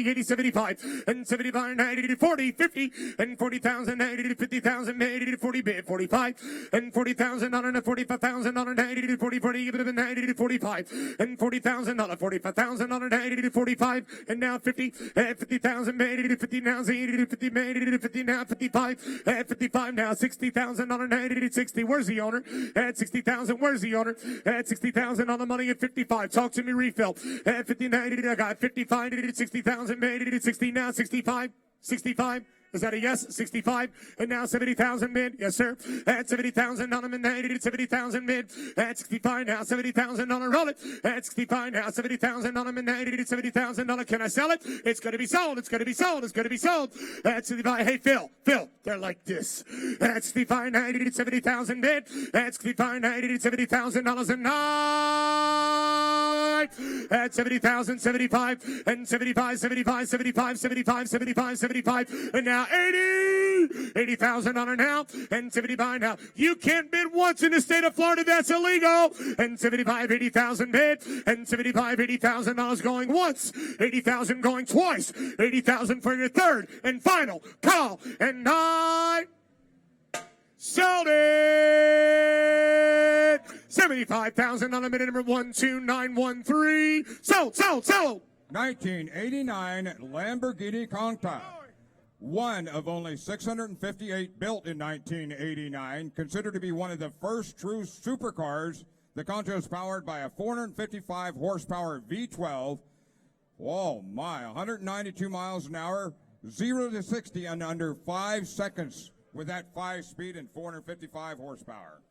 80, 75, and 75, 90 40, 50, and 40,000, 90 50,000, 80 40 bid, 45, and 40,000 and 45,000, 90 40, 40, give it a 90 45, and 40,000, 45,000, 90 45, and now 50, and 50,000, 80 50, now 80 50, 80 50, now 55, and 55 now. $60,000 at 60. Where's the owner? At 60,000. Where's the owner? At 60,000 on the money at 55. Talk to me, refill. At 59, I got 55 at 60,000. Made it at 60 now. 65. 65. Is that a yes? 65. And now 70,000 mid. Yes, sir. At 70,000 on them at 70,000 mid. At 65 now. 70,000 on a roll it. At 65 now. 70,000 on them at 70,000 on. Can I sell it? It's going to be sold. It's going to be sold. It's going to be sold. At 65. Hey, Phil. They're like this. At 65 now. 70,000 mid. At 65 now. $70,000 a night. At 70,000, 75, and 75, 75, 75, 75, 75, 75, and now 80,000 on her now, and 75 now. You can't bid once in the state of Florida, that's illegal. And 75, 80,000 bid, and 75, $80,000 going once, 80,000 going twice, 80,000 for your third and final call, and I sold it. 75,000 on a minute number 12913. Sold. 1989 Lamborghini Countach. One of only 658 built in 1989, considered to be one of the first true supercars. The Countach is powered by a 455 horsepower V12. Oh my, 192 miles an hour, 0 to 60 in under 5 seconds with that 5 speed and 455 horsepower.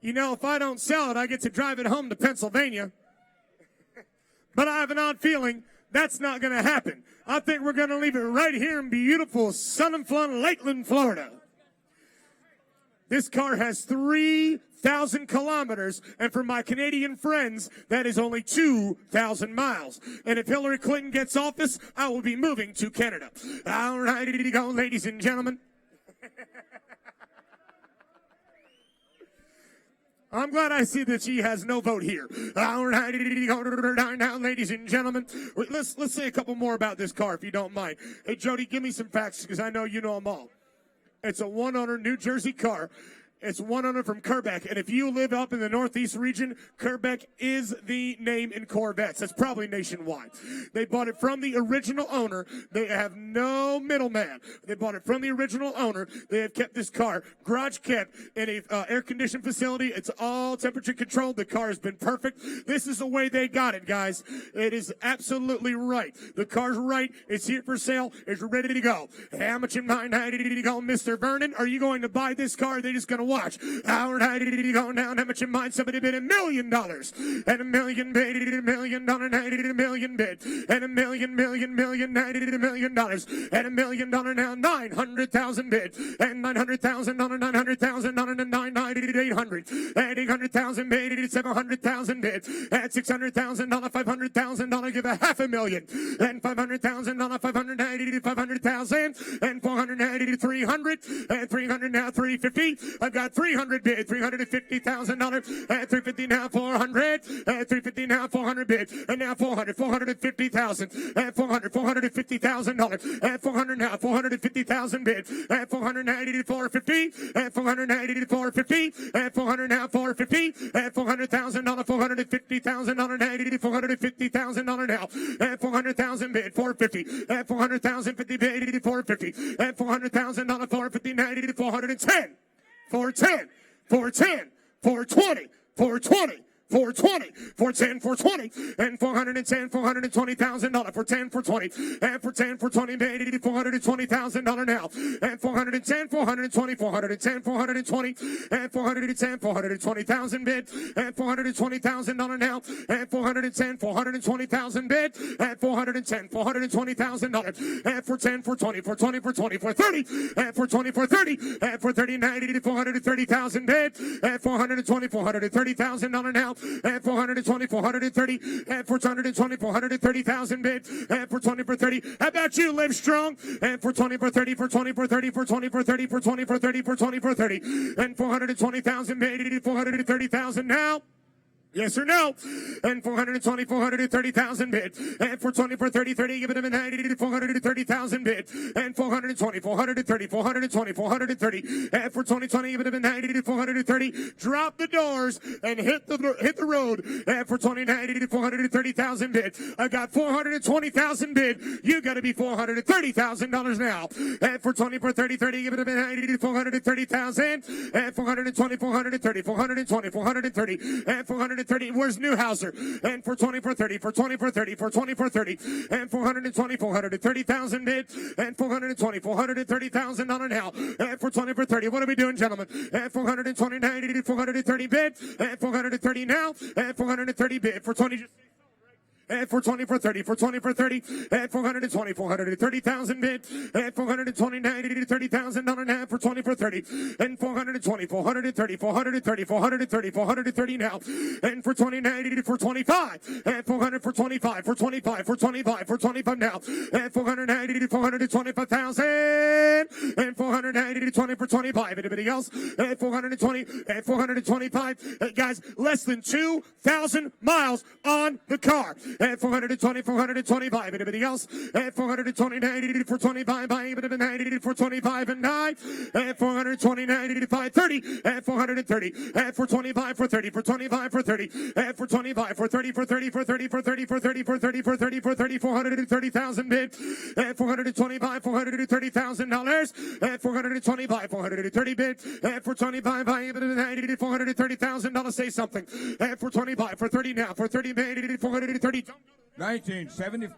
You know, if I don't sell it, I get to drive it home to Pennsylvania. But I have an odd feeling that's not going to happen. I think we're going to leave it right here in beautiful Sun and Fun, Lakeland, Florida. This car has 3,000 kilometers, and for my Canadian friends, that is only 2,000 miles. And if Hillary Clinton gets office, I will be moving to Canada. All right, here you go, ladies and gentlemen. I'm glad I see that she has no vote here. All right, now, ladies and gentlemen, let's say a couple more about this car, if you don't mind. Hey, Jody, give me some facts, because I know you know them all. It's a one-owner New Jersey car. It's one owner from Kerbeck. And if you live up in the Northeast region, Kerbeck is the name in Corvettes. That's probably nationwide. They bought it from the original owner. They have no middleman. They bought it from the original owner. They have kept this car garage kept in a air-conditioned facility. It's all temperature controlled. The car has been perfect. This is the way they got it, guys. It is absolutely right. The car's right. It's here for sale. It's ready to go. How much in mind did he go, Mr. Vernon? Are you going to buy this car? Are they just going to watch? How did he go down? How much in mind? Somebody bid $1 million. And $1 million bid, $1 million, $1 million bid, and $1 million, $1 million, $1 million, and $1 million now, 900,000 bid, and 900,000 on a 900,000 on a 800, and 800,000 bid, 700,000 bid, and 600,000 on a 500,000 give a $500,000, and 500,000 on a 500,000, and 490 to 300, and 300 now 350. I've got 300 bid, $350,000, and 350 now 400, and 350 now 400 bid, and now 400, 450,000, and 450,000, and 400 now 450,000 bid, and 490 to 450, and 490 to 450, and 400 now 450, and $400,000, 450,000, 90 to 450,000 now, and 400,000 bid, 450, and 400,000 50 bid to 450, and 400,000 450, 90 to 410. 410, 410, 420, 420, 420, 410, 420, and 410, $420,000 for 10, 420, and for 10, 420, made it $420,000 now, and 410, 420, 410, 420, and 410, 420,000 bid, and $420,000 now, and 410, 420,000 bid, and 410, $420,000, and for 10, 420, 420, 420, 430, and for 20, 430, and for 30, 90 to 430,000 bid, and 420, $430,000 now. And 420, 430, and 420, 430,000 bid. And for 20 for 30. How about you, Live Strong? And for 20 for 30, for 20 for 30, for 20 for 30, for 20 for 30, for 20 for 30. And 420,000 bid. 430,000 now. Yes or no? And 420, 430,000 bid. And for 20 for 30, 30, give it a 90 to 430,000 bid. And 420, 430, 420, 430. And for 2020, give it a 90 to 430. Drop the doors and hit the road. And for 2090 to 430,000 bid. I got 420,000 bid. You got to be $430,000 now. And for 20 for 30, 30, give it a 90 to 430,000. And 420, 430, 420, 430. And 430. Where's Newhouser? And for 20 for 30, for 20 for 30, for 20 for 30, and 420, 430,000 bid, and 420, 430,000 now. And for 20 for 30, what are we doing, gentlemen? And 420, 90, 430 bid, and 430 now, and 430 bid for 20. And for 20 for 30, for 20 for 30, and 420, 430,000 bid, and 420, 90 to 30,000 now for 20 for 30, and 420, 430, 430, 430, 430 now, and for 20, 90 for 25, and 400 for 25, for 25, for 25, for 25 now, and 490 to 425,000, and 490 to 20 for 25. Anybody else? And 420, and 425. Guys, less than 2,000 miles on the car. And 420, 425. Anybody else? And 420, 90 for 25. By 90 for 25 and 9. And 420, 90 to 530. And 430. And for 25 for 30. For 25 for 30. And for 25 for 30 for 30 for 30 for 30 for 30 for 30 for 30 for 30 430,000 bid. And 425 $430,000. And 425 430 bid. And for 25 by 90 to $430,000. Say something. And for 25 for 30 now. For 30 bid 430. 1970.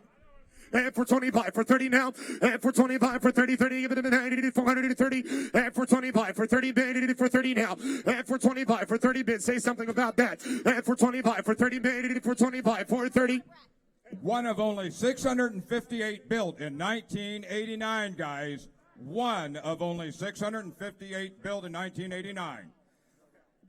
And for 25 for 30 now. And for 25 for 30, 30, give it a 90 430. And for 25 for 30 bid for 30 now. And for 25 for 30 bid, say something about that. And for 25 for 30 bid for 25 for 30. One of only 658 built in 1989, guys. One of only 658 built in 1989.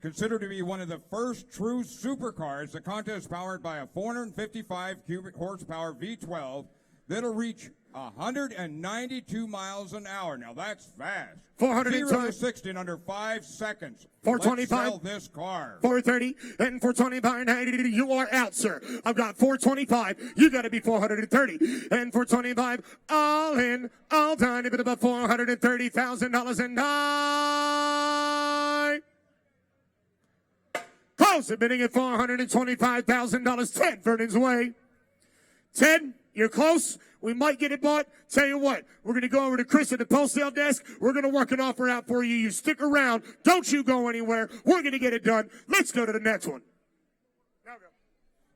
Considered to be one of the first true supercars, the contest is powered by a 455 cubic horsepower V12 that'll reach 192 miles an hour. Now that's fast. 0 to 60 in under 5 seconds. 425. Let's sell this car. 430 and 425 90. You are out, sir. I've got 425. You got to be 430 and 425. All in, all done. A bit about $430,000 and nine. Close it, bidding at $425,000. Ted Vernon's way. Ted, you're close. We might get it bought. Tell you what, we're going to go over to Chris at the post-sale desk. We're going to work an offer out for you. You stick around. Don't you go anywhere. We're going to get it done. Let's go to the next one.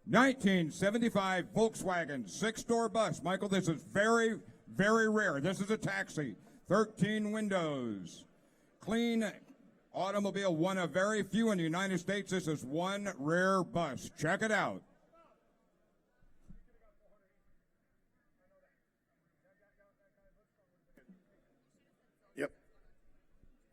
1975 Volkswagen 6-door bus. Michael, this is very, very rare. This is a taxi. 13 windows. Clean automobile, one of very few in the United States. This is one rare bus. Check it out. Yep.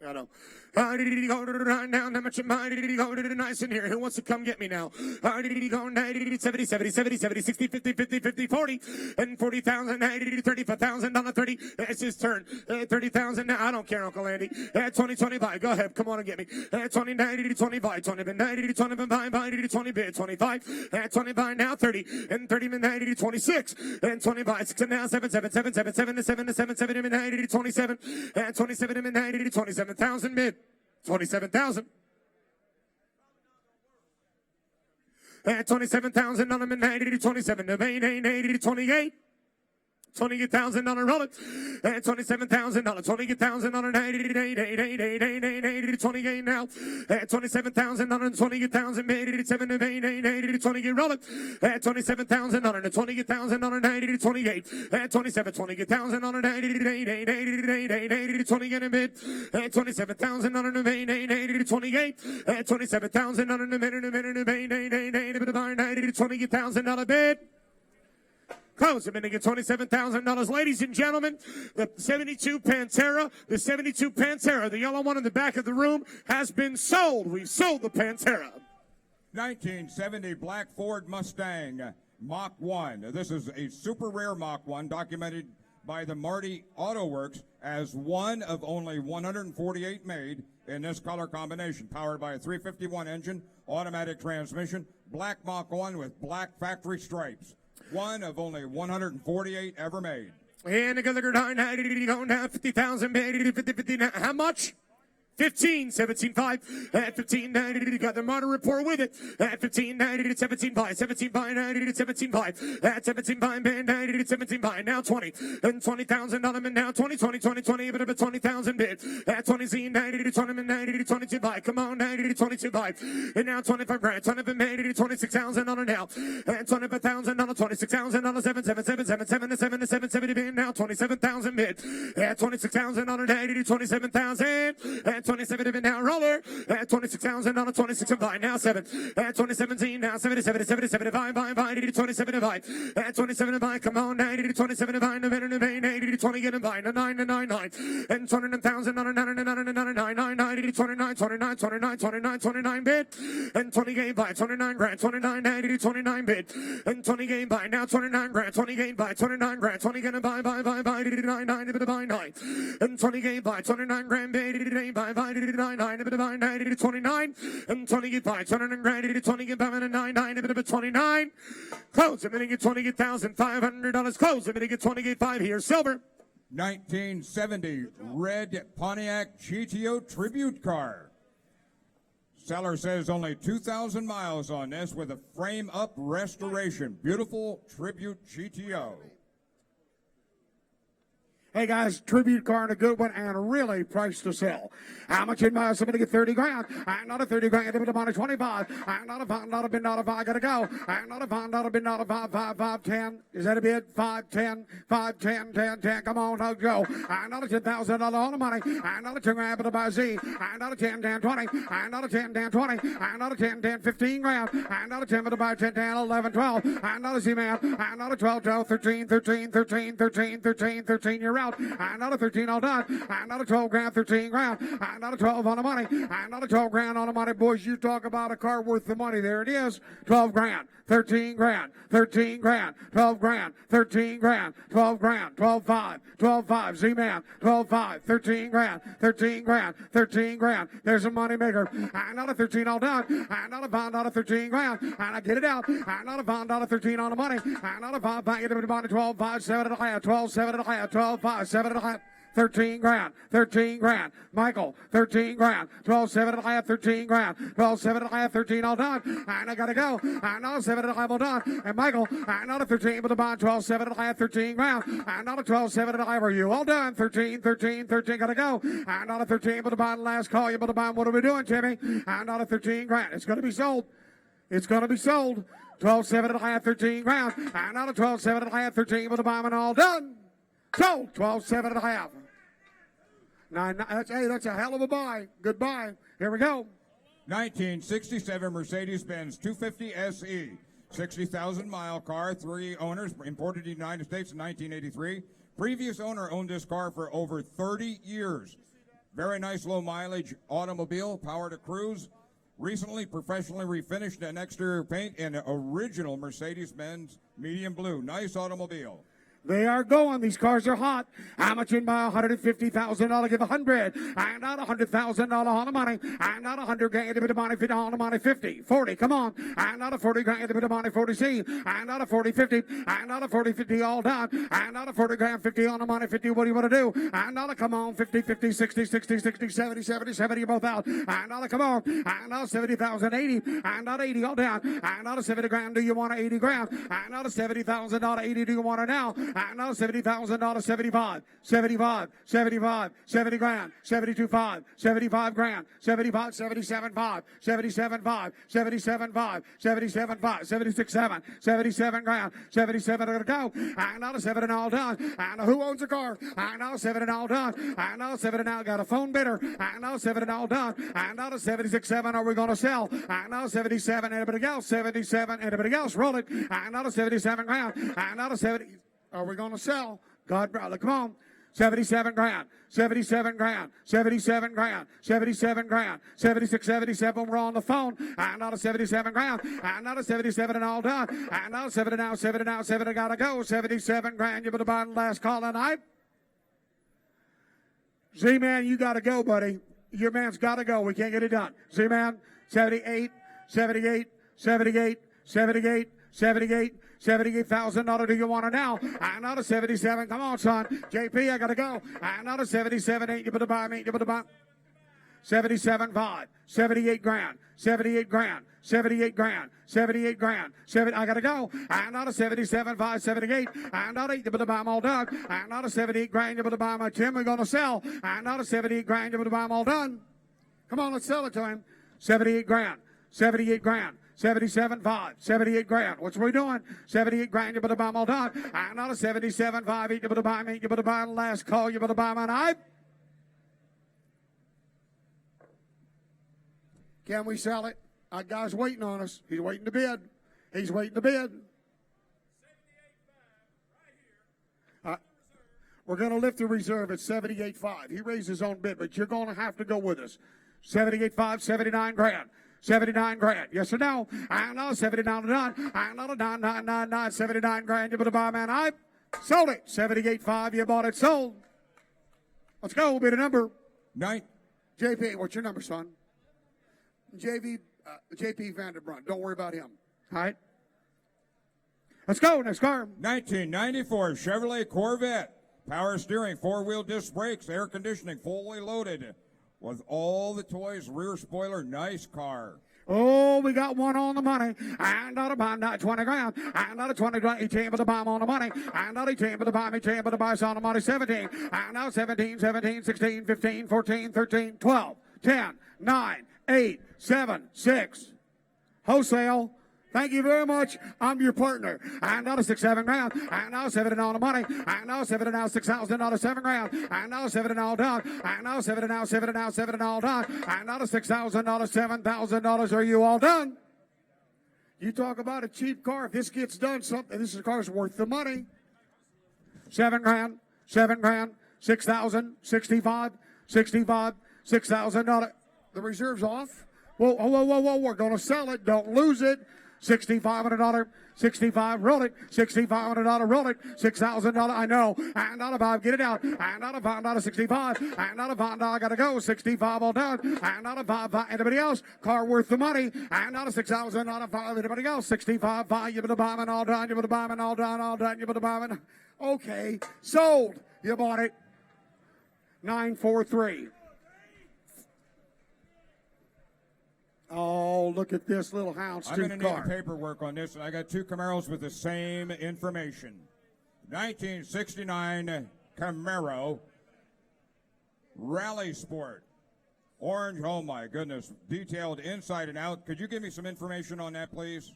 I know. Did he go down? How much am I? Did he go nice in here? Who wants to come get me now? Did he go 90, 70, 70, 70, 70, 60, 50, 50, 50, 40, and 40,000, 90, 35,000, on 30. It's his turn. 30,000. I don't care, Uncle Andy. 20, 25. Go ahead. Come on and get me. 20, 90, 25. 20, 90, 25, 90, 20, 25. 25 now, 30. And 30, 90, 26. And 25, 6 and now, 7, 7, 7, 7, 7, 7, 7, 7, 90, 27. And 27, 90, 27,000 mid. 27,000. And 27,000 on them and 90 to 27. The main 80 to 28. $28,000 roll it. And $27,000. $28,000 on 90 to 28 now. And $27,000 on 28,000 to 7 to 80 to 28 roll it. And $27,000 on 28,000 on 90 to 28. And 28,000 on 90 to 28 mid. And 27,000 on the main 80 to 28. And 27,000 on the main 90 to 28,000 bid. Close. I'm going to get $27,000. Ladies and gentlemen, the 72 Pantera, the yellow one in the back of the room, has been sold. We've sold the Pantera. 1970 black Ford Mustang Mach 1. This is a super rare Mach 1 documented by the Marty Auto Works as one of only 148 made in this color combination. Powered by a 351 engine, automatic transmission, black Mach 1 with black factory stripes. One of only 148 ever made. And the color going down 50,000, 50, how much? 15, 17.5, at 15.90, got the Martin report with it. At 15.90 to 17.5, 17.90 to 17.5, at 17.5, 90 to 17.5, now 20, and $20,000, now 20, 20, 20, 20, but about 20,000 bid. At 20, Z, 90 to 20, 90 to 22.5, come on, 90 to 22.5, and now 25 grand, 25, 80 to $26,000 now, and $25,000, $26,000, 7 to 770 bid, now 27,000 bid. At $26,000, 80 to 27,000, and 27 bid now roller at 26,000 on a 26 and 5 now 7 at 2017 now 77 75 by 80 to 27 and 5 at 27 and 5 come on 90 to 27 and 5 no better than 80 to 20 get and 5 9 to 9 9 and 29,000 on a 9 90 to 29 bid and 20 game by 29 grand 29 90 to 29 bid and 20 game by now 29 grand 20 game by 29 grand 20 get and by 80 to 9 9 to buy 9 and 20 game by 29 grand 80 to by 90 to 9 9 to buy 90 to 29 and 20 get by 29 grand to 20 get by 9 9 to 29 close a minute get 20 get $1,500 close a minute get 20 get 5 here silver 1970 red Pontiac GTO tribute car. Seller says only 2,000 miles on this with a frame-up restoration. Beautiful tribute GTO. Hey guys, tribute car and a good one and really priced to sell. How much in my somebody get 30 grand? I'm not a 30 grand, give it a money 25. I'm not a pound, not a bid, not a 5, gotta go. I'm not a pound, not a bid, not a 5, 10. Is that a bid? 5, 10, 5, 10, 10, 10. Come on, Hug Joe. I'm not a $10,000 on the money. I'm not a 2 grand, but a buy Z. I'm not a 10, 10, 20. I'm not a 10, 10, 20. I'm not a 10, 10, 15 grand. I'm not a 10, but a buy 10, 10, 11, 12. I'm not a Z man. I'm not a 12, 12, 13, 13, 13, 13, 13, 13. You're out. I'm not a 13 all done. I'm not a 12 grand, 13 grand. I'm not a 12 on the money. I'm not a 12 grand on the money. Boys, you talk about a car worth the money. There it is. 12 grand, 13 grand, 13 grand, 12 grand, 13 grand, 12 grand, 12 5, 12 5, Z-Man, 12 5, 13 grand, 13 grand, 13 grand. There's a money maker. I'm not a 13 all done. I'm not a pound, not a 13 grand. And I get it out. I'm not a pound, not a 13 on the money. I'm not a pound, get it about 12 5, 7 and a half, 12 7 and a half, 12 5, 7 and a half. 13 grand, 13 grand. Michael, 13 grand, 12, 7 and a half, 13 grand, 12, 7 and a half, 13 all done. And I gotta go. I'm not a 7 and a half all done. And Michael, I'm not a 13, but a bond 12, 7 and a half, 13 grand. I'm not a 12, 7 and a half. Are you all done? 13, 13, 13, gotta go. I'm not a 13, but a bond last call. You but a bond. What are we doing, Jimmy? I'm not a 13 grand. It's gonna be sold. It's gonna be sold. 12, 7 and a half, 13 grand. I'm not a 12, 7 and a half, 13, but a bond and all done. Sold. 12, 7 and a half. That's a hell of a buy. Goodbye. Here we go. 1967 Mercedes-Benz 250 SE. 60,000 mile car, 3 owners, imported to the United States in 1983. Previous owner owned this car for over 30 years. Very nice low mileage automobile, power to cruise. Recently professionally refinished and exterior paint in original Mercedes-Benz medium blue. Nice automobile. They are going. These cars are hot. How much in my $150,000? Give 100. I'm not $100,000 on the money. I'm not 100 grand. Give it a money 50 on the money 50, 40. Come on. I'm not a 40 grand. Give it a money 40 C. I'm not a 40 50. I'm not a 40 50 all done. I'm not a 40 grand 50 on the money 50. What do you want to do? I'm not a come on 50 50 60 60 60 70 70 70. You're both out. I'm not a come on. I'm not 70,000 80. I'm not 80 all down. I'm not a 70 grand. Do you want a 80 grand? I'm not a $70,000 80. Do you want it now? I'm not a $70,000 75, 75, 75, 70 grand, 72.5, 75 grand, 75, 77.5, 77.5, 77.5, 77.5, 76.7, 77 grand, 77 to go. I'm not a 7 and all done. I know who owns a car. I'm not a 7 and all done. I'm not a 7 and all got a phone bidder. I'm not a 7 and all done. I'm not a 76.7. Are we going to sell? I'm not a 77. Anybody else? 77. Anybody else? Roll it. I'm not a 77 grand. I'm not a 70. Are we going to sell? God, brother, come on. 77 grand, 77 grand, 77 grand, 77 grand, 76, 77, we're on the phone, and not a 77 grand, and not a 77 and all done, and not a 7 now, 7 now, 7, I gotta go, 77 grand, you better buy the last call tonight. Z-Man, you gotta go, buddy. Your man's gotta go, we can't get it done. Z-Man, 78, 78, 78, 78, 78, $78,000. Do you want it now? I'm not a 77. Come on, son. JP, I gotta go. I'm not a 77. Ain't you better buy me? You better buy 77.5, 78 grand, 78 grand, 78 grand, 78 grand, 7. I gotta go. I'm not a 77.5, 78. I'm not 8. You better buy them all done. I'm not a 78 grand. You better buy my Tim. We're gonna sell. I'm not a 78 grand. You better buy them all done. Come on, let's sell it to him. 78 grand, 78 grand. 77.5, 78 grand. What's we doing? 78 grand, you better buy them all done. I'm not a 77.5, you better buy me, you better buy the last call, you better buy my knife. Can we sell it? That guy's waiting on us. He's waiting to bid. He's waiting to bid. We're going to lift the reserve at 78.5. He raised his own bid, but you're going to have to go with us. 78.5, 79 grand. 79 grand. Yes or no? I'm not a 79 done. I'm not a 9999. 79 grand. You better buy, man. I sold it. 78.5. You bought it. Sold. Let's go. We'll be the number. 9. JP, what's your number, son? JP Vanderbrunt. Don't worry about him. All right. Let's go. Next car. 1994 Chevrolet Corvette. Power steering, 4-wheel disc brakes, air conditioning, fully loaded. With all the toys, rear spoiler, nice car. Oh, we got one on the money. And not a buy, not 20 grand. And not a 20 grand. 18 but the bomb on the money. And not 18 but the bomb, 18 but the buy on the money. 17. And now 17, 17, 16, 15, 14, 13, 12, 10, 9, 8, 7, 6. Wholesale. Thank you very much. I'm your partner. And now 6, 7 grand. And now 7 on the money. And now 7 and now $6,000, 7 grand. And now 7 and all done. And now 7 and now 7 and now 7 and all done. And now $6,000, $7,000. Are you all done? You talk about a cheap car. If this gets done, this car's worth the money. 7 grand, 7 grand, 6,000, 65, 65, $6,000. The reserve's off. Whoa, whoa, whoa, whoa. We're going to sell it. Don't lose it. $6,500, 65, roll it. $6,500, roll it. $6,000, I know. And not a 5, get it out. And not a 5, not a 65. And not a 5, I gotta go. 65 all done. And not a 5, anybody else? Car worth the money. And not a 6,000, not a 5, anybody else? 65, 5, you better buy them all done. You better buy them all done, all done. You better buy them. Okay, sold. You bought it. 943. Oh, look at this little houndstooth car. I'm going to need the paperwork on this, and I got 2 Camaros with the same information. 1969 Camaro Rally Sport. Orange, oh my goodness, detailed inside and out. Could you give me some information on that, please?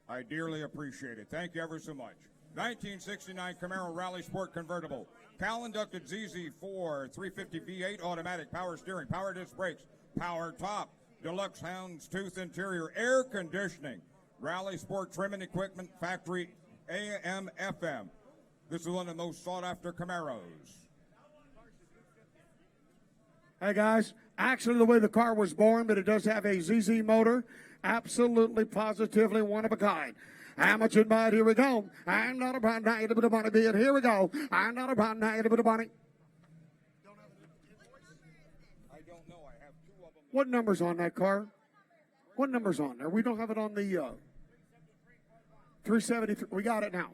I dearly appreciate it. Thank you ever so much. 1969 Camaro Rally Sport convertible. Cal-inducted ZZ4 350 V8 automatic, power steering, power disc brakes, power top, deluxe houndstooth interior, air conditioning, Rally Sport trim and equipment, factory AM, FM. This is one of the most sought-after Camaros. Hey, guys, actually the way the car was born, but it does have a ZZ motor. Absolutely, positively one of a kind. How much in buy it? Here we go. I'm not a pound, not a bit of money, be it. Here we go. I'm not a pound, not a bit of money. What number's on that car? What number's on there? We don't have it on the 373. We got it now.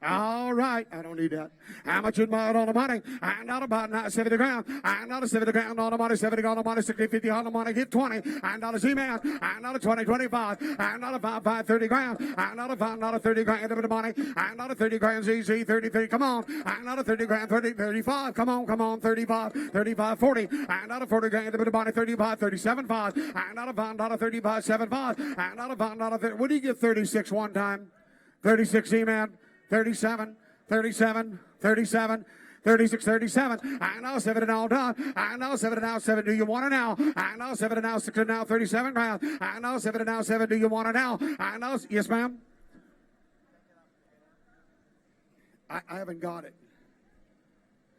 All right. I don't need that. How much in my on the money? I'm not about not 70 grand. I'm not a 70 grand on the money, 70 on the money, 60, 50 on the money, get 20. I'm not a Z-Man. I'm not a 20, 25. I'm not a 5, 30 grand. I'm not a 5, not a 30 grand of the money. I'm not a 30 grand ZZ, 30, 30. Come on. I'm not a 30 grand, 30, 35. Come on, 35, 35, 40. I'm not a 40 grand of the money, 35, 37, 5. I'm not a 5, not a 35, 7, 5. I'm not a 5, not a 30. What do you get 36 one time? 36 Z-Man. 37, 37, 37, 36, 37. I know 7 and all done. I know 7 and now 7. Do you want it now? I know 7 and now 6 and now 37 grand. I know 7 and now 7. Do you want it now? I know. Yes, ma'am. I haven't got it.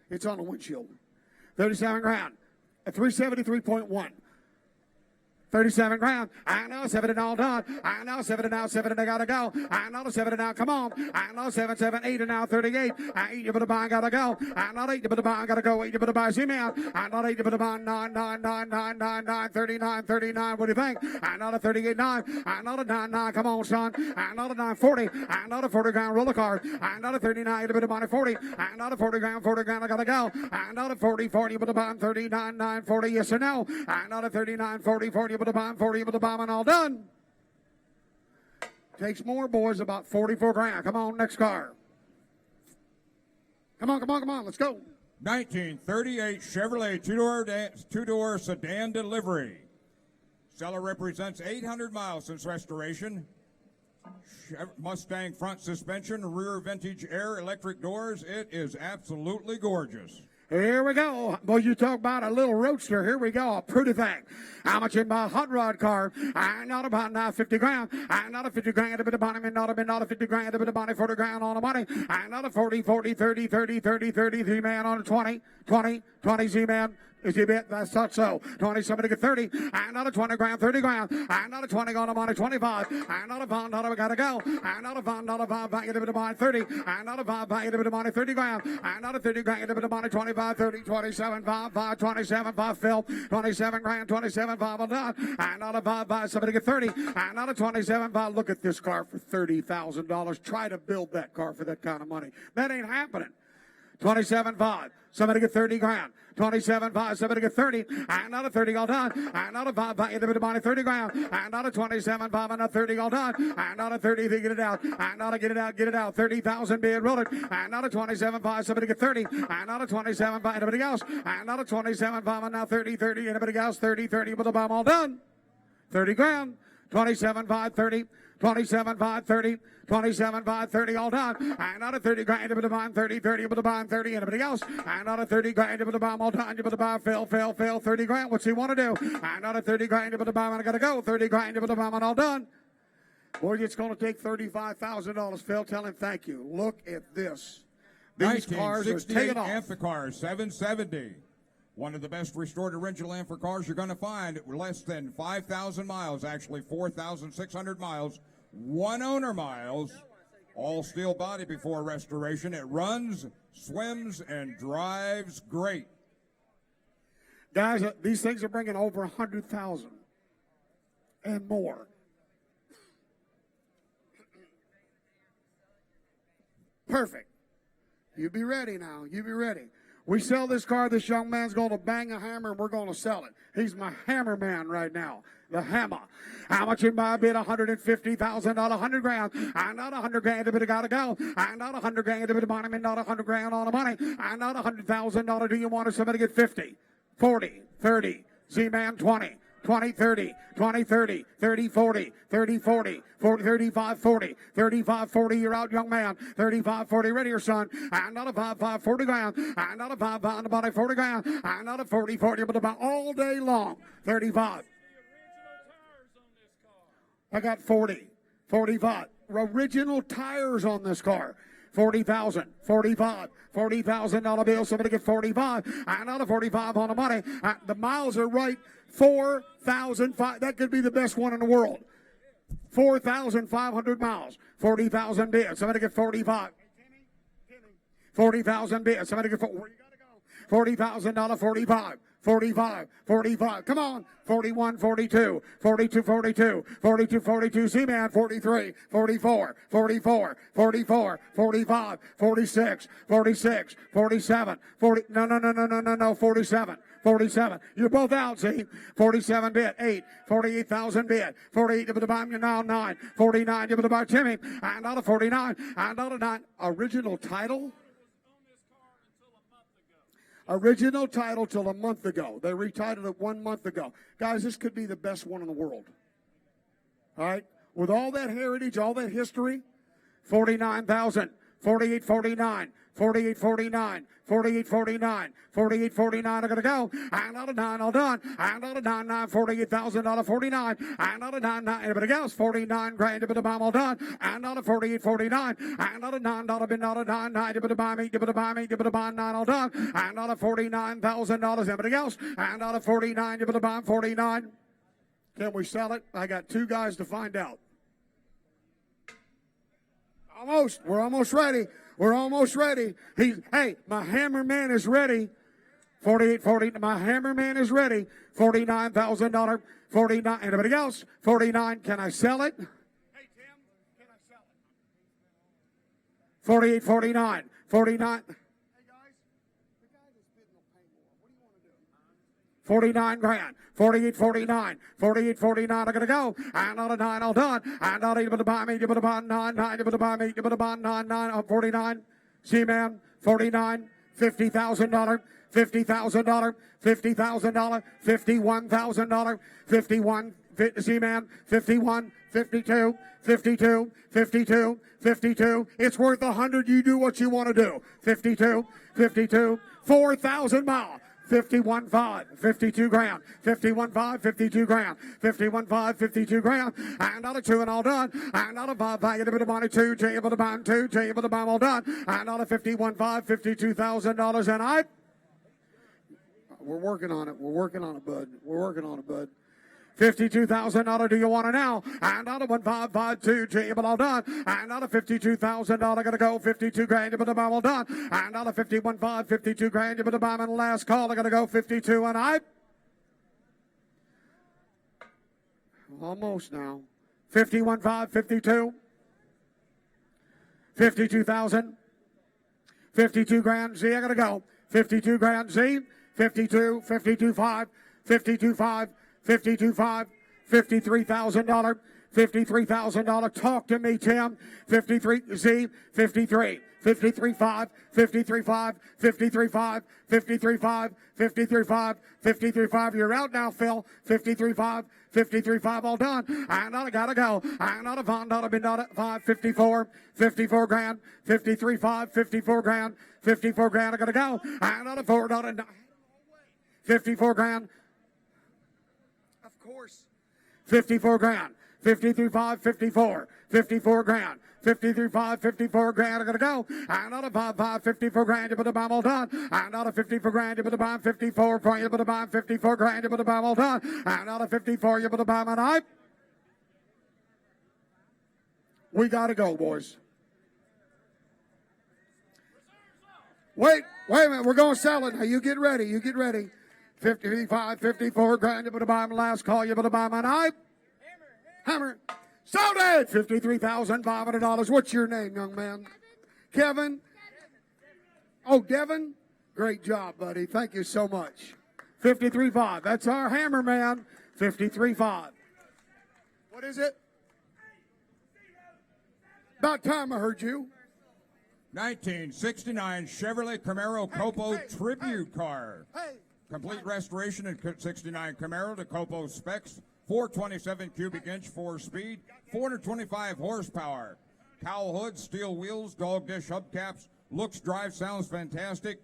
It's on the windshield. 37 grand. At 373.1. 37 grand. I know 7 all done. I know 7 now, 7 they gotta go. I know 7 now, come on. I know 7, 7, 8 and now 38. I 8 but the bond gotta go. I know 8 but the bond gotta go. 8 but the bond, see me out. I know 8 but the bond 9, 9, 9, 9, 9, 9, 39, 39. What do you think? I know the 38, 9. I know the 9, 9. Come on, son. I know the 9, 40. I know the 40 grand roller card. I know the 39 but the bond 40. I know the 40 grand, I gotta go. I know the 40, 40 but the bond 39, 9, 40. Yes or no? I know the 39, 40, 40 but the bond 40 but the bomb and all done. Takes more, boys, about 44 grand. Come on, next car. Come on, let's go. 1938 Chevrolet two-door sedan delivery. Seller represents 800 miles since restoration. Mustang front suspension, rear vintage air electric doors. It is absolutely gorgeous. Here we go. Boy, you talk about a little roadster. Here we go. A pretty thing. How much in my hot rod car? I not about now 50 grand. I not a 50 grand a bit of money. Not a 50 grand a bit of money. 40 grand on the money. I not a 40, 40, 30, 30, 30, 30. Z-man on a 20, 20, 20 Z-man. Is he bit? That's not so. 20, somebody get 30. I'm not a 20 grand, 30 grand. I'm not a 20 on the money, 25. I'm not a $5, we gotta go. I'm not a $5, value a bit of money, 30. I'm not a $5, value a bit of money, 30 grand. I'm not a 30 grand, a bit of money, 25, 30, 27, 5, 5, 27, 5, Phil. 27 grand, 27, 5, I'm done. I'm not a 5, somebody get 30. I'm not a 27, 5. Look at this car for $30,000. Try to build that car for that kind of money. That ain't happening. 27.5. Somebody get 30 grand. 27.5. Somebody get 30. I'm not a 30 all done. I'm not a 5. Buy the money 30 grand. I'm not a 27.5. I'm not 30 all done. I'm not a 30. They get it out. I'm not a get it out. Get it out. 30,000 being rolled. I'm not a 27.5. Somebody get 30. I'm not a 27.5. Anybody else? I'm not a 27.5. I'm now 30. 30. Anybody else? 30. 30 with the bomb all done. 30 grand. 27.5. 30. 27.5. 30. 27.5, 30 all done. I'm not a 30 grand with the bomb, 30, 30 with the bomb, 30. Anybody else? I'm not a 30 grand with the bomb all done. With the bomb, fail, 30 grand. What's he want to do? I'm not a 30 grand with the bomb, and I gotta go. 30 grand with the bomb, and all done. Boy, it's gonna take $35,000. Phil, tell him thank you. Look at this. These cars are taking off. Amphicar 770. One of the best restored original Amphicar cars you're going to find. Less than 5,000 miles, actually 4,600 miles. One owner miles, all steel body before restoration. It runs, swims, and drives great. Guys, these things are bringing over 100,000 and more. Perfect. You be ready now. You be ready. We sell this car, this young man's going to bang a hammer, and we're going to sell it. He's my hammer man right now. The hammer. How much in my bid? $150,000, 100 grand. I'm not 100 grand, but I gotta go. I'm not 100 grand, but I'm not 100 grand on the money. I'm not $100,000. Do you want to somebody get 50, 40, 30, Z-man 20. 20, 30, 20, 30, 30, 40, 30, 40, 40, 35, 40, 35, 40, you're out, young man. 35, 40, ready, your son. I'm not a 5, 40 grand. I'm not a 5, on the body, 40 grand. I'm not a 40, but about all day long. 35. I got 40, 45. Original tires on this car. 40,000, 45, $40,000 bill. Somebody get 45. I'm not a 45 on the money. The miles are right. 4,005. That could be the best one in the world. 4,500 miles. 40,000 bids. Somebody get 45. 40,000 bids. Somebody get 40. Where you gotta go? $40,000. 45. 45, 45, come on, 41, 42, 42, 42, 42, 42, Z-man, 43, 44, 44, 44, 45, 46, 46, 47, 40, no, 47. 47. You're both out, see? 47 bid, 8, 48,000 bid, 48 to the bomb, you're now 9, 49 to the bomb, Timmy, I'm not a 49, I'm not a 9. Original title? Original title till a month ago. They retitled it 1 month ago. Guys, this could be the best one in the world. All right? With all that heritage, all that history, 49,000, 48.49, 48.49, 48.49, 48.49 are going to go. And out of 9, all done. And out of 9, $48,000, 49. And out of 9, anybody else? 49 grand, bit of bomb, all done. And out of 48.49. And out of $9, been out of 9, 9, bit of bomb, 8, bit of bomb, 8, bit of bomb, 9, all done. And out of $49,000, anybody else? And out of 49, bit of bomb, 49. Can we sell it? I got 2 guys to find out. Almost. We're almost ready. We're almost ready. Hey, my hammerman is ready. 48.40. My hammerman is ready. $49,000. 49. Anybody else? 49. Can I sell it? Hey, Tim, can I sell it? 48.49. 49. Hey, guys, the guy that's bidding will pay more. What do you want to do? 49 grand. 48.49. 48.49 are going to go. And out of 9, all done. And out of 8, able to buy me, able to buy 9, 9, able to buy me, able to buy 9, 9, 49. C-Man, 49. $50,000. $50,000. $50,000. $51,000. 51. C-Man, 51. 52. 52. 52. 52. It's worth 100. You do what you want to do. 52. 52. 4,000 miles. 51.5, 52 grand, 51.5, 52 grand, 51.5, 52 grand, and out of 2 and all done, and out of 5, get a bit of money 2, J able to buy 2, J able to buy all done, and out of 51.5, $52,000, and I. We're working on it. We're working on it, bud. We're working on it, bud. $52,000. Do you want it now? And out of 1552, J-able all done. And out of $52,000, gonna go 52 grand, but the bomb all done. And out of 51.5, 52 grand, but the bomb and last call, I gotta go 52, and I. Almost now. 51.5, 52. 52,000. 52 grand, Z, I gotta go. 52 grand, Z. 52, 52.5, 52.5. 52.5, $53,000, $53,000. Talk to me, Tim. 53, Z, 53, 53.5, 53.5, 53.5, 53.5, 53.5, 53.5. You're out now, Phil. 53.5, 53.5, all done. And I gotta go. And out of $1, been out at 5, 54, 54 grand, 53.5, 54 grand, 54 grand. I gotta go. And out of $4, 54 grand. Course. 54 grand. 53.5, 54. 54 grand. 53.5, 54 grand. I gotta go. And out of 5, 54 grand. You put the bomb all done. And out of 54 grand. You put the bomb 54. You put the bomb 54 grand. You put the bomb all done. And out of 54, you put the bomb, and I. We gotta go, boys. Wait a minute. We're gonna sell it now. You get ready. You get ready. 55, 54 grand, you put a bomb, last call, you put a bomb, and I. Hammer. Sold it! $53,500. What's your name, young man? Kevin? Oh, Devin? Great job, buddy. Thank you so much. 53.5. That's our hammer, man. 53.5. What is it? About time I heard you. 1969 Chevrolet Camaro Copo Tribute Car. Hey. Complete restoration in 69 Camaro to Copo specs, 427 cubic inch 4-speed, 425 horsepower. Cowl hood, steel wheels, dog dish hubcaps, looks, drive, sounds fantastic.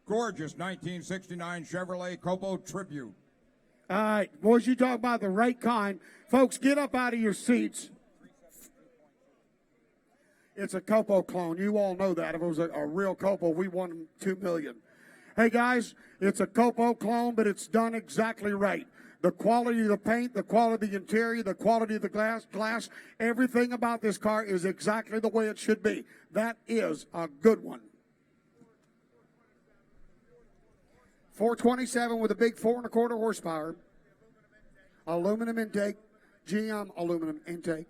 Gorgeous 1969 Chevrolet Copo Tribute. All right, boys, you talk about the right kind. Folks, get up out of your seats. It's a Copo clone. You all know that. If it was a real Copo, we won $2 million. Hey, guys, it's a Copo clone, but it's done exactly right. The quality of the paint, the quality of the interior, the quality of the glass, everything about this car is exactly the way it should be. That is a good one. 427 with a big 4.25 horsepower. Aluminum intake. GM aluminum intake.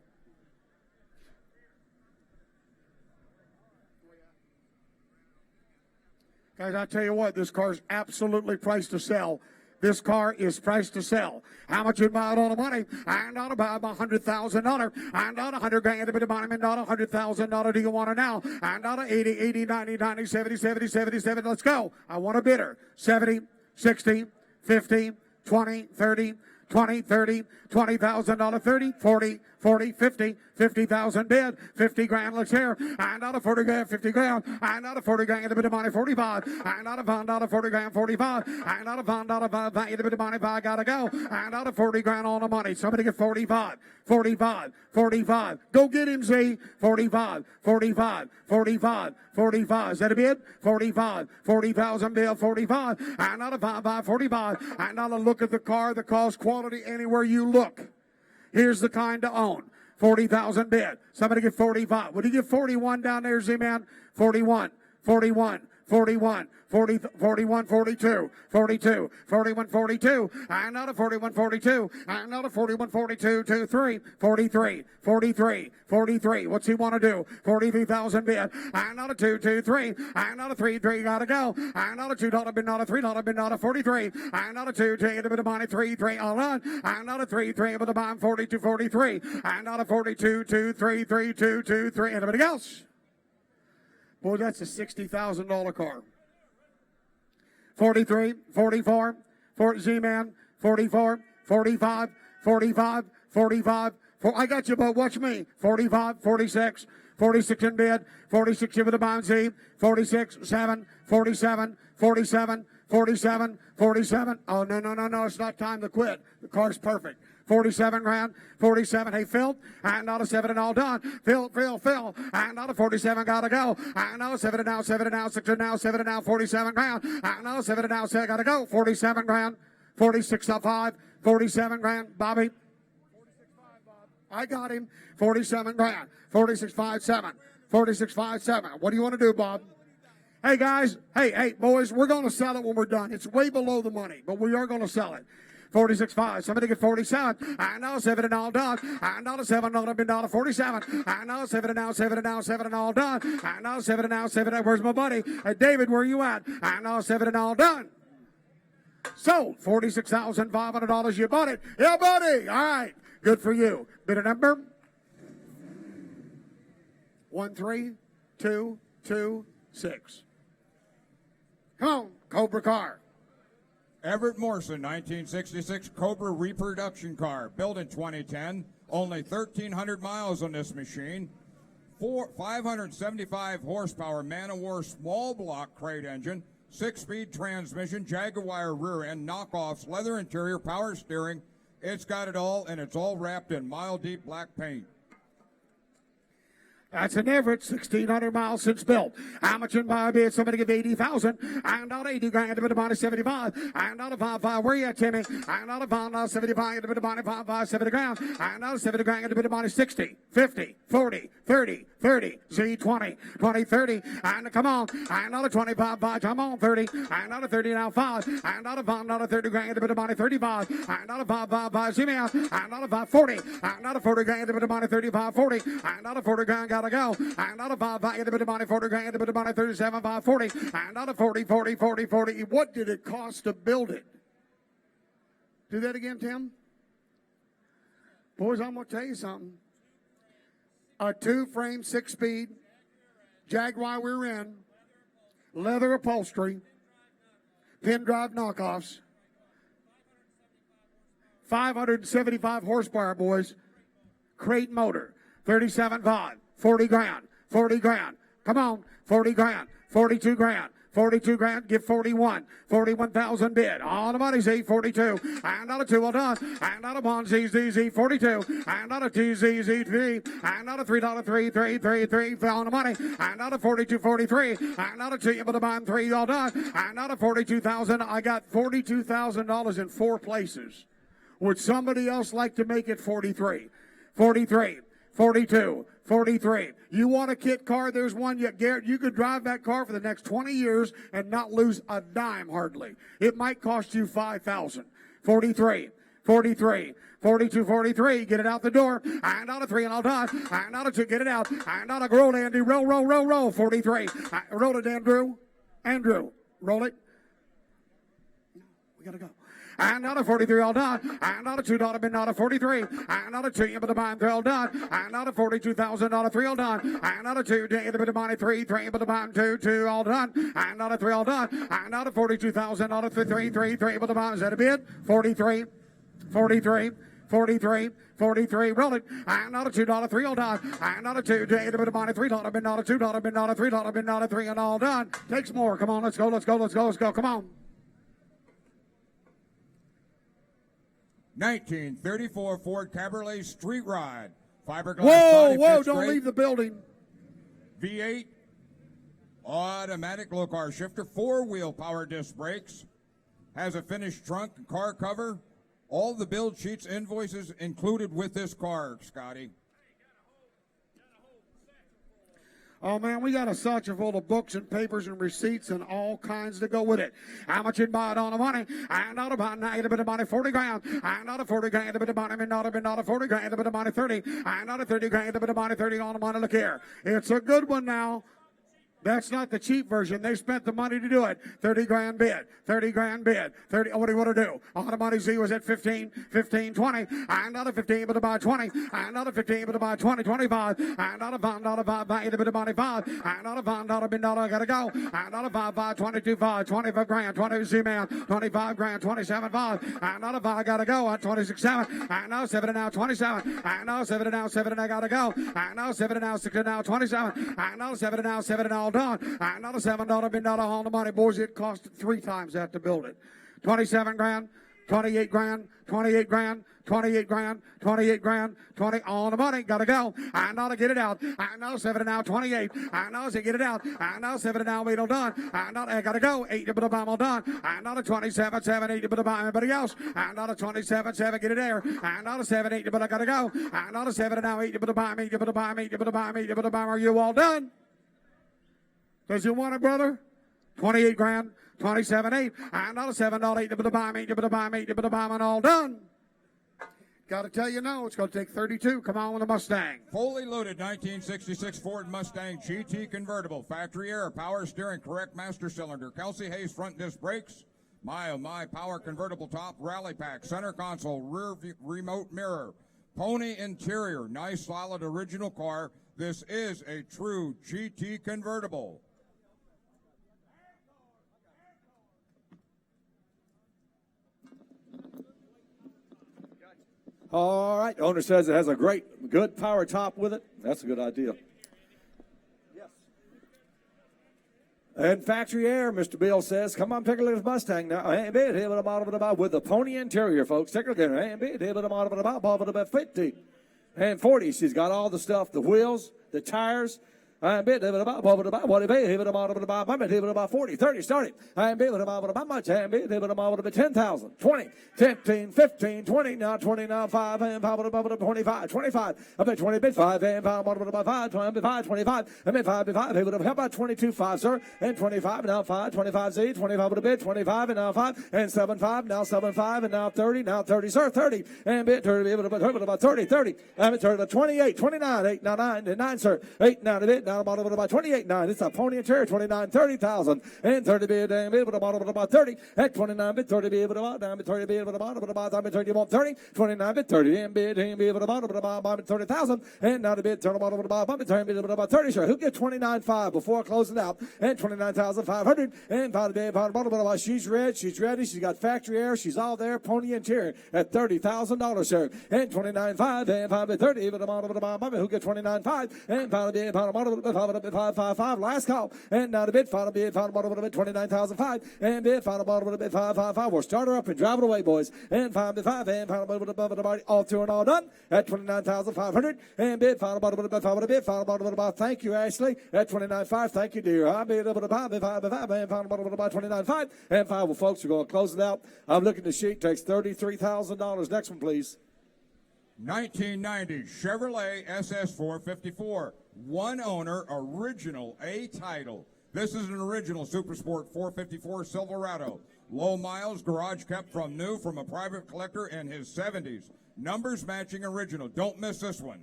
Guys, I tell you what, this car is absolutely priced to sell. This car is priced to sell. How much you buy it on the money? And out about $100,000. And out 100 grand, a bit of money, and out $100,000. Do you want it now? And out of 80, 80, 90, 90, 70, 70, 77. Let's go. I want a bidder. 70, 60, 50, 20, 30, 20, 30, $20,000, 30, 40, 40, 50, 50,000 bid, 50 grand, let's hear. And out of 40 grand, 50 grand. And out of 40 grand, get a bit of money, 45. And out of 40 grand, 45. And out of value, get a bit of money, I gotta go. And out of 40 grand on the money. Somebody get 45, 45, 45. Go get him, Z. 45, 45, 45, 45. Is that a bid? 45, 40,000 bid, 45. And out of 5, 45. And now look at the car, the cost, quality, anywhere you look. Here's the kind to own. 40,000 bid. Somebody get 45. Would you get 41 down there, Z-Man? 41, 41, 41, 40, 41, 42, 42, 41, 42. And out of 41, 42. And out of 41, 42, 2, 3, 43, 43, 43. What's he want to do? 43,000 bid. And out of 2, 2, 3. And out of 3, 3, gotta go. And out of $2 bid, not a $3 bid, not a 43. And out of 2, take a bit of money, 3, 3, all on. And out of 3, 3, but the bomb, 42, 43. And out of 42, 2, 3, 3, 2, 2, 3. Anybody else? Boy, that's a $60,000 car. 43, 44, Z-Man, 44, 45, 45, 45. I got you, but watch me. 45, 46, 46 in bid, 46 with the bound Z, 46, 7, 47, 47, 47, 47. Oh, no, it's not time to quit. The car's perfect. 47 grand, 47. Hey, Phil, and not a 7 and all done. Phil, and not a 47, gotta go. And now 7 and now, 7 and now, 6 and now, 7 and now, 47 grand. And now 7 and now, 7, gotta go. 47 grand, 46 of 5, 47 grand. Bobby? 46.5, Bob. I got him. 47 grand, 46.57, 46.57. What do you want to do, Bob? Hey, guys, hey, boys, we're going to sell it when we're done. It's way below the money, but we are going to sell it. 46.5. Somebody get 47. I know 7 and all done. I know 7 and all done. 47. I know 7 and now 7 and now 7 and all done. I know 7 and now 7. Where's my buddy? Hey, David, where you at? I know 7 and all done. Sold. $46,500. You bought it. Yeah, buddy. All right. Good for you. Bid a number. 13226. Come on, Cobra car. Everett Morrison, 1966 Cobra reproduction car, built in 2010. Only 1,300 miles on this machine. 575 horsepower man-of-war small block crate engine, 6-speed transmission, Jaguar rear end, knockoffs, leather interior, power steering. It's got it all, and it's all wrapped in mile-deep black paint. That's an Everett, 1,600 miles since built. How much in my bid? Somebody give 80,000. And not 80 grand, a bit of money, 75. And not a 5, where you at, Timmy? And not a 5, not 75, a bit of money, 5, 70 grand. And not a 70 grand, a bit of money, 60, 50, 40, 30, 30, Z 20, 20, 30. And come on. And not a 25, 5, come on, 30. And not a 30 now, 5. And not a 5, not a 30 grand, a bit of money, 35. And not a 5, see me out. And not a 5, 40. And not a 40 grand, a bit of money, 35, 40. And not a 40 grand, gotta go. And not a 5, get a bit of money, 40 grand, a bit of money, 37, 5, 40. And not a 40, 40, 40, 40. What did it cost to build it? Do that again, Tim. Boys, I'm going to tell you something. A 2-frame, 6-speed, Jaguar rear end, leather upholstery, pin drive knockoffs, 575 horsepower, boys. Crate motor, 37.5. 40 grand, 40 grand. Come on, 40 grand, 42 grand. 42 grand, give 41. 41,000 bid. All the money's 842. And not a 2, well done. And not a 1, Z, 42. And not a 2, Z, 3. And not a $3, 3, fell on the money. And not a 42, 43. And not a 2, but a bond 3, all done. And not a 42,000. I got $42,000 in 4 places. Would somebody else like to make it 43? 43, 42. 43. You want a kit car? There's one. Garrett, you could drive that car for the next 20 years and not lose a dime hardly. It might cost you $5,000. 43. 43. 42, 43. Get it out the door. And not a 3 and all done. And not a 2. Get it out. And not a roll, Andy. Roll. 43. Roll it, Andrew. Roll it. We got to go. And not a 43 all done. And not a $2 bid, not a 43. And not a 2, but a bond 3 all done. And not a $42,000 3 all done. And not a 2, get a bit of money 3, but a bond 2 all done. And not a 3 all done. And not a $42,000 3, but a bond. Is that a bid? 43, 43, 43, 43, roll it. And not a $2, 3 all done. And not a $2, $8 bit of money, $3, bid not a $2, bid not a $3, bid not a 3, and all done. Takes more. Come on, let's go, let's go, let's go, let's go. Come on. 1934 Ford Cabriolet Street Ride. Fiberglass Whoa, body whoa, fixed don't straight. leave the building. V8 automatic low car shifter, 4-wheel power disc brakes, has a finished trunk and car cover. All the build sheets, invoices included with this car, Scotty. Oh, man, we got a satchel full of books and papers and receipts and all kinds to go with it. How much you'd buy it on the money? And not about a bit of money, 40 grand. And not a 40 grand, a bit of money, not a 40 grand, a bit of money, 30. And not a 30 grand, a bit of money, 30 on the money. Look here. It's a good one now. That's not the cheap version. They spent the money to do it. 30 grand bid. 30 grand bid. 30. What do you want to do? On the money Z was at 15, 15, 20. And not a 15, but about 20. And not a 15, but about 20, 25. And not a $5, not a 5, a bit of money, 5. And not a $5, not a bid, not a gotta go. And not a 5, 5, 22, 5, 25 grand, 20 Z man, 25 grand, 27, 5. And not a 5, gotta go at 26, 7. And now 7 and now 27. And now 7 and now 7 and I gotta go. And now 7 and now 6 and now 27. And now 7 and now 7 and now done. And not a $7 bid, not a on the money, boys. It cost 3 times that to build it. 27 grand, 28 grand, 28 grand, 28 grand, 28 grand, 20 on the money. Gotta go. And now to get it out. And now 7 and now 28. And now to get it out. And now 7 and now 8 all done. And now I gotta go. 8 to put a bomb all done. And now a 27, 7, 8 to put a bomb. Everybody else. And now a 27, 7, get it there. And now a 7, 8 to put I gotta go. And now a 7 and now 8 to put a bomb. 8 to put a bomb. 8 to put a bomb. 8 to put a bomb. Are you all done? Does you want it, brother? 28 grand, 27, 8. And not a $7, 8 to put a bomb, 8 to put a bomb, 8 to put a bomb, and all done. Got to tell you no, it's going to take 32. Come on with a Mustang. Fully loaded 1966 Ford Mustang GT convertible. Factory air, power steering, correct master cylinder. Kelsey Hayes front disc brakes. My power convertible top, rally pack, center console, rear remote mirror. Pony interior, nice solid original car. This is a true GT convertible. All right. Owner says it has a good power top with it. That's a good idea. Yes. And factory air, Mr. Bill says, come on, take a look at this Mustang now. With the pony interior, folks. Take a look at it. 50 and 40. She's got all the stuff, the wheels, the tires. I'm bit about what it pay about 40, 30, starting. I'm bit about much. I'm bit about 10,000, 20, 15, 15, 20, now 20, now 5, and about 25, 25. I bet 20 bit 5, and about 5, 25, 25, I mean 5 bit 5. How about 22, 5, sir, and 25, now 5, 25 Z, 25 with a bit, 25, and now 5, and 7, 5, now 7, 5, and now 30, sir, 30, and bit 30, about 30, 30. I'm at 30, 28, 29, 8, now 9, and 9, sir, 8, now a bit. Now about 28.9. It's a pony interior, 29, 30,000. And 30 bid, and bid with a bottle about 30. At 29 bid, 30 bid with about, down 30 bid with a bottle, but about, I'm 30, 30, 29 bid, 30, and bid with a bottle, but about 30,000. And now the bid, turn a bottle with about, I'm 30 bid with about 30, sure. Who get 29.5 before closing out? And 29,500. And 5 bid, bottle, but about, she's ready, she's got factory air, she's all there, pony interior at $30,000, sir. And 29.5, and 5 bid, 30, but a bottle, but about, who get 29.5? And 5 bid, bottle, 555, last call, and now the bid, final bid, 29,005, and bid, final bottom of the bid, 555. We'll start her up and drive it away, boys. And 5 bid, 5, and final bottom of the body, all through and all done at 29,500, and bid, final bottom of the bid, final bottom of the body. Thank you, Ashley, at 29.5. Thank you, dear. I bid over the 5, and 5, and final bottom of the body, 29.5, and 5. Well, folks, we're going to close it out. I'm looking at the sheet, takes $33,000. Next one, please. 1990 Chevrolet SS 454. One owner, original, A title. This is an original Super Sport 454 Silverado. Low miles, garage kept from new from a private collector in his 70s. Numbers matching original. Don't miss this one.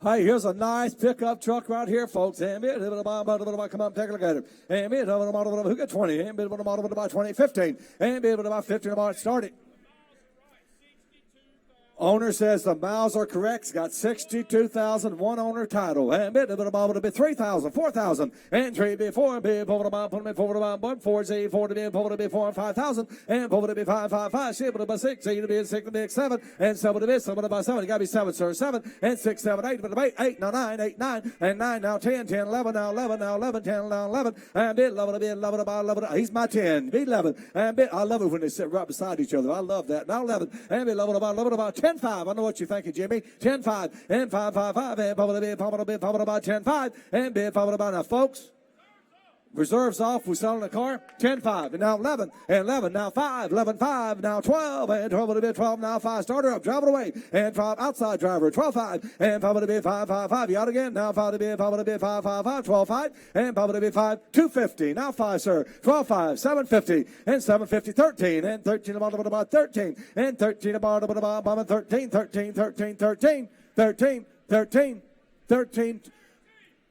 Hey, here's a nice pickup truck right here, folks. And come on, take a look at it. And who got 20? And about 20, 15. And about 15 about started. Owner says the miles are correct. It's got 62,000, one owner title. And bid about to be 3,000, 4,000, and 3 be 4, bid over the bomb, put me forward about 1, 4 Z, 4 to be, forward to be 4, 5,000, and forward to be 5, 5, 5, 6, about 6, 8 to be 6 to be 7, and 7 to be 7 about 7. You got to be 7, sir, 7, and 6, 7, 8, but 8, now 9, 8, 9, and 9, now 10, 10, 11, now 11, now 11, 10, now 11, and bid 11 to be 11 about 11. He's my 10, bid 11, and bid. I love it when they sit right beside each other. I love that. Now 11, and bid 11 about 10, 5. I know what you're thinking, Jimmy. 10, 5, and 5, 5, 5, and probably about 10, 5, and bid probably about. Now, folks, reserves off. We're selling the car. 10, 5, and now 11, and 11, now 5, 11, 5, now 12, and 12 to be 12, now 5. Starter up, drive it away, and 5, outside driver, 12, 5, and 5 to be 5, 5, 5. You out again, now 5 to be 5, 5, 5, 12, 5, and 5 to be 5, 250, now 5, sir, 12, 5, 750, and 750, 13, and 13 about 13, and 13 about 13, 13, 13, 13, 13, 13, 13,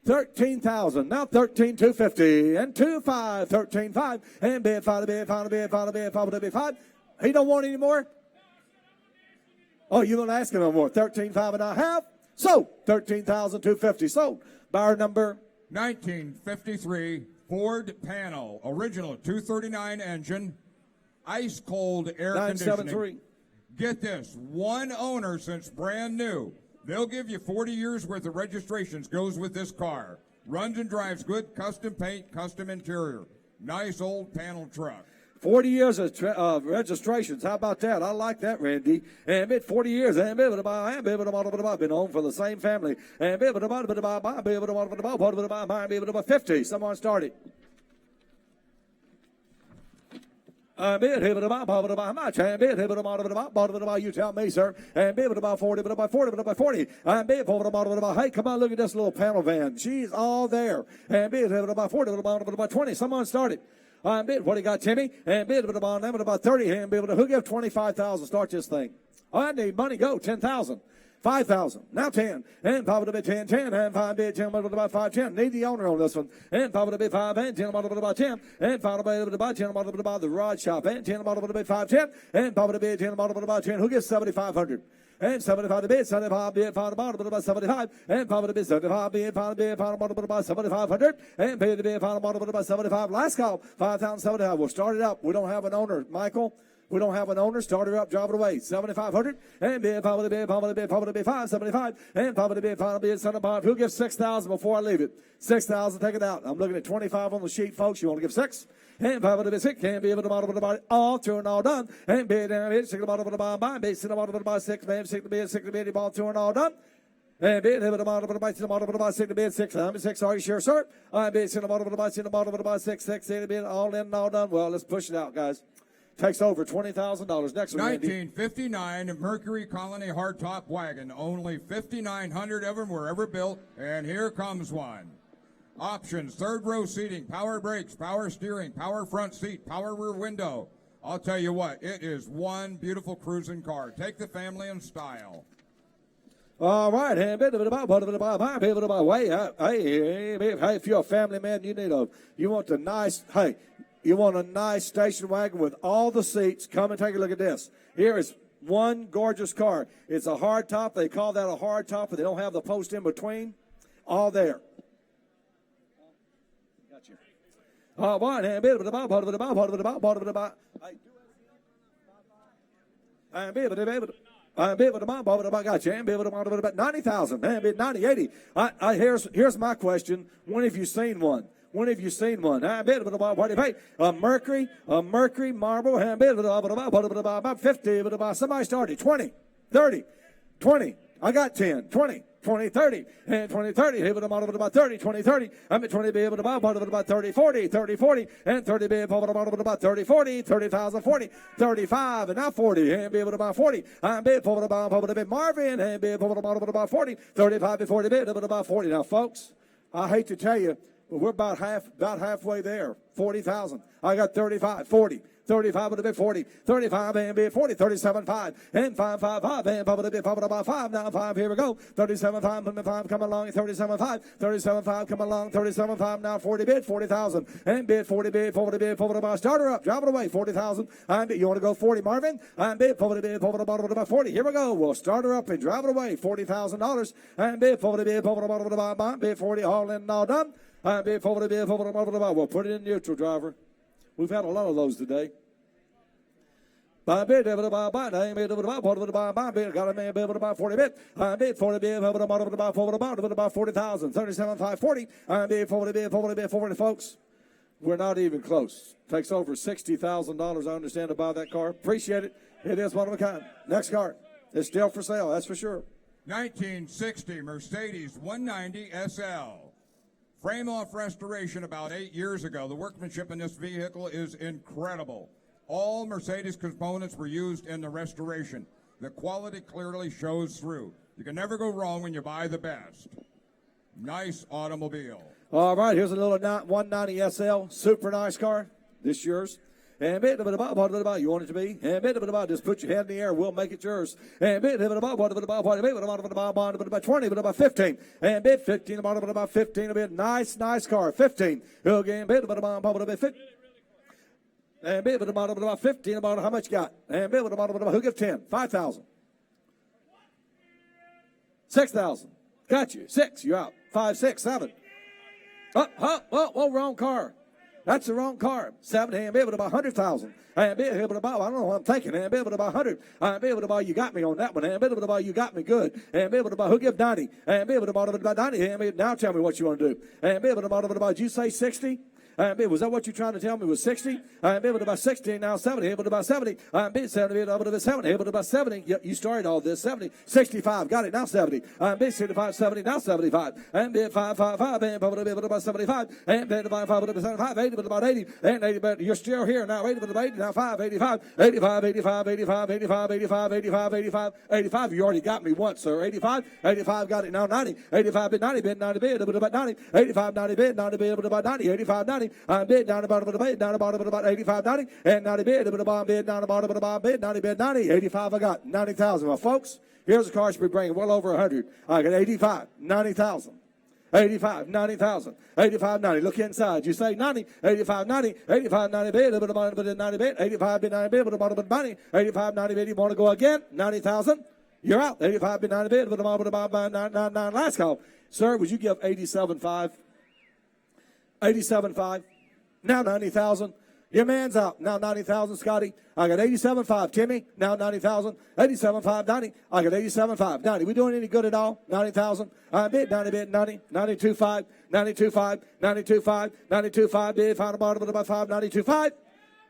13,000, now 13,250, and 2,5, 13,5, and bid 5 to bid, 5 to bid, 5 to bid, 5 to bid, 5. He don't want any more? Oh, you don't ask him no more. 13,5 and a half. Sold. 13,250. Sold. Buyer number 1953 Ford Panel, original 239 engine, ice cold air 973. conditioning. Get this, one owner since brand new. They'll give you 40 years worth of registrations goes with this car. Runs and drives good, custom paint, custom interior. Nice old panel truck. 40 years of registrations. How about that? I like that, Randy. And bid 40 years. And bid been home for the same family. And bid 50. Someone started. Bid how much? And bid you tell me, sir. And bid about 40, but about 40, but about 40. And bid about hey, come on, look at this little panel van. She's all there. And bid about 40, but about 20. Someone started. And bid what do you got, Timmy? And bid about 30. And bid who give 25,000 start this thing? Oh, I need money. Go 10,000. 5,000. Now 10. And probably to be 10, 10. And 5 bid 10, about 5, 10. Need the owner on this one. And probably to be 5 and 10, about 10. And probably to be about 10, about the rod shop. And 10, about to be 5, 10. And probably to be 10, about 10. Who gets 7,500? And 75 to bid, 75 bid, found about 75. And probably to be 75 bid, found about 7,500. And paid to be found about 75. Last call, 5,075. We'll start it up. We don't have an owner, Michael. We don't have an owner. Start her up, drive it away. 7,500. And bid, probably to be 575. And probably to be 75. Who gives 6,000 before I leave it? 6,000, take it out. I'm looking at 25 on the sheet, folks. You want to give 6? And 5 to be 6. Can't be able to about all through and all done. And bid down here, 6 about buy, bid, 6 about 6, man, 6 to bid, all through and all done. And bid, about 6 to bid, 6. I'm 6. Are you sure, sir? I bid, 6 about 6, 6 to bid, all in and all done. Well, let's push it out, guys. Takes over $20,000. Next one, 1959 Mercury Colony hardtop wagon. Only 5,900 of them were ever built, and here comes one. Options: third row seating, power brakes, power steering, power front seat, power rear window. I'll tell you what, it is one beautiful cruising car. Take the family in style. All right, hey, if you're a family man, you want a nice station wagon with all the seats. Come and take a look at this. Here is one gorgeous car. It's a hard top. They call that a hard top, but they don't have the post in between. All there. Got you. All right, and got you. And about 90,000. And 90, 80. Here's my question. When have you seen one? When have you seen one? What do you pay? A Mercury marble. About 50. Somebody started. 20, 30, 20. I got 10, 20, 20, 30, and 20, 30. About 30, 20, 30. I'm at 20 be able to buy about 30, 40, 30, 40, and 30 be able to buy about 30, 40, 30,000, 40, 35, and now 40, and be able to buy 40. I'm be able to buy Marvin, and be able to buy about 40, 35, 40, be able to buy 40. Now, folks, I hate to tell you, Well, we're about halfway there. 40,000. I got 35, 40. 35 with a bit 40, 35 and bid 40, 37.5 and 5.55 and bubble a bit about 5 now 5. Here we go. 37.5 5 come along 37.5, 37.5 come along 37.5 now 40 bid 40,000 and bid 40 bid 40 bid 40 about starter up drop it away 40,000 and bid you want to go 40 Marvin and bid 40 bid 40 about 40. Here we go. We'll start her up and drive it away $40,000 and bid 40 bid 40 about bid 40 all in and all done and bid 40 bid 40 about. We'll put it in neutral, driver. We've had a lot of those today. By bid, got a man able to buy 40 bit. I bid 40 bid, able to buy about 40,000, 37,540. I bid 40 bid, 40 folks. We're not even close. Takes over $60,000, I understand, to buy that car. Appreciate it. It is one of a kind. Next car. It's still for sale, that's for sure. 1960 Mercedes 190 SL. Frame-off restoration about 8 years ago. The workmanship in this vehicle is incredible. All Mercedes components were used in the restoration. The quality clearly shows through. You can never go wrong when you buy the best. Nice automobile. All right, here's a little 190 SL. Super nice car. This yours. And bit about you want it to be. And bit about just put your head in the air. We'll make it yours. And bit about 20, but about 15. And bit 15 about 15. A bit nice car. 15. Again, bit about 15. And bit about 15. About how much you got? And bit about who gives 10? 5,000. 6,000. Got you. 6. You're out. 5, 6, 7. Oh, wrong car. That's the wrong car. 7 and be able to buy 100,000. And be able to buy, I don't know what I'm thinking. And be able to buy 100. And be able to buy, you got me on that one. And be able to buy, you got me good. And be able to buy, who give 90? And be able to buy 90. And now tell me what you want to do. And be able to buy, did you say 60? Was that what you're trying to tell me was 60? I'm able to buy 60, now 70, able to buy 70. I'm being 70, able to buy 70, able to buy 70. You started all this, 70, 65, got it, now 70. I'm being 65, 70, now 75. I'm being 5, 5, 5, and able to buy 75. And being 5, 5, 75, 80, but about 80. And 80, but you're still here now, 80, but about 80, now 5, 85, 85, 85, 85, 85, 85, 85, 85, 85. You already got me once, sir. 85, 85, got it, now 90. 85, bid 90, bid 90, bid, able to buy 90. 85, 90, bid 90, bid, able to buy 90. 85, 90. I'm bid down about 85, 90, and 90 bid, bid down about bid 90 bid 90, 85. I got 90,000. Well, folks, here's a car should be bringing well over 100. I got 85, 90,000. 85, 90,000. 85, 90. Look inside. You say 90, 85, 90, 85, 90 bid, 90 bid, 85 bid, 90 bid, 90, 85, 90 bid. You want to go again? 90,000. You're out. 85 bid, 90 bid, 99. Last call. Sir, would you give 87.5? 87.5. Now 90,000. Your man's out. Now 90,000, Scotty. I got 87.5. Timmy, now 90,000. 87.5, 90. I got 87.5. 90. We doing any good at all? 90,000. I bid 90, bid 90. 92.5. 92.5. 92.5. 92.5. Bid final bottom of about 5. 92.5.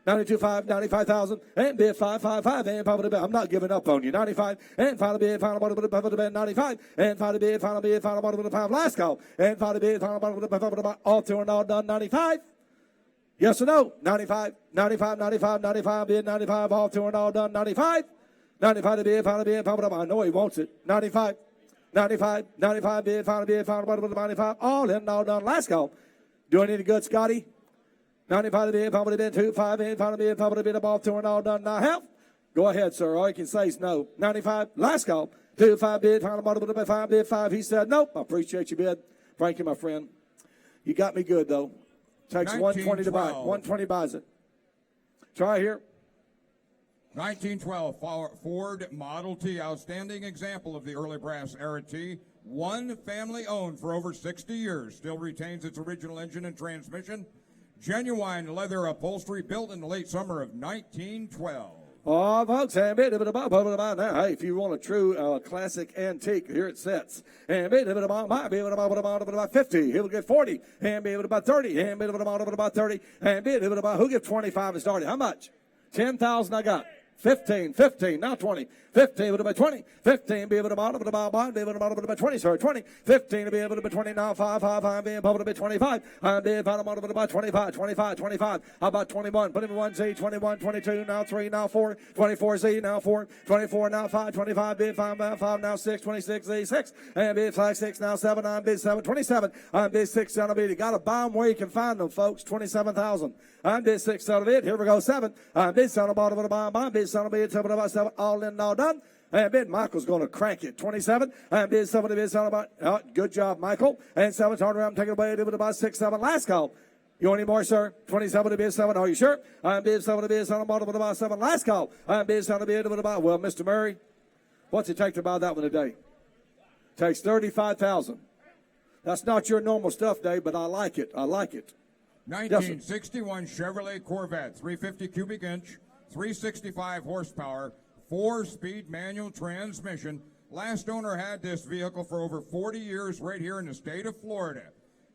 92.5, 95,000, and bid 555, and final bid. I'm not giving up on you. 95, and final bid, final bottom of the 95, and final bid, final bottom of the 5. Last call, and final bid, final bottom of the all through and all done. 95. Yes or no? 95, 95, 95, 95, bid 95, all through and all done. 95, 95 to bid, final bid, final bottom. I know he wants it. 95, 95, 95 bid, final bottom of the 95, all in and all done. Last call. Doing any good, Scotty? 95 to bid, probably bid 25 in, final bid, probably bid all through and all done. Now help. Go ahead, sir. All you can say is no. 95, last call. 25 bid, final bottom of the 5 bid 5. He said nope. I appreciate you bid. Thank you, my friend. You got me good though. Takes 120 to buy it. 120 buys it. Try here. 1912 Ford Model T, outstanding example of the early brass era T. One family owned for over 60 years. Still retains its original engine and transmission. Genuine leather upholstery built in the late summer of 1912. Oh, folks, and bit about now. Hey, if you want a true classic antique, here it sits. And bit about 50. He'll get 40. And bit about 30. And bit about 30. And bit about who get 25 and started? How much? 10,000 I got. 15, 15, now 20, 15 would have been 20, 15 be able to bottom of the bottom, be able to bottom of the 20, sorry, 20, 15 to be able to be 20, now 5, 5, 5, be able to be 25, I'm being bottom of the bottom, 25, 25, 25, how about 21, put him in 1Z, 21, 22, now 3, now 4, 24Z, now 4, 24, now 5, 25, bid 5, now 5, now 6, 26Z, 6, and bid 5, 6, now 7, I'm bid 7, 27, I'm bid 6, down a bid, you got to buy them where you can find them, folks, 27,000, I'm bid 6 out of it, here we go, 7, I'm bid 7, bottom of the bottom, I'm bid 7, bid 7, about 7, all in, all done. And bid Michael's going to crank it. 27. And bid 7 to bid 7 about. Oh, good job, Michael. And 7 turn around, take it away. Do it about 6, 7. Last call. You want any more, sir? 27 to bid 7. Are you sure? And bid 7 to bid 7 about 7. Last call. And bid 7 to bid about. Well, Mr. Murray, what's it take to buy that one today? Takes 35,000. That's not your normal stuff, Dave, but I like it. I like it. 1961 Chevrolet Corvette, 350 cubic inch, 365 horsepower. 4-speed manual transmission. Last owner had this vehicle for over 40 years right here in the state of Florida.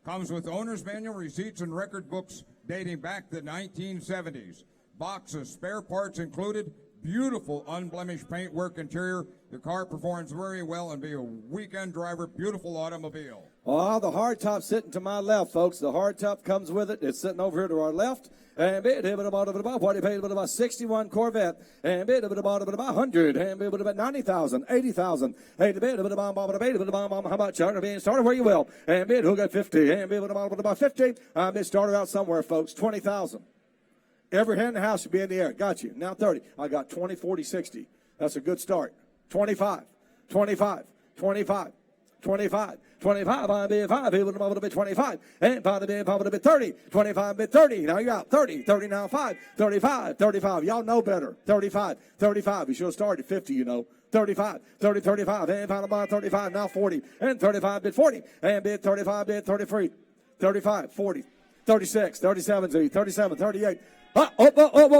Comes with owner's manual, receipts, and record books dating back to the 1970s. Box of spare parts included. Beautiful unblemished paintwork interior. The car performs very well and be a weekend driver. Beautiful automobile. Oh, the hardtop sitting to my left, folks. The hardtop comes with it. It's sitting over here to our left. And bid about what he paid about 61 Corvette. And bid about 100. And bid about 90,000, 80,000. Hey, bid about how much? Started where you will. And bid who got 50. And bid about 50. Bid started out somewhere, folks. 20,000. Every hand in the house should be in the air. Got you. Now 30. I got 20, 40, 60. That's a good start. 25, 25, 25, 25. 25, I'm bid 5, he would have been 25, and 5 to bid 30, 25 bid 30, now you got 30, 30 now 5, 35, 35, y'all know better, 35, 35, you should have started 50, you know, 35, 30, 35, and 5 to 35, now 40, and 35 bid 40, and bid 35, bid 33, 35, 40, 36, 37, 37, 38,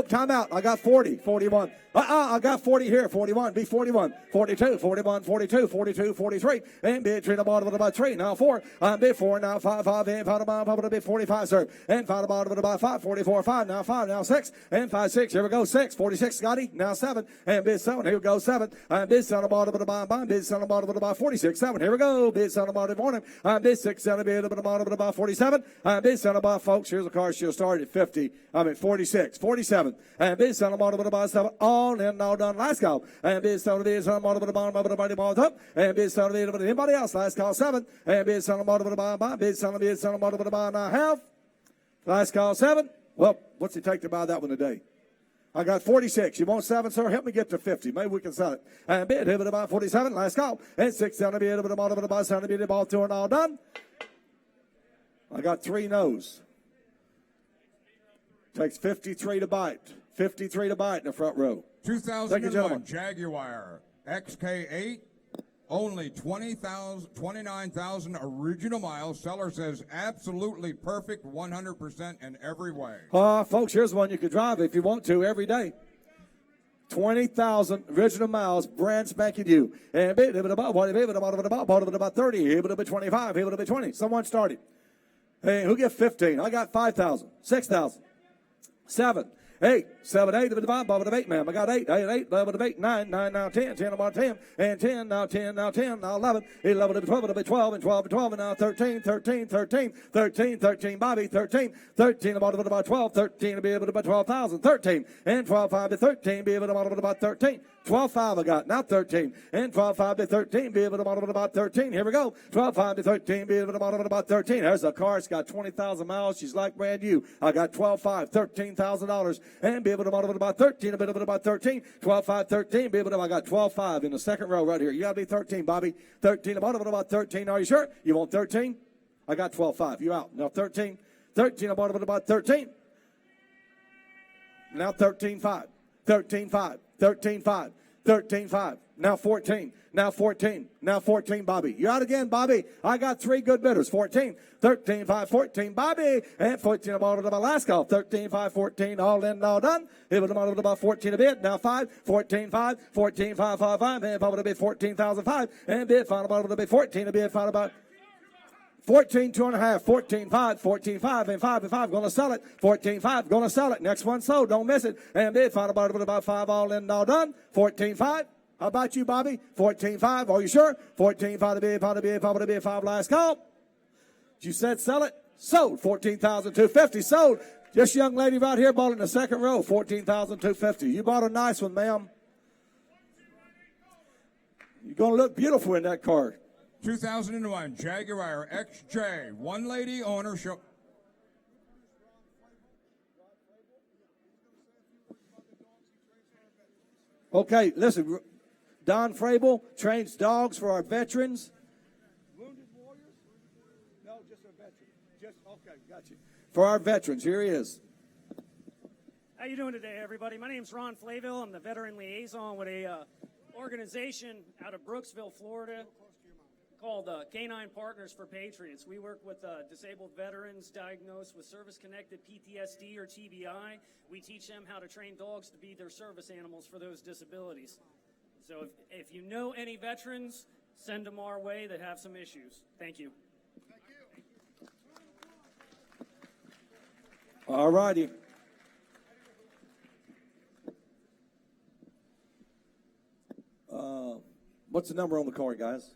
time out. I got 40, 41. I got 40 here, 41, be 41, 42, 41, 42, 42, 43, and bid 3 to bottom of about 3, now 4, bid 4, now 5, 5, and 5 to bottom of bid 45, sir, and 5 to bottom of about 5, 44, 5, now 6, and 5, 6, here we go, 6, 46, Scotty, now 7, and bid 7, here we go, 7, and bid 7 to bottom of the bottom, bid 7 to bottom of about 46, 7, here we go, bid 7 to bottom of the morning, bid 6, 7, bid to bottom of about 47, bid 7 about, folks, here's a car she'll start at 50, 46, 47, and bid 7 to bottom of about 7, all in, all done, last call, and bid 7 to bid 7 bottom of the bottom of the body ball up, and bid 7 to bid anybody else, last call 7, and bid 7 bottom of the bottom, bid 7 to bid 7 bottom of the bottom, now half, last call 7, well, what's it take to buy that one today? I got 46. You want 7, sir? Help me get to 50. Maybe we can sell it. And bid hit about 47. Last call. And 6 down to bid about the bottom of the bottom. 7 to bid ball 2 and all done. I got 3 no's. Takes 53 to bite. 53 to bite in the front row. 2001 Jaguar XK8. Only 29,000 original miles. Seller says absolutely perfect, 100% in every way. Folks, here's one you could drive if you want to every day. 20,000 original miles, brand spanking new. And about 30, able to be 25, able to be 20. Someone started. Hey, who get 15? I got 5,000, 6,000, 7. 8, 7, 8, bottom of 8, ma'am. I got 8, 8, 8, 9, now 10, 10, about 10, and 10, now 10, now 10, now 11, 11 to 12, it'll be 12, and 12 to 12, and now 13, 13, 13, 13, 13, Bobby, 13, 13, about 12, 13 to be able to about 12,000, 13, and 12, 5 to 13, be able to about 13, 12, 5 I got, now 13, and 12, 5 to 13, be able to about 13, here we go, 12, 5 to 13, be able to about 13, there's a car, it's got 20,000 miles, she's like brand new, I got 12, 5, $13,000, and be able to model about 13, a bit of it about 13, 12, 5, 13, be able to, I got 12, 5 in the second row right here. You got to be 13, Bobby. 13, about 13. Are you sure? You want 13? I got 12, 5. You out. Now 13, 13, about 13. Now 13, 5, 13, 5, 13, 5, 13, 5. Now 14. Now 14. Now 14, Bobby. You're out again, Bobby. I got 3 good bidders. 14, 13, 5, 14, Bobby. And 14, about to my last call. 13, 5, 14, all in, all done. It was about 14 a bid. Now 5, 14, 5, 14, 5, 5, 5. And about to be 14,005. And bid final about to be 14 a bid. Final about 14, 2.5, 14, 5, 14, 5, and 5 and 5, gonna sell it. 14, 5, gonna sell it. Next one sold, don't miss it. And bid, final bid about 5, all in and all done. 14, 5. How about you, Bobby? 14, 5, are you sure? 14, 5 to bid, 5 to bid, 5 to bid, 5 last call. You said sell it? Sold. 14,250, sold. This young lady right here bought it in the second row, 14,250. You bought a nice one, ma'am. You're gonna look beautiful in that car. 2001 Jaguar XJ, one lady owner. Okay, listen. Don Frable trains dogs for our veterans. Wounded warriors? No, just our veterans. Okay, got you. For our veterans, here he is. How you doing today, everybody? My name's Ron Flaville. I'm the veteran liaison with a organization out of Brooksville, Florida, called Canine Partners for Patriots. We work with disabled veterans diagnosed with service-connected PTSD or TBI. We teach them how to train dogs to be their service animals for those disabilities. So if you know any veterans, send them our way that have some issues. Thank you. All righty. What's the number on the car, guys?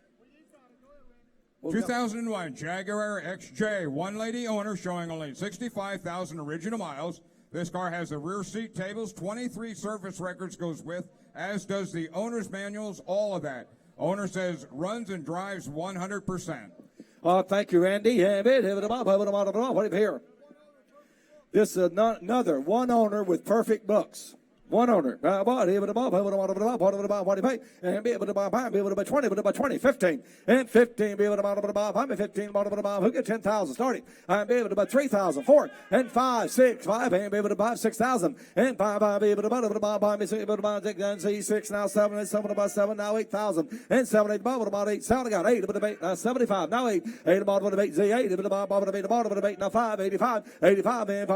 2001 Jaguar XJ, one lady owner, showing only 65,000 original miles. This car has the rear seat tables, 23 service records goes with, as does the owner's manuals, all of that. Owner says runs and drives 100%. Thank you, Randy. What do you have here? This is another one owner with perfect books. One owner. What do you pay? And be able to buy 20, 15. And 15, be able to buy 15, who get 10,000 starting. And be able to buy 3,000, 4, and 5, 6, 5, and be able to buy 6,000. And 5, be able to buy me, able to buy 6, now 7, and 7 about 7, now 8,000. And 7, 8, about 8, 7, I got 8, about 75, now 8, 8 about 8, Z, 8, about 8, now 5, 85, 85, and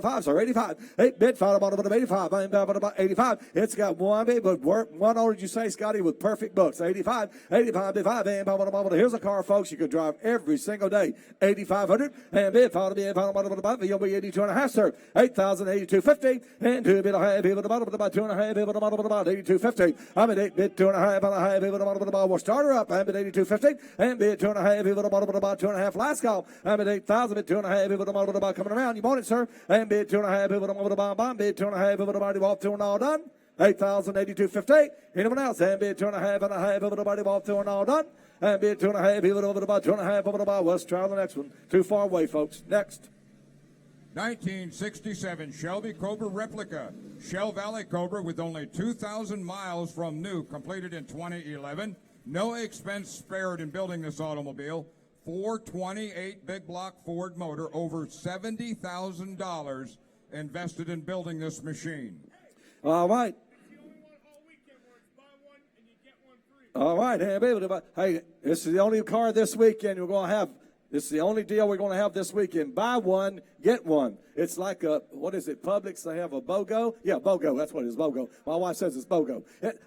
5, so 85, 8 bit, 5 about 85. About 85. It's got one big, but one owner, did you say, Scotty, with perfect books. 85, 85, 85, and here's a car, folks, you can drive every single day. 8,500, and bid, you'll be 82.5, sir. 8,000, 82.50, and 2 bid, about 2.5, about 82.50. I'm at 8 bid, 2.5, we'll start her up. I'm at 82.50, and bid, 2.5, about 2.5, last call. I'm at 8,000, bid, 2.5, about coming around. You want it, sir? And bid, 2.5, bid, 2.5, walk through and all done. 8,082.50. Anyone else? And bid 2.5, everybody walk through and all done. And bid 2.5, even over about 2.5, over about. Let's try the next one. Too far away, folks. Next. 1967 Shelby Cobra replica. Shell Valley Cobra with only 2,000 miles from new, completed in 2011. No expense spared in building this automobile. 428 big block Ford motor, over $70,000 invested in building this machine. All right. All right. Hey, this is the only car this weekend we're going to have. This is the only deal we're going to have this weekend. Buy one, get one. It's like a, what is it, Publix? They have a BOGO? Yeah, BOGO. That's what it is, BOGO. My wife says it's BOGO.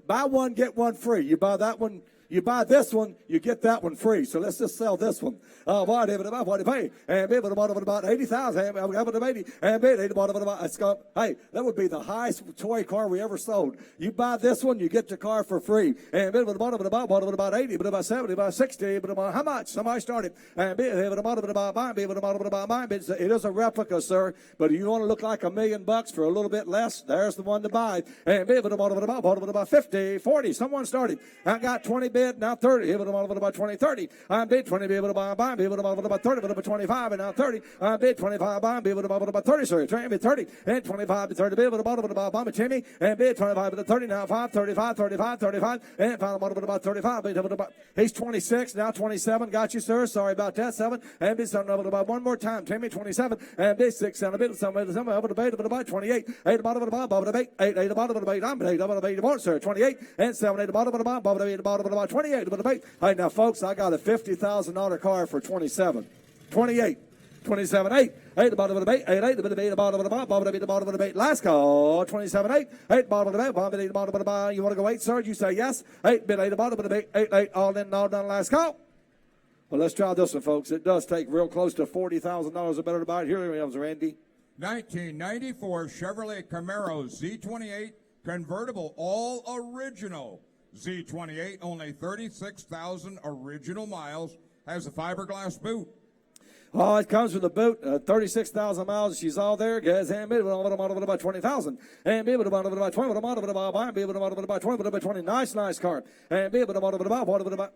Buy one, get one free. You buy that one. You buy this one, you get that one free. So let's just sell this one. What do you pay? And be about 80,000. And hey, that would be the highest toy car we ever sold. You buy this one, you get the car for free. And about 80, but about 70, about 60, but about how much? Somebody started. And it is a replica, sir. But if you want to look like $1 million for a little bit less, there's the one to buy. And about 50, 40. Someone started. I got 20 bid, now 30, about 20, 30. I bid 20, be able to buy, be able to buy about 30, but about 25, and now 30. I bid 25, buy, be able to buy about 30, sorry, train bid 30, and 25 to 30, be able to buy Timmy, and bid 25 to 30, now 5, 35, 35, 35, and final about 35. He's 26, now 27, got you, sir, sorry about that, 7, and bid something about one more time, Timmy, 27, and bid 6, and a bit somewhere, about 28, 8, about 8, 8, about 8, I'm 8, about 8, sir, 28, and 7, 8, about 28. Hey, now, folks, I got a $50,000 car for 27. 28. 27, 8. 8, about 8, 8, 8, about 8, last call, 27, 8, 8, about 8, you want to go 8, sir? You say yes. 8, bit 8, about 8, 8, 8, all in, all done, last call. Well, let's try this one, folks. It does take real close to $40,000 or better to buy it. Here he comes, Randy. 1994 Chevrolet Camaro Z28 convertible, all original. Z28, only 36,000 original miles, has a fiberglass boot. Oh, it comes with a boot, 36,000 miles. She's all there, guys. And be able to model about 20,000. And be able to model about 20. Be able to model about 20. Nice car. And be able to model about.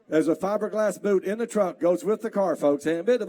There's a fiberglass boot in the trunk, goes with the car, folks. And be able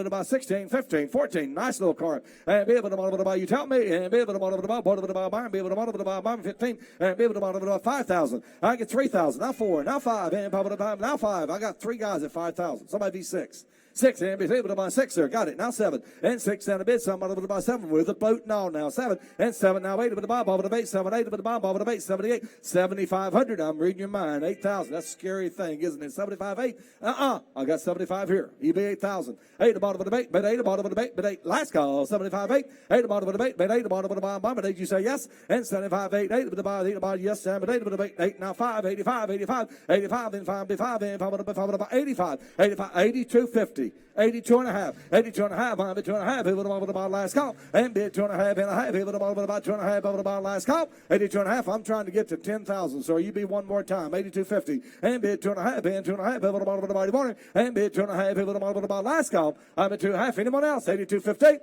to buy 16, 15, 14. Nice little car. And be able to model about, you tell me. And be able to model about, be able to model about 15. And be able to model about 5,000. I get 3,000. Now 4. Now 5. And now 5. I got 3 guys at 5,000. Somebody be 6. 6, and be able to buy 6 there. Got it. Now 7. And 6 and a bit. Somebody able to buy 7 with a boat and all now. 7. And 7. Now 8. Able to buy. Bob to 8. 7, 8. Able to buy. Bob to 8. 78. 7,500. I'm reading your mind. 8,000. That's a scary thing, isn't it? 75, 8. I got 75 here. EB 8,000. 8 to bottom of the debate. Bet 8 to bottom of the debate. Bet 8. Last call. 75, 8. 8 to bottom of the debate. Bet 8 to bottom of the bottom. Bet 8. You say yes. And 75, 8. 8 to buy. 8 to buy. Yes. 7, 8 to debate. 8. Now 5. 85. 85. 85. And 5. 5. And 5. 85. 85. 82.50. 82 and a half. 82 and a half. I'm at 2 and a half. Able to buy last call. And bid 2 and a half and a half. Able to buy about 2 and a half. Able to buy last call. 82 and a half. I'm trying to get to 10,000. So you be one more time. 82.50. And bid 2 and a half. And 2 and a half. Able to buy the morning. And bid 2 and a half. Able to buy last call. I'm at 2 and a half. Anyone else? 82.50.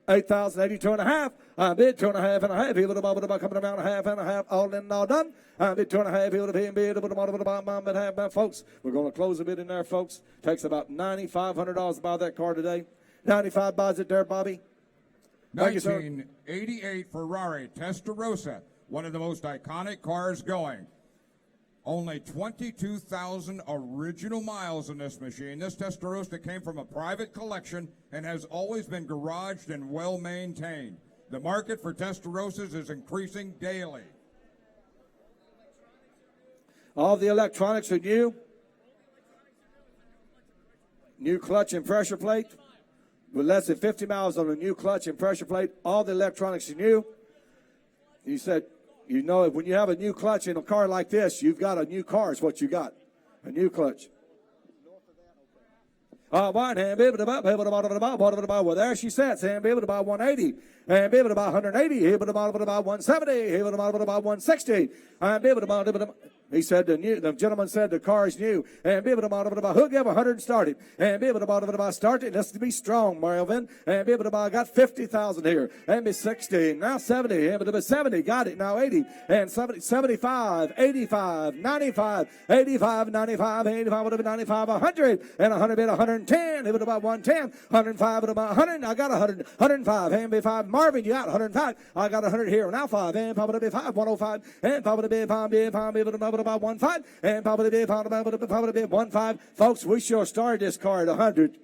8,082 and a half. I bid 2 and a half and a half. Able to buy coming around a half and a half. All in and all done. I bid 2 and a half. Able to be in bid. Able to buy half. Folks, we're going to close a bid in there, folks. Takes about $9,500 to buy that car today. 95 buys it there, Bobby. Thank you, sir. 1988 Ferrari Testarossa, one of the most iconic cars going. Only 22,000 original miles in this machine. This Testarossa came from a private collection and has always been garaged and well maintained. The market for Testarossas is increasing daily. All the electronics are new. New clutch and pressure plate. With less than 50 miles on a new clutch and pressure plate. All the electronics are new. You said, you know, when you have a new clutch in a car like this, you've got a new car is what you got. A new clutch. One hand, be able to buy, well, there she sits, and be able to buy 180, and be able to buy 180, able to buy 170, able to buy 160, and be able to buy. He said the gentleman said the car is new, and be able to buy. Who'll give 100 and start it, and be able to buy start it. Let's be strong, Marvin, and be able to buy. Got 50,000 here, and be 60, now 70, able to be 70, got it now 80, and 70, 75, 85, 95, 85, 95, 85, 95, 100, and 100 bid 110, able to buy 110, 105, able to buy 100. I got 100, 105, and be 5. Marvin, you got 105. I got 100 here, now 5, and probably be 5, 105, and probably be 5, able to buy about 1.5 and probably be 1.5. Folks, we sure started this car at 100.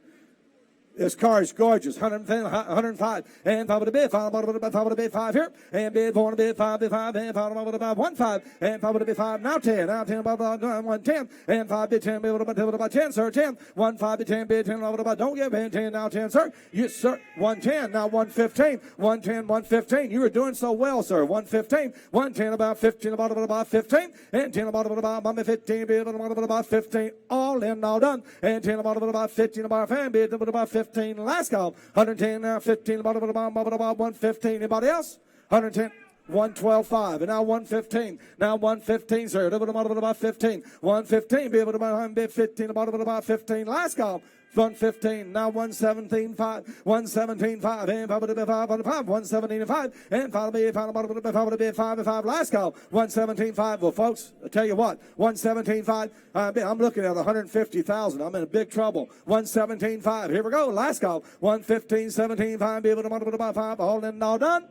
This car is gorgeous. 105 and probably bid 5 here and bid 4 and bid 5 and probably about 1.5 and probably bid 5 now 10 about 110 and 5 bid 10 bid about 10 sir 10 1 5 bid 10 bid 10 about don't give in 10 now 10 sir yes sir 110 now 115 110 115 you were doing so well sir 115 110 about 15 about 15 and 10 about 15 bid about 15 all in all done and 10 about 15 about fan bid about 15 last call 110 now 15 about 115 anybody else 110 112.5 and now 115 now 115 sir about 15 115 be able to buy 15 about 15 last call 115 now 117.5 117.5 and probably 5 117.5 and probably 5 last call 117.5 well folks I tell you what 117.5 I'm looking at 150,000 I'm in a big trouble 117.5 here we go last call 115 17.5 be able to multiply by 5 all in and all done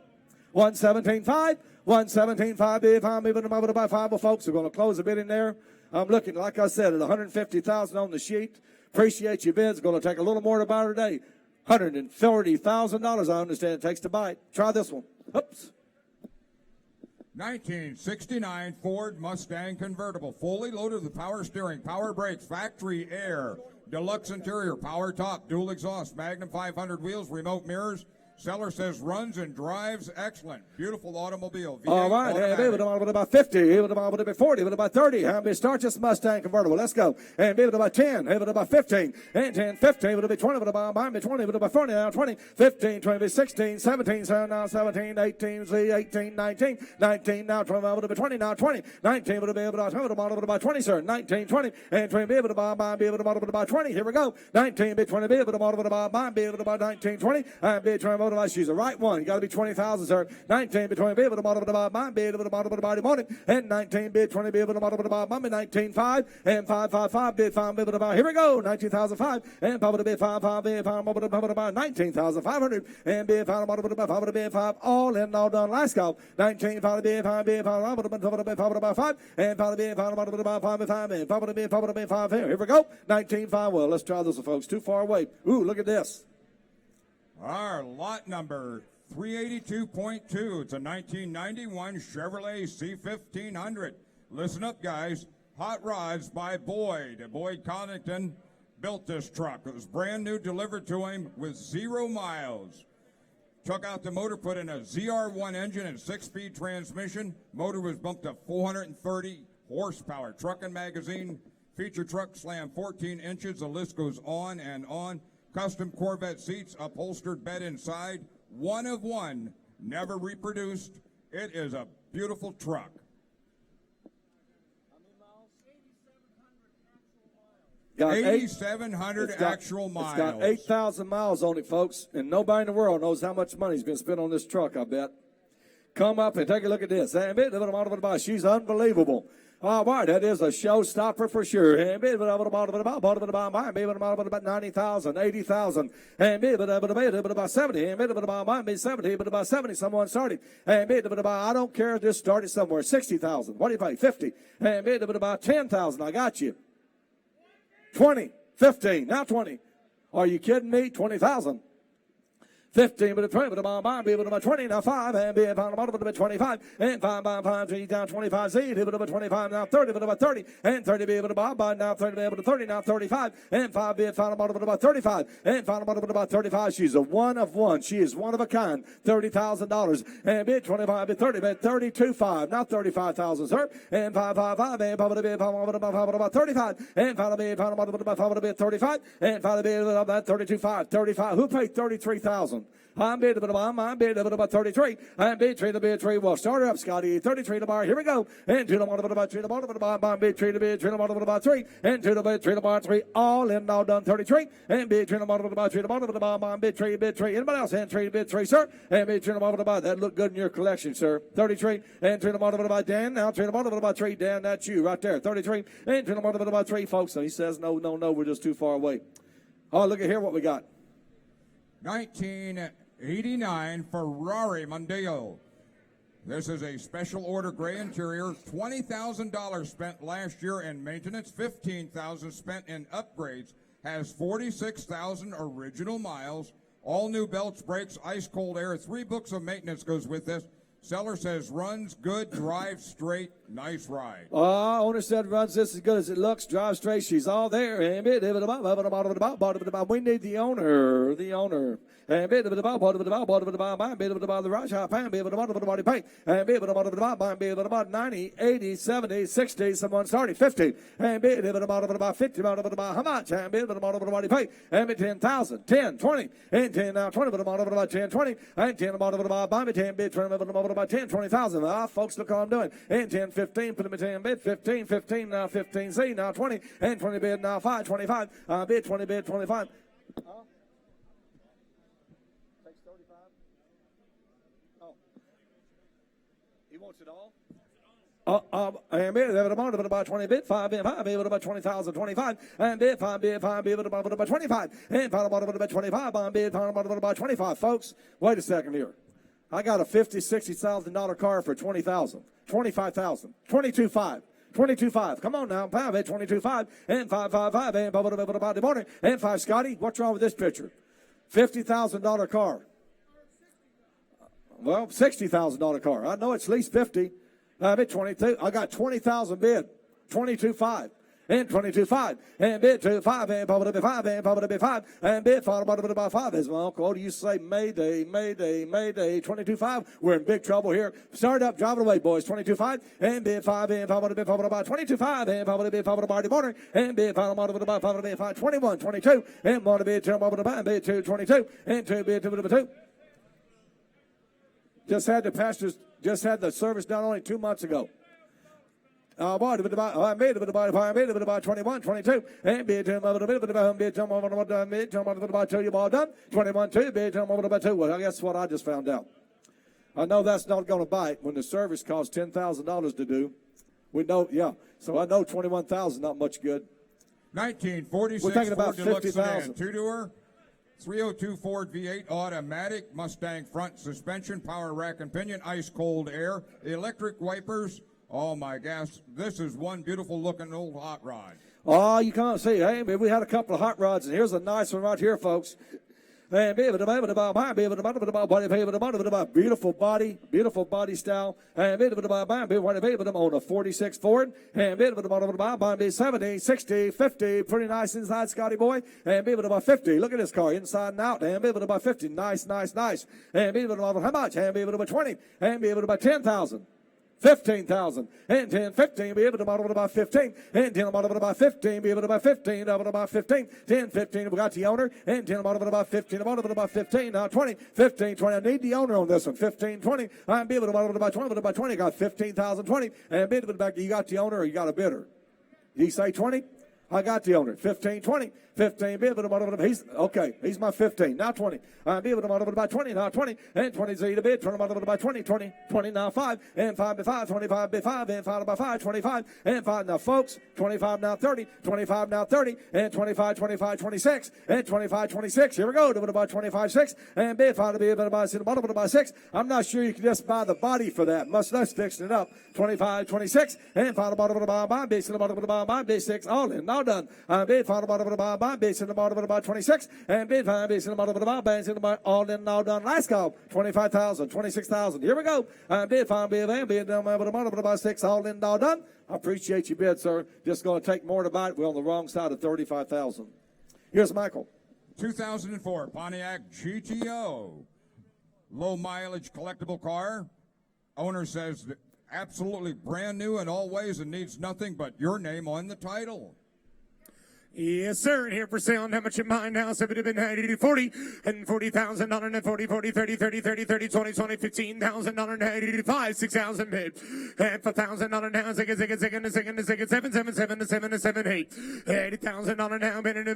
117.5 117.5 if I'm able to multiply by 5 well folks we're going to close a bid in there I'm looking like I said at 150,000 on the sheet. Appreciate your bids. Going to take a little more to buy today. $140,000 I understand it takes to buy it. Try this one. Oops. 1969 Ford Mustang convertible, fully loaded with power steering, power brakes, factory air, deluxe interior, power top, dual exhaust, Magnum 500 wheels, remote mirrors, Seller says runs and drives excellent. Beautiful automobile. V8 All right, and automatic. be able to about 50, be able to about 40, be about 30. How many start this Mustang convertible? Let's go. And be able to about 10, be able to about 15, and 10, 15, be able to be 20, be able to about 20, be able to about 40, now 20, 15, 20, 16, 17, 17, 18, 18, 19, 19, now 20, able to be 20, now 20, 19, able to be able to about 20, sir, 19, 20, and 20, be able to about 20. Here we go. 19, be 20, be able to about 19, 20, and be 20, she's the right one. You got to be 20,000, sir. 19, be 20, be able to about be able to about morning, and 19, be 20, be able to about 19, 5, and 5, 5, 5, be 5, be able to about. Here we go. 19,005, and 5, be 5, 5, be 5, about 19,500, and be 5, about be 5, all in, all done. Last call. 19, 5, be 5, be 5, about 5, and 5, be 5, about 5, and 5, and 5, be 5. Here we go. 19, 5. Well, let's try this one, folks. Too far away. Ooh, look at this. Our lot number 382.2. It's a 1991 Chevrolet C1500. Listen up, guys. Hot Rods by Boyd. Boyd Connington built this truck. It was brand new, delivered to him with 0 miles. Took out the motor, put in a ZR1 engine and 6-speed transmission. Motor was bumped to 430 horsepower. Trucking Magazine feature truck slam 14 inches. The list goes on and on. Custom Corvette seats, upholstered bed inside. One of one, never reproduced. It is a beautiful truck. Got 8,700 actual miles. It's got 8,000 miles on it, folks, and nobody in the world knows how much money's been spent on this truck, I bet. Come up and take a look at this. She's unbelievable. All right, that is a showstopper for sure. And be about 90,000, 80,000, and be about 70, and be 70, but about 70. Someone started, and be about I don't care. Just started somewhere. 60,000. What do you pay? 50, and be about 10,000. I got you. 20, 15, now 20. Are you kidding me? 20,000. 15, but a 20, but a be able to 20, now 5, and be about 25, and 5 by 5, 3 down 25, see, be able to 25, now 30, but about 30, and 30 be able to buy, now 30 be able to 30, now 35, and 5 be about 35, and about 35. She's a one of one. She is one of a kind. $30,000, and be 25, be 30, be 32.5, now 35,000, sir, and 5, and about 35, and 5 be about 35, and 5 be about 32.5, 35. Who paid 33,000? I'm bid about 33. I'm bid trade the bid trade. Well, start her up, Scotty. 33 to bar. Here we go. And to the bottom about 3 to bottom bid trade the bid trade about 3. And to the bid trade about 3. All in all done 33. And bid trade about 3 to bottom bid trade bid trade. Anybody else? And trade bid trade, sir. And bid trade about that look good in your collection, sir. 33. And to the bottom about Dan. Now trade the bottom about 3. Dan, that's you right there. 33. And to the bottom about 3, folks. So he says no. We're just too far away. Oh, look at here what we got. 1989 Ferrari Mondeo. This is a special order gray interior. $20,000 spent last year in maintenance. $15,000 spent in upgrades. Has 46,000 original miles. All new belts, brakes, ice cold air. 3 books of maintenance goes with this. Seller says runs good, drives straight, nice ride. Owner said runs just as good as it looks, drives straight. She's all there. We need the owner. And be able to buy the rush high pan, be able to body paint, and be able to about 90, 80, 70, 60, someone started 50, and be able to about 50, how much, and be able to body paint, and be 10,000, 10, 20, and 10 now 20, but about 10, 20, and 10 about 10, bid 20, about 10, 20,000. Folks, look how I'm doing. And 10, 15, put them in 10 bid, 15, 15, now 15, Z, now 20, and 20 bid, now 5, 25, bid 20 bid, 25. Wants it all? And be about 20 bid, 5 bid, 5 bid, about 20,000, 25, and bid 5 bid, 5 bid, about 25, and about 25, bid about 25. Folks, wait a second here. I got a $50,000-$60,000 car for 20,000, 25,000, 22.5. 22.5. Come on now, 5 at 22.5, and 5.55, and about the morning, and 5. Scotty, what's wrong with this picture? $50,000 car. Well, $60,000 car. I know it's at least 50. I bid 22. I got 20,000 bid, 22.5, and 22.5, and bid 2.5, and probably be 5, and probably be 5, and bid followed by 5. As my uncle used to say, Mayday, Mayday, Mayday, 22.5. We're in big trouble here. Start up, drive it away, boys. 22.5, and bid 5, and probably be followed by 22.5, and probably be followed by Morning, and bid followed by 5, 21, 22, and want to bid 2, and bid 2, 22, and 2 bid 2. Just had the service done only 2 months ago. I made it about 21, 22, and bid about 2, you all done. 21, 2, bid about 2. Well, I guess what I just found out. I know that's not going to bite when the service costs $10,000 to do. We know, yeah. So I know 21,000 not much good. 1946 We're talking about Ford Deluxe 50,000. sedan, two-door, 302 Ford V8 automatic, Mustang front suspension, power rack and pinion, ice cold air, electric wipers. Oh my gosh, this is one beautiful looking old hot rod. Oh, you can't see. Hey, we had a couple of hot rods, and here's a nice one right here, folks. And beautiful body style. And on a 46 Ford. And 70, 60, 50, pretty nice inside, Scotty boy. And 50. Look at this car, inside and out. And 50. Nice. And how much? And 20. And 10,000. 15,000 and 10, 15, be able to model it about 15, and 10 model it about 15, be able to about 15, double about 15, 10, 15, we got the owner, and 10 model it about 15, model it about 15, now 20, 15, 20, I need the owner on this one, 15, 20, I'm be able to model it about 20, but about 20, got 15,000, 20, and bid it back, you got the owner or you got a bidder? Did he say 20? I got the owner, 15, 20. 15, be able to model it. He's my 15. Now 20. Be able to model it by 20. Now 20. And 20 Z to bid. 20 model it by 20. 20. 20 now 5. And 5 by 5. 25 by 5. And 5 by 5. 25. And 5 now, folks. 25 now 30. 25 now 30. And 25, 25, 26. And 25, 26. Here we go. Divided by 25, 6. And bid 5 to be able to buy model by 6. I'm not sure you can just buy the body for that. Let's fix it up. 25, 26. And 5 model by bid. So the model by bid 6. All in. Now done. Bid 5 model by base in the bottom of about 26, and bid 5 base in the bottom of about bands in the bottom, all in now done. Last call, 25,000, 26,000. Here we go. Bid 5 bid down with the bottom of about 6, all in now done. I appreciate your bid, sir. Just going to take more to bite. We're on the wrong side of 35,000. Here's Michael. 2004 Pontiac GTO, low mileage collectible car. Owner says that absolutely brand new in all ways and needs nothing but your name on the title. Yes, sir. And here for sale. And how much in mind now? 70 to 90 to 40 and $40,000 and 40, 40, 30, 30, 30, 30, 20, 20, $15,000 and 80 to 5, 6,000 bid. And $5,000 now. Second, 7, 7, 7 to 7 to 7, 8. $80,000 now. Minute,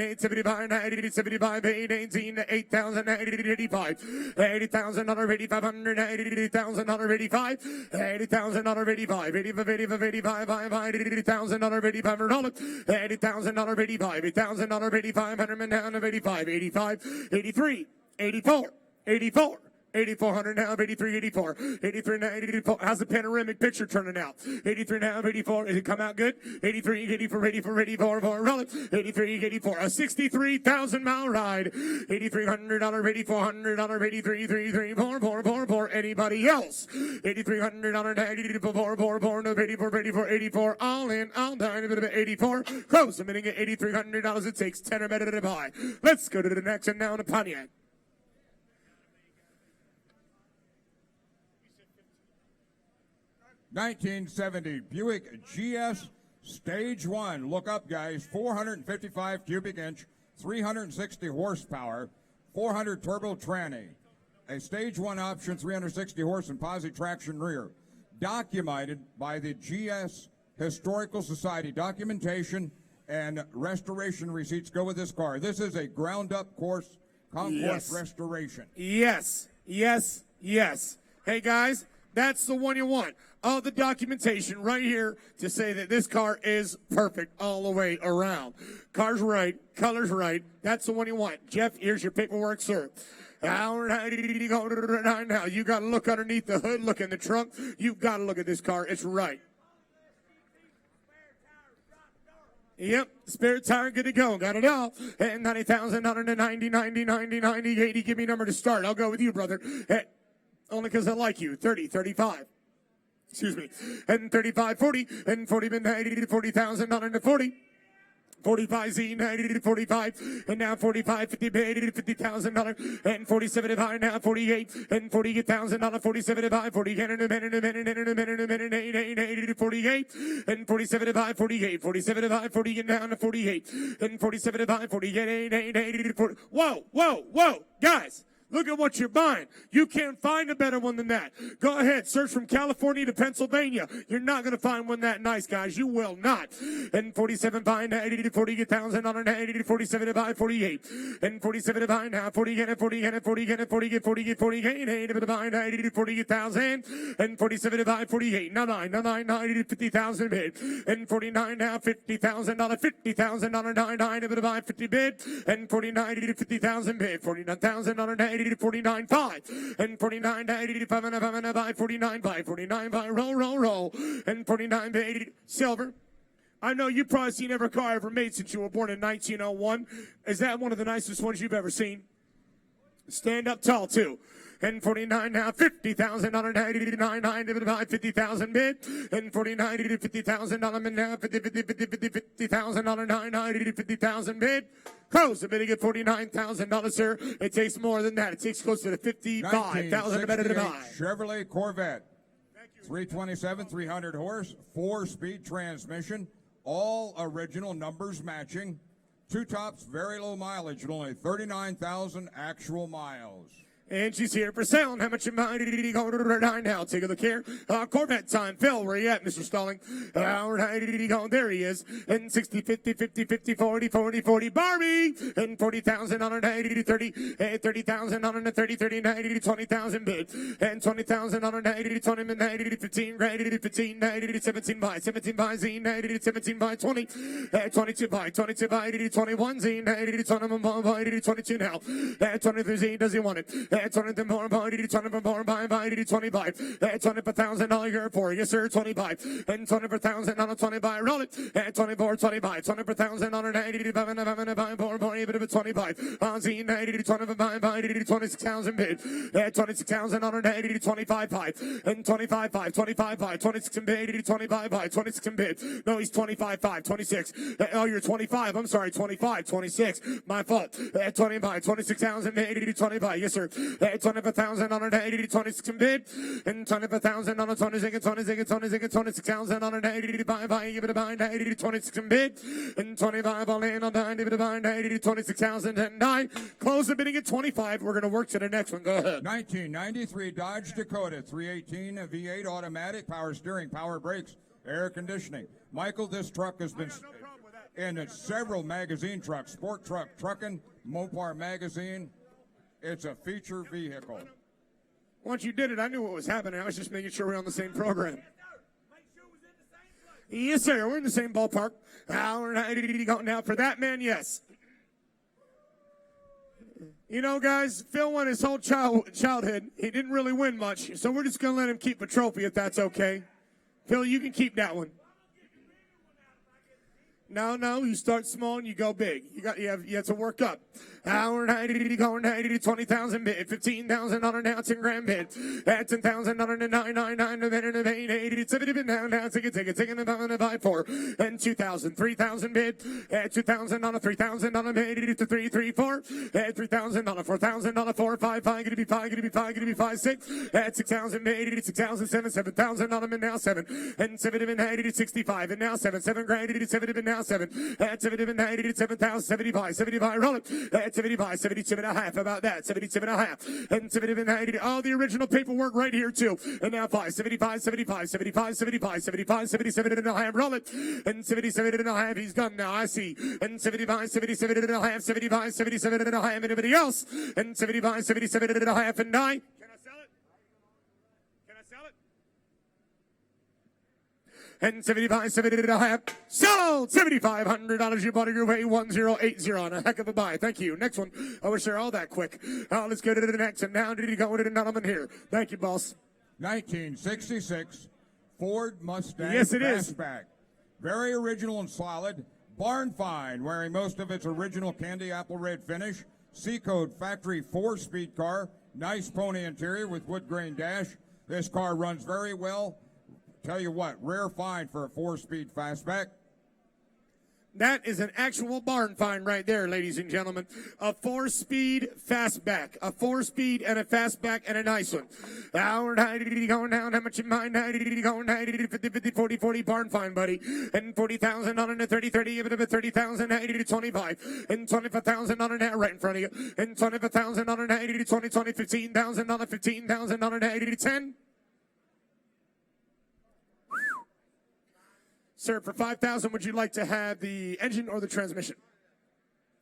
8, 75, 90 to 75, 8, 18 to 8,000, 80 to 85. $80,000, 8,500, $80,000, 85. $80,000, 85, 85, 85, 85, $80,000, 8,500. $80,000, 85, $8,000, 8,500 down of 85, 85, 83, 84, 84. 8,400 now, 83, 84. 83 now, 84. How's the panoramic picture turning out? 83 now, 84. Did it come out good? 83, 84, 84, 84, 4, 83, 84. A 63,000 mile ride. $8,300, $8,400, 83, 3, 3, 4, 4, 4, 4. Anybody else? $8,300, 84, 4, 4, 4, no, 84, 84, 84. All in, all down, a bit of 84. Close a minute, $8,300. It takes 10 or better to buy. Let's go to the next one now to Pontiac. 1970 Buick GS Stage 1. Look up, guys. 455 cubic inch, 360 horsepower, 400 turbo tranny. A Stage 1 option, 360 horse and posi traction rear. Documented by the GS Historical Society. Documentation and restoration receipts go with this car. This is a ground-up concourse restoration. Yes. Hey, guys, that's the one you want. All the documentation right here to say that this car is perfect all the way around. Car's right, color's right. That's the one you want. Jeff, here's your paperwork, sir. Now, you got to look underneath the hood, look in the trunk. You've got to look at this car. It's right. Yep, spare tire, good to go. Got it all. And $90,000 to 90, 80. Give me a number to start. I'll go with you, brother. Only because I like you. 30, 35. Excuse me. And 35, 40, and 40 to 40,000 on to 40. 45 Z 90 to 45, and now 45 50 to $50,000, and 47 high now 48, and $48,000, 47 high 40 and a minute 80 to 48, and 47 high 48, 47 high 40 and down to 48, and 47 high 48 80 to 40. Whoa, guys. Look at what you're buying. You can't find a better one than that. Go ahead, search from California to Pennsylvania. You're not going to find one that nice, guys. You will not. And 47 buying 80 to 40,000 on 80 to 47 buy 48. And 47 buying now 40 and 40 and 40 and 40 get 40 get 40 and 80 to buy 80 to 40,000 and 47 buy 48. Now 90 to 50,000 bid. And 49 now $50,000 $50,000 99 to buy 50 bid. And 49 to 50,000 bid. 49,000 on 80 to 49.5 and 49 to 85 and by 49 by roll and 49 to 80 silver. I know you've probably seen every car ever made since you were born in 1901. Is that one of the nicest ones you've ever seen? Stand up tall too. And 49 now 50,000 on 89 divided by 50,000 bid. And 49 to 50,000 on now 50,000 on 99 to 50,000 bid. Close the bidding at $49,000, sir. It takes more than that. It takes closer to 55,000 to bid to buy. Chevrolet Corvette. 327, 300 horse, 4-speed transmission, all original, numbers matching. Two tops, very low mileage, at only 39,000 actual miles. And she's here for sale. And how much am I going to right now? Take a look here. Corvette time. Phil, where you at, Mr. Stalling? There he is. And 60, 50, 50, 50, 40, 40, 40. Barbie! And 40,000 on 80 30. 30,000 on 30, 30, 90 20,000 bid. And 20,000 on 80 20, 90 15, 80 15, 90 17 by Z, 90 17 by 20. 22 by 21 Z, 90 21 by 22 now. 23 Z, does he want it? 20 more by 20 more by 25. 20 per $1,000 airport. Yes, sir, 25. And 20 per $1,000 on a 20 by roll it. 24, 25. 20 per $1,000 on an 80 by 25. On Z 90 20 by 26,000 bid. 26,000 on an 80 25 5. And 25 5, 25 5, 26 and bid, 80 25 5, 26 and bid. No, he's 25 5, 26. Oh, you're 25. I'm sorry, 25, 26. My fault. 20 by 26,000 80 25. Yes, sir. 20,000 on an 80 26 and bid, and 20,000 on a 26,000 on an 80 by give it a bind 80 26 and bid, and 25 on land on 90 to bind 80 26,000 and 9. Close the bidding at 25. We're going to work to the next one. Go ahead. 1993 Dodge Dakota 318 V8 automatic, power steering, power brakes, air conditioning. Michael, this truck has been in several magazine trucks, Sport Truck, Truckin', Mopar Magazine. It's a feature vehicle. Once you did it, I knew what was happening. I was just making sure we're on the same program. Yes, sir. We're in the same ballpark. Now for that man, yes. You know, guys, Phil won his whole childhood. He didn't really win much, so we're just going to let him keep a trophy if that's okay. Phil, you can keep that one. No, you start small and you go big. You have to work up. Hour 90 going 90 to 20,000 bid, 15,000 on an ounce and grand bid, at 10,000 on an 999 to 80 to 70 bid now take it by 4, and 2,000, 3,000 bid, at 2,000 on a 3,000 on a 80 to 3, 3, 4, at 3,000 on a 4,000 on a 4, 5, 5, gonna be 5, 6, at 6,000 bid, 80 to 6,000, 7,000 on them and now 7, and 7 to 80 to 65, and now 7 grand 80 to 70 bid now 7, at 7 to 80 to 7,000, 75, roll it, at 75, 72 and a half, about that, 72 and a half, and 70 and 80, all the original paperwork right here too, and now 5, 75, 77 and a half, roll it, and 77 and a half, he's done now, I see, and 75, 77 and a half, 75, 77 and a half, anybody else, and 75, 77 and a half, and 9. And 75, 70 and a half. Sold! $7,500. You bought it your way. 1080 on a heck of a buy. Thank you. Next one. I wish they're all that quick. Let's go to the next. And now, did he go into the gentleman here? Thank you, boss. 1966 Ford Mustang. Yes, it is. Fastback. Very original and solid. Barn find, wearing most of its original candy apple red finish. C-code factory 4-speed car. Nice pony interior with wood grain dash. This car runs very well. Tell you what, rare find for a 4-speed fastback. That is an actual barn find right there, ladies and gentlemen. A 4-speed fastback. A 4-speed and a fastback and a nice one. Going down, how much you mind? Going 50, 40, 40 barn find, buddy. And 40,000 on it, 30, 30, 30,000, 25. And 25,000 on it right in front of you. And 25,000 on it, 20, 15,000 on it, 15,000 on it, 10. Sir, for 5,000, would you like to have the engine or the transmission?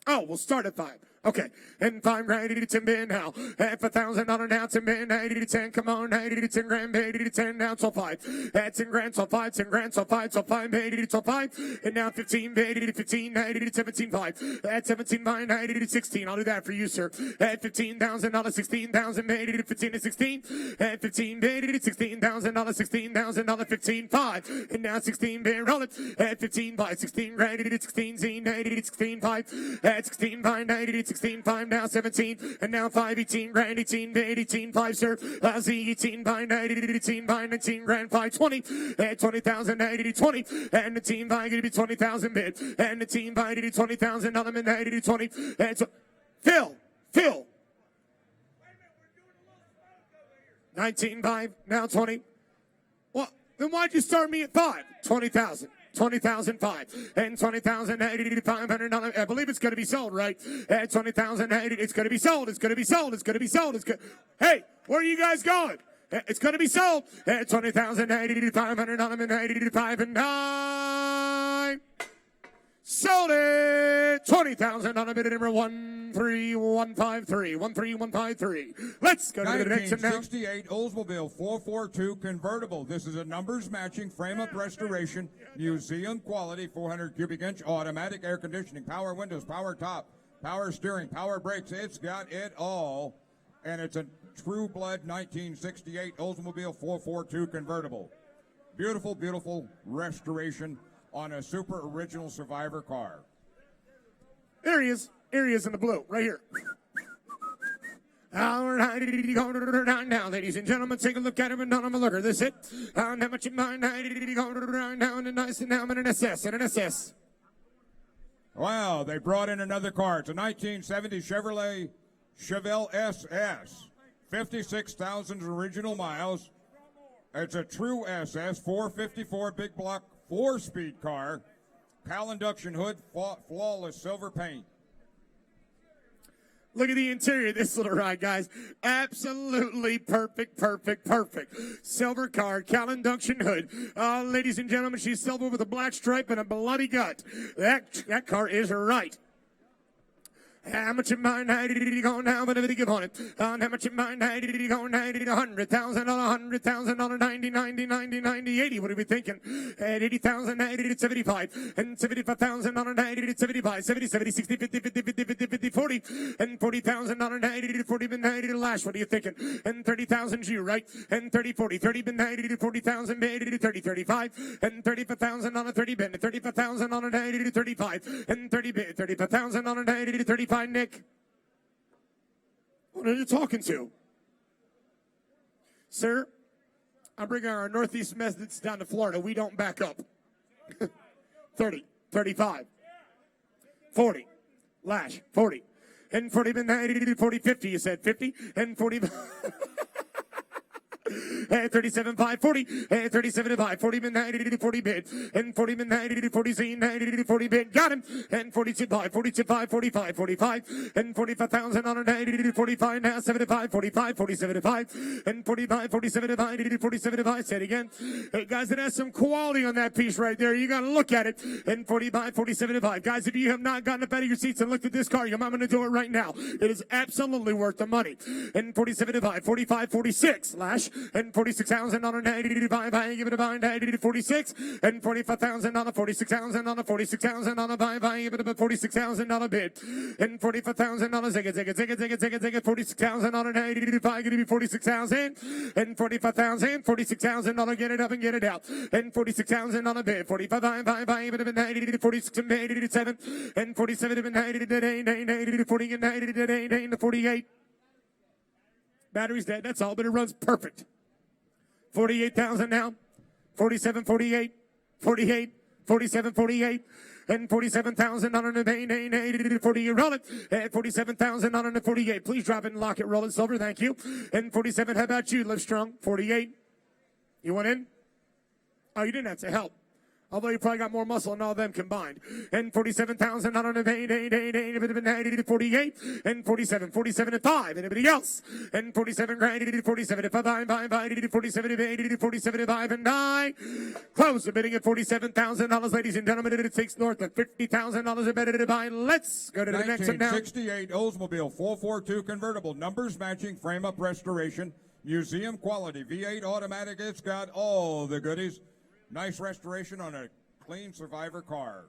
Oh, we'll start at 5. Okay. And 5 grand, 10 bid now. At 5,000 on it now, 10 bid, 10. Come on, 10 grand, 10 now, till 5. At 10 grand, till 5, 10 grand, till 5, till 5, till 5. And now 15, 15, 17, 5. At 17, 16. I'll do that for you, sir. At 15,000 on 16,000, 15 to 16. At 15, 16,000 on 16,000 on 15, 5. And now 16 bid, roll it. At 15, 5, 16 grand, 16, 16, 5. At 16, 5, 16, 5, now 17, and now 5, 18 grand, 18, 5, sir. Z 18, 5, 18, 5, 19 grand, 5, 20, and 20,000, 20, and the team by going to be 20,000 bid, and the team by 20,000 on them, and 20, and so, Phil, 19, 5, now 20. Well, then why'd you start me at 5? 20,000. 20,005 and 20,000 $500. I believe it's going to be sold, right? At 20,000, it's going to be sold. It's going to be sold. It's going to be sold. Hey, where are you guys going? It's going to be sold. At 20,000 $500 and 5 and 9. Sold it. 20,000 on a bid number 13153. 13153. Let's go to the next one now. 1968 Oldsmobile 442 convertible. This is a numbers matching frame up restoration, museum quality, 400 cubic inch, automatic air conditioning, power windows, power top, power steering, power brakes. It's got it all. And it's a true blood 1968 Oldsmobile 442 convertible. Beautiful, beautiful restoration on a super original Survivor car. There he is. Here he is in the blue, right here. All right, now, ladies and gentlemen, take a look at him and don't look at this. It. How much in mind? Now and nice and now and an assess. Wow, they brought in another car. It's a 1970 Chevrolet Chevelle SS, 56,000 original miles. It's a true SS, 454 big block, 4-speed car, PAL induction hood, flawless silver paint. Look at the interior of this little ride, guys. Absolutely perfect. Silver car, Cal induction hood. Ladies and gentlemen, she's silver with a black stripe and a bloody gut. That car is right. How much in mind? How did he go now? But give on it. How much in mind? How did he go now? 100,000 on 100,000 on 90, 80. What are we thinking? At 80,000, 75, and 75,000 on 75, 70, 60, 50, 40, and 40,000 on 40 been 90 to lash. What are you thinking? And 30,000 you, right? And 30, 40 been 90 to 40,000, 30, 35, and 35,000 on a 30 bin, 35,000 on a 90 to 35, and 30 bin, 35,000 on a 90 to 35. Nick, what are you talking to? Sir, I'm bringing our Northeast methods down to Florida. We don't back up. 30, 35, 40, lash, 40, and 40, 40, 50, you said 50, and 40, 37, 5, 40, 37, 5, 40 bid, 90 to 40 bid, and 40 bid, 90 to 40 Z, 90 to 40 bid, got him, and 42, 5, 42, 5, 45, 45, and 45,000 on a 90 to 45, now 75, 45, 47, 5, and 45, 47, 5, 90 to 47, 5, say it again. Hey, guys, it has some quality on that piece right there. You got to look at it, and 45, 47, 5. Guys, if you have not gotten up out of your seats and looked at this car, I'm going to do it right now. It is absolutely worth the money. And 47, 5, 45, 46, lash, and 46,000 on a 95, I give it a buy, 90 to 46, and 45,000 on a 46,000 on a 46,000 on a buy, I give it a 46,000 on a bid, and 45,000 on a zig, 46,000 on a 95, going to be 46,000, and 45,000, 46,000 on a get it up and get it out, and 46,000 on a bid, 45, I give it a 90 to 46, and 90 to 7, and 47 to 90 to 90 to 40, and 90 to 48. Battery's dead, that's all, but it runs perfect. 48,000 now. 47, 48, 48, 47, 48. And 47,000 on an 40. You roll it at 47,000 on an 48. Please drop it and lock it. Roll it silver. Thank you. And 47. How about you? Live strong. 48. You went in? Oh, you didn't have to help. Although you probably got more muscle than all of them combined. And 47,000 on an 48. And 47, 47 and 5. Anybody else? And 47 grand, 47 and 5, 47 and 5 and 9. Close the bidding at $47,000, ladies and gentlemen. It takes north of $50,000 a bid to buy. Let's go to the next one now. 1968 Oldsmobile 442 convertible, numbers matching, frame up restoration, museum quality, V8 automatic. It's got all the goodies. Nice restoration on a clean Survivor car.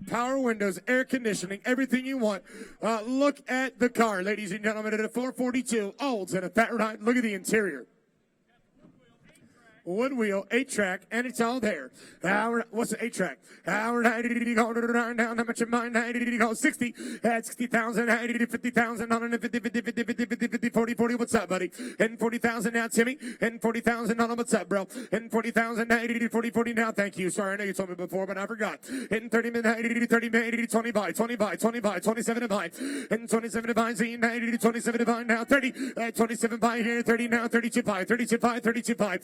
Power windows, air conditioning, everything you want. Look at the car, ladies and gentlemen, at a 442 Olds and a fat ride. Look at the interior. Wood wheel, 8-track, and it's all there. What's the 8-track? How much of mine? 60 at 60,000, 50,000, 50, 40, 40. What's up, buddy? And 40,000 now, Timmy. And 40,000 on what's up, bro? And 40,000, 40, 40 now. Thank you. Sorry, I know you told me before, but I forgot. And 30 minutes, 20 by, 27 to buy. And 27 to buy, 27 to buy now, 30. 27 by here, 30 now, 32 by, 32 by, 32 by.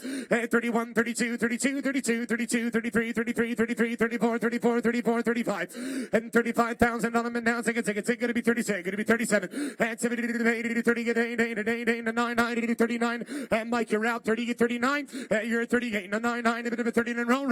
31, 32, 32, 32, 32, 33, 33, 33, 34, 34, 34, 35. And 35,000 on them and now. Take it. It's going to be 36. Going to be 37. And 70 to 80 to 30. Get 8 to 9, 90 to 39. And Mike, you're out. 30 to 39. You're at 38. No, 9, 9, a bit of a 30. And roll.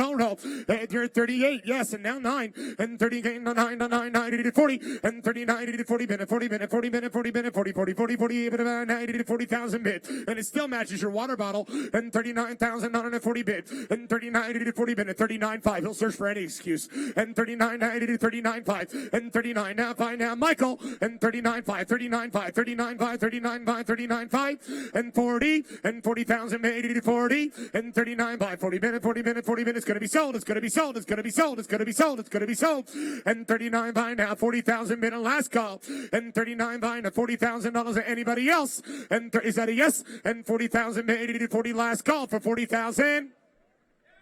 And you're at 38. Yes, and now 9. And 30, no, 9, 90 to 40. And 39 to 40 minute, 40 minute, 40 minute, 40 minute, 40, 40, 40, 40, a bit of a 90 to 40,000 bid. And it still matches your water bottle. And 39,000 on a 40 bid. And 39 to 40 minute, 39.5. He'll search for any excuse. And 39 to 39.5. And 39 now, 5 now, Michael. And 39.5, 39.5, 39.5, 39.5, 39.5. And 40. And 40,000 80 to 40. And 39.5, 40 minute, 40 minute, 40 minutes. Going to be sold. It's going to be sold. It's going to be sold. It's going to be sold. It's going to be sold. And 39 by now, 40,000 minute last call. And 39 by now, $40,000. Anybody else? And is that a yes? And 40,000 80 to 40 last call for 40,000.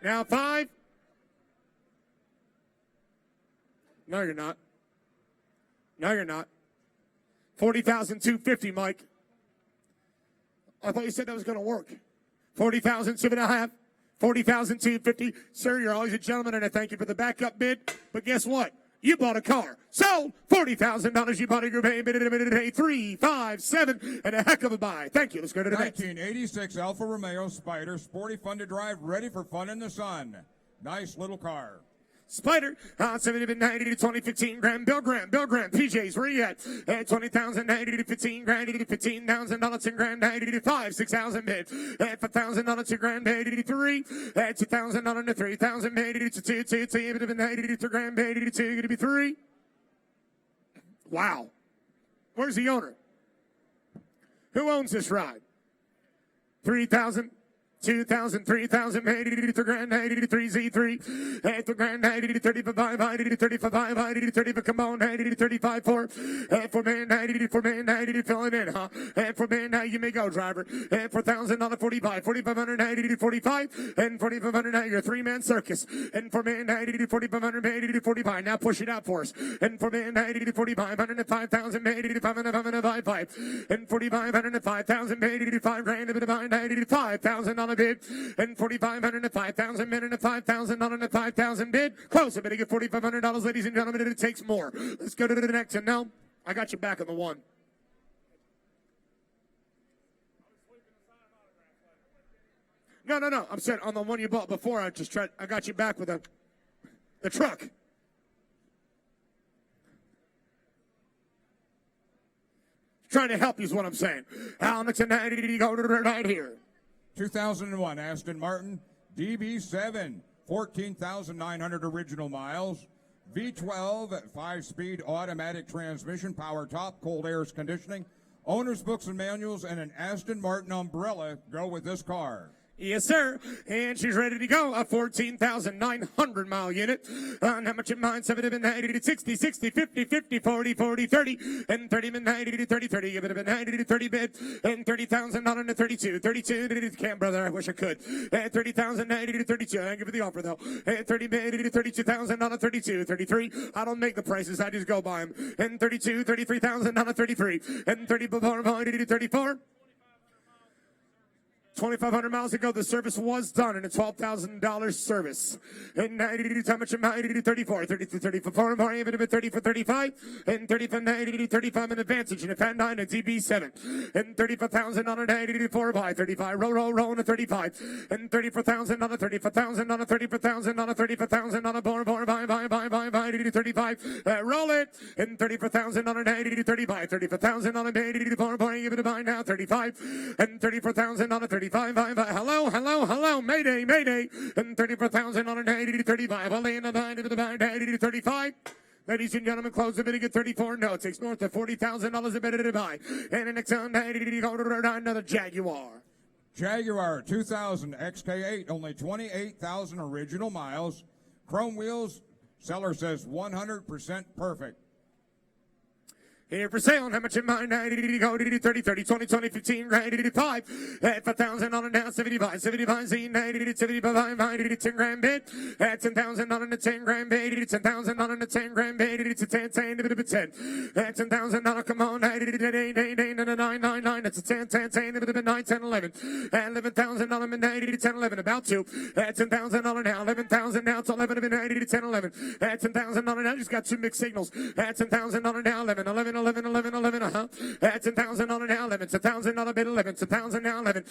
Now 5. No, you're not. No, you're not. 40,250, Mike. I thought you said that was going to work. 40,7.5. 40,250. Sir, you're always a gentleman, and I thank you for the backup bid. But guess what? You bought a car. Sold. $40,000. You bought a group A bid at a 3, 5, 7, and a heck of a buy. Thank you. Let's go to the next. 1986 Alfa Romeo Spider, sporty, fun to drive, ready for fun in the sun. Nice little car. Spider, 70 to 90 to 2015 grand. Bill Graham, PJs, where you at? 20,000, 90 to 15 grand, 80 to 15,000, 10 grand, 90 to 5, 6,000 bid. 5,000, 2 grand, 80 to 3, 2,000, to 3,000, 80 to 2, 90 to grand, 80 to 2, going to be 3. Wow. Where's the owner? Who owns this ride? 3,000. 2,000, 3,000, 80 to grand, 80 to 3, Z3, 8 to grand, 80 to 35, 80 to 35, 80 to 35, come on, 80 to 35, 4 man, 90 to 4 man, 90 to fill it in, huh? And 4 man, now you may go, driver. And 4,000 on a 45, 4,500, 80 to 45, and 4,500, now you're a 3-man circus. And 4 man, 90 to 4,500, 80 to 45, now push it out for us. And 4 man, 90 to 45, 105,000, 80 to 5,500, and 4,500, 5,000, 80 to 5 grand, 90 to 5,000 on a bid, and 4,500 to 5,000 men and a 5,000 on a 5,000 bid. Close. I'm bidding at $4,500, ladies and gentlemen, and it takes more. Let's go to the next one now. I got you back on the one. No. I'm saying on the one you bought before. I got you back with the truck. Trying to help you is what I'm saying. How much tonight did you go right here? 2001 Aston Martin DB7, 14,900 original miles, V12, 5-speed automatic transmission, power top, cold air conditioning, owner's books and manuals, and an Aston Martin umbrella go with this car. Yes, sir. And she's ready to go. A 14,900 mile unit. On how much in mind? 70 to 90 to 60, 60, 50, 50, 40, 40, 30. And 30 to 90 to 30, 30. Give it a 90 to 30 bid. And 30,000 on to 32. 32 to can't, brother. I wish I could. And 30,000, 90 to 32. I give it the offer, though. And 30 bid to 32,000 on a 32. 33. I don't make the prices. I just go by them. And 32, 33,000 on a 33. And 34, 34. 2,500 miles ago, the service was done in a $12,000 service. And 90 to how much? 90 to 34, 30 to 34, 30 for 35, and 30 for 90 to 35 an advantage, and a Fan 9 and DB7, and 34,000 on a 90 to 4 by 35, roll on a 35, and 34,000 on a 34,000 on a 34,000 on a 34,000 on a bar by to 35, roll it, and 34,000 on a 90 to 35, 34,000 on a 90 to 4 by, give it a buy now, 35, and 34,000 on a 35. Hello, Mayday, and 34,000 on an 80 to 35. I'll lay in the 90 to the 90 to 35. Ladies and gentlemen, close the bidding at 34. No, it takes north of $40,000 a bid to buy. And the next on 90 to go to another Jaguar. Jaguar 2000 XK8, only 28,000 original miles. Chrome wheels, seller says 100% perfect. Here for sale, how much in mind? 90 to go to 30, 30, 20, 20, 15, 90 to 5. 5,000 on it now, 75, 75, 90 to 75, 90 to 10 grand bid. 10,000 on it, 10 grand bid, 10,000 on it, 10 grand bid, it's a 10, 10, 10,000 on it, come on, 90 to 9, it's a 10, 9, 10, 11. 11,000 on it, 90 to 10, 11, about to. 10,000 on it now, 11,000 now, it's 11, 90 to 10, 11. 10,000 on it now, just got two mixed signals. 10,000 on it now, 11, 10,000 on it now, 11, 10,000 on a bid, 11, 10,000 now, 11,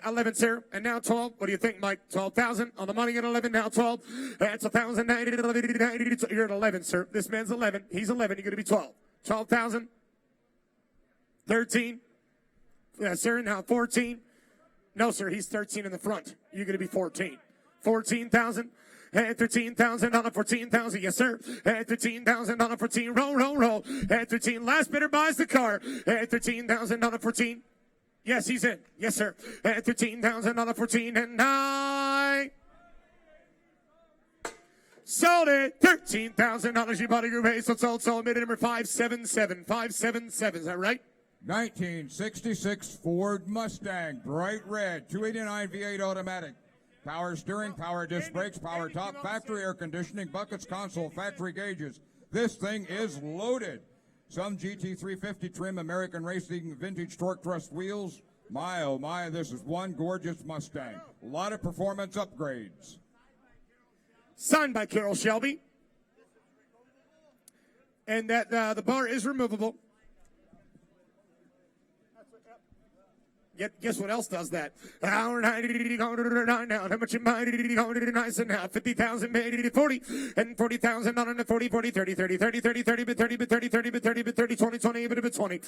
11, sir, and now 12. What do you think, Mike? 12,000 on the money at 11, now 12. That's 1,000, 90, 11, you're at 11, sir. This man's 11. He's 11. You're going to be 12. 12,000. 13. Yes, sir. Now 14. No, sir. He's 13 in the front. You're going to be 14. 14,000. 13,000 on a 14,000, yes sir. 13,000 on a 14, roll. 13, last bidder buys the car. 13,000 on a 14. Yes, he's in. Yes sir. 13,000 on a 14 and 9. Sold it. $13,000 you bought a group A. So sold. Bid number 577. 577. Is that right? 1966 Ford Mustang, bright red, 289 V8 automatic. Power steering, power disc brakes, power top, factory air conditioning, buckets, console, factory gauges. This thing is loaded. Some GT350 trim, American racing, vintage torque thrust wheels. My, oh my, this is one gorgeous Mustang. A lot of performance upgrades. Signed by Carol Shelby. And that the bar is removable. Guess what else does that? Hour 90 now. How much you mind? Nice and now 50,000, 40, and 40,000 on the 40, 40, 30, 30, 30, 30, 30, 30, 30, 30, 30, 30, 20, 20, 20,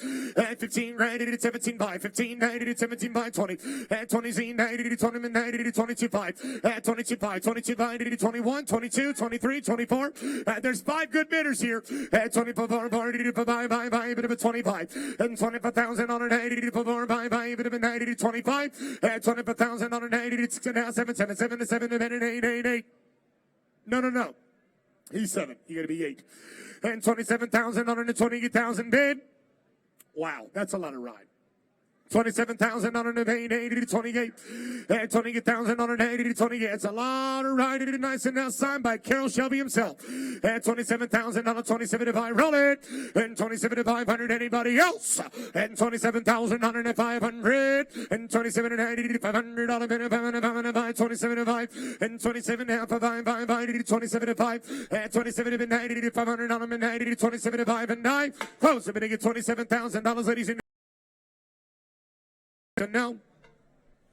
15 grand, 17 by 15, 90, 17 by 20, 20, 90, 20, 90, 22, 5, 22, 5, 22, 90, 21, 22, 23, 24. There's 5 good bidders here. 24, buy, bit of a 25, and 25,000 on an 80, buy, bit of a 90 to 25, 25,000 on an 80 to 6 and a half, 7, 7, 7 to 7 and 8, 8, 8. No. He's 7. You gotta be 8. And 27,000 on a 28,000 bid. Wow, that's a lot of ride. 27,000 on an 80 to 28. 28,000 on an 80 to 28. It's a lot of ride. It is nice and now signed by Carol Shelby himself. 27,000 on a 27 to 5. Roll it. And 27 to 500. Anybody else? And 27,000 on an 500. And 27 to 90 to 500 on a bit of 5. 27 to 5. And 27 to 5. 27 to 5. And 27 to 90 to 500 on a 90 to 27 to 5 and 9. Close. I'm going to get $27,000, ladies and no.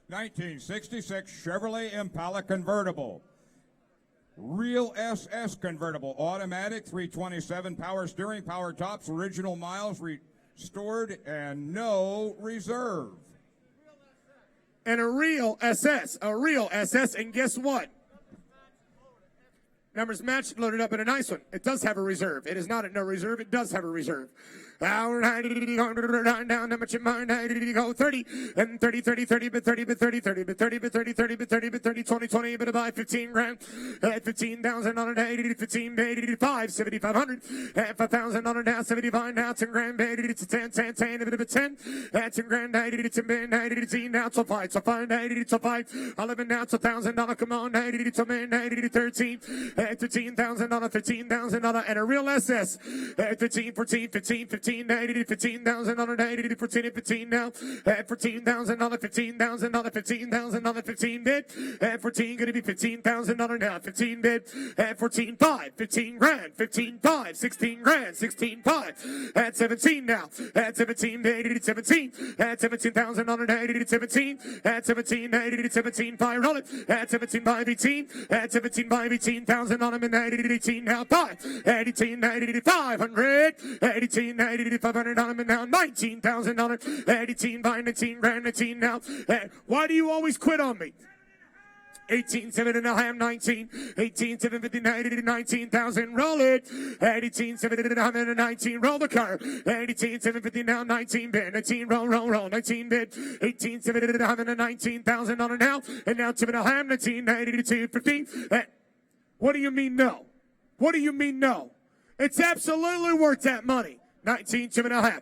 1966 Chevrolet Impala convertible. Real SS convertible. Automatic, 327, power steering, power tops, original miles restored, and no reserve. And a real SS. And guess what? Numbers matched, loaded up in a nice one. It does have a reserve. It is not at no reserve. It does have a reserve. All right, down, how much in mind? Go 30 and 30, 30, 30, but 30, but 30, 30, but 30, but 30, 30, but 30, but 30, 20, 20, but buy 15 grand. At 15,000 on a day, 15, 85, 7,500. At 5,000 on a now, 75 now, 10 grand, 10, 10, 10, a bit of a 10. At 10 grand, 10, 10, now, so 5, so 5, 5, 11 now, so $1,000, come on, 13, at 13,000 on a 13,000 on a, and a real SS. At 13, 14, 15, 15, 15,000 on a 14, 15 now. At 14,000 on a 15,000 on a 15,000 on a 15 bid. At 14, gonna be 15,000 on a now, 15 bid. At 14, 5, 15 grand, 15, 5, 16 grand, 16, 5. At 17 now. At 17, 17. At 17,000 on a 17. At 17, 17, 5, roll it. At 17 by 18. At 17 by 18,000 on him and 18 now 5. 18, 500. 18, 500 on him and now 19,000 on it. 18 by 19 grand 19 now. Why do you always quit on me? 18, 7 and a half, 19, 18, 7, 59, 19,000, roll it. 18, 7 and a half, 19, roll the car. 18, 7, 50 now, 19 bid, 19, roll, 19 bid. 18, 7 and a half, 19,000 on it now. And now 2 and a half, 19, 92, 15. What do you mean no? What do you mean no? It's absolutely worth that money. 19, 2 and a half.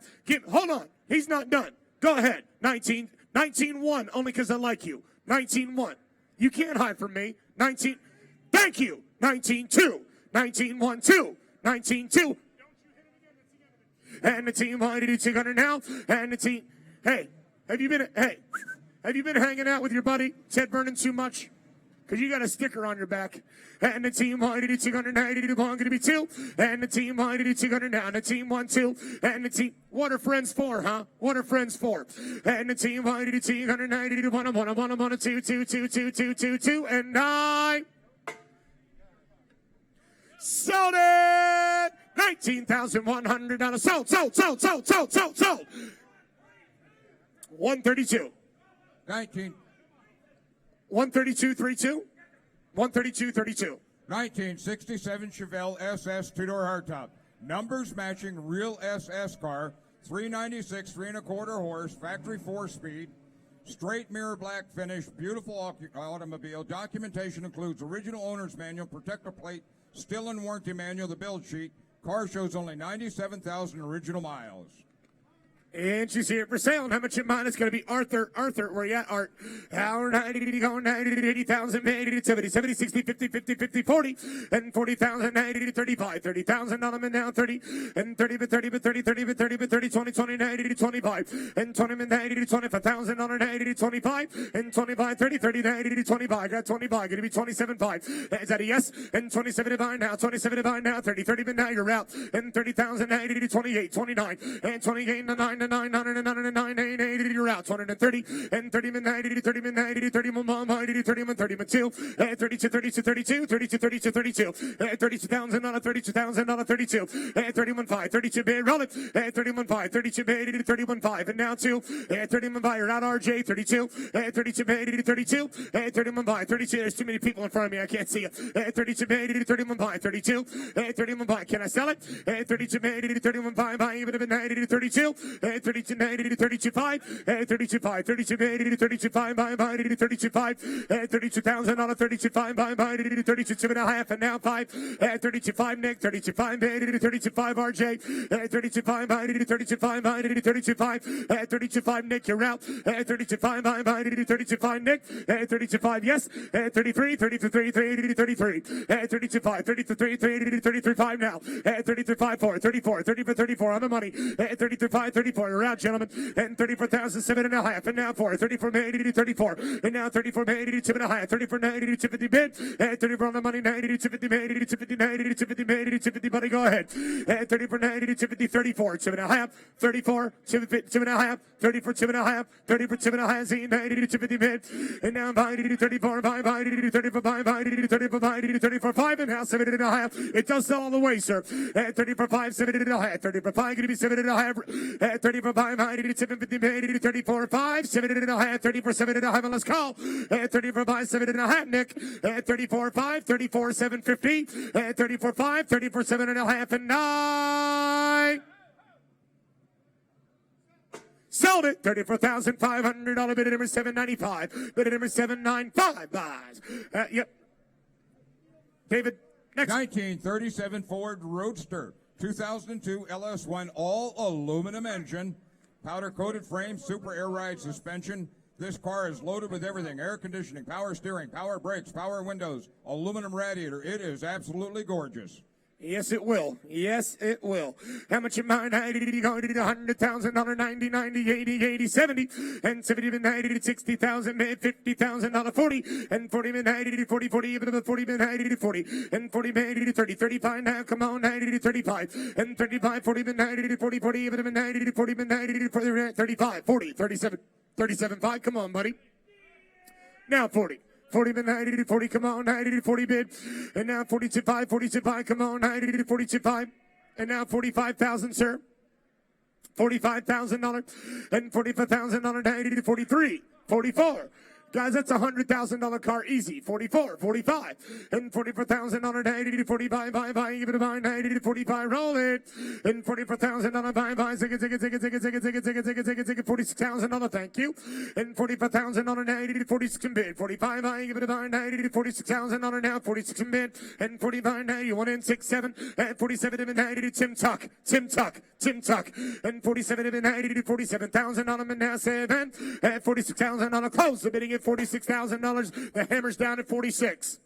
Hold on. He's not done. Go ahead. 19, 1, only because I like you. 19, 1. You can't hide from me. 19. Thank you. 19, 2. 19, 1, 2. 19, 2. And the team, why did you 200 now? And the team, have you been hanging out with your buddy Ted Vernon too much? Because you got a sticker on your back. And the team, why did you 290 to 1 going to be 2? And the team, why did you 200 now? And the team, 1, 2. And the team, what are friends for, huh? What are friends for? And the team, why did you 290 to 1, 1, 2, 2, 2, 2, 2, 2, 2, and I sold it! $19,100. Sold. 132. 19. 132.32. 132.32. 1967 Chevelle SS two-door hardtop. Numbers matching real SS car. 396, 3 1/4 horse, factory 4-speed. Straight mirror black finish, beautiful automobile. Documentation includes original owner's manual, protector plate, still in warranty manual, the build sheet. Car shows only 97,000 original miles. And she's here for sale. And how much in mind? It's going to be Arthur. Where you at, Art? Hour 90, going 90, 80,000, 80, 70, 70, 60, 50, 50, 50, 40, and 40,000, 90, 35, 30,000 on them and now 30, and 30, but 30, but 30, 30, but 30, but 30, 20, 20, 90, 25, and 20, and 90, 25,000 on 90, 25, and 25, 30, 30, 90, 25. Got 25, going to be 27.5. Is that a yes? And 27.5 now, 27.5 now, 30, 30, but now you're out. And 30,000, 90, 28, 29, and 28, 9, 9, you're out. 230 and 30 and 90, 30 and 90, 30 and 30 and 30 and 2, 32, 32, 32, 32, 32, 32, 32,000 on a 32,000 on a 32, 31.5, 32 bid, roll it, 31.5, 32 bid, 31.5, and now 2, 31.5, you're out, RJ, 32, 32 bid, 32, 31.5, 32, there's too many people in front of me, I can't see it, 32 bid, 31.5, 32, 31.5, can I sell it? 32 bid, 31.5, I even have been 90 to 32, 32, 90 to 32.5, 32.5, 32 bid, 32.5, by 32.5, 32,000 on a 32.5, by 32.5, and now 5, 32.5, Nick, 32.5 bid, 32.5, RJ, 32.5, by 32.5, by 32.5, 32.5, Nick, you're out, 32.5, by 32.5, Nick, 32.5, yes, 33, 33, 33, 32.5, 33, 33.5 now, 33.5, 4, 34, 34 on the money, 33.5, 34, you're out, gentlemen, and 34,007.5, and now 4, 34, 80 34, and now 34, 80 2.5, 34, 90 to 50 bid, 34 on the money, 90 to 50, 80 to 50, 90 to 50, 80 to 50, buddy, go ahead, 34, 90 to 50, 34, 2.5, 34, 2.5, 34, 2.5, 34, 2.5, 90 to 50 bid, and now 80 to 34, 5, 80 to 34, 5, 80 to 34, 5, 80 to 34, 5, and now 7.5, it does sell all the way, sir, 34, 5, 7.5, 34, 5, going to be 7.5, 34, 5, 80 to 750, 80 to 34, 5, 7.5, 34, 7.5, and let's call, 34, 5, 7.5, Nick, 34, 5, 34, 750, 34, 5, 34, 7.5, and 9. Sold it. $34,500 bid at number 795. Bid at number 795 buys. Yep. David, next. 1937 Ford Roadster, 2002 LS1 all aluminum engine, powder coated frame, super air ride suspension. This car is loaded with everything: air conditioning, power steering, power brakes, power windows, aluminum radiator. It is absolutely gorgeous. Yes, it will. Yes, it will. How much you mind? $100,000, 90, 90, 80, 80, 70, and 70 been 90 to 60,000, $50,000, 40, and 40 been 90 to 40, 40, even 40 been 90 to 40, and 40 been 90 to 30, 35 now, come on, 90 to 35, and 35, 40 been 90 to 40, 40, even been 90 to 40, been 90 to 40, 35, 40, 37, 37, 5, come on, buddy. Now 40. 40 bid, 90 to 40, come on, 90 to 40 bid. And now 42 5, 42 5, come on, 90 to 42 5. And now 45,000, sir. $45,000 and $45,000, 90 to 43, 44. Guys, that's a $100,000 car easy. 44, 45, and $44,000, 90 to 45, buy, give it a buy, 90 to 45, roll it. And $44,000, buy, zig it, $46,000, thank you. And $45,000, 90 to 46 in bid, 45, buy, give it a buy, 90 to $46,000 now, 46 in bid, and 45, 90, 1 in 6, 7, and 47 in 90 to Tim Tuck, and 47 in 90 to $47,000, and now 7, and $46,000, close the bidding at $46,000. The hammer's down at 46.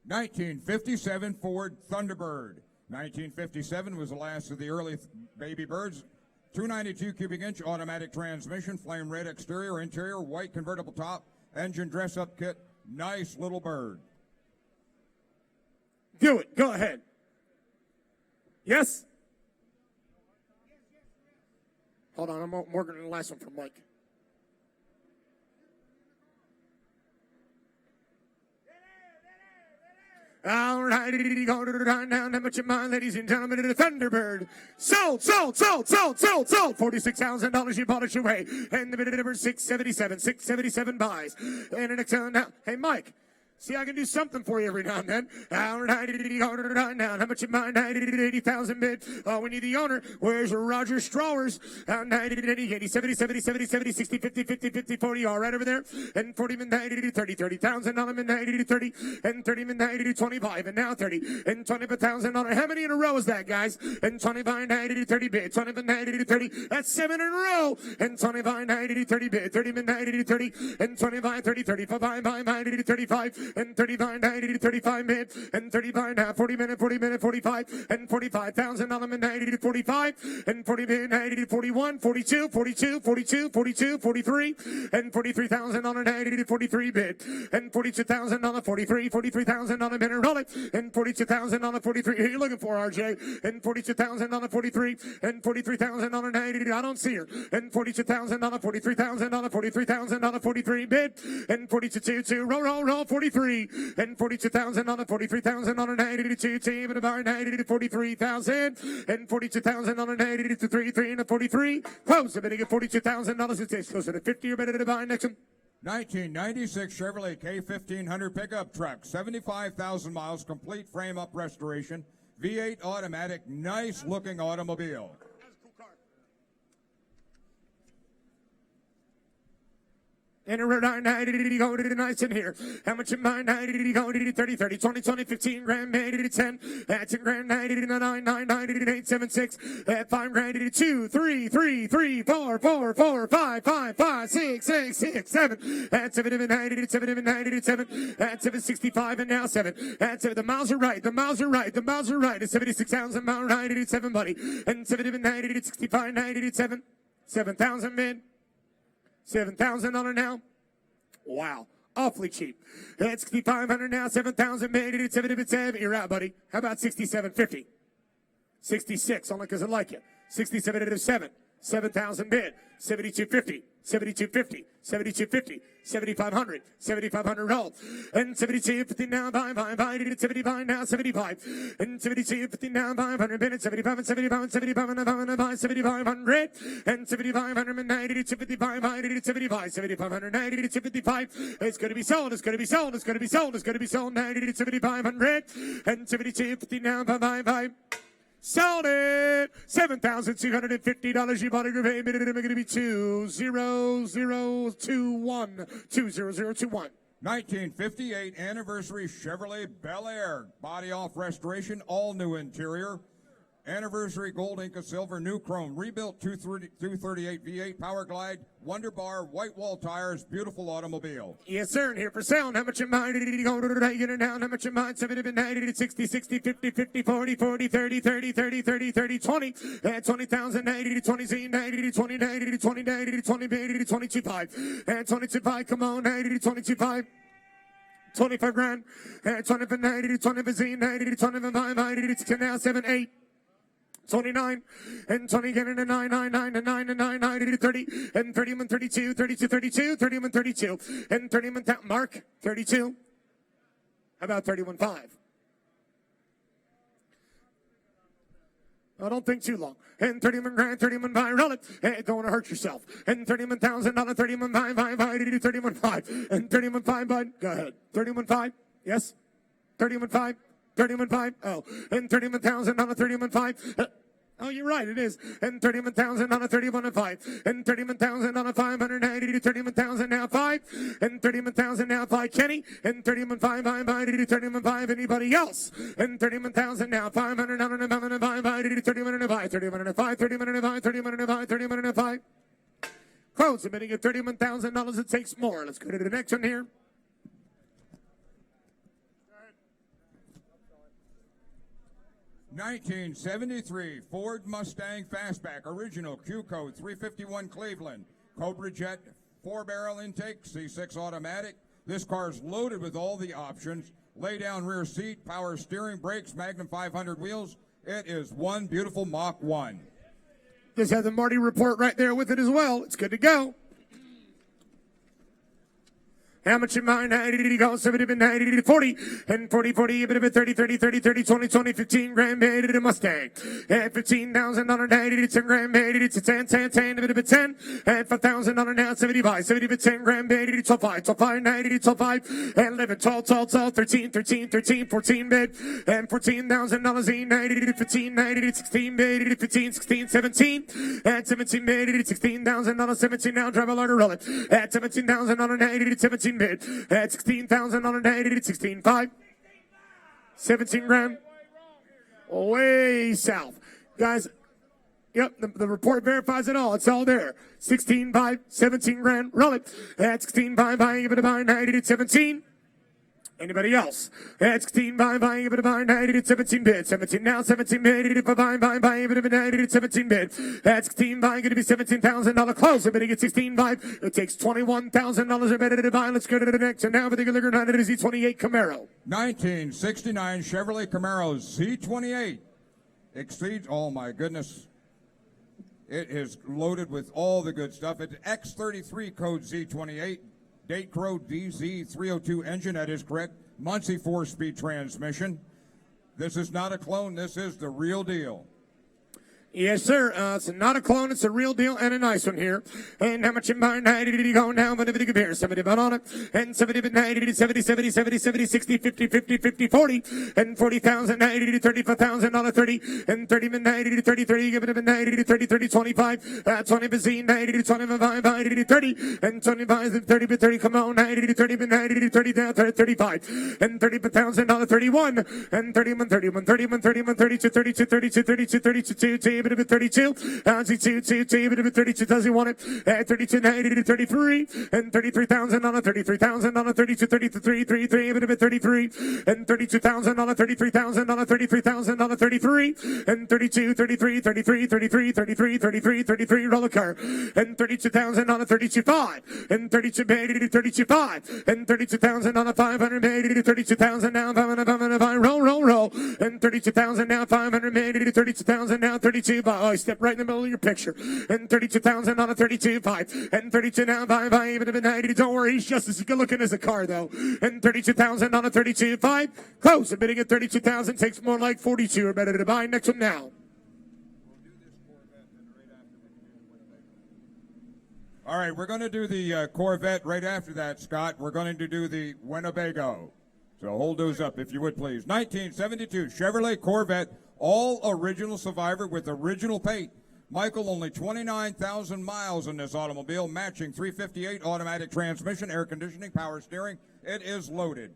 1957 Ford Thunderbird. 1957 was the last of the early baby birds. 292 cubic inch automatic transmission, flame red exterior, interior, white convertible top, engine dress-up kit. Nice little bird. Do it. Go ahead. Yes? Hold on. I'm working on the last one from Mike. All right, go down. How much you mind, ladies and gentlemen, to the Thunderbird? Sold. $46,000. You bought it your way. And the bid at number 677 buys. And the next one now. Hey, Mike. See, I can do something for you every now and then. All right, now. How much you mind? 80,000 bid. We need the owner. Where's Roger Strawers? 80, 70, 60, 50, 40. All right over there. And 40 min 90 to 30, $30,000 min 90 to 30, and 30 min 90 to 25, and now 30, and $25,000. How many in a row is that, guys? And 25, 90 to 30 bid. 20 min 90 to 30. That's 7 in a row. And 25, 90 to 30 bid. 30 min 90 to 30, and 25, 30, 35, 90 to 35. And 35, 90 to 35 mid, and 35 now, 40 minute, 45, and $45,000 min 90 to 45, and 40 min 90 to 41, 42, 43, and $43,000 90 to 43 bid, and $42,000 $43,000 bid and roll it, and $42,000 43. Who are you looking for, RJ? And $42,000 43, and $43,000 90. I don't see her. And $42,000 $43,000 43 bid, and 42 roll 43. And $42,000 $43,000 90 to 2 but about 90 to 43,000 and $42,000 90 to 3 and 43. Close the bidding at $42,000. It's closer to 50 or better to buy next one. 1996 Chevrolet K1500 pickup truck, 75,000 miles, complete frame-up restoration, V8 automatic, nice-looking automobile. And a Rhode Island 90 go to the nice in here. How much in mind 90 go to 30, 20, 15 grand, 90 to 10, 10 grand, 90 to 9, 90 to 8, 7, 6, 5 grand to 2, 3, 4, 5, 6, 7, 7 to 90 to 7 to 90 to 7, 765 and now 7. That's it. The miles are right. It's 76,000 miles, 90 to 7, buddy. And 7 to 90 to 65, 90 to 7, 7,000 men. $7,000 now. Wow. Awfully cheap. That's $6,500 now. 7,000 made it. 7. You're out, buddy. How about 67.50? 66, only because I like it. 67 to 7. 7,000 bid. 72.50. 72.50. 72.50. 7,500. 7,500 roll. And 72.50 now. Buy. 75 now. 75. And 72.50 now. 500 bid. 75 and 75 and 75 and 7,500. And 7,500 and 90 to 55. 90 to 75. 7,590 to 55. It's going to be sold. It's going to be sold. 90 to 7,500. And 72.50 now. Buy. Sold it. $7,250. You bought a group A. Minute going to be 2021. 20021. 1958 anniversary Chevrolet Bel Air. Body off restoration, all new interior. Anniversary gold Inca silver, new chrome, rebuilt 238 V8 Power Glide, Wonder Bar, white wall tires, beautiful automobile. Yes, sir. And here for sale. How much you mind? Get it down. How much you mind? 70, 90, 60, 60, 50, 50, 40, 40, 30, 30, 30, 30, 30, 20. 20,000, 90, 20, 90, 20, 90, 20, 90, 20, 80, 22, 5. And 22, 5. Come on, 90, 22, 5. 25 grand. And 20 for 90, 20 for Z, 90, 20 for 5, 90, 10 7, 8. 29 and 20 get into 9 9 9 and 9 and 9 9 to 30 and 30 and 32 32 32 30 and 32 and 30 and Mark 32. How about 31 5? I don't think too long. And 31 grand, 31 5, roll it. Hey, don't want to hurt yourself. And $31,000, 31 5 5 5 31 5 and 31 5 bud. Go ahead. 31 5. Yes. 31 5. 31 5. Oh, and 31,000 on a 31 5. Oh, you're right, it is. And 31,000 on a 31 and 5. And 31,000 on a 590 to 31,000 now 5. And 31,000 now 5. Kenny. And 31 5 to 31 5. Anybody else? And 31,000 now 500 on a 5 to 31 and 5. 31 and 5. 31 and 5. 31 and 5. 31 and 5. Close. Admitting at $31,000. It takes more. Let's go to the next one here. 1973 Ford Mustang Fastback, original Q code 351 Cleveland, Cobra Jet 4-barrel intake, C6 automatic. This car's loaded with all the options. Lay down rear seat, power steering, brakes, Magnum 500 wheels. It is one beautiful Mach 1. Just had the Marty report right there with it as well. It's good to go. How much you mind? 90 go 70 90 to 40 and 40 40 a bit of a 30 30 30 30 20 20 15 grand made it a Mustang and $15,000 90 to 10 grand made it to 10 10 10 a bit of a 10 and $5,000 now 75 70 to 10 grand made it to 5 to 5 90 to 5 and 11 12 12 12 13 13 13 14 bid and $14,000 90 to 15 90 to 16 made it to 15 16 17 and 17 made it to $16,000 17 now drive a larger roll it at $17,000 90 to 17 bid at $16,000 90 to 16 5 17 grand way south guys. Yep, the report verifies it all. It's all there. 16 5 17 grand roll it at 16 5 give it a buy 90 to 17. Anybody else? At 16 buy give it a buy 90 to 17 bid 17 now 17 bid if I buy give it a 90 to 17 bid at 16 buy going to be $17,000 close. I'm bidding at 16 5. It takes $21,000 a bid to buy. Let's go to the next and now for the Liquor 900 is Z28 Camaro. 1969 Chevrolet Camaro Z28 exceeds. Oh my goodness. It is loaded with all the good stuff. It's X33 code Z28. Date code DZ302 engine, that is correct. Muncie 4-speed transmission. This is not a clone. This is the real deal. Yes, sir. It's not a clone. It's a real deal and a nice one here. And how much in mind? 90 did he go down? But if you compare 70 about on it. And 70 but 90 to 70, 70, 70, 70, 60, 50, 50, 50, 40. And 40,000, 90 to 35,000 on a 30. And 30 but 90 to 30, 30. Give it a 90 to 30, 30, 25. 20 but 90 to 25, 90 to 30. And 25 and 30 but 30. Come on, 90 to 30 but 90 to 30 down 35. And 30 but 1,000 on a 31. And 31, 31, 31, 31, 32, 32, 32, 32, 32, 32. Bit of 32, 32, bit of 32, does he want it? At 32, 90 to 33, and 33,000 on a 33,000 on a 32, 33, 33, bit of 33, and 32,000 on a 33,000 on a 33,000 on a 33, and 32, 33, 33, 33, 33, 33, 33, roller car, and 32,000 on a 32.5, and 32, 80 to 32.5, and 32,000 on a 580 to 32,000 now, 500, roll, and 32,000 now, 580 to 32,000 now, 32. Oh, I stepped right in the middle of your picture. And 32,000 on a 32.5. And 32 now, 5, even if it's 90. Don't worry, he's just as good looking as a car, though. And 32,000 on a 32.5. Close. And bidding at 32,000 takes more like 42 or better to buy. Next one now. All right, we're going to do the Corvette right after that, Scott. We're going to do the Winnebago. So hold those up, if you would, please. 1972 Chevrolet Corvette. all original Survivor with original paint. Michael, only 29,000 miles in this automobile, matching 358 automatic transmission, air conditioning, power steering. It is loaded.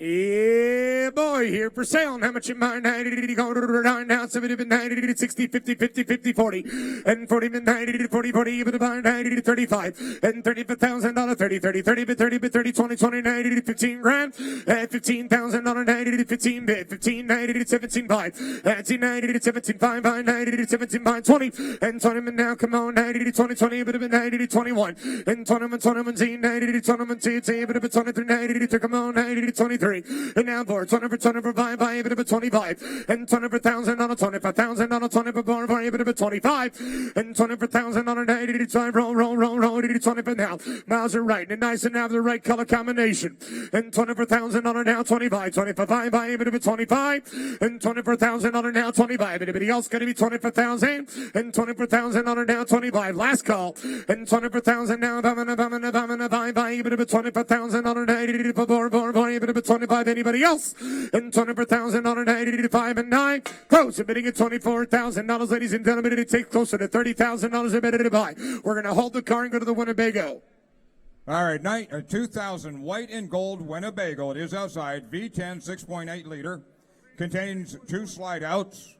Yeah, boy, here for sale. And how much you mind? 90 go to 9 now, 70 to 90 to 60, 50, 50, 50, 40. And 40 to 90 to 40, 40, even to buy 90 to 35. And 30 for $1,000, 30, 30, 30 to 30, 30, 20, 20, 90 to 15 grand. At $15,000, 90 to 15 bid. 15, 90 to 17, 5. At 90 to 17, 5, 90 to 17, 5, 20. And 20 now, come on, 90 to 20, 20, but 90 to 21. And 21, 21, 90 to 21, T, but 23, 90 to come on, 90 to 23. And now for 20 for 5, by even 25. And 20 for 1,000 on a 25,000 on a 20 for bar, by even 25. And 20 for 1,000 on a 90 to 5, roll, 20 for now. Miles are right, and nice and have the right color combination. And 20 for 1,000 on a now 25, 20 for 5, by even 25. And 20 for 1,000 on a now 25. Anybody else going to be 20 for 1,000? And 20 for 1,000 on a now 25. Last call. And 20 for 1,000 now, by even 20 for 1,000 on a 90 for bar, by even 25. Anybody else? And 20 for 1,000 on an 80 to 5 and 9. Close. Bidding at $24,000, ladies and gentlemen. It takes closer to $30,000 a bid to buy. We're going to hold the car and go to the Winnebago. All right, 2000 white and gold Winnebago. It is outside. V10, 6.8 liter. Contains 2 slide outs.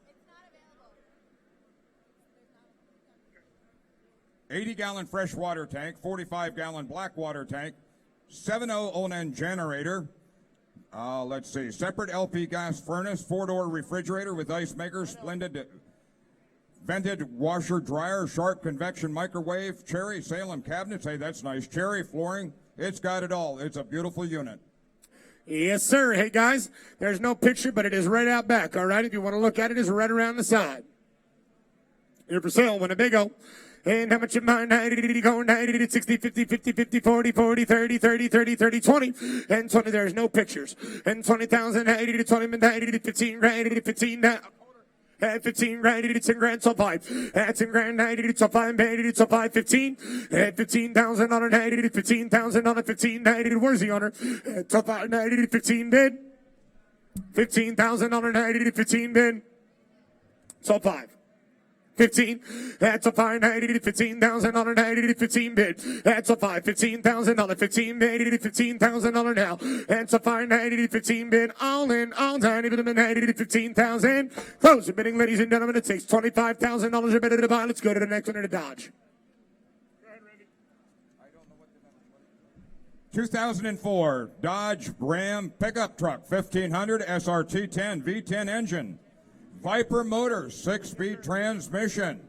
80-gallon fresh water tank, 45-gallon black water tank, 7.0 Onan generator. Let's see, separate LP gas furnace, 4-door refrigerator with ice maker, splendid vented washer dryer, sharp convection microwave, cherry Salem cabinets. Hey, that's nice. Cherry flooring. It's got it all. It's a beautiful unit. Yes, sir. Hey, guys, there's no picture, but it is right out back, all right? If you want to look at it, it's right around the side. Here for sale, Winnebago. And how much you mind? 90 go 90 to 60, 50, 50, 50, 40, 40, 30, 30, 30, 30, 20. And 20, there's no pictures. And 20,000, 90 to 20, 90 to 15, 90 to 15 now. At 15 grand, 80 to 10 grand, so 5. At 10 grand, 90 to 5, 80 to 5, 15. At 15,000 on a 90 to 15,000 on a 15, 90 to where's the owner? At top 90 to 15 bid. 15,000 on a 90 to 15 bid. So 5. 15. That's a 5, 90 to 15,000 on a 90 to 15 bid. That's a 5, 15,000 on a 15, 80 to 15,000 on a now. That's a 5, 90 to 15 bid. All in, all time, even a 90 to 15,000. Close the bidding, ladies and gentlemen. It takes $25,000 a bid to buy. Let's go to the next one in a Dodge. 2004 Dodge Ram pickup truck, 1500 SRT 10 V10 engine. Viper Motors, 6-speed transmission.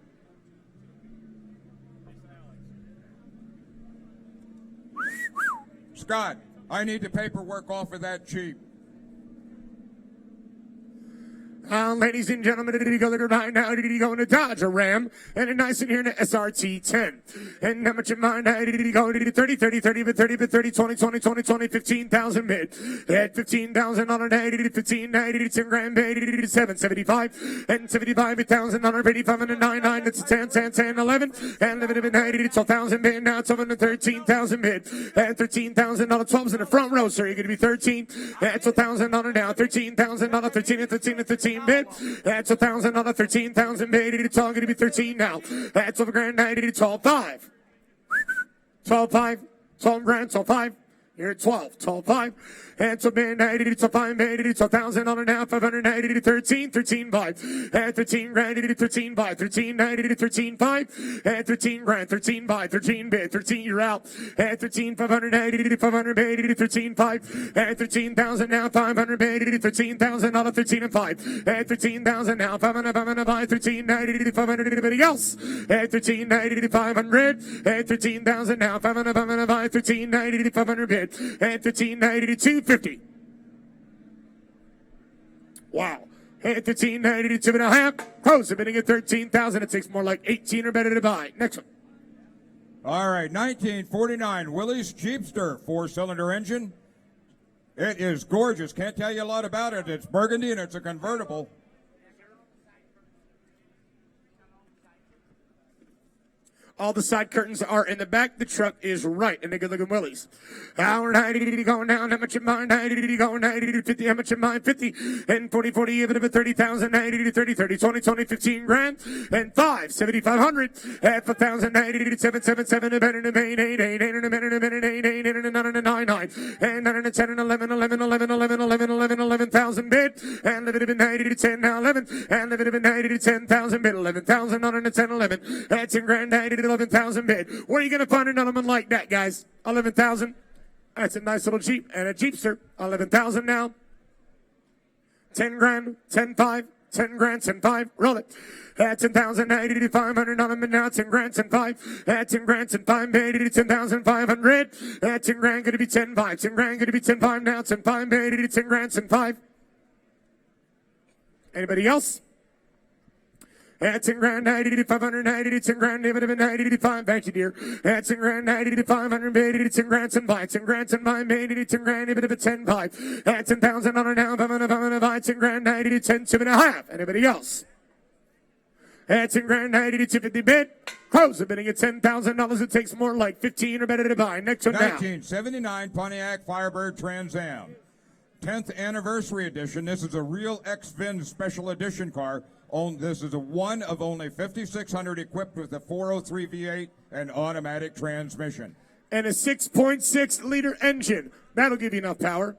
Scott, I need the paperwork off of that Jeep. Ladies and gentlemen, did he go there right now? Did he go in a Dodge, a Ram, and a nice in here in a SRT 10? And how much you mind? Did he go? Did he 30, 30, 30, but 30, but 30, 20, 20, 20, 20, 15,000 bid. At 15,000 on a 90 to 15, 90 to 10 grand bid, 80 to 7, 75, and 75,000 on a 85 and a 99, that's a 10, 10, 10, 11, and 11 to 90 to 12,000 bid, now it's over to 13,000 bid. At 13,000 on a 12's in the front row, sir, you're going to be 13. That's 1,000 on a now, 13,000 on a 13 and 13 and 13 bid. That's 1,000 on a 13,000 bid. It's all going to be 13 now. That's over grand 90 to 12.5. 12.5. 12 grand, 12.5. You're at 12. 12.5. That's a bid 90 to 5 bid. It's 1,000 on a now. 590 to 13. 13.5. At 13 grand to 13 by 13 90 to 13.5. At 13 grand, 13 by 13 bid. 13 you're out. At 13 590 to 500 bid to 13.5. At 13,000 now 500 bid to 13,000 on a 13 and 5. At 13,000 now 500 by 1390 to 500 anybody else. At 1390 to 500. At 13,000 now 500 by 1390 to 500 bid. At 1390 to 250. Wow. At 1390 to 2.5. Close. The bidding at 13,000. It takes more like 18 or better to buy. Next one. All right, 1949 Willys Jeepster 4-cylinder engine. It is gorgeous. Can't tell you a lot about it. It's burgundy and it's a convertible. All the side curtains are in the back. The truck is right, and they're good-looking Willies. Hour 90 going down. How much in mind? 90 going 90 to 50. How much in mind? 50 and 40, 40, a bit of a 30,000. 90 to 30, 30, 20, 20, 15 grand and 5, 7,500. Half a thousand. 90 to 7, 7, 7, a better than 8, 8, 8, 8, and a minute, 8, 8, 8, and 9, 9, 9, and 9, and 10, and 11, 11, 11, 11, 11, 11, 11,000 bid, and live it in 90 to 10, now 11, and live it in 90 to 10,000 bid, 11,000 on and 10, 11. That's in grand 90 to 11,000 bid. Where are you going to find an element like that, guys? 11,000. That's a nice little Jeep and a Jeepster. 11,000 now. 10 grand, 10, 5, 10 grand, 10, 5. Roll it. 10,000, 90 to 500 on them, and now 10 grand, 10, 5. 10 grand, 10, 5, 80 to 10,500. 10 grand, going to be 10, 5. 10 grand, going to be 10, 5 now. 10, 5, 80 to 10 grand, 10, 5. Anybody else? 10 grand, 90 to 500, 90 to 10 grand, 90 to 5. Thank you, dear. 10 grand, 90 to 500, 80 to 10 grand, 10, 5. 10 grand, 10, 5, 80 to 10 grand, 10, 5. 10,000 on it now, 500, 10 grand, 90 to 10, 2.5. Anybody else? 10 grand, 90 to 250 bid. Close the bidding at $10,000. It takes more like 15 or better to buy. Next one now. 1979 Pontiac Firebird Trans Am. 10th anniversary edition. This is a real X-Vin special edition car. This is one of only 5,600 equipped with a 403 V8 and automatic transmission. And a 6.6 liter engine. That'll give you enough power.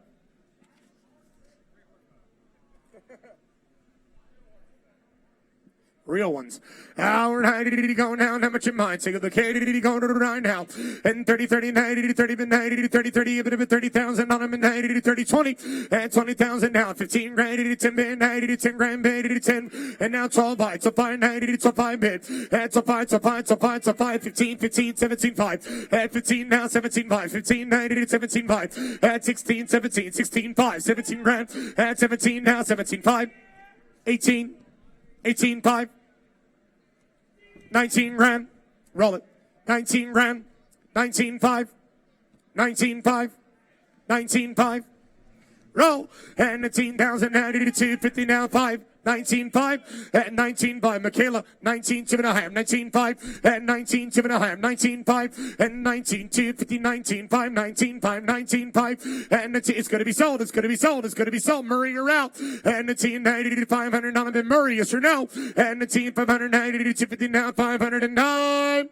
Real ones. Hour 90 going down. How much in mind? Take a look. 80 going to right now. And 30, 30, 90 to 30, 90 to 30, 30, a bit of a 30,000 on them, and 90 to 30, 20, and 20,000 now. 15 grand, 80 to 10 bid, 90 to 10 grand, 80 to 10, and now 12 bytes. So 5, 90 to 5 bid. And so 5, so 5, so 5, so 5, 15, 15, 17, 5. At 15 now, 17, 5. 15, 90 to 17, 5. At 16, 17, 16, 5. 17 grand. At 17 now, 17, 5. 18, 18, 5. 19 grand. Roll it. 19 grand. 19, 5. 19, 5. 19, 5. Roll. And 19,000 now to 250 now 5. 19.5 at 19.5. Michaela, 19.5. 19.5 at 19.5. 19.5 and 19.2. 50, 19.5. 19.5. 19.5 and it's going to be sold. It's going to be sold. It's going to be sold. Murray, you're out. And the team 90 to 500. Donovan Murray, yes or no? And the team 590 to 250 now 509.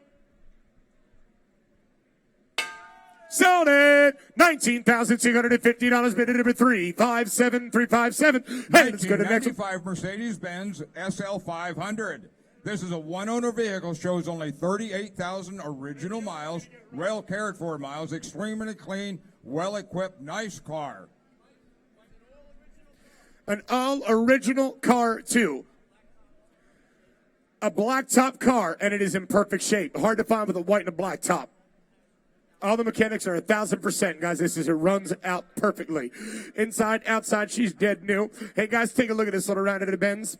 Sold it. $19,250. Bid at number 357,357. Hey, let's go to the next one. 1995 Mercedes-Benz SL 500. This is a one-owner vehicle. Shows only 38,000 original miles. Well cared for miles. Extremely clean. Well-equipped. Nice car. An all-original car, too. A black-top car, and it is in perfect shape. Hard to find with a white and a black top. All the mechanics are 1,000%, guys. It runs out perfectly. Inside, outside, she's dead new. Hey, guys, take a look at this little round of the Benz.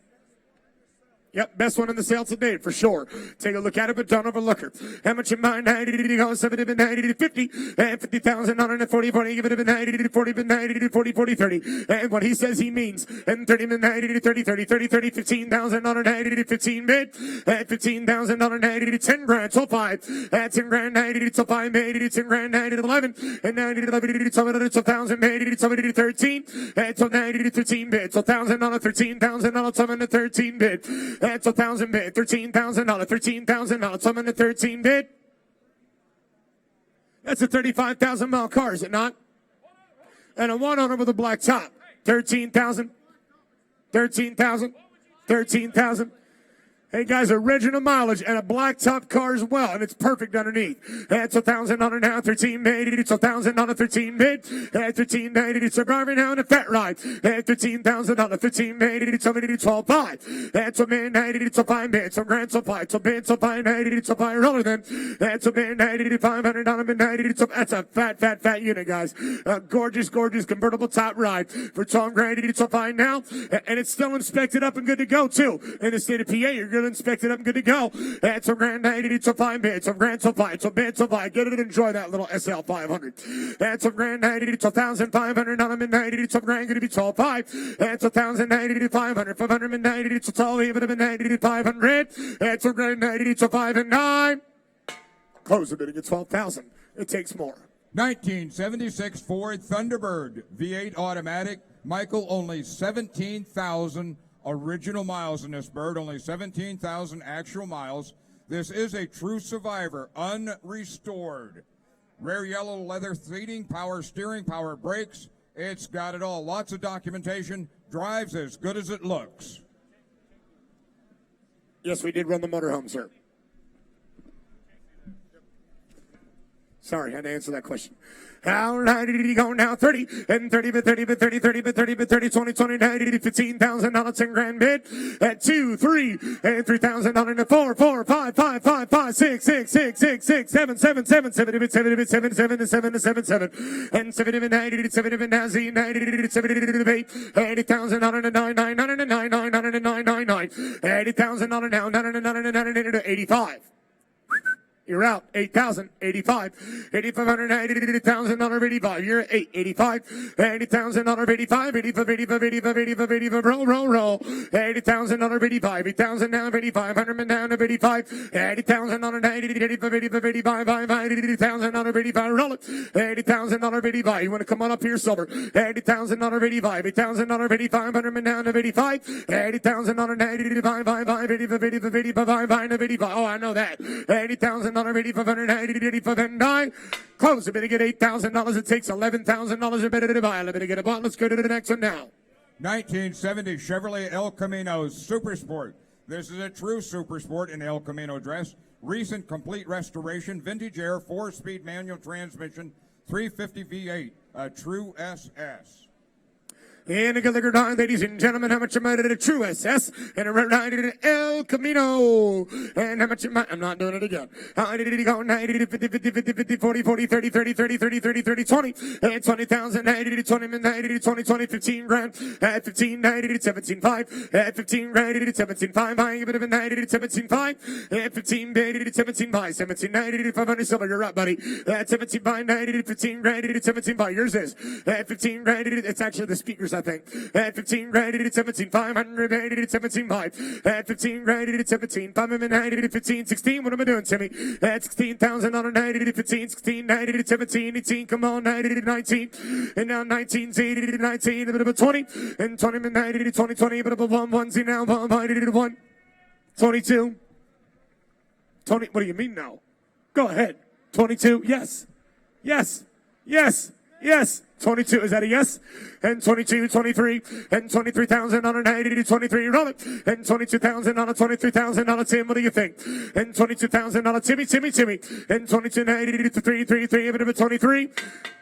Yep, best one in the sale today, for sure. Take a look at it, but don't overlook her. How much in mind? 90 to go, 70 to 90 to 50, and 50,000 on it, 40, 40, give it a 90 to 40, 90 to 40, 40, 30. And what he says he means. And 30 to 90 to 30, 30, 30, 30, 15,000 on 90 to 15 bid, and 15,000 on 90 to 10 grand, till 5. At 10 grand, 90 to 5, 80 to 10 grand, 90 to 11, and 90 to 11 to 12,000, 80 to 7 to 13, and till 90 to 13 bid, till 1,000 on 13,000 on 7 to 13 bid. That's 1,000 bid, $13,000, $13,000, some in the 13 bid. That's a 35,000 mile car, is it not? And a one owner with a black top. 13,000, 13,000, 13,000. Hey guys, original mileage and a black top car as well, and it's perfect underneath. That's 1,000 on it now, 13 bid. It's 1,000 on a 13 bid. At 13 bid, it's a driver now in a fat ride. At 13,000 on a 13 bid, it's somebody to 12.5. That's a man 90 to 5 bid. So grand so 5, so bid so 5 90 to 5 roller then. That's a man 90 to 500 on a mid 90 to. That's a fat unit, guys. A gorgeous convertible top ride for Tom Grady to 5 now, and it's still inspected up and good to go too. In the state of PA, you're good. Inspected up and good to go. That's a grand 90 to 5 bid. So grand so 5. So bid so 5. Get it and enjoy that little SL 500. That's a grand 90 to 1,500 on a mid 90 to grand going to be 12.5. That's 1,090 to 500. 590 to 12 even a 90 to 500. That's a grand 90 to 5 and 9. Close a bit, it gets 12,000. It takes more. 1976 Ford Thunderbird V8 automatic. Michael, only 17,000 original miles in this bird, only 17,000 actual miles. This is a true survivor, unrestored. Rare yellow leather seating, power steering, power brakes. It's got it all. Lots of documentation. Drives as good as it looks. Yes, we did run the motorhome, sir. Sorry, I had to answer that question. How high did he go now? 30 and 30, but 30, but 30, 30, but 30, but 30, 20, 20, 90, $15,000, 10 grand bid at 2, 3, and $3,000 to 4, 4, 5, 5, 5, 5, 6, 6, 6, 6, 6, 7, 7, 7, 7, 7, 7, 7, 7, 7, 7, 7, and 7, 90, 7, 90, 90, 7, 8, $80,000 to 9, 9, 9, 9, 9, 9, 9, 9, 9, 9, $80,000 now, 9, 9, 9, 9, 9, 85. You're out. 8,000. 85. 8,500. $80,000. 85. You're at 8. 85. $80,000. 85. 85. 85. 85. 85. 85. Roll, roll, roll. $80,000. 85. 8,000 now. 85. 100 down to 85. $80,000. 80. 85. 85. 85. $80,000. 85. Roll it. $80,000. 85. You want to come on up here, Silver? $80,000. 85. $8,000. 85. 100 down to 85. $80,000. 85. 85. 85. 85. 85. 85. Oh, I know that. $80,000. 85 and die. Close a bit to get $8,000. It takes $11,000 a bit to buy. A bit to get a bond. Let's go to the next one now. 1970 Chevrolet El Camino Super Sport. This is a true super sport in El Camino dress. Recent complete restoration, vintage air, 4-speed manual transmission, 350 V8, a true SS. And a good time, ladies and gentlemen, how much am I at a true SS? And a ride at El Camino. And how much am I? I'm not doing it again. How did it go? 90, 50, 50, 50, 50, 40, 40, 30, 30, 30, 30, 30, 30, 20. And 20,000, 90, 20, 90, 20, 20, 15 grand. At 15, 90, 17, 5. At 15 grand, 17, 5. I give it a 90, 17, 5. At 15, 90, 17, 5. 17, 90, 500 silver. You're up, buddy. At 17, 5, 90, 15 grand, 17, 5. Yours is. At 15 grand, it's actually the speakers, I think. At 15 grand, it's 17, 500, it's 17, 5. At 15 grand, it's 17, 590, 15, 16. What am I doing, Timmy? At 16,000 on a 90, 15, 16, 90, 17, 18. Come on, 90, 19. And now 19, 80, 19, a bit of a 20. And 20, 90, 20, 20, a bit of a 1, 1, see now, 1, 22. 20, what do you mean now? Go ahead. 22, yes. Yes. Yes. Yes. 22, is that a yes? And 22, 23, and 23,000 on a 90 to 23, roll it. And 22,000 on a 23,000 on a Tim, what do you think? And 22,000 on a Timmy. And 2290 to 3, a bit of a 23.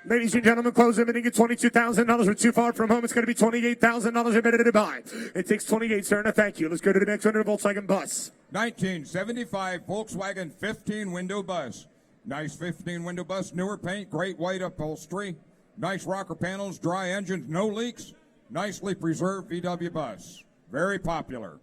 Ladies and gentlemen, close it and get $22,000. We're too far from home. It's going to be $28,000 a bit to buy. It takes 28, sir, and thank you. Let's go to the next one, the Volkswagen bus. 1975 Volkswagen 15-window bus. Nice 15-window bus, newer paint, great white upholstery. Nice rocker panels, dry engines, no leaks. Nicely preserved VW bus. Very popular.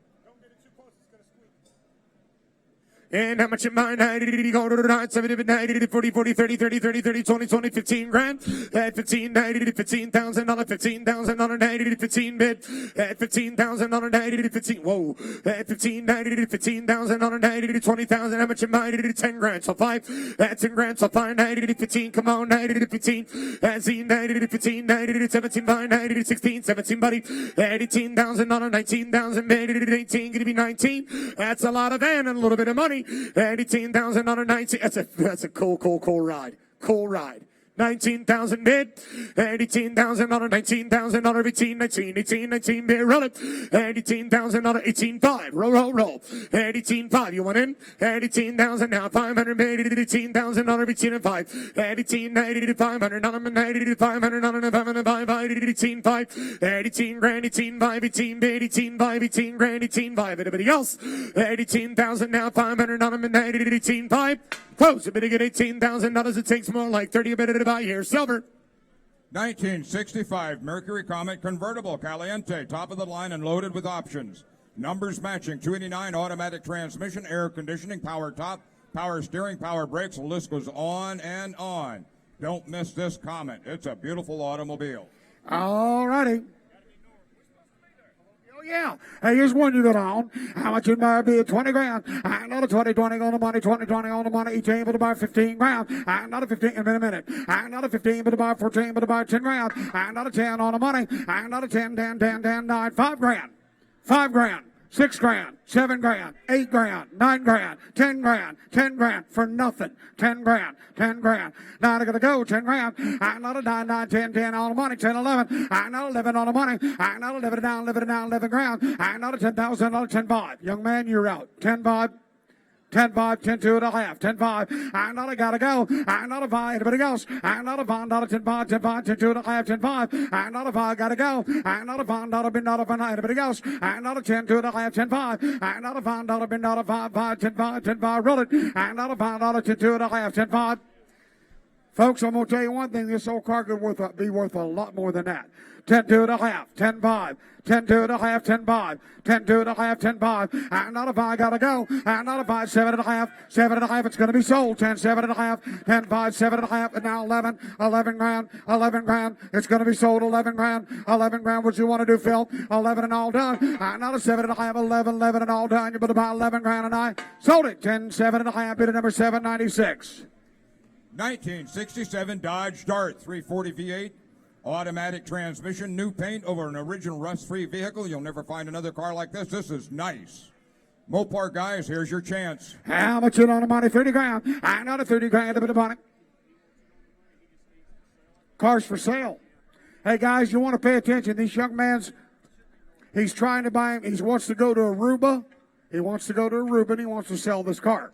And how much am I? 90, go to the 9, 70, 90, 40, 40, 30, 30, 30, 30, 20, 20, 15 grand. At 15, 90, $15,000, $15,000, 90, 15 bid. At 15,000, 90, 15. Whoa. At 15, 90, $15,000, 90, 20,000. How much am I? 10 grand. So 5. At 10 grand. So 5, 90, 15. Come on, 90, 15. At 90, 15, 90, 17, 5, 90, 16, 17, buddy. At 18,000, 19,000, 18, gonna be 19. That's a lot of van and a little bit of money. 18,000 on a 19. That's a cool ride. Cool ride. 19,000 bid. 18,000 on a 19,000 on a 18 bid. Roll it. 18,000 on a 18.5. Roll. 18.5. You want in? 18,000 now. 500 bid. 18,000 on a 18.5. 1890 to 500 on a 90 to 500 on a 505. 18.5. 18 grand. 18.5. 18 bid. 18.5. 18 grand. 18.5. Anybody else? 18,000 now. 500 on a 90 to 18.5. Close. A bit to get $18,000. It takes more like 30 a bit to buy here. Silver. 1965 Mercury Comet convertible Caliente, top of the line and loaded with options. Numbers matching, 289 automatic transmission, air conditioning, power top, power steering, power brakes. The list goes on and on. Don't miss this Comet. It's a beautiful automobile. All righty. Yeah. Hey, here's one you got on. How much you buy? Be 20 grand. Another 20 on the money, 20 on the money. Each able to buy 15 grand. Another 15 in a minute. Another 15 but to buy 14 but to buy 10 grand. Another 10 on the money. Another 10, 9, 5 grand. 5 grand. 6 grand, 7 grand, 8 grand, 9 grand, 10 grand, 10 grand for nothing. 10 grand, 10 grand. Now I gotta go, 10 grand. Another 9, 10 on the money, 10, 11. Another 11 on the money. Another 11 down, 11 grand. Another 10,000, another 10, 5. Young man, you're out. 10, 5. 10, 5, 10, 2 and a half, 10, 5. Another gotta go. Another 5. Anybody else? Another 5, another 10, 5, 10, 5, 10, 2 and a half, 10, 5. Another 5 gotta go. Another 5, another bin, another 5. Anybody else? Another 10, 2 and a half, 10, 5. Another 5, another bin, another 5, 5, 10, 5, 10, 5. Roll it. Another 5, another 10, 2 and a half, 10, 5. Folks, I'm going to tell you one thing. This old car could be worth a lot more than that. 10, 2 and a half, 10, 5. 10, 2 and a half, 10, 5. 10, 2 and a half, 10, 5. Another 5 gotta go. Another 5, 7 and a half. 7 and a half, it's going to be sold. 10, 7 and a half. 10, 5, 7 and a half. And now 11. 11 grand. 11 grand. It's going to be sold. 11 grand. 11 grand. What you want to do, Phil? 11 and all done. Another 7 and a half. 11 and all done. You better buy 11 grand and I sold it. 10, 7 and a half. Bid at number 796. 1967 Dodge Dart 340 V8. Automatic transmission, new paint over an original rust-free vehicle. You'll never find another car like this. This is nice. Mopar guys, here's your chance. How much you on the money? 30 grand. Another 30 grand, a bit of money. Cars for sale. Hey, guys, you want to pay attention. This young man's, he's trying to buy him. He wants to go to Aruba. He wants to go to Aruba, and he wants to sell this car.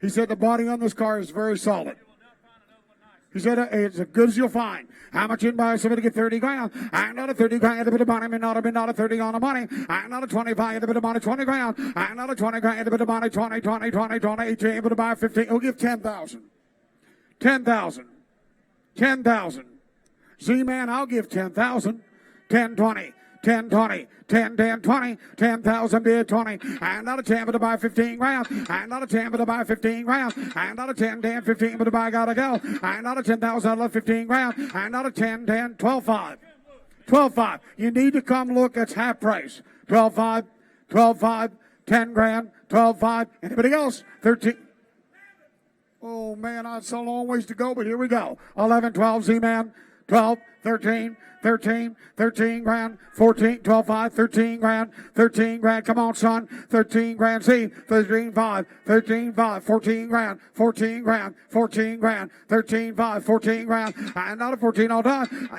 He said the body on this car is very solid. He said it's as good as you'll find. How much you can buy somebody to get 30 grand? Another 30 grand, a bit of money, another 30 on the money. Another 25, a bit of money, 20 grand. Another 20 grand, a bit of money, 20, 18, able to buy 15. He'll give 10,000. 10,000. 10,000. Z-Man, I'll give 10,000. 10, 20. 10, 20, 10, 10, 20, 10,000 bid 20, another 10 but to buy 15 grand, another 10 but to buy 15 grand, another 10, 10, 15 but to buy gotta go, another 10,000 out of 15 grand, another 10, 10, 12, 5. 12, 5. You need to come look, it's half price. 12, 5, 12, 5, 10 grand, 12, 5. Anybody else? 13. Oh man, it's a long ways to go, but here we go. 11, 12, Z-Man, 12, 13, 13 grand, 14, 12, 5, 13 grand, 13 grand, come on son, 13 grand, Z, 13, 5, 13, 5, 14 grand, 14 grand, 14 grand, 13, 5, 14 grand, another 14 all done,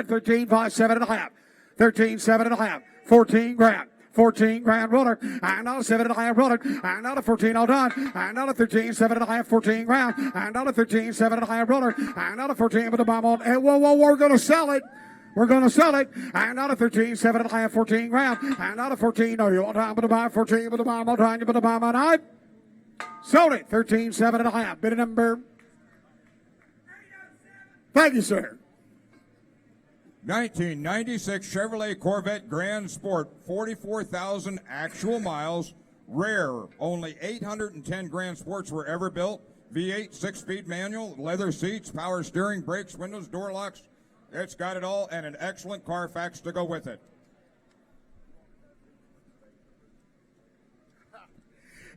13, 5, 7 and a half, 13, 7 and a half, 14 grand. 14 grand roller, another 7 and a half roller, another 14 all done, another 13, 7 and a half, 14 grand, another 13, 7 and a half roller, another 14 with the bomb on. Hey, whoa, we're going to sell it. We're going to sell it. Another 13, 7 and a half, 14 grand, another 14. No, you want time with the buy 14 with the bomb on time, with the bomb on I sold it. 13, 7 and a half. Bid number. Thank you, sir. 1996 Chevrolet Corvette Grand Sport, 44,000 actual miles, rare. Only 810 Grand Sports were ever built. V8, 6-speed manual, leather seats, power steering, brakes, windows, door locks. It's got it all and an excellent Carfax to go with it.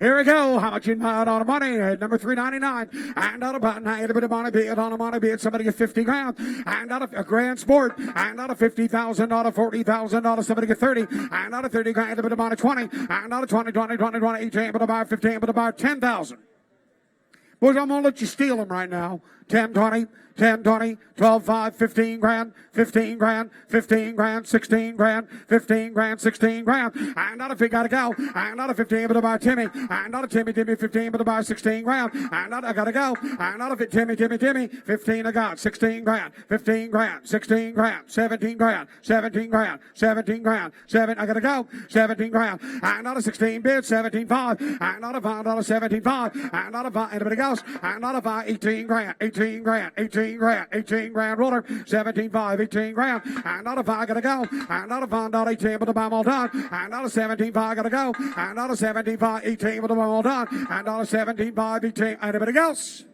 Here we go. How much you buy on the money? Number 399. And out of about 9, a bit of money, be it on the money, be it somebody get 50 grand. And out of a Grand Sport. And out of 50,000, out of 40,000, out of somebody get 30. And out of 30 grand, a bit of money, 20. And out of 20, 18, but about 15, but about 10,000. Boys, I'm going to let you steal them right now. 10, 20, 10, 20, 12, 5, 15 grand, 15 grand, 15 grand, 16 grand, 15 grand, 16 grand. And not if you got to go. And not a 15, but about Timmy. And not a Timmy, 15, but about 16 grand. And not I got to go. And not if it Timmy, 15 I got. 16 grand, 15 grand, 16 grand, 17 grand, 17 grand, 17 grand, 7, I got to go. 17 grand. And not a 16 bid, 17, 5. And not a 5, not a 17, 5. And not a 5, anybody else? And not a 5, 18 grand, 18 grand, 18 grand, 18 grand roller, 17, 5, 18 grand, and not a 5, gotta go, and not a 5, not 18, but the bomb all done, and not a 17, 5, gotta go, and not a 17, 5, 18, but the bomb all done, and not a 17, 5, 18, anybody else?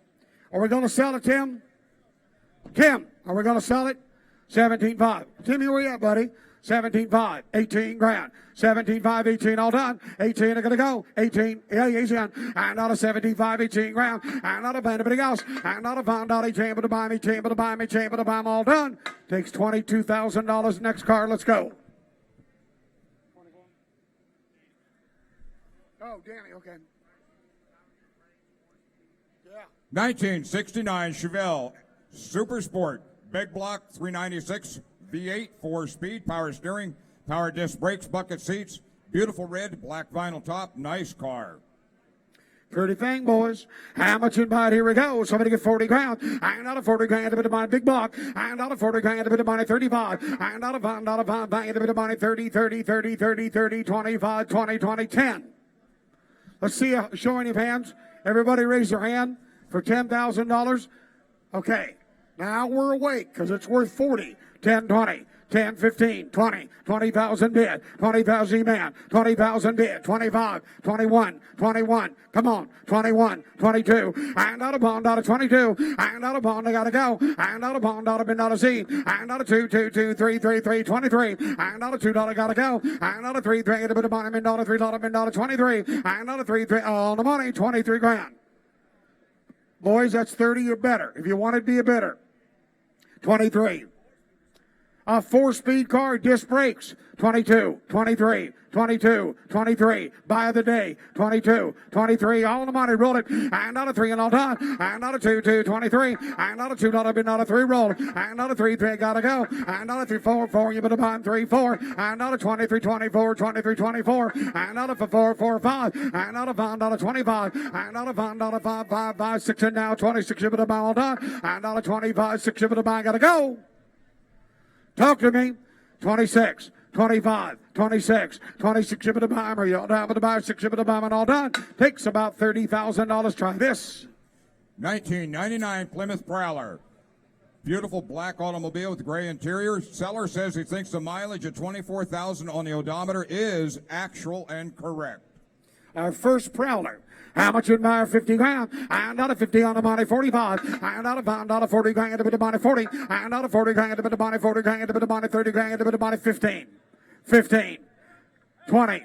Are we going to sell it, Tim? Tim, are we going to sell it? 17, 5. Timmy, where you at, buddy? 17.5, 18 grand. 17.5, 18 all done. 18 are going to go. 18, yeah, he's in. And not a 17.5, 18 grand. And not a band, everybody else. And not a pound, dolly, chamber to buy me, chamber to buy me, chamber to buy me, all done. Takes $22,000. Next car, let's go. Oh, Danny, okay. Yeah. 1969 Chevelle Super Sport, big block, 396, V8, 4-speed, power steering, power disc brakes, bucket seats, beautiful red, black vinyl top, nice car. Pretty thing, boys. How much in bite? Here we go. Somebody get 40 grand. I'm not a 40 grand, a bit of money, big block. I'm not a 40 grand, a bit of money, 35. I'm not a pound, not a pound, bang, a bit of money, 30, 30, 30, 30, 30, 25, 20, 20, 10. Let's see a showing of hands. Everybody raise their hand for $10,000. Okay. Now we're awake because it's worth 40, 10, 20. 10, 15, 20, 20,000 bid, 20,000 man, 20,000 bid, 25, 21, 21, come on, 21, 22, and out of bond, out of 22, and out of bond, I gotta go, and out of bond, out of bid, out of Z, and out of 2, 2, 2, 3, 3, 3, 23, and out of $2, gotta go, and out of 3, 3, a bit of money, $3, $3, 23, and out of 3, 3, all the money, 23 grand. Boys, that's 30 or better. If you want to be a bidder, 23. A 4-speed car, disc brakes, 22, 23, 22, 23, buy of the day, 22, 23, all the money, roll it, and out of 3 and all done, and out of 2, 2, 23, and out of $2, been out of 3, roll, and out of 3, 3, gotta go, and out of 3, 4, 4, you better buy 3, 4, and out of 23, 24, 23, 24, and out of 4, 4, 5, and out of pound, out of 25, and out of pound, out of 5, 5, 5, 6, and now 26, you better buy all done, and out of 25, 6, you better buy, gotta go. Talk to me. 26, 25, 26, 26 ship of the bomber. You're down with the buyer, 6 ship of the bomber, and all done. Takes about $30,000. Try this. 1999 Plymouth Prowler. Beautiful black automobile with gray interior. Seller says he thinks the mileage of 24,000 on the odometer is actual and correct. Our first Prowler. How much would buy 50 grand? And not a 50 on the money, 45. And not a pound, not a 40 grand, a bit of money, 40. And not a 40 grand, a bit of money, 40 grand, a bit of money, 30 grand, a bit of money, 15. 15. 20.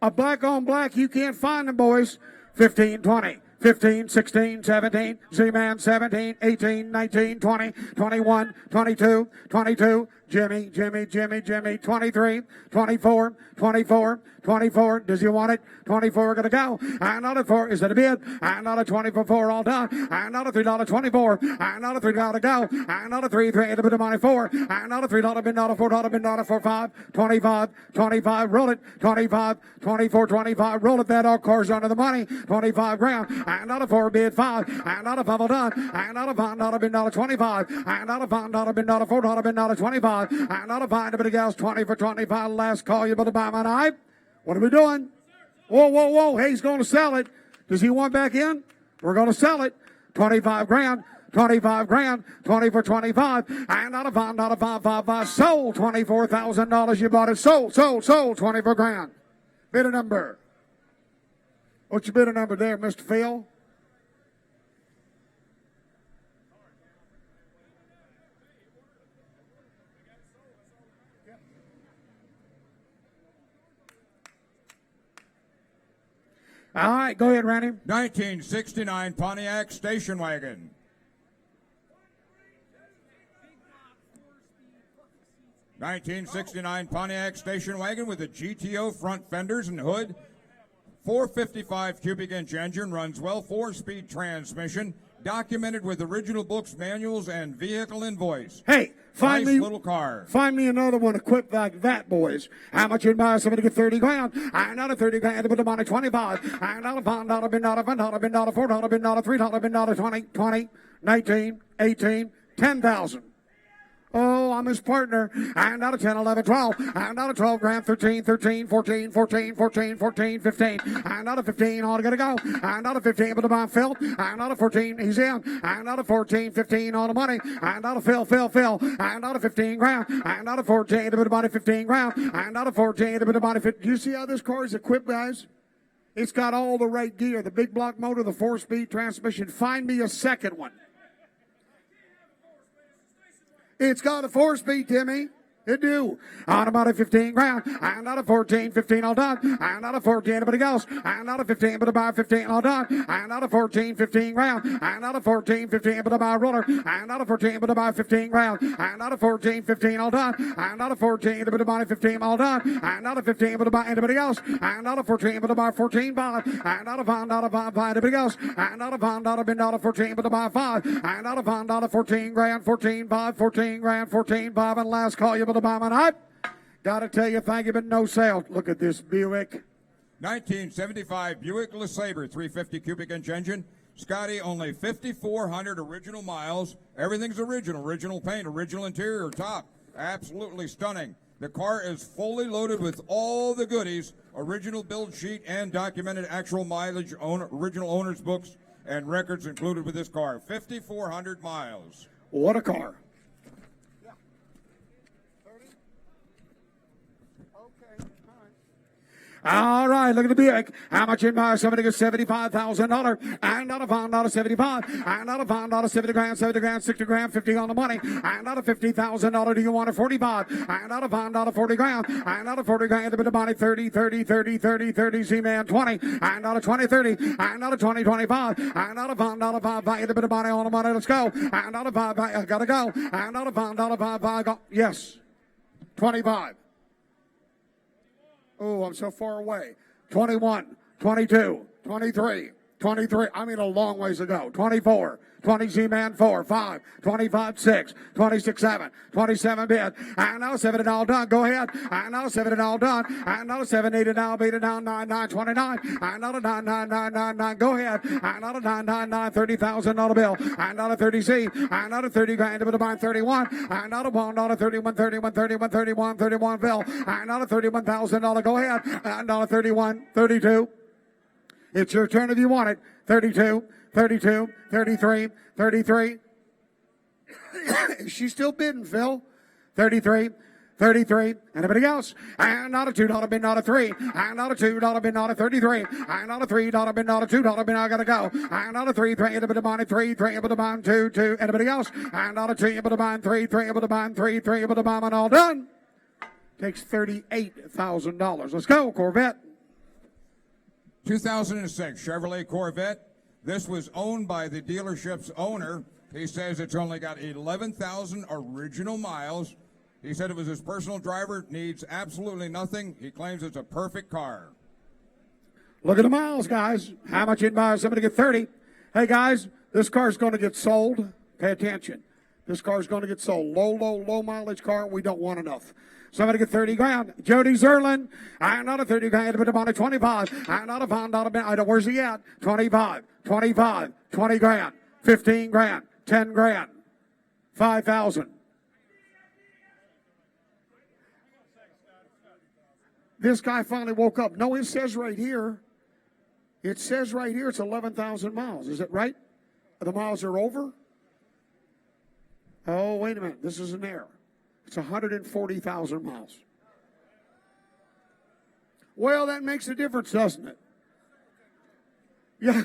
A black on black, you can't find them, boys. 15, 20. 15, 16, 17, Z-Man 17, 18, 19, 20, 21, 22, 22, Jimmy, 23, 24, 24, 24. Does he want it? 24 going to go. And out of 4 is that a bid? And out of 24 all done. And out of $3, 24. And out of $3 to go. And out of 3, 3, a bit of money 4. And out of $3, bid out of $4, bid out of 4, 5, 25, 25, roll it. 25, 24, 25, roll it. That all cars under the money. 25 grand. And out of 4, bid 5. And out of 5 all done. And out of $5, bid out of 25. And out of $5, bid out of $4, bid out of 25. And not a find, but a gal's 20 for 25. Last call, you better buy my knife. What are we doing? Whoa, whoa, whoa. Hey, he's going to sell it. Does he want back in? We're going to sell it. 25 grand. 25 grand. 20 for 25. And not a find, not a 5, 5, 5. Sold. $24,000. You bought it. Sold. 24 grand. Bidder number. What's your bidder number there, Mr. Phil? All right, go ahead, Randy. 1969 Pontiac Station Wagon. (1969 Pontiac Station Wagon with a GTO front fenders and hood. 455 cubic inch engine, runs well, 4-speed transmission, documented with original books, manuals, and vehicle invoice. Hey, find nice me little car. Find me another one equipped like that, boys. How much you buy somebody get 30 grand? I not a 30 grand, a bit of money, 25. I not a pound, not a bin, not a $1, not a $4, bin, not a $3, bin, not a 20, 20, 19, 18, 10,000. Oh, I'm his partner. I'm not a 10, 11, 12. I'm not a 12 grand, 13, 13, 14, 14, 14, 14, 15. I'm not a 15, all gotta go. I'm not a 15, but I'm Phil. I'm not a 14, he's in. I'm not a 14, 15, all the money. I'm not a Phil. I'm not a 15 grand. I'm not a 14, a bit of money, 15 grand. I'm not a 14, a bit of money, 15. Do you see how this car is equipped, guys? It's got all the right gear. The big block motor, the 4-speed transmission. Find me a second one. It's got a 4-speed, Timmy. It do. On about a 15 grand. And out of 14, 15 all done. And out of 14, anybody else? And out of 15, but about 15 all done. And out of 14, 15 grand. And out of 14, 15, but about roller. And out of 14, but about 15 grand. And out of 14, 15 all done. And out of 14, but about 15 all done. And out of 15, but about anybody else? And out of 14, but about 14 5. And out of 5, anybody else? And out of 5, been out of 14, but about 5. And out of 5, 14 grand, 14 5, 14 grand, 14 5. And last call you, but about my night. Gotta tell you, thank you, but no sale. Look at this Buick. 1975 Buick LeSabre 350 cubic inch engine. Scotty, only 5,400 original miles. Everything's original. Original paint, original interior, top. Absolutely stunning. The car is fully loaded with all the goodies. Original build sheet and documented actual mileage, original owner's books, and records included with this car. 5,400 miles. What a car. All right, look at the Buick. How much in my somebody gets $75,000 and not a $5 75 and not a $5 70 grand, 70 grand, 60 grand, 50 on the money and not a $50,000. Do you want a 45 and not a $5 40 grand and not a 40 grand? A bit of money 30 30 30 30 30 Z-Man 20 and not a 20 30 and not a 20 25 and not a $5 5 5. A bit of money on the money. Let's go and not a 5 5. I gotta go and not a $5 5 5. Go. Yes, 25. Oh, I'm so far away. 21, 22, 23, 23. I mean, a long ways to go. 24, 20 Z-Man 4, 5, 25, 6, 26, 7, 27 bid. And now 7 and all done. Go ahead. And now 7 and all done. And now 7, 8 and now, 8 and now, 9, 9, 29. And now 9, 9, 9, 9, 9. Go ahead. And now 9, 9, 9, $30,000 bill. And now 30 Z. And now 30 grand to buy 31. And now $1, 31, 31, 31, 31, 31 bill. And now $31,000. Go ahead. And now 31, 32. It's your turn if you want it. 32, 32, 33, 33. Is she still bidding, Phil? 33, 33. Anybody else? And not a $2 bid, not a 3. And not a $2 bid, not a 33. And not a $3 bid, not a $2 bid. I gotta go. And not a 3, 3, able to buy 3, 3, able to buy 2, 2. Anybody else? And not a 2, able to buy 3, 3, able to buy 3, 3, able to buy and all done. Takes $38,000. Let's go, Corvette. 2006 Chevrolet Corvette. This was owned by the dealership's owner. He says it's only got 11,000 original miles. He said it was his personal driver, needs absolutely nothing. He claims it's a perfect car. Look at the miles, guys. How much in miles? Somebody get 30. Hey, guys, this car's going to get sold. Pay attention. This car's going to get sold. Low mileage car. We don't want enough. Somebody get 30 grand. Jody Zerlin. I'm not a 30 grand, but I'm on a 25. I'm not a $5. I don't, where's he at? 25, 25, 20 grand, 15 grand, 10 grand, 5,000. This guy finally woke up. No, it says right here. It says right here it's 11,000 miles. Is it right? The miles are over? Oh, wait a minute. This is an error. It's 140,000 miles. Well, that makes a difference, doesn't it? Yeah.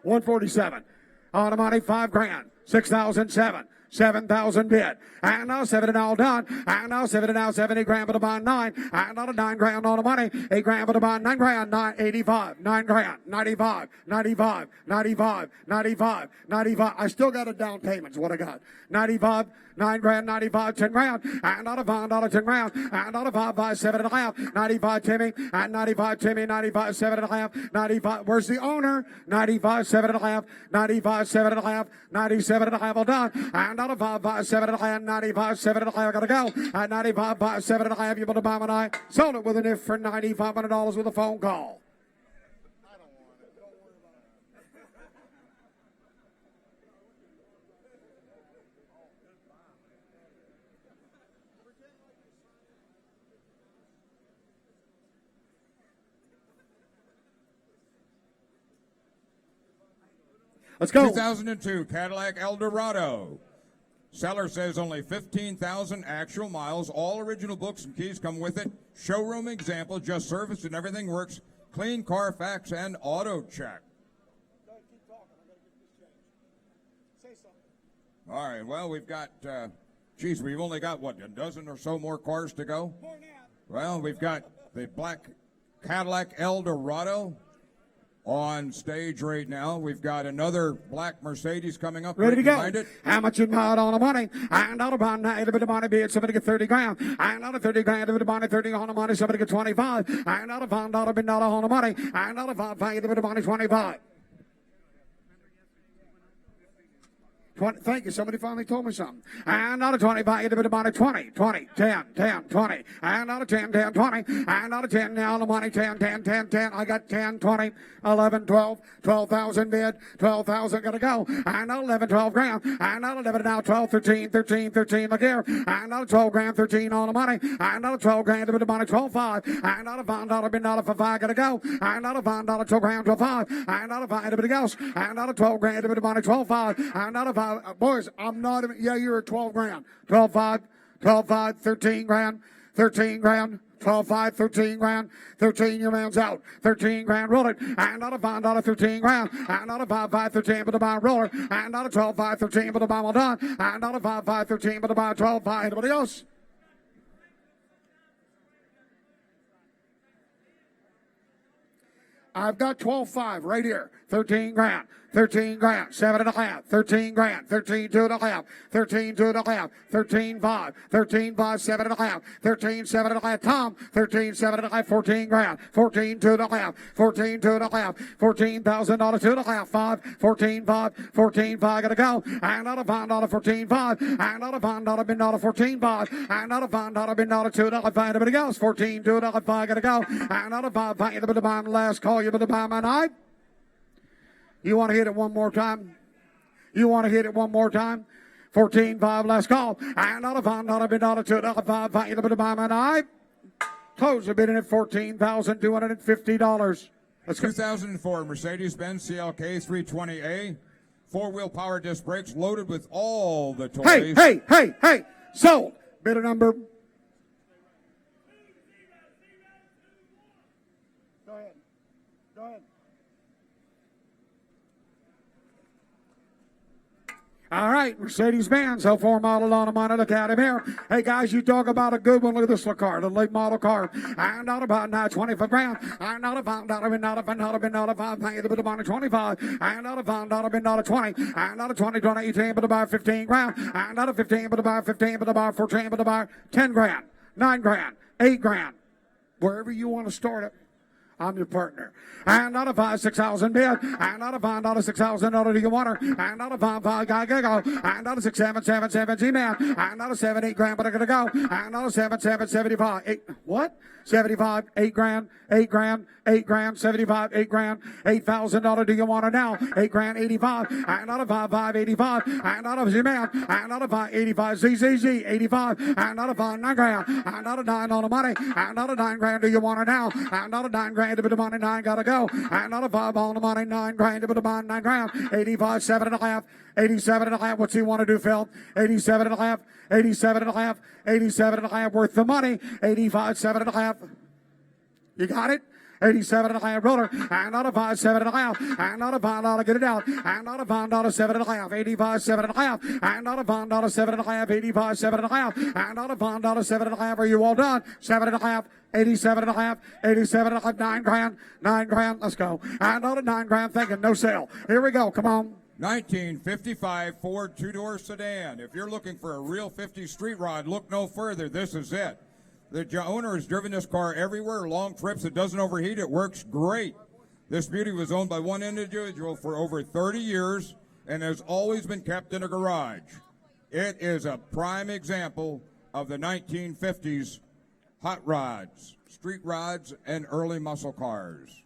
147. On the money, 5 grand. 6,007. 7,000 bid. And now 7 and all done. And now 7 and now 70 grand for the bond 9. And now 9 grand on the money. 8 grand for the bond 9 grand. 9, 85. 9 grand. 95. 95. 95. 95. 95. I still got a down payment. Is what I got. 95. 9 grand. 95. 10 grand. And not a $5, 10 grand. And not a 5, 5, 7 and a half. 95 Timmy. And 95 Timmy. 95 7 and a half. 95. Where's the owner? 95 7 and a half. 95 7 and a half. 97 and a half all done. And not a 5, 5, 7 and a half. 95 7 and a half. I gotta go. At 95 5, 7 and a half. You put a bomb and I sold it with an if for $9,500 with a phone call. Let's go. 2002 Cadillac Eldorado. Seller says only 15,000 actual miles. All original books and keys come with it. Showroom example, just serviced and everything works. Clean Carfax and auto check. All right, well, we've got, we've only got, what, a dozen or so more cars to go? Well, we've got the black Cadillac Eldorado on stage right now. We've got another black Mercedes coming up. Ready to go. Behind it. How much you got on the money? I'm not about a bit of money, be it somebody get 30 grand. I'm not a 30 grand, a bit of money, 30 on the money, somebody get 25. I'm not a $5 bit on the money. I'm not a $5 a bit of money, 25. Thank you. Somebody finally told me something. And not a 25, a bit of money, 20, 20, 10, 10, 20. And not a 10, 10, 20. And not a 10 now, the money, 10, 10, 10, 10. I got 10, 20, 11, 12, 12,000 bid, 12,000 gotta go. And not 11, 12 grand. And not 11 now, 12, 13, 13, 13, look here. And not a 12 grand, 13 on the money. And not a 12 grand, a bit of money, 12, 5. And not a $5 bid, not a for 5 gotta go. And not a $5, 12 grand, 12, 5. And not a 5, a bit else. And not a 12 grand, a bit of money, 12, 5. And not a 5. Boys, I'm not even, yeah, you're at 12 grand. 12, 5, 12, 5, 13 grand, 13 grand, 12, 5, 13 grand, 13, your man's out. 13 grand, roll it. And not a $5, 13 grand. And not a 5, 5, 13, but a buy roller. And not a 12, 5, 13, but a buy well done. And not a 5, 5, 13, but a buy 12, 5. Anybody else? I've got 12.5 right here. 13 grand. 13 grand, 7.5, 13 grand, 13, 2.5, 13, 2.5, 13, 5, 13, 5, 7.5, 13, 7.5, Tom, 13, 7.5, 14 grand, 14, 2.5, 14, 2.5, $14,000, 2.5, 5, 14, 5, 14, 5, gotta go, and not a $5, 14, 5, and not a $5, been not a 14, 5, and not a $5, been not a 2.5, anybody else, 14, 2.5, gotta go, and not a 5, the bit of my last call, you bit of my night. You want to hit it one more time? You want to hit it one more time? 14-5, last call. And not a $5, bid not a $2.5, fight the bit of my eye. Close the bidding at $14,250. Let's go. 2004 Mercedes-Benz CLK 320A. Four-wheel power disc brakes loaded with all the toys. Hey. Sold. Bidder number. Go ahead. All right, Mercedes-Benz, 04 model on a money. Look at him here. Hey, guys, you talk about a good one. Look at this little car, the late model car. I'm not about now 25 grand. I'm not a $5, not a $5, pay the bit of money 25. I'm not a $5, not a 20. I'm not a 20, 18, but about 15 grand. I'm not a 15, but about 15, but about 14, but about 10 grand, 9 grand, 8 grand. Wherever you want to start it. I'm your partner. And not a 5, 6,000 bid. And not a $5, 6,000 do you want her? And not a 5, guy go. And not a 6, 7, 7, 7, G-man. And not a 7, 8 grand, but I gotta go. And not a 7, 7, 75. 8, what? 75, 8 grand, 8 grand, 8 grand, 75, 8 grand, $8,000 do you want her now? 8 grand, 85. And not a 5, 5, 85. And not a G-man. And not a 5, 85, ZZZ, 85. And not a 5, 9 grand. And not a 9 on the money. And not a 9 grand do you want her now? And not a 9 grand. A bit of money, 9 gotta go. And not a 5 on the money, 9 grand, a bit of money, 9 grand, 85, 7.5, 87.5. What's he want to do, Phil? 87.5, 87.5, 87.5 worth the money, 85, 7.5. You got it? 87.5 roller, and not a 5, 7.5, and not a $5, get it out, and not a $5, 7.5, 85, 7.5, and not a $5, 7.5, 85, 7.5, and not a $5, 7.5. Are you all done? 7.5. 87.5, 87.5, 9 grand, 9 grand, let's go. And not a 9 grand thinking, no sale. Here we go, come on. 1955 Ford two-door sedan. If you're looking for a real 50 street rod, look no further. This is it. The owner has driven this car everywhere, long trips. It doesn't overheat. It works great. This beauty was owned by one individual for over 30 years and has always been kept in a garage. It is a prime example of the 1950s hot rods, street rods, and early muscle cars.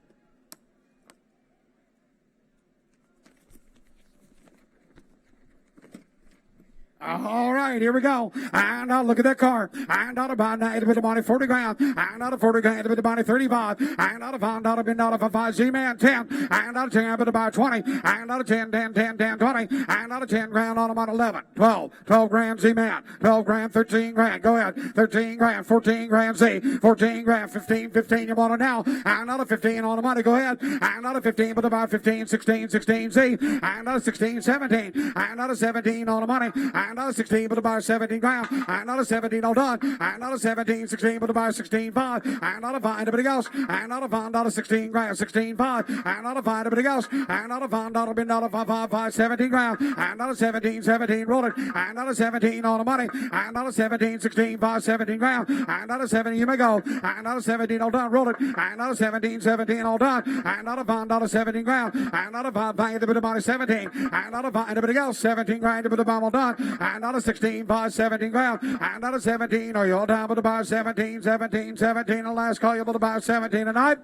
All right, here we go. And look at that car. And out of bond, a bit of money, 40 grand. And out of 40 grand, a bit of money, 35. And out of bond, out of been out of a 5 Z-Man, 10. And out of 10, a bit about 20. And out of 10, 10, 10, 10, 20. And out of 10 grand on about 11, 12. 12 grand Z-Man, 12 grand, 13 grand. Go ahead. 13 grand, 14 grand Z, 14 grand, 15, 15. You want it now. And out of 15 on the money. Go ahead. And out of 15, but about 15, 16, 16 Z. And out of 16, 17. And out of 17 on the money. And out of 16, but about 17 grand. And out of 17, all done. And out of 17, 16, but about 16, 5. And out of 5, everybody else. And out of 5, out of 16 grand, 16, 5. And out of 5, everybody else. And out of 5, out of been out of 5, 5, 5, 17 grand. And out of 17, 17, roll it. And out of 17 on the money. And out of 17, 16, 5, 17 grand. And out of 17, you may go. And out of 17, all done, roll it. And out of 17, 17, all done. And out of 5, out of 17 grand. And out of 5, a bit of money, 17. And out of 5, everybody else, 17 grand, a bit of all done. And out of 16, 5, 17 grand. And out of 17, are you all down with about 17, 17, 17? The last call, you're with about 17 tonight.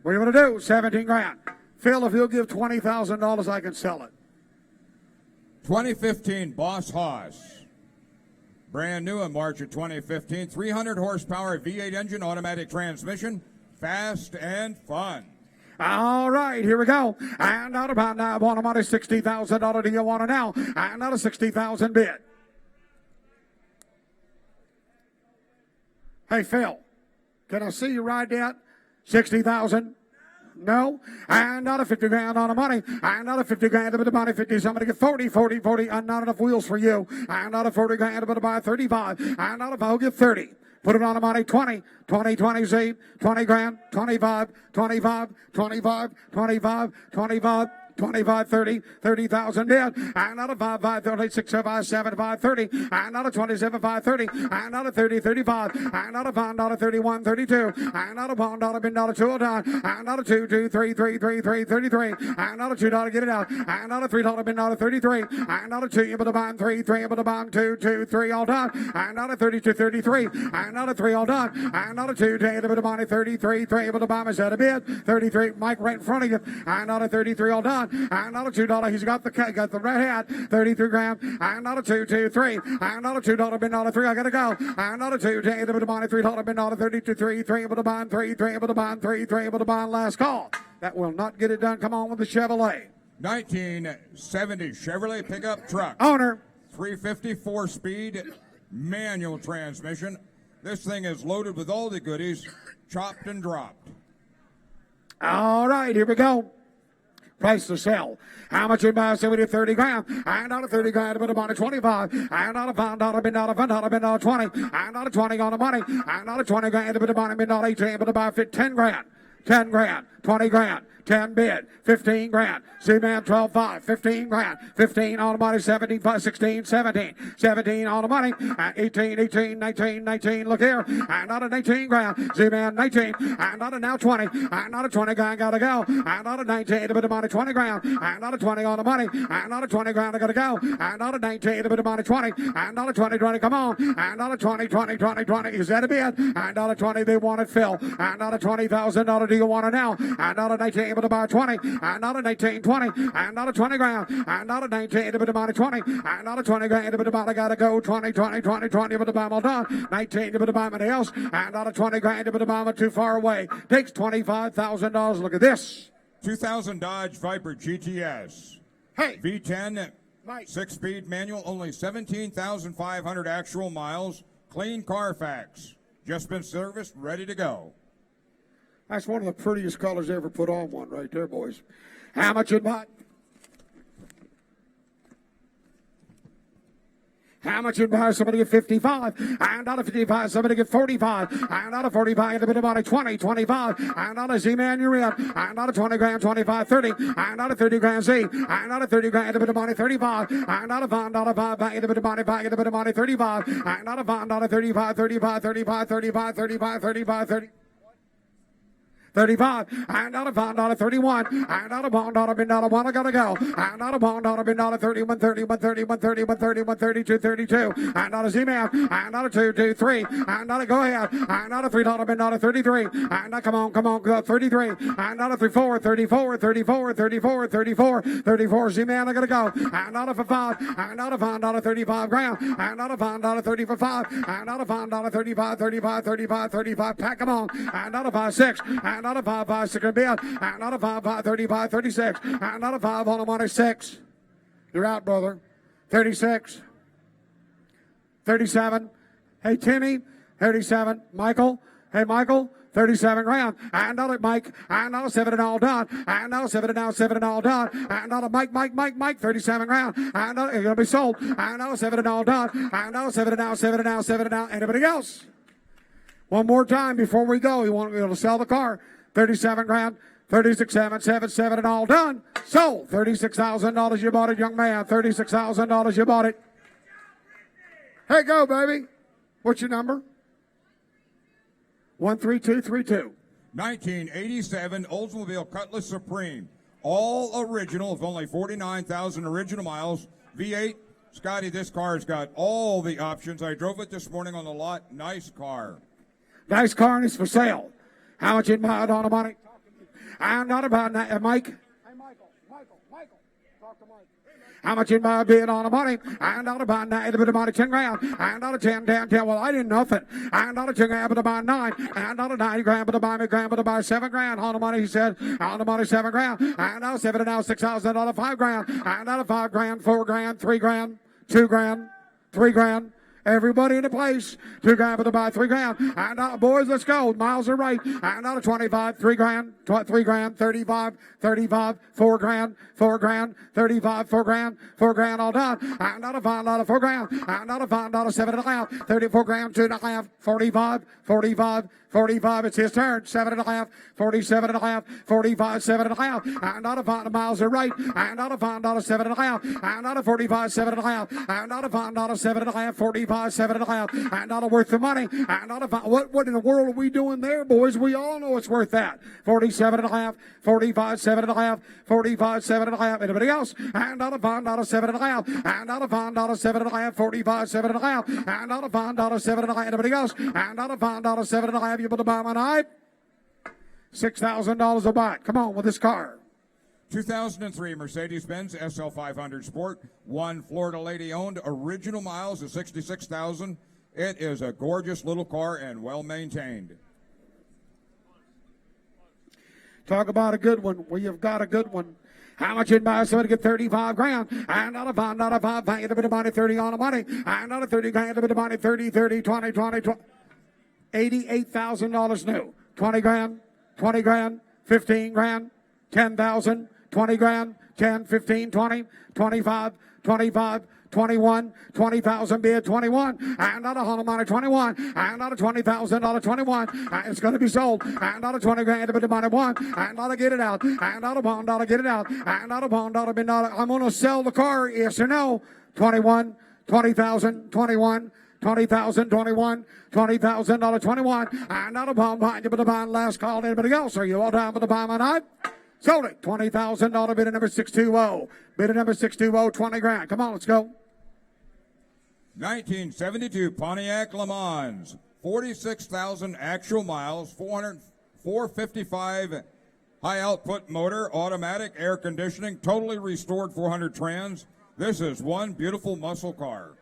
What do you want to do? 17 grand. Phil, if you'll give $20,000, I can sell it. 2015 Boss Haas. Brand new in March of 2015. 300 horsepower V8 engine, automatic transmission. Fast and fun. All right, here we go. And out about now, I want a money $60,000. Do you want it now? And out of 60,000 bid. Hey, Phil, can I see you ride that? 60,000? No. And out of 50 grand on the money. And out of 50 grand, a bit of money, 50. Somebody get 40, 40, 40. And not enough wheels for you. And out of 40 grand, a bit of buy 35. And out of I'll get 30. Put it on the money, 20, 20, 20 Z, 20 grand, 25, 25, 25, 25, 25. 25, 30, 30,000 bid. And out of 5, 5, 36, 5, 7, 5, 30. And out of 27, 5, 30. And out of 30, 35. And out of $1, 31, 32. And out of $1, bin dollar, $2. And out of 2, 2, 3, 3, 3, 3, 33. And out of $2, get it out. And out of $3, bin dollar, 33. And out of 2, able to buy 3, 3, able to buy 2, 2, 3, all done. And out of 32, 33. And out of 3, all done. And out of 2, able to buy 33, 3, able to buy is at a bid. 33, Mike right in front of you. And out of 33, all done. And out of $2, he's got the red hat, 33 grand. And out of 2, 2, 3. And out of $2, bin dollar, 3, I gotta go. And out of 2, able to buy $3, bin dollar, 32, 3, 3, able to buy 3, 3, able to buy 3, 3, able to buy last call. That will not get it done. Come on with the Chevrolet. 1970 Chevrolet pickup truck. Owner. 354 speed manual transmission. This thing is loaded with all the goodies, chopped and dropped. All right, here we go. Price to sell. How much you buy? 70, 30 grand. And out of 30 grand, a bit of money, 25. And out of $5, bin dollar, $5, bin dollar, 20. And out of 20 on the money. And out of 20 grand, a bit of money, bin dollar, 18, but about 10 grand. 10 grand, 20 grand, 10 bid, 15 grand. Z-Man 12, 5, 15 grand, 15 on the money, 17, 5, 16, 17, 17 on the money, 18, 18, 19, 19, look here, and out of 19 grand, Z-Man 19, and out of now 20, and out of 20 grand, gotta go, and out of 19, a bit of money, 20 grand, and out of 20 on the money, and out of 20 grand, I gotta go, and out of 19, a bit of money, 20, and out of 20, 20, come on, and out of 20, 20, 20, 20, is that a bid? And out of 20, they want it, Phil, and out of $20,000, do you want it now? And out of 19, able to buy 20, and out of 19, 20, and out of 20 grand, and out of 19, a bit of money, 20, and out of 20 grand, a bit of money, gotta go, 20, 20, 20, 20, a bit of buy, all done, 19, a bit of buy, money else, and out of 20 grand, a bit of buy, too far away, takes $25,000, look at this. 2000 Dodge Viper GTS. Hey. V10, Mike. 6-speed manual, only 17,500 actual miles, clean Carfax. Just been serviced, ready to go. That's one of the prettiest colors ever put on one right there, boys. How much you buy? How much you buy? Somebody get 55. And out of 55, somebody get 45. And out of 45, a bit of money, 20, 25. And out of Z-Man, you're in. And out of 20 grand, 25, 30. And out of 30 grand, Z. And out of 30 grand, a bit of money, 35. And out of $5, a bit of money, a bit of money, 35. And out of $5, 35, 35, 35, 35, 35, 35, 30. 35, and out of $5, 31, and out of $1, $1, I gotta go, and out of $1, $1, 31, 31, 31, 31, 31, 32, 32, and out of Z-Man, and out of 2, 2, 3, and out of go ahead, and out of $3, $1, 33, and come on, go 33, and out of 3, 4, 34, 34, 34, 34, 34, Z-Man, I gotta go, and out of a 5, and out of $5, 35 grand, and out of $5, 30 for 5, and out of $5, 35, 35, 35, 35, pack them on, and out of 5, 6, and out of 5, 5, 6, bid, and out of 5, 5, 35, 36, and out of 5, on the money, 6. You're out, brother. 36, 37. Hey, Timmy, 37. Michael, hey, Michael, 37 grand, and out of Mike, and out of 7 and all done, and out of 7 and now 7 and all done, and out of Mike, 37 grand, and out, it's gonna be sold, and out of 7 and all done, and out of 7 and now 7 and now 7 and now. Anybody else? One more time before we go. You want to be able to sell the car? 37 grand, 36, 7, 7, 7 and all done. Sold. $36,000 you bought it, young man. $36,000 you bought it. Hey, go, baby. What's your number? 13232. 1987 Oldsmobile Cutlass Supreme. All original of only 49,000 original miles. V8. Scotty, this car's got all the options. I drove it this morning on the lot. Nice car. Nice car, and it's for sale. How much in my on the money? I'm not about that, Mike. Hey, Michael, talk to Mike. How much in my bid on the money? I'm not about that, a bit of money, 10 grand. I'm not a 10, 10, 10. Well, I didn't nothing. I'm not a 10 grand, but to buy 9. I'm not a 9 grand, but to buy me grand, but to buy 7 grand. On the money, he said. On the money, 7 grand. I'm not 7 and now $6,000, 5 grand. I'm not a 5 grand, 4 grand, 3 grand, 2 grand, 3 grand. Everybody in the place, 2 grand for the buy, 3 grand. And boys, let's go. Miles are right. And out of 25, 3 grand, 3 grand, 35, 35, 4 grand, 4 grand, 35, 4 grand, 4 grand, all done. And out of $5, 4 grand. And out of $5, 7 and a half, 34 grand, 2 and a half, 45, 45, 45, it's his turn. 7 and a half, 47 and a half, 45, 7 and a half. And out of $5, miles are right. And out of $5, 7 and a half. And out of 45, 7 and a half. And out of $5, 7 and a half, 45, 7 and a half. And out of worth the money. And out of what in the world are we doing there, boys? We all know it's worth that. 47 and a half, 45, 7 and a half, 45, 7 and a half. Anybody else? And out of $5, 7 and a half. And out of $5, 7 and a half, 45, 7 and a half. And out of $5, 7 and a half. Anybody else? And out of $5, 7 and a half. You able to buy my knife? $6,000 a buy. Come on with this car. 2003 Mercedes-Benz SL 500 Sport. One Florida lady owned. Original miles of 66,000. It is a gorgeous little car and well maintained. Talk about a good one. We have got a good one. How much in buy somebody get 35 grand? And not a 5, not a 5, a bit of money, 30 on the money. And not a 30 grand, a bit of money, 30, 30, 20, 20, 20. $88,000 new. 20 grand, 20 grand, 15 grand, 10,000, 20 grand, 10, 15, 20, 25, 25, 21, 20,000 bid, 21, and not a whole amount of 21, and not a $20,000, 21, it's going to be sold, and not a 20 grand, a bit of money, 1, and not a get it out, and not a $1, get it out, and not a $1, bid, not a, I'm going to sell the car, yes or no, 21, 20,000, 21, 20,000, 21, $20,000, 21, and not a bomb behind you, but the bond last call. Anybody else? Are you all down for the bomb tonight? Sold it. $20,000 bid at number 620. Bid at number 620, 20 grand. Come on, let's go. 1972 Pontiac Le Mans. 46,000 actual miles, 455 high output motor, automatic air conditioning, totally restored 400 trans. This is one beautiful muscle car.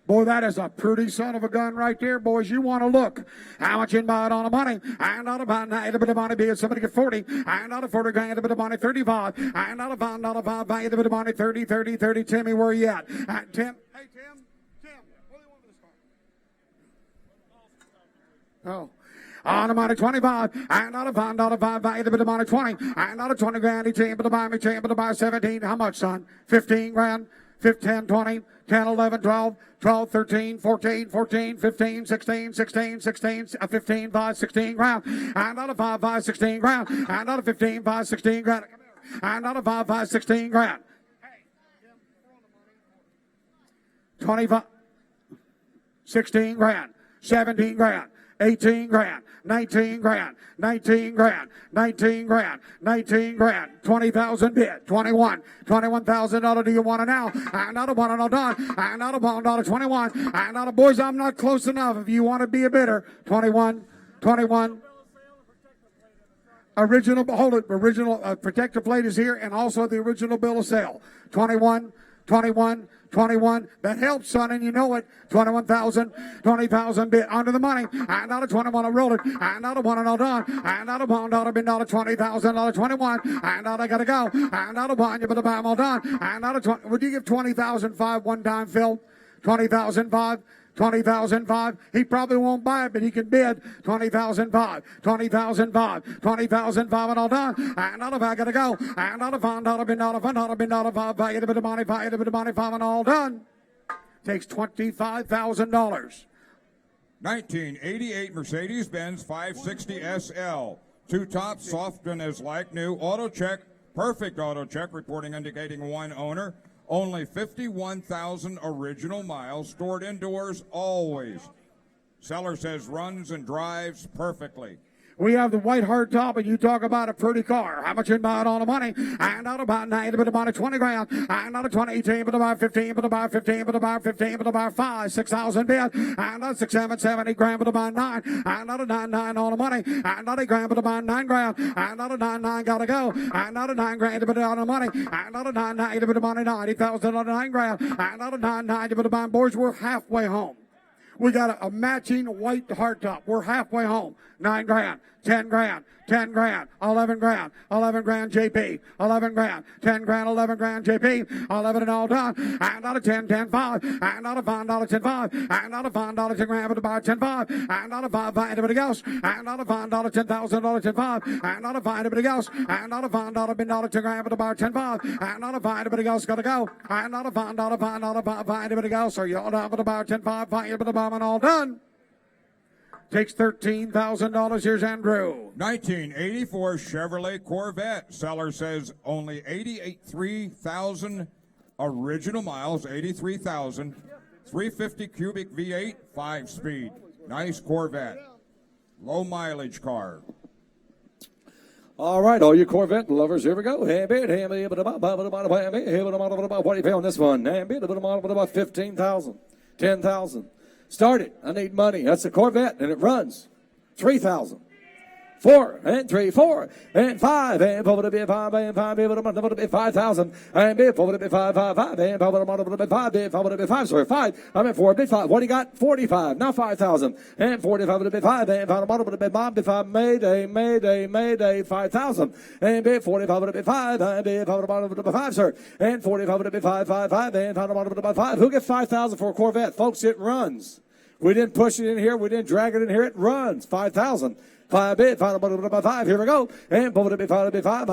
Boy, that is a pretty son of a gun right there, boys. You want to look. How much in buy it on the money? And not about a bit of money, be it somebody get 40. And not a 40 grand, a bit of money, 35. And not a 5, not a 5, buy a bit of money, 30, 30, 30. Timmy, where are you at? And Tim. Hey, Tim, what do you want with this car? Oh. On the money, 25, and not a 5, not a 5, buy a bit of money, 20, and not a 20 grand, he chamber to buy me, chamber to buy 17. How much, son? 15 grand, 15, 20, 10, 11, 12, 12, 13, 14, 14, 15, 16, 16, 16, 15, 5, 16 grand, and not a 5, 5, 16 grand, and not a 15, 5, 16 grand, and not a 5, 5, 16 grand. 25, 16 grand, 17 grand. 18 grand, 19 grand, 19 grand, 19 grand, 19 grand, 20,000 bid, 21, $21,000. Do you want it now? And not a one and all done. And not a $1, 21. And not a boys, I'm not close enough. If you want to be a bidder, 21, 21. Original, hold it, original protector plate is here, and also the original bill of sale. 21, 21, 21. That helps, son, and you know it. 21,000, 20,000 bid under the money. And out of 21, I rolled it. And out of one and all done. And out of $1 bid, out of $20,000, 21. And out I gotta go. And out of one, you better buy them all done. And out of 20, would you give 20,005 one time, Phil? 20,005. 20,005. He probably won't buy it, but he can bid 20,005, 20,005, 20,005, and all done. And out of I gotta go. And out of $1 bid, out of $1 bid, out of $5, buy it a bit of money, buy it a bit of money, 5, and all done. Takes $25,000. 1988 Mercedes-Benz 560 SL. Two tops, soft and as like new. Auto check, perfect auto check, reporting indicating one owner. Only 51,000 original miles, stored indoors always. Seller says runs and drives perfectly. We have the white hard top, and you talk about a pretty car. How much you buy it on the money? And out about 90, but about 20 grand. And out of 20, 18, but about 15, but about 15, but about 15, but about 5, 6,000 bid. And out of 6, 7, 7, 8 grand, but about 9. And out of 9, 9 on the money. And out of 8 grand, but about 9 grand. And out of 9, 9 gotta go. And out of 9 grand, but out of the money. And out of 9, 9, but about 90,000 out of 9 grand. And out of 9, 9, but about boys, we're halfway home. We got a matching white hardtop. We're halfway home. 9 grand, 10 grand, 10 grand, 11 grand, 11 grand JP, 11 grand, 10 grand, 11 grand JP, 11 and all done. And out of 10, 10, 5. And out of $5, 10, 5. And out of $5, 10 grand, but about 10, 5. And out of 5, anybody else. And out of $5, $10,000, 10, 5. And out of 5, anybody else. And out of $5, been $10 grand, but about 10, 5. And out of 5, anybody else gotta go. And out of $5, anybody else. Are you all done with about 10, 5, 5, but about and all done. Takes $13,000. Here's Andrew. 1984 Chevrolet Corvette. Seller says only 83,000 original miles, 83,000. 350 cubic V8, 5-speed. Nice Corvette. Low mileage car. All right, all you Corvette lovers, here we go. What do you pay on this one? About 15,000, 10,000. Start it. I need money. That's a Corvette, and it runs. 3,000. 4 and 3, 4 and 5 and 5 and 5 and 5,000 and 5 and 5. Sorry, 5. I'm at 4 bid 5. What do you got? 45. Now 5,000 and 45 bid 5 and 5 Mayday 5,000 and bid 45 bid 5 and bid 5, sir, and 45 bid 5 and 5. Who gets 5,000 for a Corvette, folks? It runs. We didn't push it in here. We didn't drag it in here. It runs. 5,000. 5 bid, 5. Here we go. And 5 bid, 5 bid, 5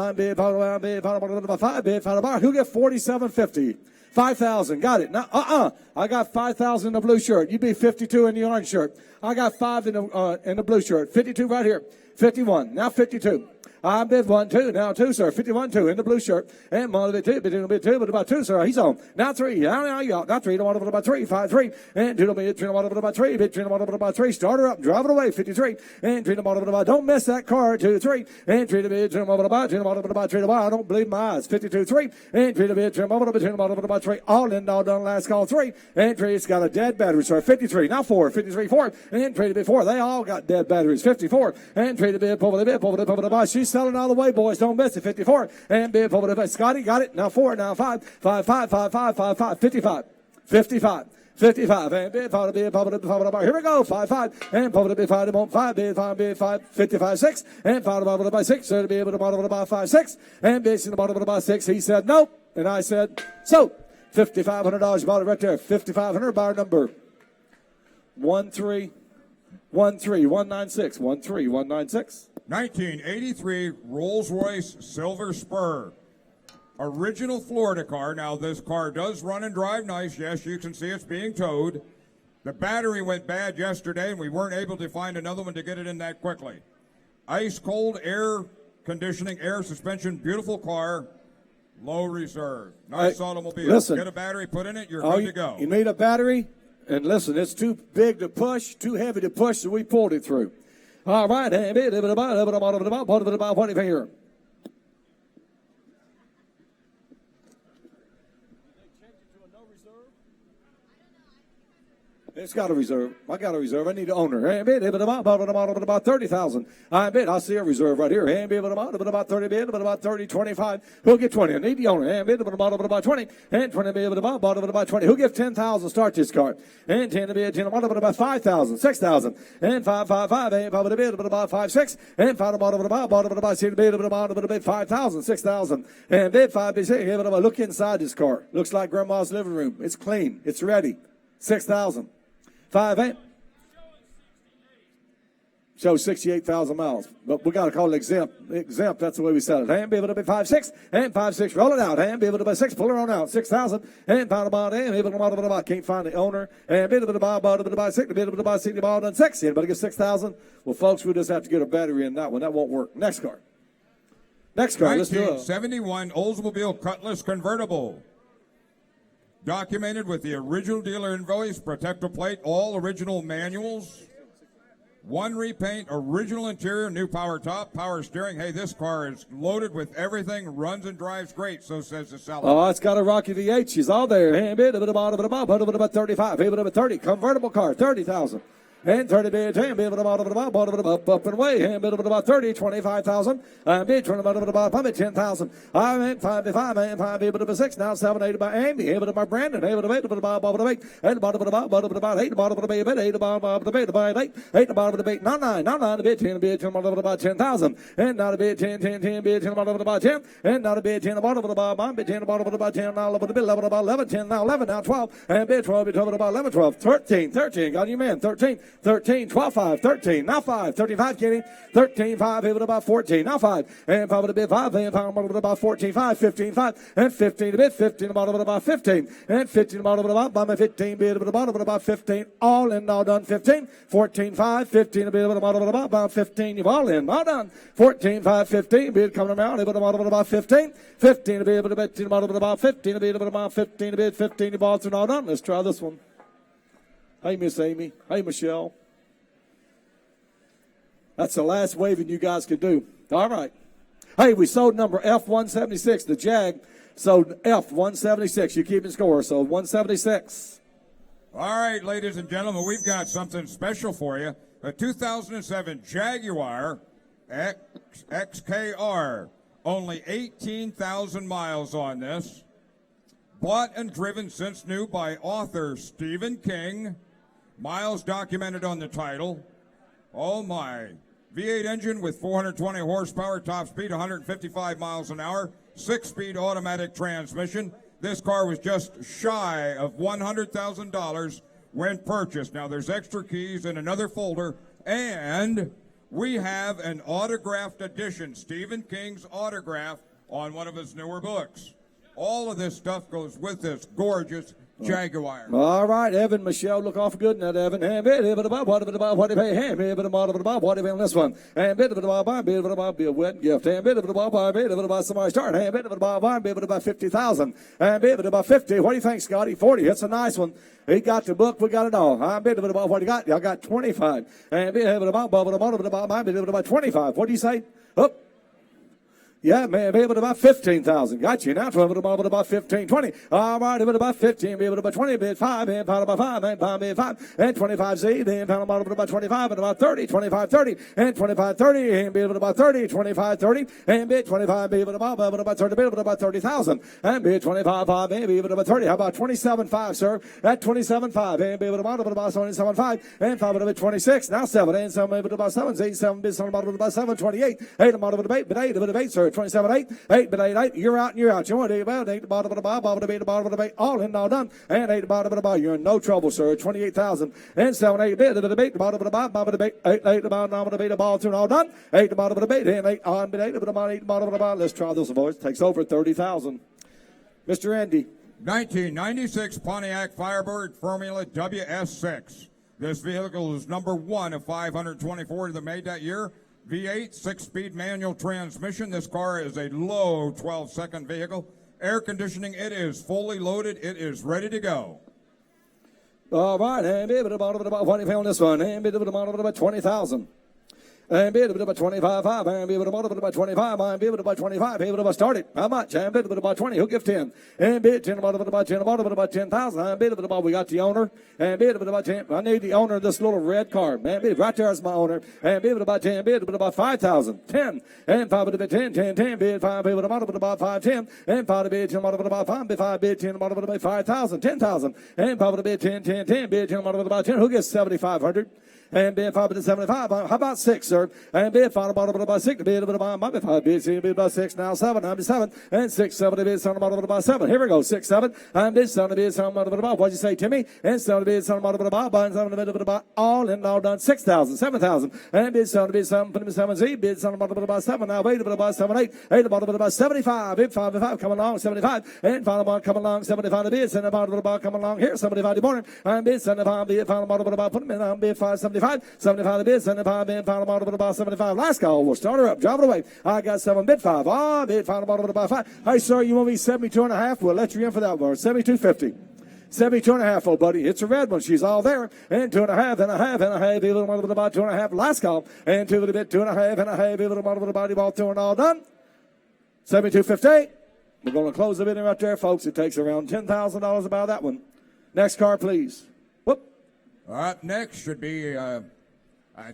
bid, 5. Who get 47.50? 5,000. Got it. Now, I got 5,000 in the blue shirt. You be 52 in the orange shirt. I got 5 in the blue shirt. 52 right here. 51. Now 52. I bid 1, 2. Now 2, sir. 51, 2 in the blue shirt. And one bid 2. Bid 2. But about 2, sir. He's on. Now 3. Now you out. Now 3. Don't about 3. 5, 3. And 2. Bid 3. About 3. Bid 3. About 3. Start her up. Drive it away. 53. And 3. Don't miss that car. 2, 3. And 3. Bid 3. About 3. I don't believe my eyes. 52, 3. And 3. Bid 3. About 3. All in. All done. Last call. 3. And 3. It's got a dead battery, sir. 53. Now 4. 53, 4. And 3 bid 4. They all got dead batteries. 54. And 3 bid. She's selling all the way, boys. Don't miss it. 54. And bid. Scotty got it. Now 4. Now 5. 5, 5, 5, 5, 5, 5. 55. 55. 55 and bid 5 here we go 5 5 and 5 bid 5 55 6 and 5 by 6 so to be able to bottom about 5 6 and bid in the bottom about 6. He said nope, and I said so. $5,500 bought it right there. 5,500 bar number 13196 13196. 1983 Rolls-Royce Silver Spur. Original Florida car. Now, this car does run and drive nice. Yes, you can see it's being towed. The battery went bad yesterday, and we weren't able to find another one to get it in that quickly. Ice cold air conditioning, air suspension, beautiful car. Low reserve. Nice automobile. Listen, get a battery put in it, you're good to go. You need a battery? And listen, it's too big to push, too heavy to push, so we pulled it through. All right, what do you hear? It's got a reserve. I got a reserve. I need an owner. About 30,000. I bet I see a reserve right here. About 30, about 30, 25. Who'll get 20? I need the owner. About 20. And 20, about 20. Who'll give 10,000? Start this card. And 10, about 5,000, 6,000. And 5, about 5, 6. And 5, about 6, about 5,000, 6,000. And bid 5, 6. Look inside this car. Looks like grandma's living room. It's clean. It's ready. 6,000. 5, 8. Shows 68,000 miles. But we got to call it exempt. Exempt, that's the way we sell it. And be able to be 5, 6. And 5, 6. Roll it out. And be able to be 6. Pull her on out. 6,000. And pound about. And be able to buy. Can't find the owner. And be able to buy 6. Be able to buy 6. Ball done 6. Anybody get 6,000? Well, folks, we just have to get a battery in that one. That won't work. Next card. Next card. Let's do it. 1971 Oldsmobile Cutlass convertible. Documented with the original dealer invoice, protector plate, all original manuals. One repaint, original interior, new power top, power steering. Hey, this car is loaded with everything, runs and drives great, so says the seller. Oh, it's got a Rocky V8. She's all there. About 35. 30. Convertible car, 30,000. And 30 bids, and bid about up and away, and bid about 30, 25,000, and bid 20 about 10,000. I went 5 to 5, and 5 able to 6, now 7, 8 by Andy, able to by Brandon, able to 8, about 8, and about 8, about 8, about 8, about 8, 8 about 8, 9, 9 bid 10, bid 10 about 10,000, and not a bid 10, 10, 10 bid 10 about 10, and not a bid 10 about 1 bid 10 about 10, now about 11, 10, now 11, now 12, and bid 12, bid 12 about 11, 12, 13, got you man, 13. 13, 12, 5, 13, now 5, 35, Kenny, 13, 5, able to about 14, now 5, and 5 to bid 5, and 5 about 14, 5, 15, 5, and 15 to bid 15, about 15, and 15 about 15, bid about 15, all in, all done, 15, 14, 5, 15 to bid about 15, you've all in, all done, 14, 5, 15, bid coming around, able to about 15, 15 to bid about 15 to bid about 15 to bid 15, you've all done. Let's try this one. Hey, Miss Amy. Hey, Michelle. That's the last waving you guys can do. All right. Hey, we sold number F176. The Jag sold F176. You keeping score. So 176. All right, ladies and gentlemen, we've got something special for you. A 2007 Jaguar XKR. Only 18,000 miles on this. Bought and driven since new by author Stephen King. Miles documented on the title. Oh my. V8 engine with 420 horsepower, top speed 155 miles an hour, 6-speed automatic transmission. This car was just shy of $100,000 when purchased. Now there's extra keys in another folder, and we have an autographed edition, Stephen King's autograph on one of his newer books. All of this stuff goes with this gorgeous Jaguar. All right, Evan, Michelle, look awful good in that, Evan. And bit about what do you pay? And bit about what do you pay on this one? And bit about be a wet gift. And bit about somebody start. And bit about 50,000. And bit about 50. What do you think, Scotty? 40. It's a nice one. He got the book. We got it all. I bit about what you got. I got 25. And bit about 25. What do you say? Up. Yeah, man, be able to about 15,000. Got you now. 12 about 15, 20. All right, about 15, be able to about 20, bid 5, and pound about 5, and pound bid 5, and 25 Z, then pound about 25, and about 30, 25, 30, and 25, 30, and be able to about 30, 25, 30, and bid 25, be able to about 30, be able to about 30,000, and bid 25, 5, and be able to about 30. How about 27.5, sir? At 27.5, and be able to about 27.5, and 5 about 26, now 7, and 7, able to about 7, Z, 7, bid 7 about 7, 28, 8 about 8, but 8, sir. 27, 8, 8, but 8, 8, you're out and you're out. You want to about 8, the bottom of the bottom of the all in, all done, and 8, the bottom of the bottom. You're in no trouble, sir. 28,000 and 7, 8, bit of the debate, the bottom of the bottom of the debate, 8, 8, the bottom of the debate, the ball through, all done, 8, the bottom of the debate, and 8 on, but 8, the bottom, 8, the bottom of the bottom. Let's try this, boys. Takes over 30,000. Mr. Andy. 1996 Pontiac Firebird Formula WS6. This vehicle is number 1 of 524 that made that year. V8, 6-speed manual transmission. This car is a low 12-second vehicle. Air conditioning, it is fully loaded. It is ready to go. All right, and bid about what do you pay on this one? And bid about 20,000. And bid about 25, and bid about 25, and bid about 25, bid about started. How much? And bid about 20. Who give 10? And bid 10 about 10,000. And bid about we got the owner. And bid about 10. I need the owner of this little red car. Man, bid right there is my owner. And bid about 10. Bid about 5,000. 10. And 5 bid 10. 10. Bid 5. Bid about 5. 10. And 5 bid 10 about 5. Bid 5 bid 10 about 5,000. 10,000. And 5 bid 10. 10. 10. Bid 10 about 10. Who gets 7,500? And bid 5 to 75. How about 6, sir? And bid 5 about 6. Bid about 5 bid about 6. Now 7. I'm 7. And 6 7 bid 7 about 7. Here we go. 6 7. And bid 7 bid 7 about. What'd you say, Timmy? And 7 bid 7 about 7 about all and all done 6,000. 7,000. And bid 7 bid 7 put him 7 Z. Bid 7 about 7. Now wait about 7 8. 8 about 75. Bid 5 5 come along 75. And 5 about come along 75 to bid 7 about come along here 75 to morning. And bid 75 bid 5 about put him in bid 5 75. 75 bid, 75 bid, final bottom about 75. Last call. We'll start her up. Drive it away. I got 7 bid 5. Bid, final bottom about 5. Hey, sir, you want me 72 and a half? We'll let you in for that one. 72.50. 72 and a half, old buddy. It's a red one. She's all there. And 2 and a half, and a half, and a half. A little bit about 2 and a half. Last call. And 2 a bit, 2 and a half, and a half. A little bit about all 2 and all done. 72.50. We're going to close the bidding right there, folks. It takes around $10,000 about that one. Next car, please. Whoop. Up next should be a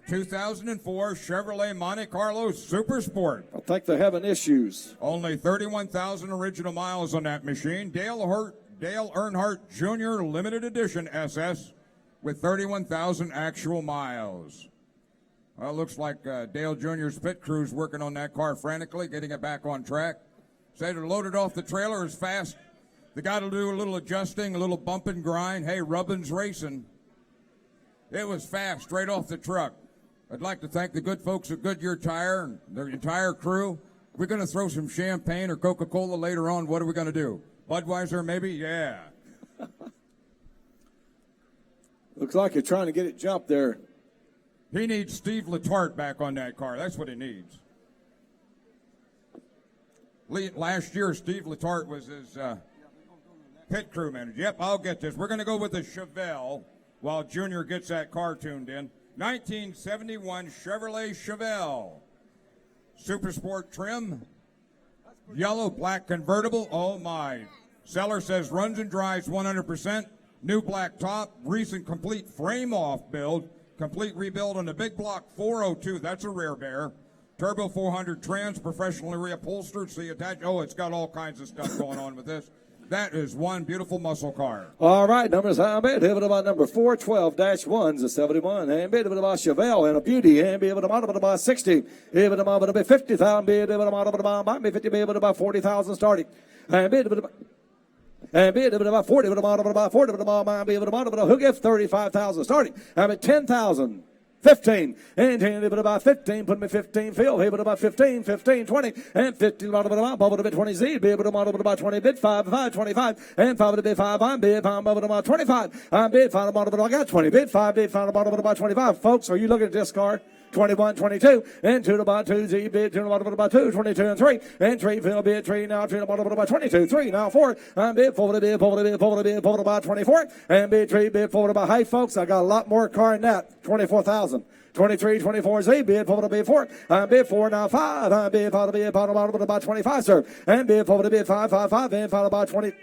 2004 Chevrolet Monte Carlo Super Sport. I think they're having issues. Only 31,000 original miles on that machine. Dale Earnhardt Jr. Limited Edition SS with 31,000 actual miles. Well, it looks like Dale Jr.'s pit crew's working on that car frantically, getting it back on track. Say to load it off the trailer as fast. They got to do a little adjusting, a little bump and grind. Hey, Rubbin's racing. It was fast, straight off the truck. I'd like to thank the good folks at Goodyear Tire and their entire crew. We're going to throw some champagne or Coca-Cola later on. What are we going to do? Budweiser, maybe? Yeah. Looks like you're trying to get it jumped there. He needs Steve Letarte back on that car. That's what he needs. Last year, Steve Letarte was his pit crew manager. Yep, I'll get this. We're going to go with the Chevelle while Junior gets that car tuned in. 1971 Chevrolet Chevelle. Super Sport trim. Yellow, black convertible. Oh, my. Seller says runs and drives 100%. New black top. Recent complete frame-off build. Complete rebuild on the big block 402. That's a rear bear. Turbo 400 trans, professionally reupholstered. See attached. Oh, it's got all kinds of stuff going on with this. That is one beautiful muscle car. All right, numbers I bid. Hit about number 412-1's a 71. And bid about Chevelle and a beauty. And be able to model about 60. Be able to model about 50,000. Be able to model about 50. Be able to about 40,000 starting. And bid about 40. Be able to model about 40. Be able to model about who gives 35,000 starting. I'm at 10,000. 15, and 10, about 15, put me 15, Phil, able about 15, 15, 20, and 15, about 20 Z, be able to model about 20, bid 5, 5, 25, and 5 to bid 5, I'm bid 5, about 25, I'm bid 5, about I got 20, bid 5, bid 5, about 25. Folks, are you looking at this car? 21, 22, and 2 to about 2, Z bid 2 to about 2, 22 and 3, and 3, Phil bid 3, now 3 to about 22, 3, now 4, I'm bid 4 to bid, 4 to bid, 4 to bid, 4 to about 24, and bid 3, bid 4 to about, hey folks, I got a lot more car than that, 24,000. 23, 24, Z, bid 4 to bid 4, I'm bid 4, now 5, I'm bid 5 to bid, about 25, sir, and bid 4 to bid 5, 5, 5, and 5 about 20.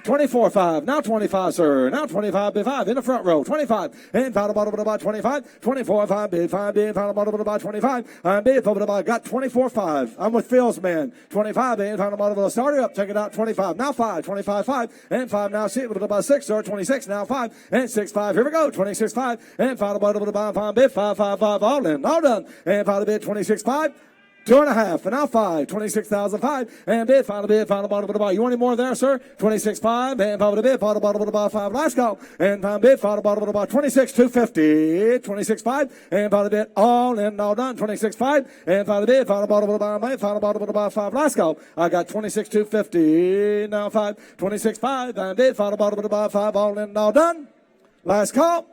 24, 5, now 25, sir, now 25, bid 5, in the front row, 25, and final bottom about 25, 24, 5, bid 5, bid, final bottom about 25, I'm bid 4 about, got 24, 5, I'm with Phil's man, 25, and final bottom, start it up, check it out, 25, now 5, 25, 5, and 5, now 6, about 6, sir, 26, now 5, and 6, 5, here we go, 26, 5, and final bottom about 5, bid 5, 5, 5, all in, all done, and final bid 26, 5, 2.5, and now 5, 26,005, and bid, final bottom of the bar. You want any more there, sir? 26.5, and final bid, final bottom of the bar, 5, last go, and final bid, final bottom of the bar, 26,250, 26.5, and final bid, all in, all done, 26.5, and final bid, final bottom of the bar, final bottom of the bar, 5, last go. I got 26,250, now 5, 26.5, and bid, final bottom of the bar, 5, all in, all done. Last call.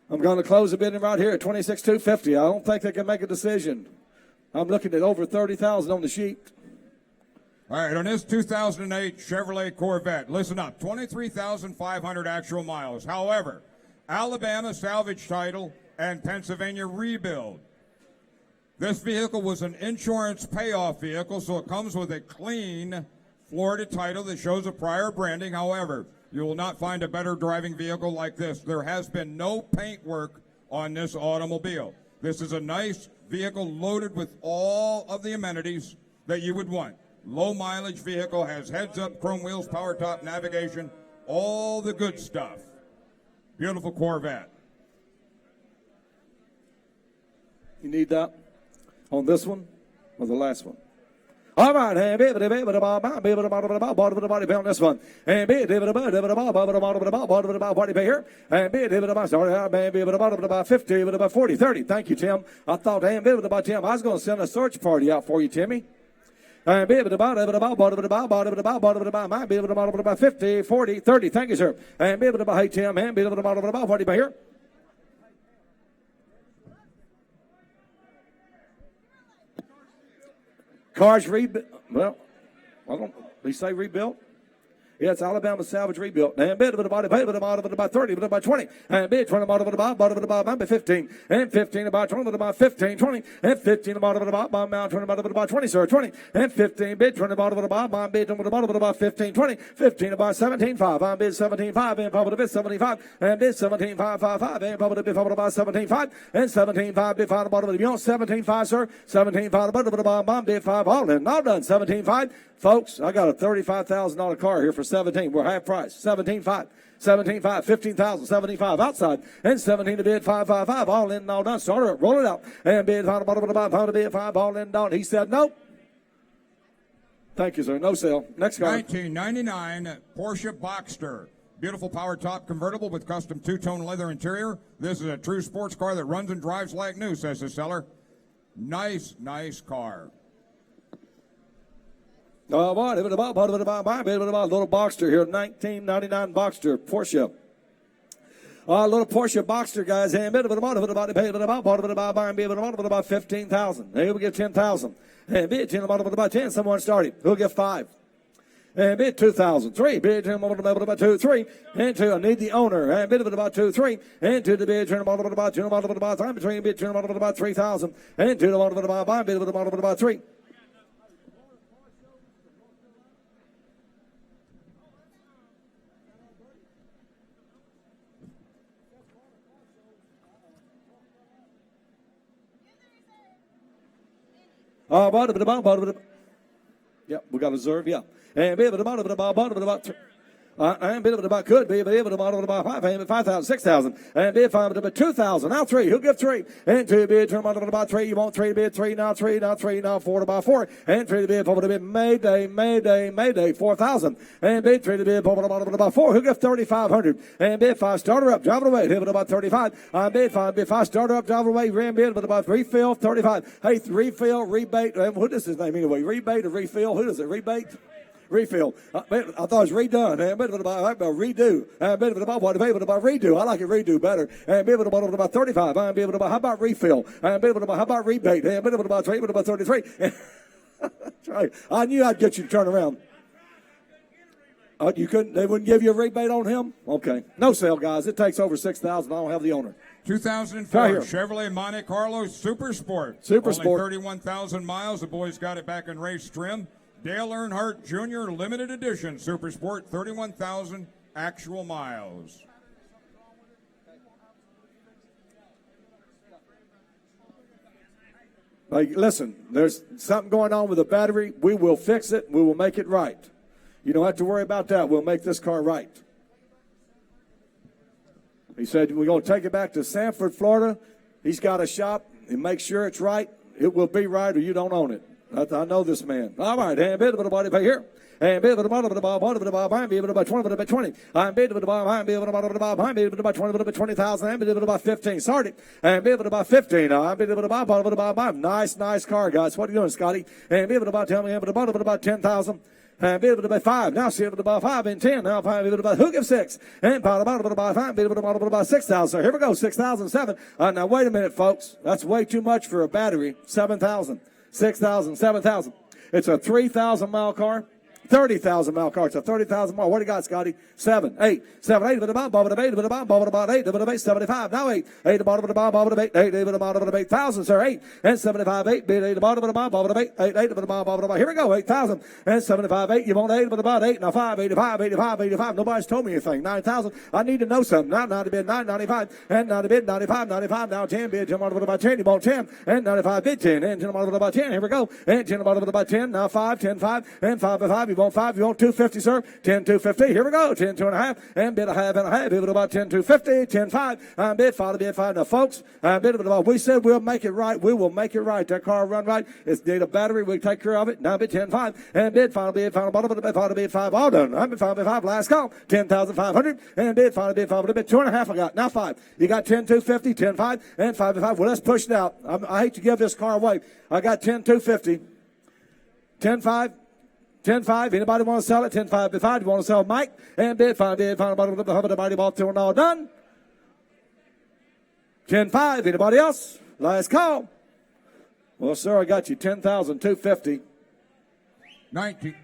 I'm going to close the bidding right here at 26,250. I don't think they can make a decision. I'm looking at over 30,000 on the sheet. All right, on this 2008 Chevrolet Corvette, listen up, 23,500 actual miles. However, Alabama salvage title and Pennsylvania rebuild. This vehicle was an insurance payoff vehicle, so it comes with a clean Florida title that shows a prior branding. However, you will not find a better driving vehicle like this. There has been no paint work on this automobile. This is a nice vehicle loaded with all of the amenities that you would want. Low mileage vehicle, has heads up, chrome wheels, power top, navigation, all the good stuff. Beautiful Corvette. You need that on this one or the last one? All right, and be able to on this one, and be able to here, and be able to start, and be able to 50, about 40, 30. Thank you, Tim. I thought, and be able to Tim, I was going to send a search party out for you, Timmy. And be able to might be able to 50, 40, 30. Thank you, sir. And be able to hey Tim, and be able to what here. Cars rebuilt. Well, I don't. They say rebuilt. Yeah, it's Alabama salvage rebuilt. And bit of about 30, but about 20. And bit 20 about 15. And 15 about 20, about 15, 20. And 15 about 20 about 20, sir, 20. And 15 bit 20 about bit about 15, 20. 15 about 17, 5. I'm bid 17, 5. And probably bit 75. And bid 17, 5, 5, 5. And probably bit about 17, 5. And 17, 5 bit 5 about you want 17, 5, sir. 17, 5 about bid 5 all in. All done. 17, 5. Folks, I got a $35,000 car here for 17. We're half price. 17.5. 17.5. 15,000. 75 outside. And 17 to bid 555. All in and all done. Start it. Roll it out. And bid 5 to bid 5. All in and done. He said nope. Thank you, sir. No sale. Next car. 1999 Porsche Boxster. Beautiful power top convertible with custom two-tone leather interior. This is a true sports car that runs and drives like new, says the seller. Nice, nice car. Little Boxster here, 1999 Boxster Porsche. Little Porsche Boxster, guys, and about 15,000. Hey, we'll give 10,000. And bid 10 about 10. Someone started. We'll give 5. And bid 2,000. 3. Bid 10 about 2, 3. And 2. I need the owner. And bid about 2, 3. And 2 to bid 10 about 2 about 3. Between bid 10 about 3,000. And 2 to about bid about 3. Yep, we got a reserve, yeah. And be able to about and be able to could be able to model about 5,000, 6,000, and bid 5 about 2,000. Now 3. Who'll give 3? And 2 bid turn model about 3. You want 3 bid 3 now 3 now 3 now 4 about 4. And 3 to bid 4 to bid Mayday 4,000. And bid 3 to bid 4 about 4. Who'll give 3,500? And bid 5 starter up, drive it away. Hit it about 35. Bid 5 starter up, drive it away. Ram bid about refill 35. Hey, refill rebate. What is his name anyway? Rebate or refill? Who is it? Rebate. Refill. I thought it was redone. And bit about redo. And bit about what? About redo. I like it redo better. And bit about 35. And bit about how about refill? And bit about how about rebate? And bit about 3. Bit about 33. That's right. I knew I'd get you to turn around. You couldn't. They wouldn't give you a rebate on him. Okay. No sale, guys. It takes over 6,000. I don't have the owner. 2004 Chevrolet Monte Carlo Super Sport. Super Only Sport. 31,000 miles. The boys got it back in race trim. Dale Earnhardt Jr. Limited Edition Super Sport, 31,000 actual miles. Hey, listen, there's something going on with the battery. We will fix it. We will make it right. You don't have to worry about that. We'll make this car right. He said we're going to take it back to Sanford, Florida. He's got a shop and make sure it's right. It will be right or you don't own it. I know this man. All right, and bid of the body pay here. And bid of the bottom of the ball, bottom of the ball, I'm bid about 20, but about 20. I'm bid of the ball, I'm bid of the bottom of the ball, I'm bid about 20, but about 20,000. I'm bid of about 15. Sorry. And bid of about 15. I'm bid of the ball, bottom of the ball. Nice car, guys. What are you doing, Scotty? And bid of about, tell me, but the bottom of about 10,000. And bid of about 5. Now see it about 5 and 10. Now 5 bid about who gives 6? And bottom of about 5 bid about 6,000. So here we go, 6,007. Now wait a minute, folks. That's way too much for a battery. 7,000. 6,000, 7,000. It's a 3,000-mile car. 30,000-mile car. It's a 30,000-mile. What do you got, Scotty? 7, 8, 7, 8, with about, bobble, 8, with about, bobble, about 8, with about 75. Now 8, 8, the bottom of the bottom, bobble, 8, 8, with about 8,000, sir. 8 and 75, 8, bid 8, the bottom of the bottom, bobble, 8, 8, 8, with about, bobble, about. Here we go, 8,000 and 75, 8. You want 8 with about 8. Now 5, 85, 85, 85. Nobody's told me anything. 9,000. I need to know something. Now 90 bid 9, 95, and 90 bid 95, 95. Now 10 bid, 10 with about 10. You want 10 and 95 bid 10 and 10 with about 10. Here we go. And 10 with about 10. Now 5, 10, 5 and 5 5. You want 5. You want 2. 50, sir. 10, 250. Here we go. 10, 2 and a half. And bid a half and a half. Bid about 10, 250. 10, 5. I'm bid 5 to bid 5. Now, folks, I'm bid about. We said we'll make it right. We will make it right. That car run right. It's need a battery. We take care of it. Now bid 10, 5. And bid 5 to bid 5. Bottom of the bid 5 to bid 5. All done. I'm bid 5 to bid 5. Last call. 10,500. And bid 5 to bid 5 to bid 2 and a half. I got. Now 5. You got 10, 250, 10, 5, and 5 to 5. Well, let's push it out. I hate to give this car away. I got 10, 250, 10, 5. 10-5. Anybody want to sell it? 10-5 bid 5. You want to sell Mike? And bid 5 bid 5. Everybody bought 2 and all done. 10-5. Anybody else? Last call. Well, sir, I got you 10,250. 19.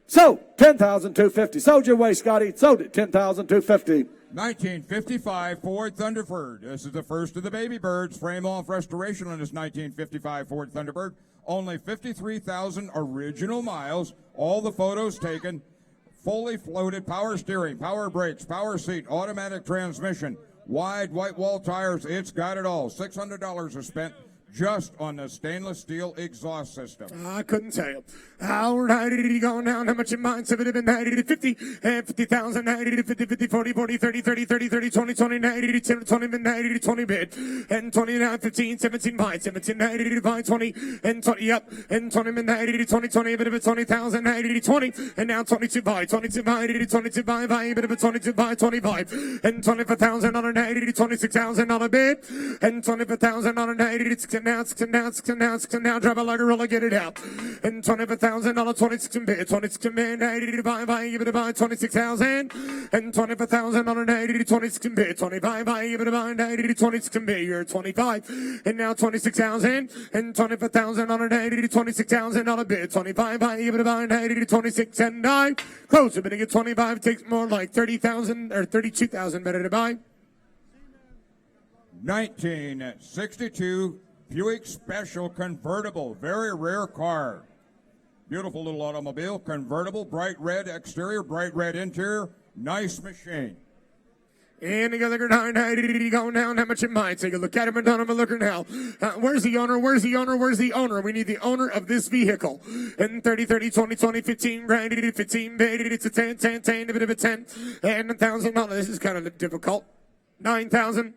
So 10,250. Sold your way, Scotty. Sold it. 10,250. 1955 Ford Thunderbird. This is the first of the baby birds. Frame off restoration on this 1955 Ford Thunderbird. Only 53,000 original miles. All the photos taken. Fully floated, power steering, power brakes, power seat, automatic transmission, wide white wall tires. It's got it all. $600 are spent just on the stainless steel exhaust system. I couldn't tell you. How high did he go down? How much in mine? 7 have been 90 to 50, and 50,000, 90 to 50, 50, 40, 40, 30, 30, 30, 30, 20, 20, 90 to 10, 20, 90 to 20 bid, and 29, 15, 17 by 17, 90 to 5, 20, and 20 up, and 20, 90 to 20, 20, a bit of a 20,000, 90 to 20, and now 22 by 22 by 80 to 22 by a bit of a 22 by 25, and 24,000 on a 90 to 26,000 on a bid, and 24,000 on a 90 to 6 and now, 6 and now, 6 and now, 6 and now, drive a like a roller, get it out, and 24,000 on a 26 and bid, 26 and bid, 90 to buy, give it a buy, 26,000, and 24,000 on a 90 to 26 and bid, 25 by, give it a buy, 90 to 26 and bid, you're 25, and now 26,000, and 24,000 on a 90 to 26,000 on a bid, 25 by, give it a buy, 90 to 26 and 9, close, you're going to get 25, takes more like 30,000 or 32,000 better to buy. 1962 Buick Special convertible, very rare car. Beautiful little automobile, convertible, bright red exterior, bright red interior, nice machine. And the other 990 going down. How much it might? Take a look at him and down. Look now. Where's the owner? Where's the owner? Where's the owner? We need the owner of this vehicle. And 30, 30, 20, 20, 15 grand. 15, it's a 10, 10, 10, a bit of a 10. And $1,000. This is kind of difficult. 9,000.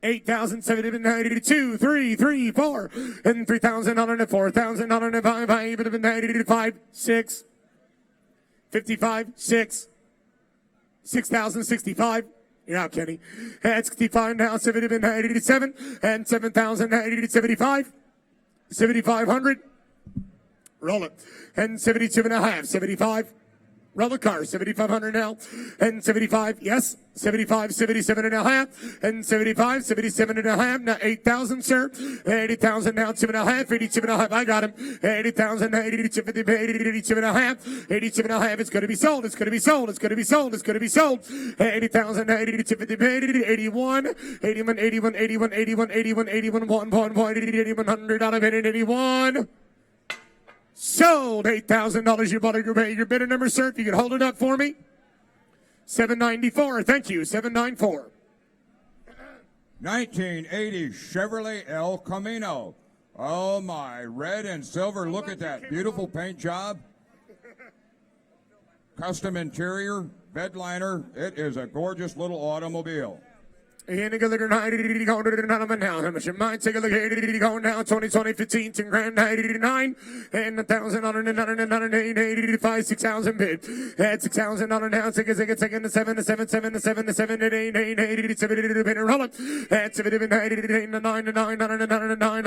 8,000, 792, 3, 3, 4, and 3,000 on it, 4,000 on it, 5, 5, 90, 5, 6, 55, 6, 6,065. You're out, Kenny. At 65 now, 797, and 7,075, 7,500. Roll it. And 72 and a half, 75. Roll the car, 7,500 now, and 75, yes, 75, 77 and a half, and 75, 77 and a half, now 8,000, sir, 80,000 now, 2 and a half, 82 and a half, I got him, 80,000, 82 and a half, 82 and a half, it's going to be sold, it's going to be sold, it's going to be sold, it's going to be sold, 80,000, 82, 81, 81, 81, 81, 81, 81, 81, 1.100 out of it, 81. Sold. $8,000. You bought your bidder number, sir. If you could hold it up for me. 794. Thank you. 794. 1980 Chevrolet El Camino. Oh my, red and silver. Look at that. Beautiful paint job. Custom interior, bed liner. It is a gorgeous little automobile. And a good 90 going to now. How much you might take a look at 80 going down 20, 20, 15, 10 grand, 99, and 1,000 on it, 85, 6,000 bid. At 6,000 on it now, take the 7, the 7, the 7, the 7, the 7, 8, 8, 8, 8, 7, bid and roll it. At 7, 90, 9, 9, 9, 9, 9, 9,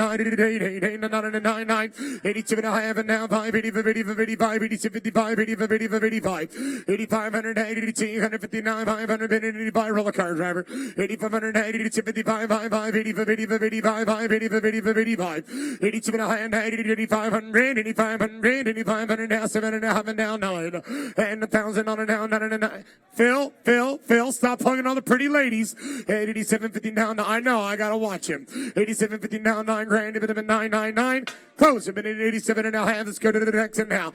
82 and a half, and now 5, 85, 85, 86, 55, 85, 85, 85, 85, 180, 159, 500 bid, 85, roll a car driver, 85. 590 to 55, 55, 85, 85, 85, 85, 85, 85, 82 and a half, 90, 8500, 8500, 8500, now 7.5 and down 9, and 1,000 on it now, 9. Phil, stop hugging all the pretty ladies. 87.50 down. I know, I gotta watch him. 87.50 down, 9 grand, a bit of a 999. Close a minute, 87 and a half. Let's go to the next one now.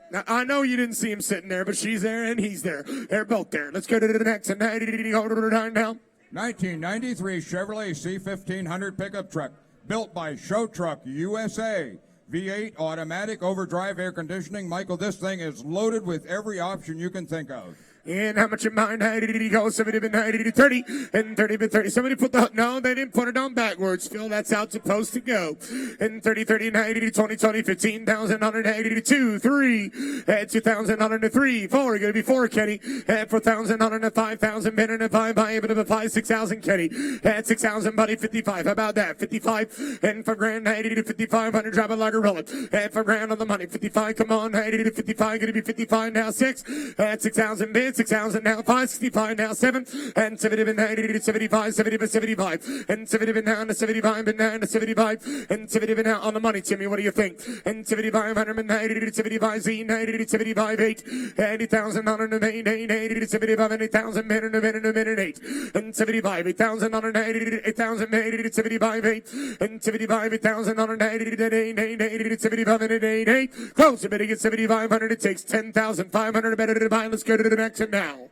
Now, I know you didn't see him sitting there, but she's there and he's there. They're both there. Let's go to the next one. 9 now. 1993 Chevrolet C1500 pickup truck, built by Show Truck USA. V8 automatic overdrive air conditioning. Michael, this thing is loaded with every option you can think of. And how much of mine? 90 go. 70 been 90 to 30 and 30 been 30. Somebody put the no, they didn't put it on backwards. Phil, that's how it's supposed to go. And 30 30 90 to 20 20 15,000 180 to 2 3 and 2,000 to 3 4. You're gonna be 4, Kenny. And 4,000 to 5,000 been and 5 by able to 5 6,000, Kenny. And 6,000 buddy 55. How about that? 55 and for grand 90 to 5,500. Drop it like a roller. And for grand on the money 55. Come on 90 to 55. Gonna be 55 now 6 and 6,000 bids. 6,000 now 5, 65 now 7, and 70 been 90 to 75, 70 been 75, and 70 been down to 75, been down to 75, and 70 been out on the money, Timmy. What do you think? And 75, 190 to 75, Z 90 to 75, 8, 80,000 on the main 80 to 75, 80,000 minute, a minute, a minute, 8, and 75, 8,000 on the 80 to 8,000, 80 to 75, 8, and 75, 8,000 on the 80 to 80 to 75, and 8, close a bidding at 7,500. It takes 10,500 better to buy. Let's go to the next one now.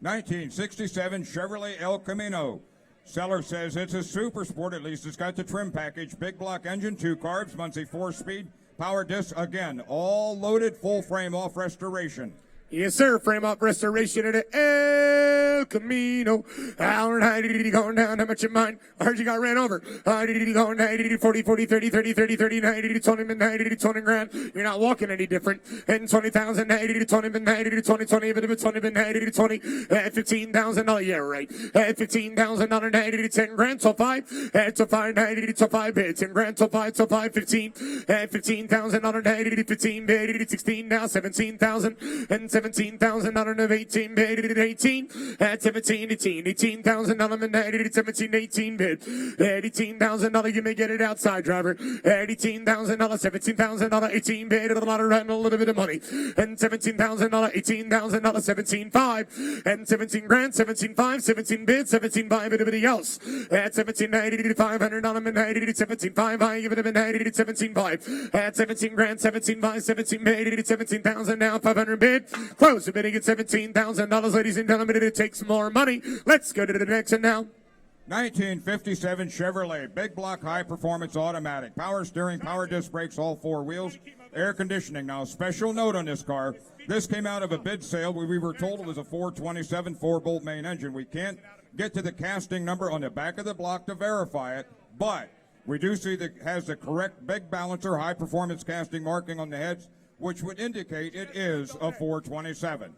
1967 Chevrolet El Camino. Seller says it's a super sport. At least it's got the trim package. Big block engine, 2 carbs, Muncie 4-speed, power disc. Again, all loaded, full frame off restoration. Yes, sir. Frame up restoration at El Camino. Hour 90 going down. How much of mine? I heard you got ran over. 90 going 90 40 40 30 30 30 30 90 to 20 90 to 20 grand. You're not walking any different. And 20,000 90 to 20 90 to 20 20 bit of 20 90 to 20 at 15,000. Oh yeah, right. At 15,000 90 to 10 grand. So 5 at so 5 90 to 5 bids. 10 grand. So 5 15 at 15,000 90 to 15 bid to 16 now 17,000 and 17,000 of 18 bid 18 at 17 18,000 and 90 to 17 18 bid 18,000 you may get it outside, driver. 18,000 17,000 18 bid a lot of running a little bit of money and 17,000 18,000 17 5 and 17 grand 17 5 17 bid 17 5 everybody else at 17 90 to 500 and 90 to 17 5 I give it a 90 to 17 5 at 17 grand 17 5 17 bid to 17,000 now 500 bid. Close the bidding at $17,000, ladies and gentlemen. It takes more money. Let's go to the next one now. 1957 Chevrolet, big block, high performance automatic, power steering, power disc brakes, all 4 wheels, air conditioning. Now, special note on this car. This came out of a bid sale where we were told it was a 427 4-bolt main engine. We can't get to the casting number on the back of the block to verify it, but we do see that it has the correct big balancer, high performance casting marking on the heads, which would indicate it is a 427.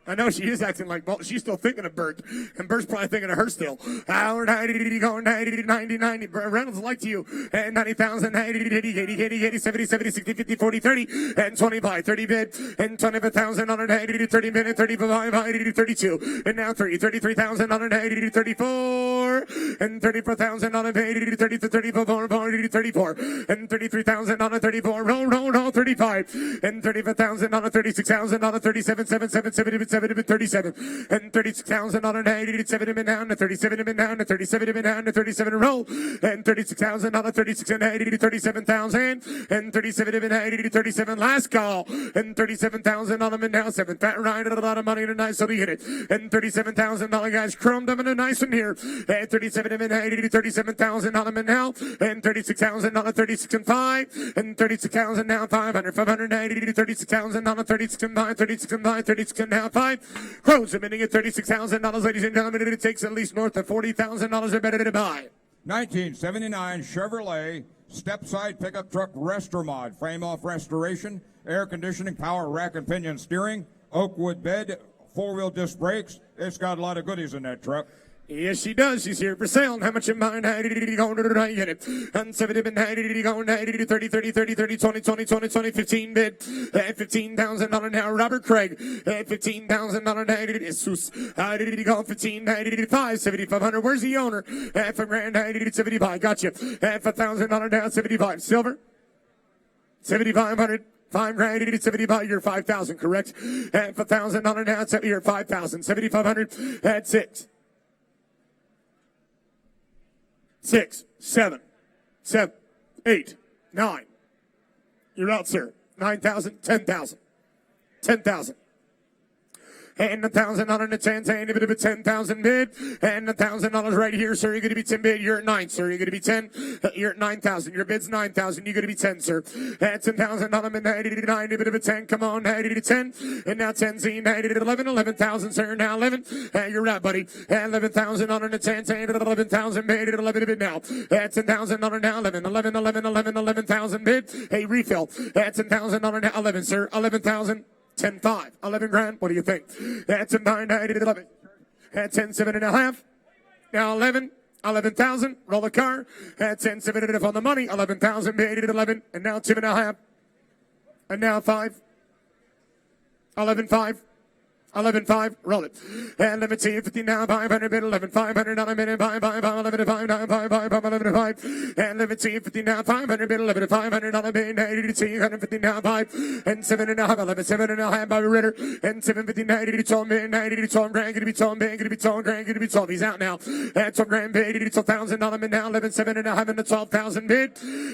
I know she is acting like, well, she's still thinking of Bert, and Bert's probably thinking of her still. Hour 90, going 90, 90, 90. Reynolds like to you, and 90,000, 90, 80, 80, 80, 80, 70, 70, 60, 50, 40, 30, and 25, 30 bid, and 25,000 on 90 to 30 minute, 35, 80 to 32, and now 30, 33,000 on 90 to 34, and 34,000 on 80 to 30 to 34, 40 to 34, and 33,000 on 34, roll, 35, and 35,000 on 36,000 on 37, 7, 7, 70, 37 and 36,000 on an 80 to 7 been down to 37 been down to 37 been down to 37 roll and 36,000 on a 36 and 80 to 37,000 and 37 been 80 to 37 last call and 37,000 on them and now 7 fat ride at a lot of money tonight so they hit it and $37,000 guys chromed them in a nice one here and 37 been 80 to 37,000 on them and now and 36,000 on a 36 and 5 and 36,000 now 580 to 36,000 on a 36 and 5 36 and 5 36 and now 5 close a minute at $36,000, ladies and gentlemen. It takes at least north of $40,000 or better to buy. 1979 Chevrolet step-side pickup truck Restormod, frame-off restoration, air conditioning, power rack and pinion steering, oak wood bed, 4-wheel disc brakes. It's got a lot of goodies in that truck. Yes, she does. She's here for sale. How much in mind? How did you go to get it? And 70 bid. How did you go? 30, 30, 30, 30, 20, 20, 20, 20, 15 bid. $15,000 now. Robert Craig. $15,000 now. Jesus. How did you go? 15, 5, 7,500. Where's the owner? Half a grand. How did you 75? Gotcha. $1,000 down. 75. Silver. 7,500. $5,000, 75. You're 5,000, correct? $1,000 down. You're 5,000. 7,500. That's 6. 6, 7, 8, 9. You're out, sir. 9,000, 10,000. 10,000. And $1,000 to 10, and a bit of a 10,000 bid, and $1,000 right here, sir. You're going to be 10 bid. You're at 9, sir. You're going to be 10. You're at 9,000. Your bid's 9,000. You're going to be 10, sir. That's $10,000 bid, 89, a bit of a 10. Come on, 80 to 10, and now 10, Z, 80 to 11, 11,000, sir. Now 11. You're out, buddy. And $11,000 to 10, 10 to 11,000 bid, 11 bid now. That's $10,000 now. 11, 11, 11, 11, 11,000 bid. Hey, refill. That's $10,000 now. 11, sir. 11,000. 10-5, 11 grand. What do you think? That's a 990 to 11. That's 10-7.5. Now 11, 11,000. Roll the car. That's 10-7.5 on the money. 11,000, 80 to 11. And now 2.5. And now 5. 11-5. 11.5, roll it. And let me see, 50 now, 500 bid, 11,500 on a minute, 5, 11 5, 9, 5, 5, 11 5. And let me see, 50 now, 500 bid, 11,500 on a bid, 80 to 150 now, 5, and 7.5, 11, 7.5 by Ritter, and 750, 90 to 12, 90 to 12 grand, gonna be 12, man, gonna be 12 grand, gonna be 12. He's out now. At 12 grand bid, 80 to 12,000 on a bid now, 11, 7.5 and the 12,000 bid.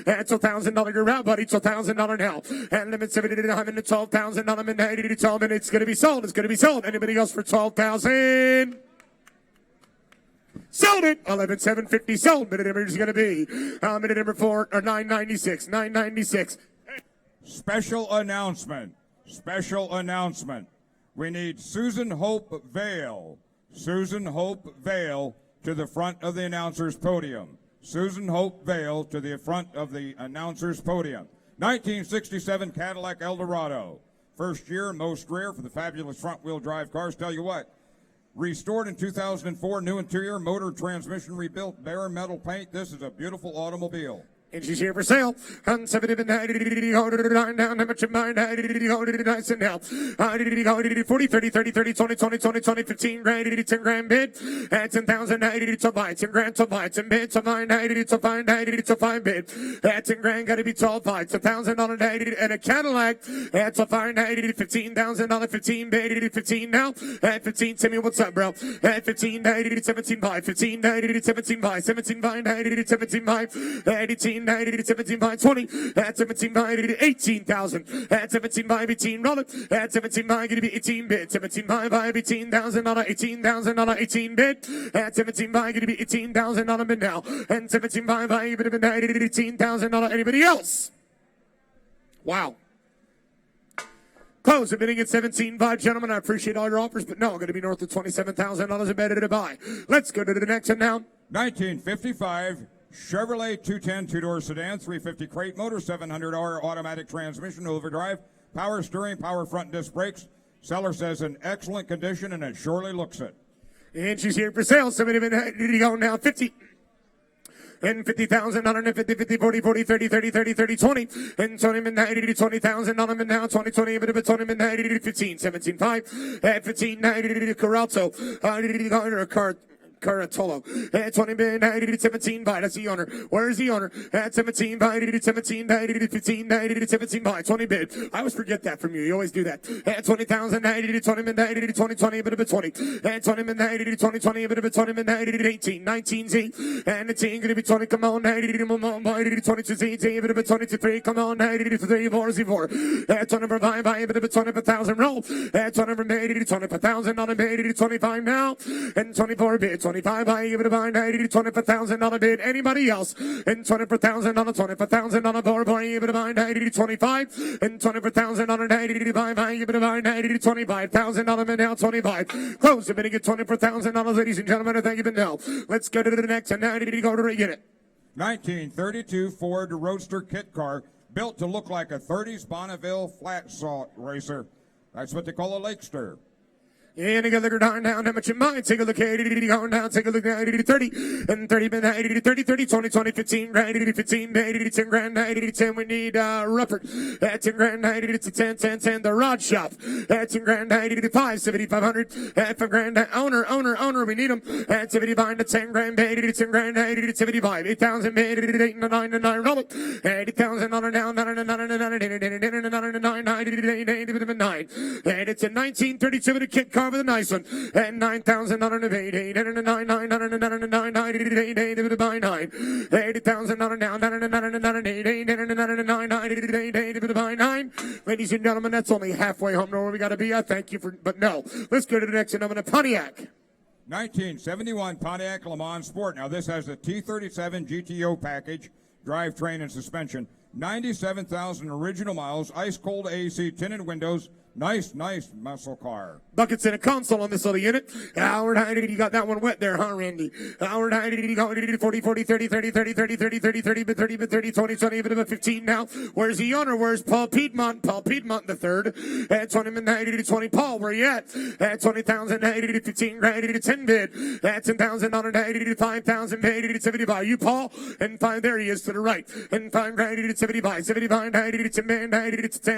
At $12,000, you're out, buddy, $12,000 now. And limit 7.5 and the 12,000 on a bid, 80 to 12, and it's gonna be sold. It's gonna be sold. Anybody else for 12,000? Sold it. 11,750 sold. Minute number is going to be minute number 4 or 996. 996. Special announcement. Special announcement. We need Susan Hope Vale. Susan Hope Vale to the front of the announcer's podium. Susan Hope Vale to the front of the announcer's podium. 1967 Cadillac Eldorado. First year, most rare for the fabulous front-wheel drive cars. Tell you what, restored in 2004, new interior, motor, transmission rebuilt, bare metal paint. This is a beautiful automobile. And she's here for sale. On 70 down, how much of mine? Nice and now. 40, 30, 30, 30, 20, 20, 20, 20, 15 grand, 10 grand bid. At 10,000, to buy, 10 grand to buy, 10 bid to buy, to find, to find bid. At 10 grand, gotta be 12, buy, $10,000, and a Cadillac. At a fine, $15,000, 15 bid, 15 now. At 15, Timmy, what's up, bro? At 15, 17 buy, 15, 17 buy, 17 buy, 17 buy, 18. 17 by 20, at 17 by 18,000, at 17 by 18, roll it, at 17 by going to be 18 bid, 17 by $18,000, 18,000, 18 bid, at 17 by going to be 18,000 bid now, and 17 by even been $18,000. Anybody else? Wow. Close the bidding at 17.5, gentlemen. I appreciate all your offers, but no, going to be north of $27,000 embedded to buy. Let's go to the next one now. 1955. Chevrolet 210 two-door sedan, 350 crate motor, 700R automatic transmission, overdrive, power steering, power front disc brakes. Seller says in excellent condition, and it surely looks it. And she's here for sale. Somebody go now 50. And 50,000 on it, 50, 40, 40, 30, 30, 30, 30, 20. And 20 midnight, 20,000 on them now, 20, 20, but 20 midnight, 15, 17, 5. At 15, 90, Coralto, Caratolo. At 20 bid, 90 to 17 by. That's the owner. Where is the owner? At 17 by, 90 to 17, 90 to 15, 90 to 17 by. 20 bid. I always forget that from you. You always do that. At 20,000, 90 to 20 bid, 90 to 20, 20, but a bit 20. At 20 bid, 90 to 20, 20, but a bit 20 bid, 90 to 18, 19 Z. And the team gonna be 20. Come on, 90 to 22 Z, Z, but a bit 23. Come on, 90 to 3, 4 Z, 4. At 20 for 5 by, but a bit 20 per thousand roll. At 20 for 80 to 20 per thousand on a bid, 80 to 25 now. And 24 bid, 25 by, give it a buy, 90 to 20 per thousand on a bid. Anybody else? And 20 per thousand on a 20 per thousand on a board, give it a buy, 90 to 25. And 20 per thousand on a 90 to buy, give it a buy, 90 to 25,000 on a bid now, 25. Close the bidding at 20 per thousand dollars, ladies and gentlemen, and thank you, but no. Let's go to the next, and 90 to go to get it. 1932 Ford Roadster kit car, built to look like a 30s Bonneville flat salt racer. That's what they call a Lakester. And take a look down, how much you mind? Take a look at it, going down, take a look at it, 30, and 30, 30, 30, 20, 20, 15, grand, 15, 10 grand, 10, we need, Ruppert, 10 grand, 10, 10, 10, the Rod Shop, 10 grand, 5, 7,500, 5 grand, owner, we need them, 75 to 10 grand, 10 grand, 75, 8,000, 8, 9, 9, roll it, 80,000, down, 9, it's a 1932 with a kit car with a nice one. And 9,000 on an 8, 8, and a 9, 9, 9, 9, 9, 9, 9, 8, 8, 8, 8, by 9. 80,000 on a down, 9, 9, 9, 9, 8, 8, and a 9, 9, 9, 8, 8, 8, by 9. Ladies and gentlemen, that's only halfway home to where we got to be. I thank you for, but no. Let's go to the next one. I'm in a Pontiac. 1971 Pontiac Le Mans Sport. Now this has the T37 GTO package, drivetrain and suspension. 97,000 original miles, ice-cold AC, tinted windows. Nice muscle car. Buckets and a console on this little unit. Howard Heidi, you got that one wet there, huh, Randy? Howard Heidi, you got 40, 30, 30, 30, 30, 30, 30, 30, 30, 30, 30, 20, 20, bit of a 15 now. Where's the owner? Where's Paul Piedmont? Paul Piedmont the third. At 20, 20, Paul, where you at? At 20,000, 15, grand, 10 bid. At 10,000, 5,000, 75. You, Paul? And 5, there he is to the right. And 5 grand, 75, 75, 10,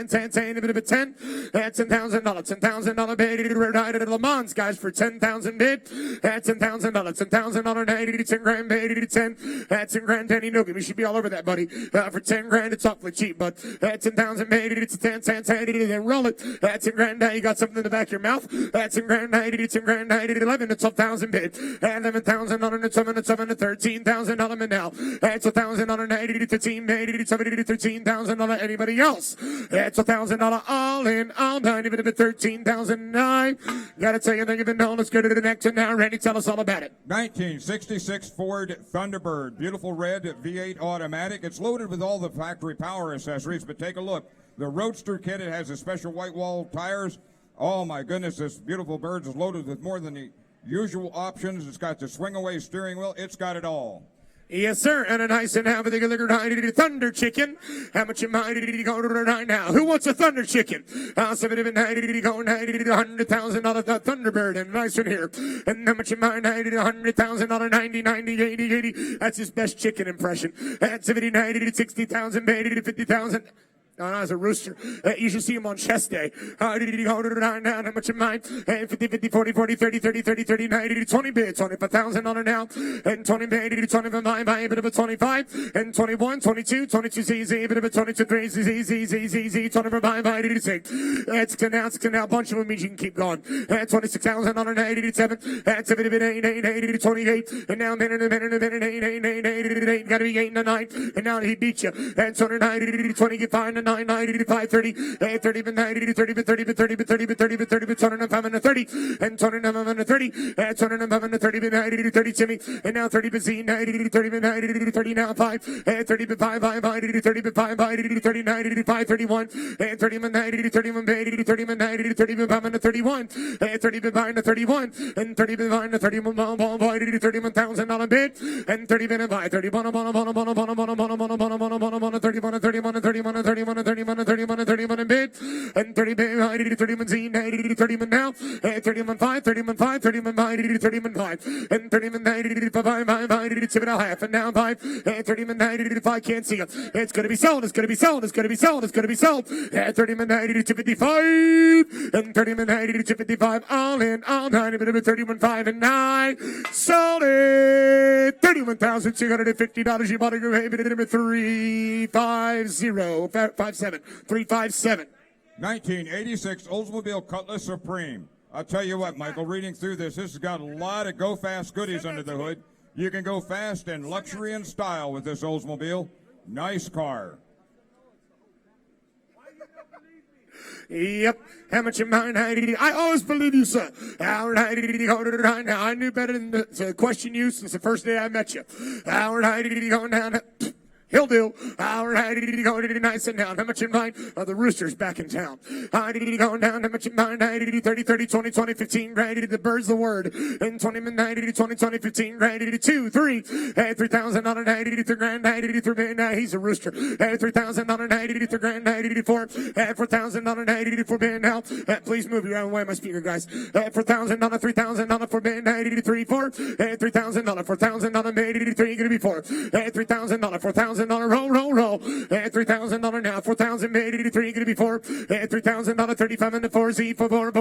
10, 10, a bit of a 10. That's $10,000, $10,000 bid. We're riding at Le Mans, guys, for 10,000 bid. That's $10,000, $10,000, 10 grand bid, 10. That's 10 grand, Danny Nogan. We should be all over that, buddy. For 10 grand, it's awfully cheap, but that's 10,000 bid. It's 10, 10, 10, then roll it. That's 10 grand. Now you got something in the back of your mouth. That's 10 grand, 10 grand, 11. It's 12,000 bid. $11,000, it's 7, $13,000 now. That's $1,000, 15 bid. It's $13,000. Anybody else? That's $1,000 all in, all done. Even if it's 13,009. Gotta tell you, you've been known. Let's go to the next one now. Randy, tell us all about it. 1966 Ford Thunderbird, beautiful red V8 automatic. It's loaded with all the factory power accessories, but take a look. The Roadster kit, it has a special white wall tires. Oh my goodness, this beautiful bird is loaded with more than the usual options. It's got the swing away steering wheel. It's got it all. Yes, sir. And a nice and half of the Thunder Chicken. How much you mind go right now? Who wants a Thunder Chicken? $100,000 Thunderbird. And nice one here. And how much you mind $100,000 90, 80. That's his best chicken impression. That's 60,000, 50,000. No, it's a rooster. You should see him on chest day. How much you mind? 50, 40, 30, 90, 20 bid, $25,000 now. And 20 bid, 25, buy a bit of a 25. And 21, 22, ZZ, a bit of a 22, 3, ZZ, 25, buy 86. That's now, bunch of them means you can keep going. And $26,000, 87. That's a bit of an 8, 28. And now, minute, 8, gotta be 8 and a 9. And now he beat you. And 290, 20, get 5 and 9, 90, 5, 30, 30, 90, 30, 30, 30, 30, 30, 30, 25 and 30, and 29 and 30, and 29 and 30, 90, 30, Jimmy, and now 30, 90, 30, 90, 30, now 5, and 30, 5, 30, 35, 30, 90, 5, 31, and 30, 90, 31, 30, 90, 35 and 31, and 30, 5, 31, and 30, 5, 31, 31,000 bid, and 30, 5, 31, 31 and bid, and 30 bid, 31 Z, 31 now, and 31 5, 31 5, 31 5, 31 5, and 31 5, 7 and a half, and now 5, and 31 5, can't see it. It's gonna be sold, it's gonna be sold, it's gonna be sold, it's gonna be sold, and 31 to 55, and 31 to 55, all in, all 9, a bit of 31 5 and 9, sold it, $31,250. You bought it, your bid number 350. 357. 1986 Oldsmobile Cutlass Supreme. I'll tell you what, Michael, reading through this has got a lot of go fast goodies under the hood. You can go fast in luxury and style with this Oldsmobile. Nice car. Yep. How much you mind? I always believe you, sir. I knew better than to question you since the first day I met you. Howard, going down. He'll do. All right, go nice and down. How much in mind? The Roosters back in town. Going down. How much in mind? 30, 30, 20, 20, 15. Right, the Birds the word. And 20, 20, 20, 15. Right, 2, 3. $3,000 $93 grand. $93 he's a Rooster. $3,000 $93 grand. 84. $4,000 $94 band now. Please move your own way, my speaker guys. $4,000 $3,000 for band 83 4. $3,000 $4,000 83 gonna be 4. $3,000 $4,000 roll. $3,000 now 4,000 83 gonna be 4. $3,000 35 and 4 Z for 4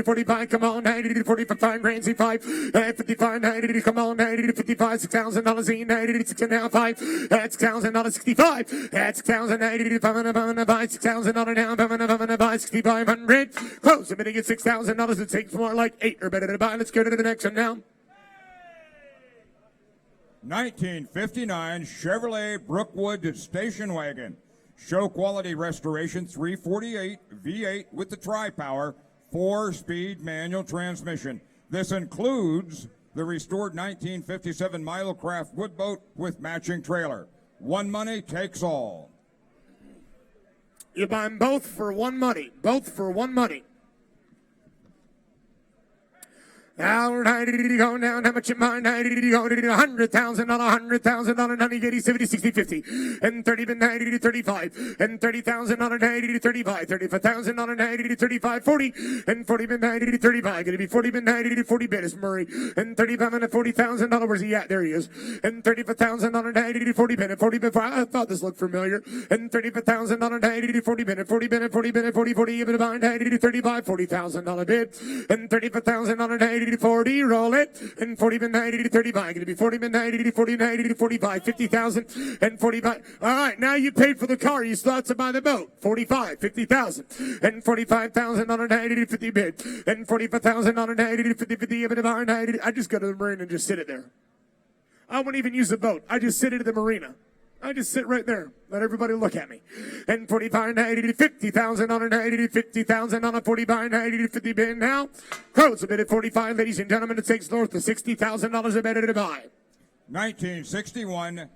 45 come on 45 grand Z5 55 90 come on 55 $6,000 Z 96 and now 5 $6,000 65 that's $6,000 5 $6,000 now 5 6,500 close. I'm gonna get $6,000. It takes more like 8 or better to buy. Let's go to the next one now. 1959 Chevrolet Brookwood station wagon. Show quality restoration 348 V8 with the tri-power 4-speed manual transmission. This includes the restored 1957 Milocraft wood boat with matching trailer. One money takes all. You buy them both for one money. Both for one money. All right, going down. How much in mind? Go to $100,000, $100,000, 90, 80, 70, 60, 50, and 30, 90 to 35, and $30,000, 90 to 35, $35,000, 90 to 35, 40, and 40, 90 to 35. Going to be 40, 90 to 40 bit is Murray, and 35 and $40,000. Where's he at? There he is. And $35,000, 90 to 40 bit, 40 bit. I thought this looked familiar. And $35,000, 90 to 40 bit, 40 bit, 40 bit, 40, 40, even about 90 to 35, $40,000 bid, and $35,000, 90 to 40, roll it, and 40 been 90 to 35, going to be 40 been 90 to 40, 90 to 45, 50,000, and 45. All right, now you paid for the car, you still have to buy the boat, 45, 50,000, and 45,000 on a 90 to 50 bid, and 45,000 on a 90 to 50, 50, even about 90. I just go to the marina and just sit it there. I wouldn't even use the boat. I just sit it at the marina. I just sit right there. Let everybody look at me. And 45, 90 to 50,000 on a 90 to 50,000 on a 45, 90 to 50 bid now. Crow's a bid at 45, ladies and gentlemen. It takes north of $60,000 a bid to buy. 1961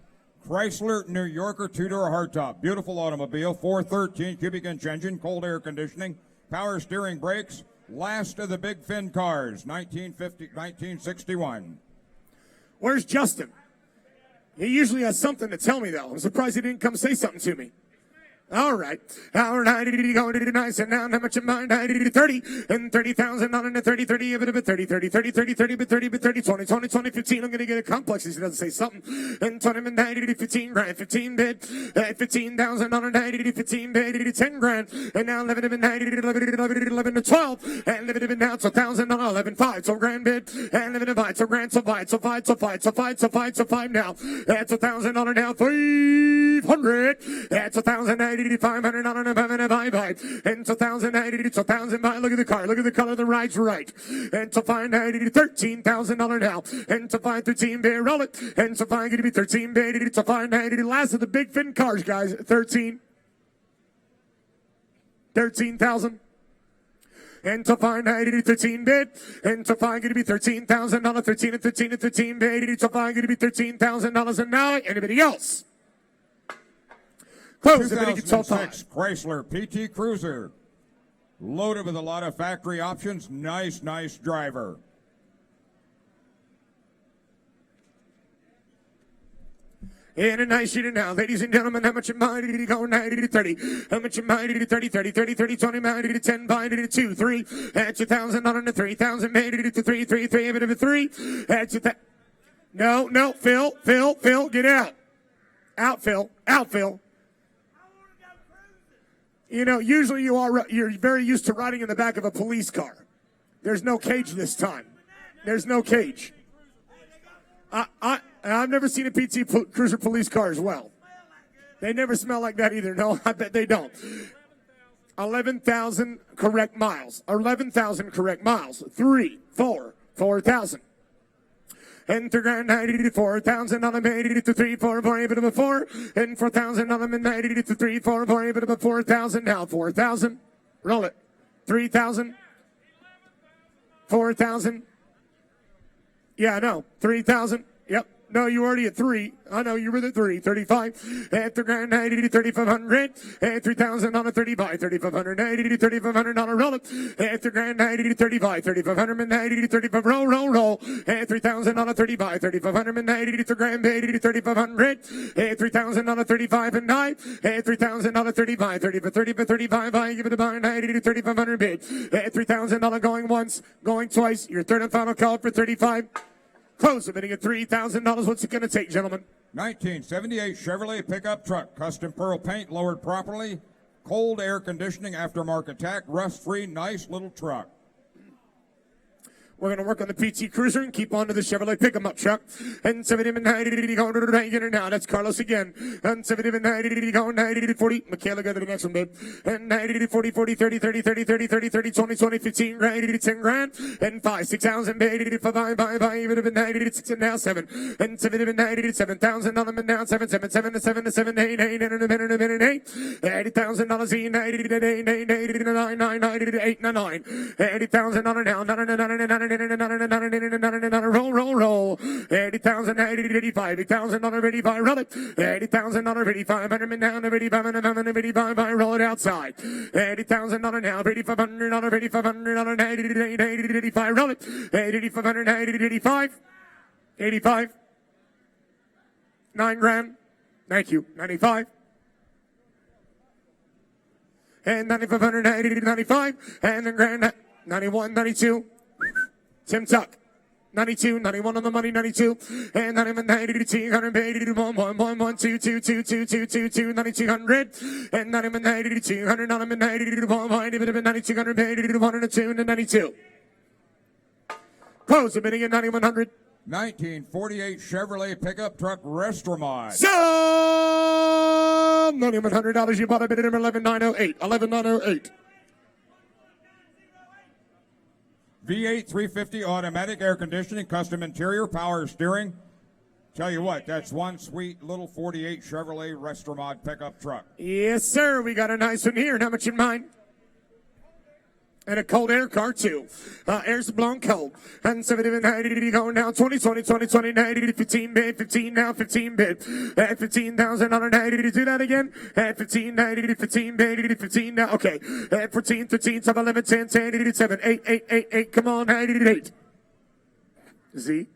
Chrysler New Yorker two-door hardtop. Beautiful automobile, 413 cubic inch engine, cold air conditioning, power steering brakes. Last of the big fin cars, 1961. Where's Justin? He usually has something to tell me, though. I'm surprised he didn't come say something to me. All right. Our 90 going to nice and down. How much in mind? 90 to 30 and 30,000 on a 30, 30, a bit of a 30, 30, 30, 30, 30, but 30, but 30, 20, 20, 20, 15. I'm going to get a complex. He doesn't say something. And 20 and 90 to 15 grand, 15 bid, 15,000 on a 90 to 15 bid, to 10 grand. And now 11 to 90 to 11 to 12. And 11 to now, so 1,000 on 11, 5, so grand bid. And 11 to 5, so grand, so 5, so 5, so 5, so 5, so 5, so 5 now. That's 1,000 on a now, 500. That's 1,090. 500 on a buy, and so 1,090 to 1,000 buy. Look at the car, look at the color, the ride's right. And so 590 to $13,000 now, and so 513 bay, roll it, and so 5 going to be 13 bay, to 590. Last of the big fin cars, guys, 13,000. And to 590 to 13 bid, and to 5 going to be $13,000, 13 and 13 and 13 bid, to 5 going to be $13,000 and now anybody else? Close. 2006 Chrysler PT Cruiser. Loaded with a lot of factory options. Nice driver. And a nice shooter now, ladies and gentlemen. How much in mind did he go? 90 to 30. How much in mind did he 30, 30, 30, 30, 20, 90 to 10, 5 to 2, 3. That's 1,000 on a 3,000, made it to 3, 3, 3, a bit of a 3. That's No, Phil, get out. Out, Phil. You know, usually you're very used to riding in the back of a police car. There's no cage this time. There's no cage. I've never seen a PT Cruiser police car as well. They never smell like that either. No, I bet they don't. 11,000 correct miles. 11,000 correct miles. 4,000. And 3,090 to 4,000 on a 80 to 3, 4, 4, a bit of a 4, and 4,000 on a 90 to 3, 4, 4, a bit of a 4,000 now, 4,000. Roll it. 3,000. 4,000. Yeah, no. 3,000. Yep. No, you already at 3. I know you were at 3. 35. At the grand 90 to 3,500. At 3,000 on a 35. 3,500. 90 to 3,500 on a roll up. At the grand 90 to 35. 3,500 and 90 to 35. Roll, roll, roll. At 3,000 on a 35. 3,500 and 90 to the grand 80 to 3,500. At 3,000 on a 35 and 9. At 3,000 on a 35. 30 for 30 for 35. I give it a buy 90 to 3,500 bid. At $3,000 going once, going twice. Your third and final call for 35. Close the bidding at $3,000. What's it going to take, gentlemen? 1978 Chevrolet pickup truck, custom pearl paint, lowered properly, cold air conditioning, aftermarket tack, rust-free, nice little truck. We're going to work on the PT Cruiser and keep on to the Chevrolet pickup truck. And 70 and 90 going to the right now. That's Carlos again. And 70 and 90 going 90 to 40. Michaela, go to the next one, babe. And 90 to 40, 40, 30, 30, 30, 30, 30, 30, 20, 20, 15, 90 to 10 grand. And 5, 6,000, 80 to 5, 5, even if 90 to 6 and now 7. And 70 and 90 to 7,000 on them and now 7, 7, 7 to 7 to 7, 8, 8, and a minute, and 8. $80,000, 90 to 8, 8, 80 to 9, 9, 90 to 8, 9, 9. $80,000 now, 9, roll, roll, roll. 80,000, 80 to 85, 8,000 on a 85, roll it. 80,000 on a 85, and down to 85, and 85, roll it outside. 80,000 on a now, 8,500 on a 8,500 on a 80 to 80 to 85, roll it. 8,500, 80 to 85, 85, 9 grand. Thank you, 95. And 9,500, 80 to 95, and then grand 91, 92. Tim Tuck, 92, 91 on the money, 92, and 90 to 280 to 1, 1, 1, 1, 2, 2, 2, 2, 2, 2, 2, 9,200, and 90 to 200 on them, 90 to 1, 90 to 9,280 to 1 and a 2 and a 92. Close the bidding at 9,100. 1948 Chevrolet pickup truck Restaurant. Some $9,100. You bought a bid at 11,908. 11,908. V8 350 automatic air conditioning, custom interior, power steering. Tell you what, that's one sweet little 48 Chevrolet Restaurant pickup truck. Yes, sir. We got a nice one here. And how much in mind? And a cold air car, too. Air's blown cold. And 70 and 90 going down. 20, 20, 20, 20, 90 to 15 bid. 15 now, 15 bid. At 15,000 on a 90 to do that again. At 15, 90 to 15 bid. 80 to 15 now. Okay. At 14, 13, 7, 11, 10, 10, 80 to 7, 8, 8, 8, 8. Come on, 90 to 8. Z.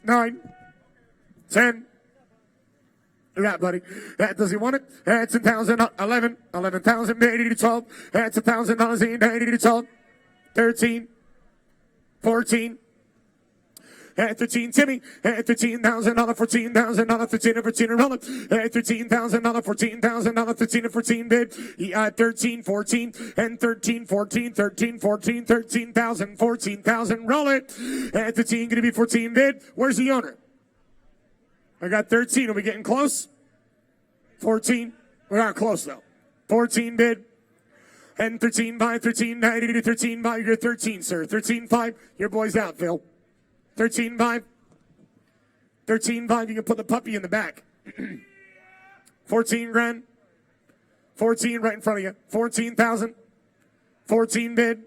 9. 10. Right, buddy. Does he want it? That's 10,000, 11, 11,000, 80 to 12. That's $1,000, 80 to 12. 13, 14. At 13, Timmy. At $13,000, 14,000, 13 and 14 roll it. At $13,000, 14,000, 13 and 14 bid. 13, 14, and 13, 14, 13, 14, 13,000, 14,000 roll it. At 15, gonna be 14 bid. Where's the owner? I got 13. Are we getting close? 14. We're not close, though. 14 bid. And 13 by 13, 90 to 13 by. You're 13, sir. 13.5. Your boy's out, Phil. 13.5. 13.5. You can put the puppy in the back. 14 grand. 14 right in front of you. 14,000. 14 bid.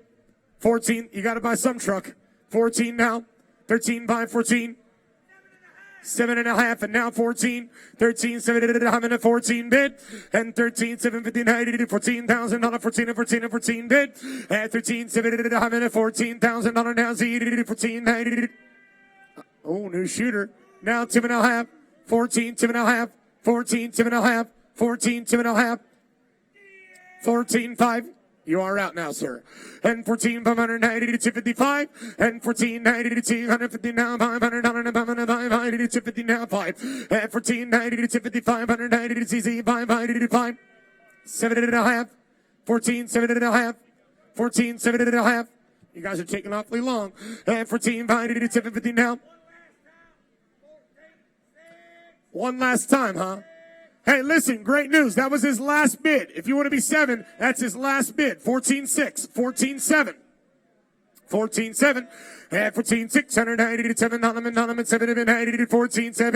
14. You got to buy some truck. 14 now. 13 by 14. 7.5 and now 14, 13, 7 and 14 bid, and 13, 750, 90 to 14,000 on a 14 and 14 and 14 bid, and 13, 7 and 14,000 on a now Z to 14, 90 to. Oh, new shooter. Now 2.5, 14, 2.5, 14, 2.5, 14, 2.5, 14, 5. You are out now, sir. And 14, 590 to 255. And 14, 90 to 250 now. 500 to 250 now. 5. And 14, 90 to 255. 190 to CZ. 590 to 5. 7.5. 14, 7.5. 14, 7.5. You guys are taking awfully long. And 14, 590 to 750 now. One last time, huh? Hey, listen, great news. That was his last bid. If you want to be 7, that's his last bid. 14.6, 14.7, 14.7, and 14.6, 190 to 7, and 7 to 90 to 14.7,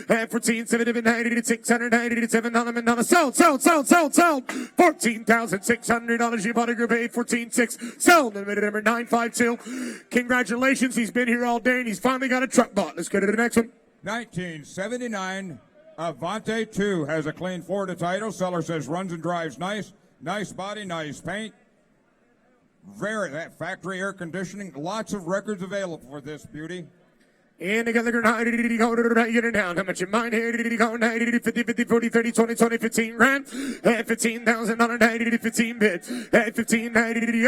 and 14.7 to 90 to 690 to 7, and sold. $14,600. You bought a group A, 14.6, sold. And minute number 952. Congratulations. He's been here all day and he's finally got a truck bought. Let's go to the next one. 1979 Avante 2 has a clean Florida title. Seller says runs and drives nice. Nice body, nice paint. That factory air conditioning. Lots of records available for this beauty. And together, get it down. How much you mind here? 50, 50, 40, 30, 20, 20, 15 grand. At $15,000, 15 bid. At 15,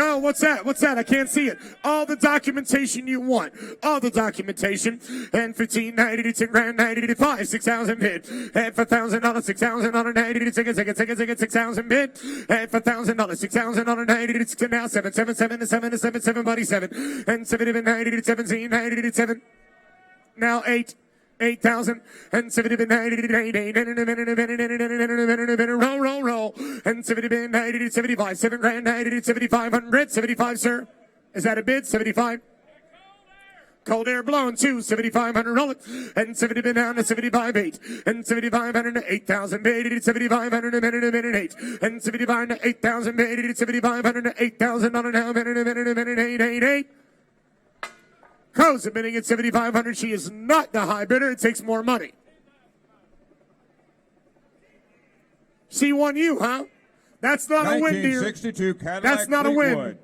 oh, what's that? What's that? I can't see it. All the documentation you want. All the documentation. And 15, 10 grand, 5, 6,000 bid. At $5,000, $6,000, 6,000 bid. At $5,000, $6,000, now 7, 7, 7, 7, 7, 7, buddy, 7. And 7, 17, 7. Now 8,000 and 70 been 88 roll and 70 been 90 75 7 grand 90 7500 75 sir, is that a bid? 75. Cold air blowing 2 7,500 roll it and 70 been down to 75 8 and 7,500 8,000 bid 7,500 a minute 8 and 75 to 8,000 bid 7,500 to 8,000 on a now minute 8. Co's bidding at 7,500. She is not the high bidder. It takes more money. She won you, huh? That's not a win, dear. 1962 Cadillac That's not a win. Fleetwood.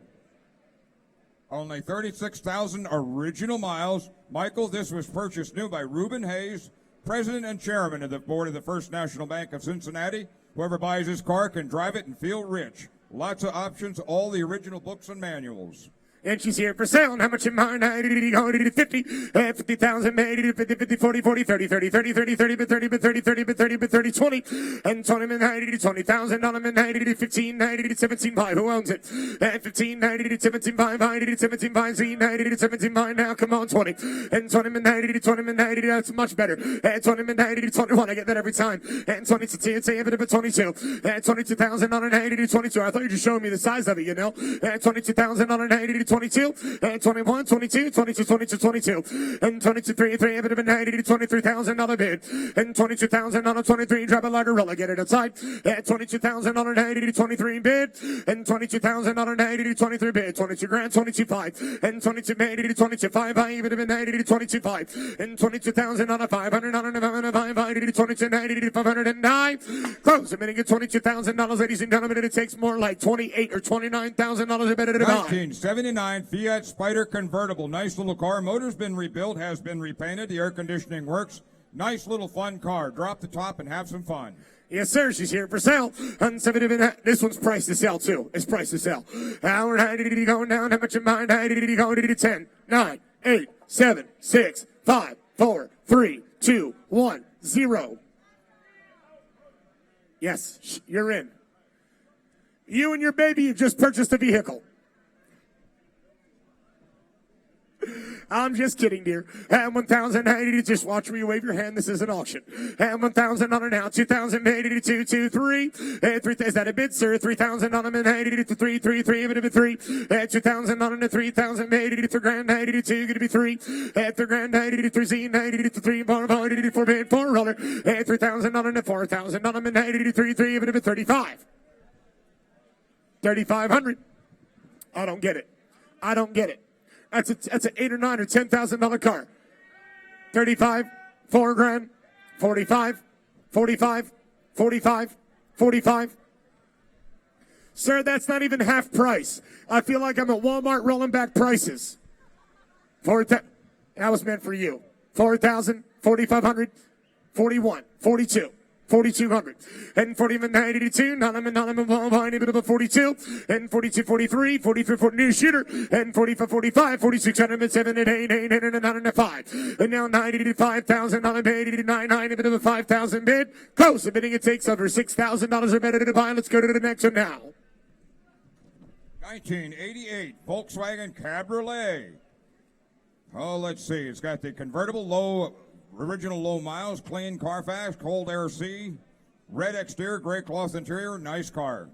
Only 36,000 original miles. Michael, this was purchased new by Reuben Hayes, president and chairman of the board of the First National Bank of Cincinnati. Whoever buys this car can drive it and feel rich. Lots of options, all the original books and manuals. And she's here for sale. How much in mind? 50, 50,000, 50, 50, 40, 40, 30, 30, 30, 30, 30, 30, 30, 30, 30, 30, 20, and 20, 20,000, 15, 17, 5. Who owns it? 15, 17, 5, 17, 5, 17, 5. Now, come on, 20, and 20, 20, that's much better. And 20, 21, I get that every time. And 22, say a bit of 22, and 22,000 on an 22. I thought you were just showing me the size of it, you know. And 22,000 on an 22, and 21, 22, 22, 22, 22, and 22, 3, 3, bit of a 90, $23,000 bid, and 22,000 on a 23, drop a lighter roller, get it outside, and 22,000 on a 90, 23 bid, and 22,000 on a 90, 23 bid, 22 grand, 22, 5, and 22, 80, 22, 5, I bit of a 90, 22, 5, and 22,000 on a 500, on a 5, 22, 90, 509, close a minute, get $22,000, ladies and gentlemen, and it takes more like $28,000 or $29,000 a bid to buy. 1979 Fiat Spider convertible. Nice little car. Motor's been rebuilt, has been repainted. The air conditioning works. Nice little fun car. Drop the top and have some fun. Yes, sir. She's here for sale. This one's priced to sell, too. It's priced to sell. Hour going down. How much in mind? 10, 9, 8, 7, 6, 5, 4, 3, 2, 1, 0. Yes, you're in. You and your baby have just purchased a vehicle. I'm just kidding, dear. And 1,080, just watch me wave your hand. This is an auction. And 1,000 on it now. 2,080 to 2, 3. And 3, is that a bid, sir? 3,000 on them and 80 to 3, 3, 3, a bit of a 3. And 2,000 on it, 3,000, 80 to 3 grand, 80 to 2, gonna be 3. And 3 grand, 80 to 3, Z, 80 to 3, bar, 80 to 4, bid, 4 roller. And 3,000 on it, 4,000 on them and 80 to 3, 3, a bit of a 35. 3,500. I don't get it. I don't get it. That's an $8,000 or $9,000 or $10,000 car. 35, 4 grand, 45, 45, 45, 45. Sir, that's not even half price. I feel like I'm at Walmart rolling back prices. That was meant for you. 4,000, 4,500, 41, 42. 4,200 and 40,082, not a bit of a 42 and 42, 43, 43, 40 new shooter and 45, 45, 4,600 7 and 8, 8, 8 and 9 and 5 and now 90 to 5,000 on a bid, 89, 9 a bit of a 5,000 bid. Close the bidding. It takes over $6,000 or better to buy. Let's go to the next one now. 1988 Volkswagen Cabriolet. Oh, let's see. It's got the convertible original low miles, clean Carfax, cold air C, red exterior, gray cloth interior, nice car.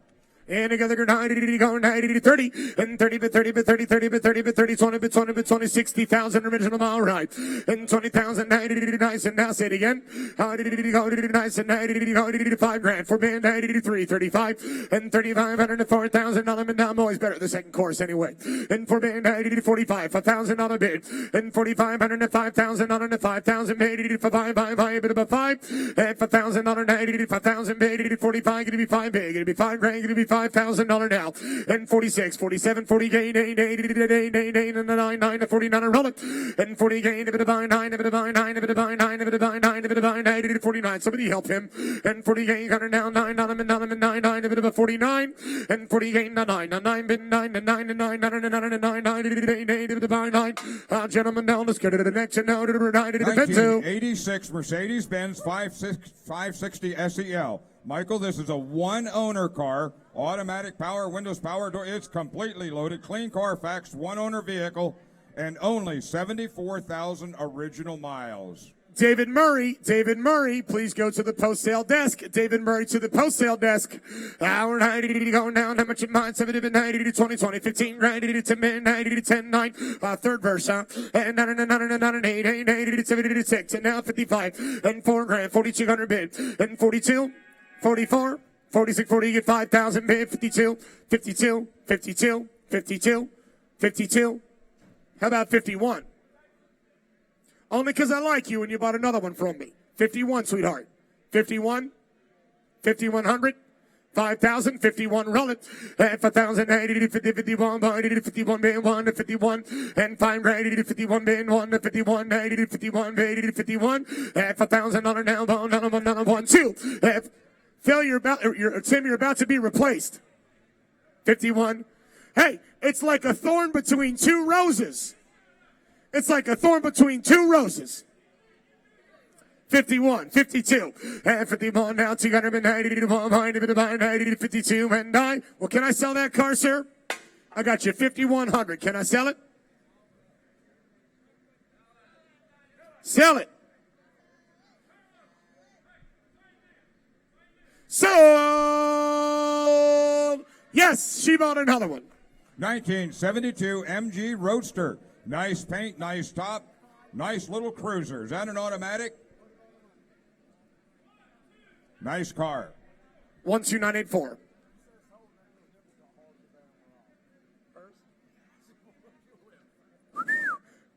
And together, 90, go 90, 30, and 30, but 30, but 30, 30, but 30, but 30, 20, but 20, but 20, 60,000 original mile ride. And 20,000, 90, nice, and now say it again. 90, go nice, and 90, go 5 grand. For band, 93, 35, and 3,500 to 4,000 dollar bid. I'm always better at the second course anyway. And for band, 90 to 45, $5,000 bid. And 4,500 to 5,000 to 5,000 bid. 5, bit about 5, and $5,000, 90 to 5,000 bid. 45, gonna be 5 big. It'll be 5 grand, gonna be $5,000 now. And 46, 47, 40 gain, 8, 8, and 9, 9, 49, roll it. And 40 gain, a bit of 9, a bit of 9, a bit of 9, a bit of 9, a bit of 9, 80 to 49. Somebody help him. And 40 gain, got her now, 9, 9, 9, a bit of a 49. And 40 gain, 9, 9, bit 9, 9, 9, 9, 9, gentlemen, now let's get to the next and now to the 1986 Mercedes-Benz 560 SEL. Michael, this is a one-owner car, automatic power, windows, power door. It's completely loaded, clean Carfax, one-owner vehicle, and only 74,000 original miles. David Murray, please go to the post-sale desk. David Murray to the post-sale desk. Hour 90 going down. How much in mind? 70 to 90 to 20, 20, 15 grand to 10, 90 to 10, 9. Third verse, huh? And 9, 8, 8, 80 to 70 to 6. And now 55 and 4 grand, 4,200 bid. And 42, 44, 46, 40, you get 5,000 bid. 52, 52, 52, 52, 52. How about 51? Only because I like you and you bought another one from me. 51, sweetheart. 51, 5,100, 5,000, 51, roll it. And 5,000, 80 to 50, 51, 80 to 51, band 1 to 51, and 5 grand, 80 to 51, band 1 to 51, 80 to 51, 80 to 51, and $5,000 now, down, 1, 2. Phil, Tim, you're about to be replaced. 51. Hey, it's like a thorn between two roses. It's like a thorn between two roses. 51, 52, and 51 now, 290 to 190 to 52, and well, can I sell that car, sir? I got you 5,100. Can I sell it? Sell it. Sold. Yes, she bought another one. 1972 MG Roadster. Nice paint, nice top, nice little cruiser. Is that an automatic? Nice car. 12984.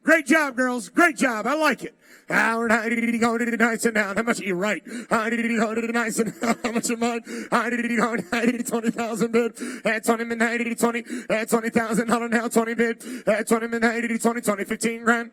Great job, girls. Great job. I like it. Hour 90 go to the nice and down. How much are you right? 90 go to the nice and down. How much am I? 90 go 90 20,000 bid. At 20 min 90 to 20. At 20,000 now 20 bid. At 20 min 90 to 20 20 15 grand.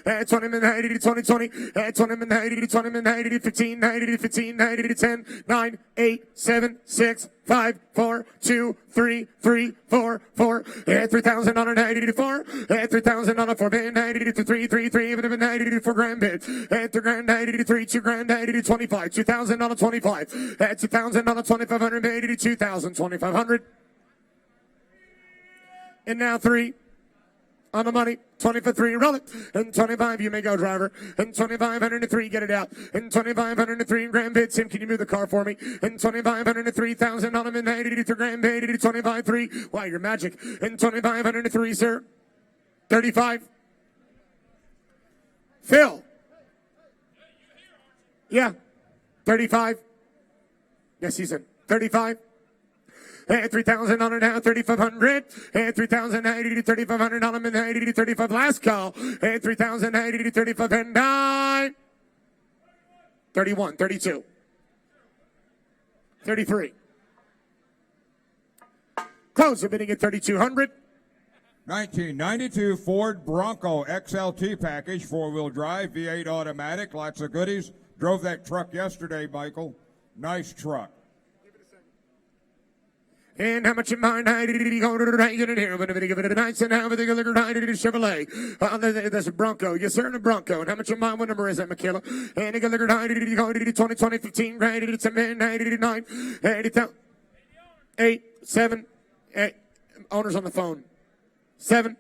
At 20 min 90 to 20 20. At 20 min 90 to 20 min 90 to 15 90 to 15 90 to 10 9 8 7 6 5 4 2 3 3 4 4. At 3,000 on 90 to 4. At 3,000 on a 4 bid 90 to 3 3 3 even 90 to 4 grand bid. At 3 grand 90 to 3 2 grand 90 to 25 2,000 on a 25. At 2,000 on a 2,500 80 to 2,000 2,500. And now 3. On the money, 20 for 3, roll it. And 25, you may go, driver. And 2,503, get it out. And 2,503 grand bid. Tim, can you move the car for me? And 2,503, 1,000 on them and 80 to grand bid, 80 to 25, 3. Wow, you're magic. And 2,503, sir. 35. Phil. Yeah. 35. Yes, he said 35. And 3,000 on it now, 3,500. And 3,080 to 3,500 on them and 80 to 35. Last call. And 3,080 to 35 and 9. 31, 32. 33. Close the bidding at 3,200. 1992 Ford Bronco XLT package, 4-wheel drive, V8 automatic, lots of goodies. Drove that truck yesterday, Michael. Nice truck. And how much in mind? I did go to the right in here, but give it a nice and have a little night at Chevrolet. That's a Bronco. Yes, sir, and a Bronco. And how much in mind? What number is that, Michaela? And a little night at 20, 20, 15, grand, it's a man, 89, 80,000, 8, 7, 8. Owners on the phone. 7,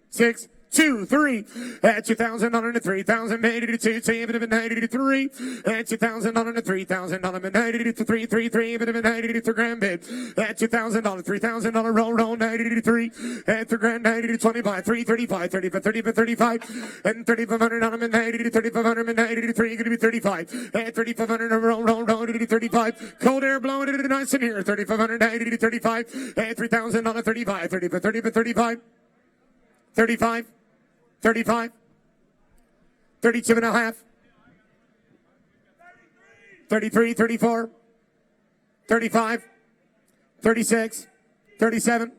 6, 2, 3, at 2,000 on a 3,000, made it 2, 93, at 2,000 on a 3,000 on a 93, 3, 3, but a 93 grand bid, at 2,000 on a 3,000 on a roll, 93, at 3 grand, 90 25, 3, 35, 35, 35, 35, and 3,500 on a 90, 3,500 and 93, going to be 35, at 3,500 on a roll, 35, cold air blowing it nice in here, 3,500, 90, 35, at 3,000 on a 35, 35, 35, 35, 35, 35, 32 and a half, 33, 34, 35, 36, 37,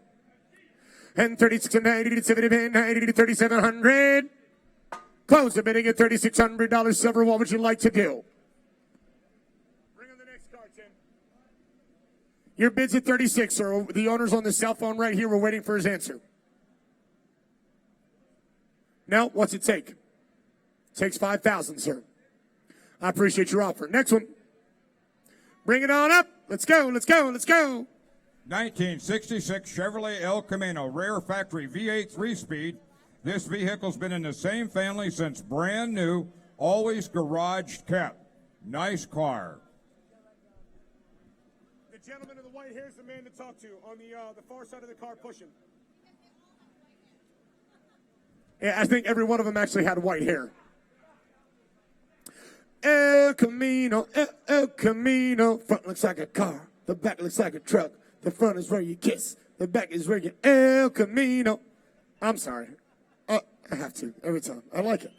and 36 and 90 to 70, 90 to 3,700. Close the bidding at $3,600 silver. What would you like to do? Bring on the next card, Tim. Your bid's at 36, sir. The owner's on the cell phone right here. We're waiting for his answer. No, what's it take? Takes 5,000, sir. I appreciate your offer. Next one. Bring it on up. Let's go, let's go, let's go. 1966 Chevrolet El Camino, rare factory V8 3-speed. This vehicle's been in the same family since brand new, always garage kept. Nice car. The gentleman in the white hair is the man to talk to on the far side of the car pushing. Yeah, I think every one of them actually had white hair. El Camino, El Camino. Front looks like a car. The back looks like a truck. The front is where you kiss. The back is where you El Camino. I'm sorry. I have to every time. I like it.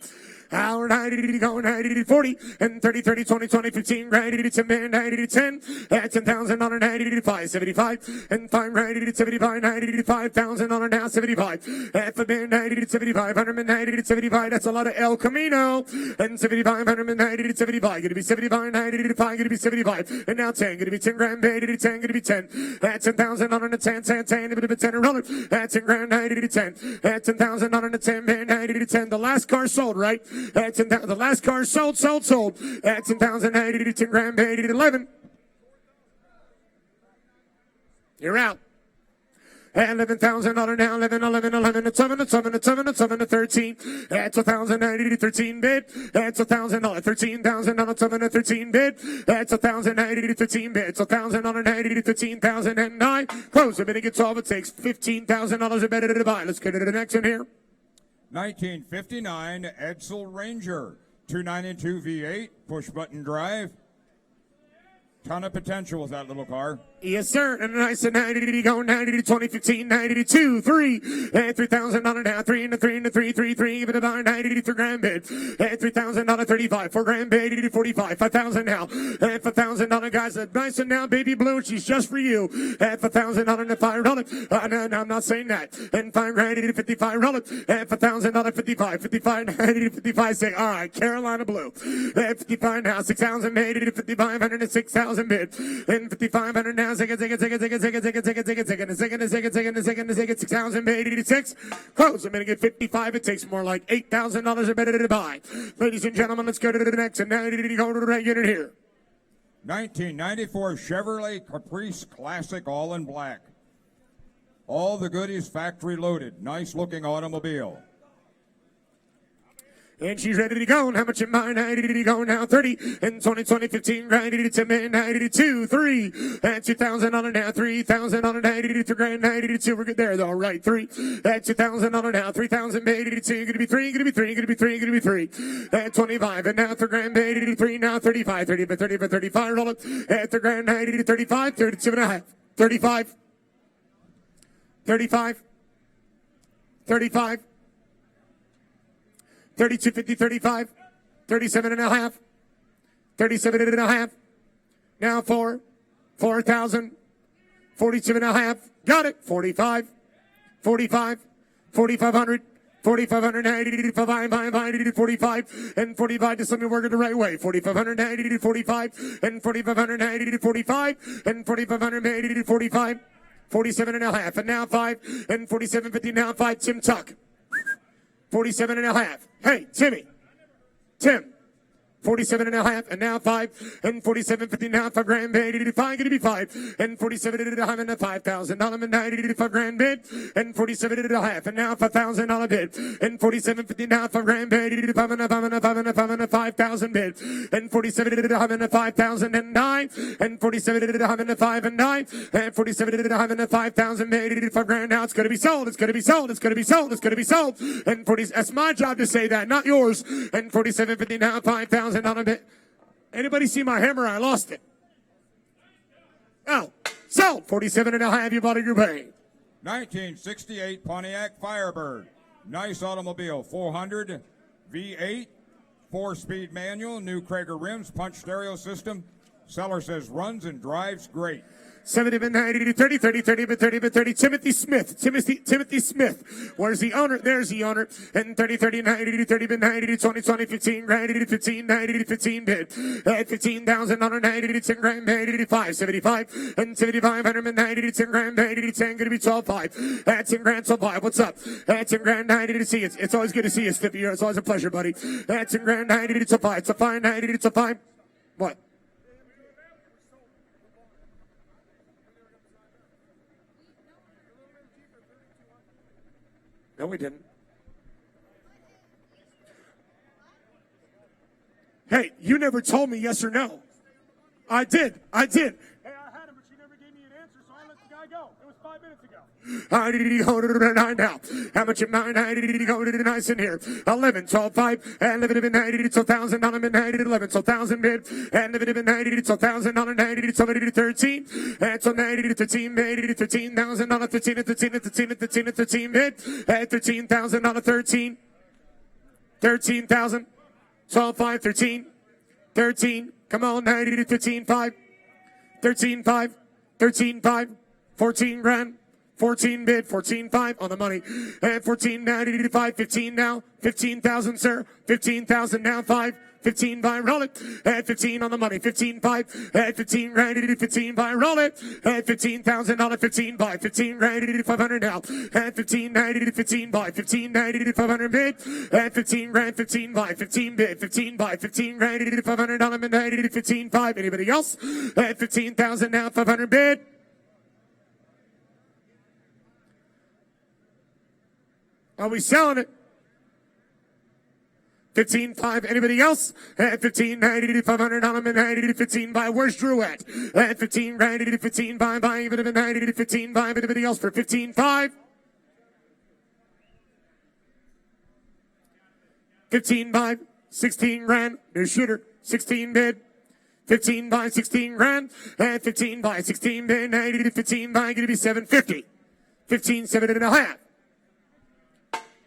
Hour 90 going 90 to 40 and 30 30 20 20 15 90 to 10 90 to 10 at 10,000 on a 90 to 5 75 and 5 90 to 75 90 to 5,000 on a now 75 at the band 90 to 75 190 to 75. That's a lot of El Camino and 75 190 to 75 going to be 75 90 to 5 going to be 75 and now 10 going to be 10 grand 80 to 10 going to be 10 at 10,000 on a 10 10 10 a bit of a 10 roller at 10 grand 90 to 10 at 10,000 on a 10 man 90 to 10. The last car sold, right? At 10,000, the last car sold. At 10,000, 80 to 10 grand, 80 to 11. You're out. At 11,000 on now, 11 to 13. At 2,000, 90 to 13 bid. At 2,000 on 13,000 on 7 to 13 bid. At 2,000, 90 to 13 bid. 2,000 on 90 to 13,009. Close the bidding gets off. It takes $15,000 a bid to buy. Let's get to the next one here. 1959 Edsel Ranger, 292 V8, push-button drive. Ton of potential with that little car. Yes, sir. And nice and 90 go 90 to 2015, 90 to 2, 3, and 3,000 on it now, 3 and a 3 and a 3, 3, 3, even about 90 to 3 grand bid, and 3,000 on a 35, 4 grand bid, 80 to 45, 5,000 now, and 5,000 on it, guys. Nice and now, baby blue, she's just for you, and 5,000 on it, 5 on it. No, I'm not saying that. And 5 grand, 80 to 55, roll it, and 5,000 on it, 55, 55, 90 to 55, say, all right, Carolina blue, and 55 now, 6,000, 80 to 5,500 and 6,000 bid, and 5,500 now, second, 6,000, 80 to 6. Close. I'm going to get 55. It takes more like $8,000 or better to buy. Ladies and gentlemen, let's go to the next. And now go to the right unit here. 1994 Chevrolet Caprice Classic, all in black. All the goodies factory loaded. Nice looking automobile. And she's ready to go. And how much am I? 90 to go now. 30 and 20, 20, 15, 90 to 10, 90 to 2, 3, and 2,000 on it now. 3,000 on it, 90 to 2 grand, 90 to 2. We're good there, though. Right. 3 at 2,000 on it now. 3,000, 80 to 2. Going to be 3, going to be 3, going to be 3, going to be 3. At 25 and now 3 grand, 80 to 3. Now 35, 30 for 30 for 35. Roll it at 3 grand, 90 to 35, 32 and a half. 35, 35, 35. 32, 50, 35, 37 and a half, 37 and a half. Now 4,000, 42 and a half. Got it. 45, 45, 4,500, 4,590 to 45, and 45 to something working the right way. 4,590 to 45, and 4,590 to 45, and 4,580 to 45, 47 and a half, and now 5, and 47.50 now 5. Tim Tuck. 47 and a half. Hey, Timmy. Tim. 47 and a half, and now 5, and 47.50 now, 5 grand bid, 85, gonna be 5, and 47 and a half, and a $5,000 and 85 grand bid, and 47 and a half, and now $5,000 bid, and 47.50 now, 5 grand bid, 85 and a 5 and a 5 and a 5 and a 5,000 bid, and 47 and a half, and a 5,000 and 9, and 47 and a half, and a 5 and 9, and 47 and a half, and a 5,000 bid, 85 grand now, it's gonna be sold, it's gonna be sold, it's gonna be sold, it's gonna be sold, and 40, that's my job to say that, not yours, and 47.50 now, $5,000 bid. Anybody see my hammer? I lost it. Oh, sold. 47 and a half. You bought it, you're paying. 1968 Pontiac Firebird. Nice automobile. 400 V8, 4-speed manual, new Krager rims, punch stereo system. Seller says runs and drives great. 70 but 90 30 30 30 but 30 but 30 Timothy Smith. Where's the owner? There's the owner. And 30 30 90 30 but 90 20 20 15 grand 15 90 15 bid at 15,000 on 90 10 grand 85 75 and 7500 and 90 10 grand 10 gonna be 12 5 at 10 grand 12 5. What's up? At 10 grand 90 to see it. It's always good to see you, Stippy. It's always a pleasure, buddy. At 10 grand 90 to 5. It's a 5 90 to 5. What? No, we didn't. Hey, you never told me yes or no. I did. Hey, I had him, but she never gave me an answer, so I let the guy go. It was 5 minutes ago. I did he go to the 9 now? How much am I? I did he go to the nice in here? 11, 12, 5, and 11, 90 to 1,000 on him, 90 to 11, so 1,000 bid, and 11, 90 to 1,000 on 90 to 13, and so 90 to 13, 80 to 13,000 on 13 at 13 at 13 at 13 at 13 bid, at 13,000 on 13, 13,000, 12, 5, 13, 13, come on, 90 to 15, 5, 13, 5, 13, 5, 14 grand. 14 bid, 14.5 on the money. And 14 now, 85, 15 now. 15,000, sir. 15,000 now, 5. 15 by roll it. At 15 on the money. 15.5. At 15 grand, 15 by roll it. At 15,000 on it. 15 by 15 grand, 500 now. At 15 90 to 15 by 15 90 to 500 bid. At 15 grand, 15 by 15 bid. 15 by 15 grand, 500 on them, 90 to 15 5. Anybody else? At 15,000 now, 500 bid. Are we selling it? 15.5. Anybody else? At 15, 90 to 500 on them, and 90 to 15 by. Where's Drew at? At 15, 90 to 15 by. Even if 90 to 15 by. Anybody else for 15.5? 15 by. 16 grand. New shooter. 16 bid. 15 by 16 grand. At 15 by 16 bid. 90 to 15 by. Going to be 750. 15, 7 and a half.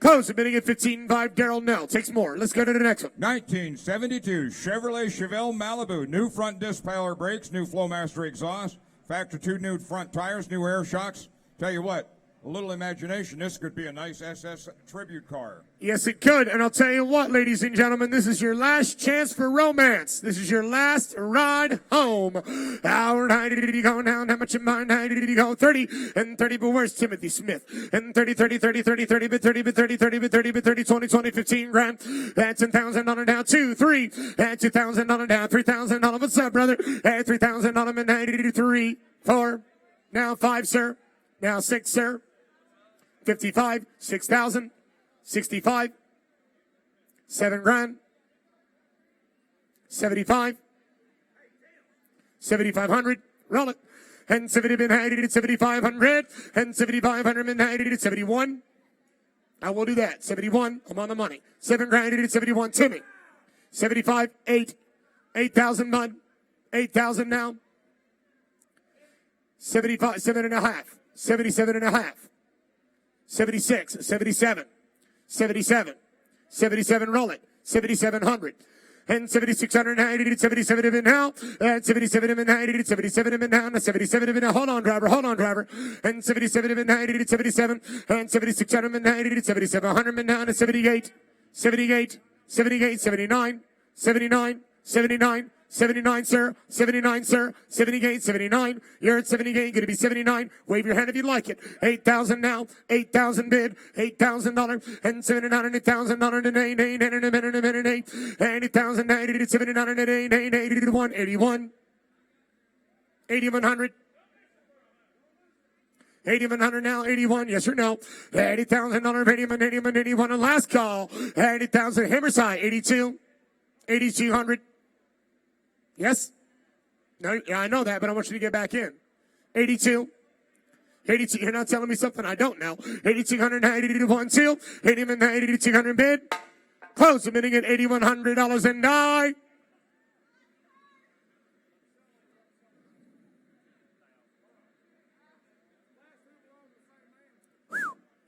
Close, admitting at 15.5, Daryl Nell. Takes more. Let's go to the next one. 1972 Chevrolet Chevelle Malibu. New front disc paler brakes, new Flowmaster exhaust, Factor 2 new front tires, new air shocks. Tell you what, a little imagination, this could be a nice SS tribute car. Yes, it could. And I'll tell you what, ladies and gentlemen, this is your last chance for romance. This is your last ride home. Hour 90 did he go now? How much am I? 90 did he go? 30 and 30, but where's Timothy Smith? And 30, 30, 30, 30, 30, but 30, but 30, 30, but 30, but 30, 20, 20, 15 grand. That's $10,000 down. 2, 3. At $2,000 down. $3,000. What's up, brother? At $3,000 and 90, 3, 4. Now 5, sir. Now 6, sir. 55, 6,000. 65, 7 grand, 75, 7,500, roll it, and 70 to 7,500, and 7,500 and 90 to 71. I will do that. 71, I'm on the money. 7 grand to 71, Timmy. 75, 8, 8,000 bud, 8,000 now. 75, 7 and a half, 77 and a half, 76, 77. 77, 77, roll it, 7,700, and 7,690 to 77 even now, and 77 even 90 to 77 even now, and 77 even now, hold on driver, and 77 even 90 to 77, and 7,690 to 7,700 and now, and 78, 78, 78, 79, 79, 79, 79, sir. 79, sir. 70 gain, 79. You're at 70 gain, gonna be 79. Wave your hand if you like it. 8,000 now. 8,000 bid. $8,000 and $79 and $8,000 and $80,000 and 79 and 81. 81. 8,100. 8,100 now, 81, yes or no? $80,000, 81, and last call, 80,000, Hammerside, 82, 8,200. Yes? No, yeah, I know that, but I want you to get back in. 82. 82, you're not telling me something I don't know. 8,200, 81, 2, 8,200 bid. Close the bidding at $8,100 and die.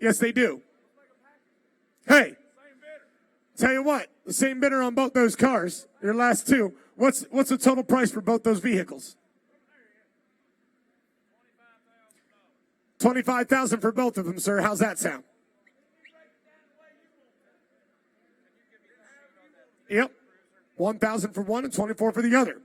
Yes, they do. Hey, tell you what, the same bidder on both those cars, your last two. What's the total price for both those vehicles? $25,000 for both of them, sir. How's that sound? Yep. 1,000 for one and 24 for the other.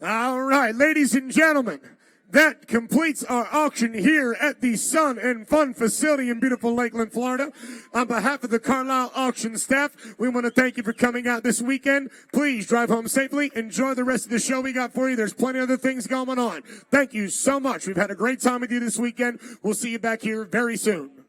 All right, ladies and gentlemen. That completes our auction here at the Sun and Fun facility in beautiful Lakeland, Florida. On behalf of the Carlisle auction staff, we want to thank you for coming out this weekend. Please drive home safely. Enjoy the rest of the show we got for you. There's plenty of other things going on. Thank you so much. We've had a great time with you this weekend. We'll see you back here very soon.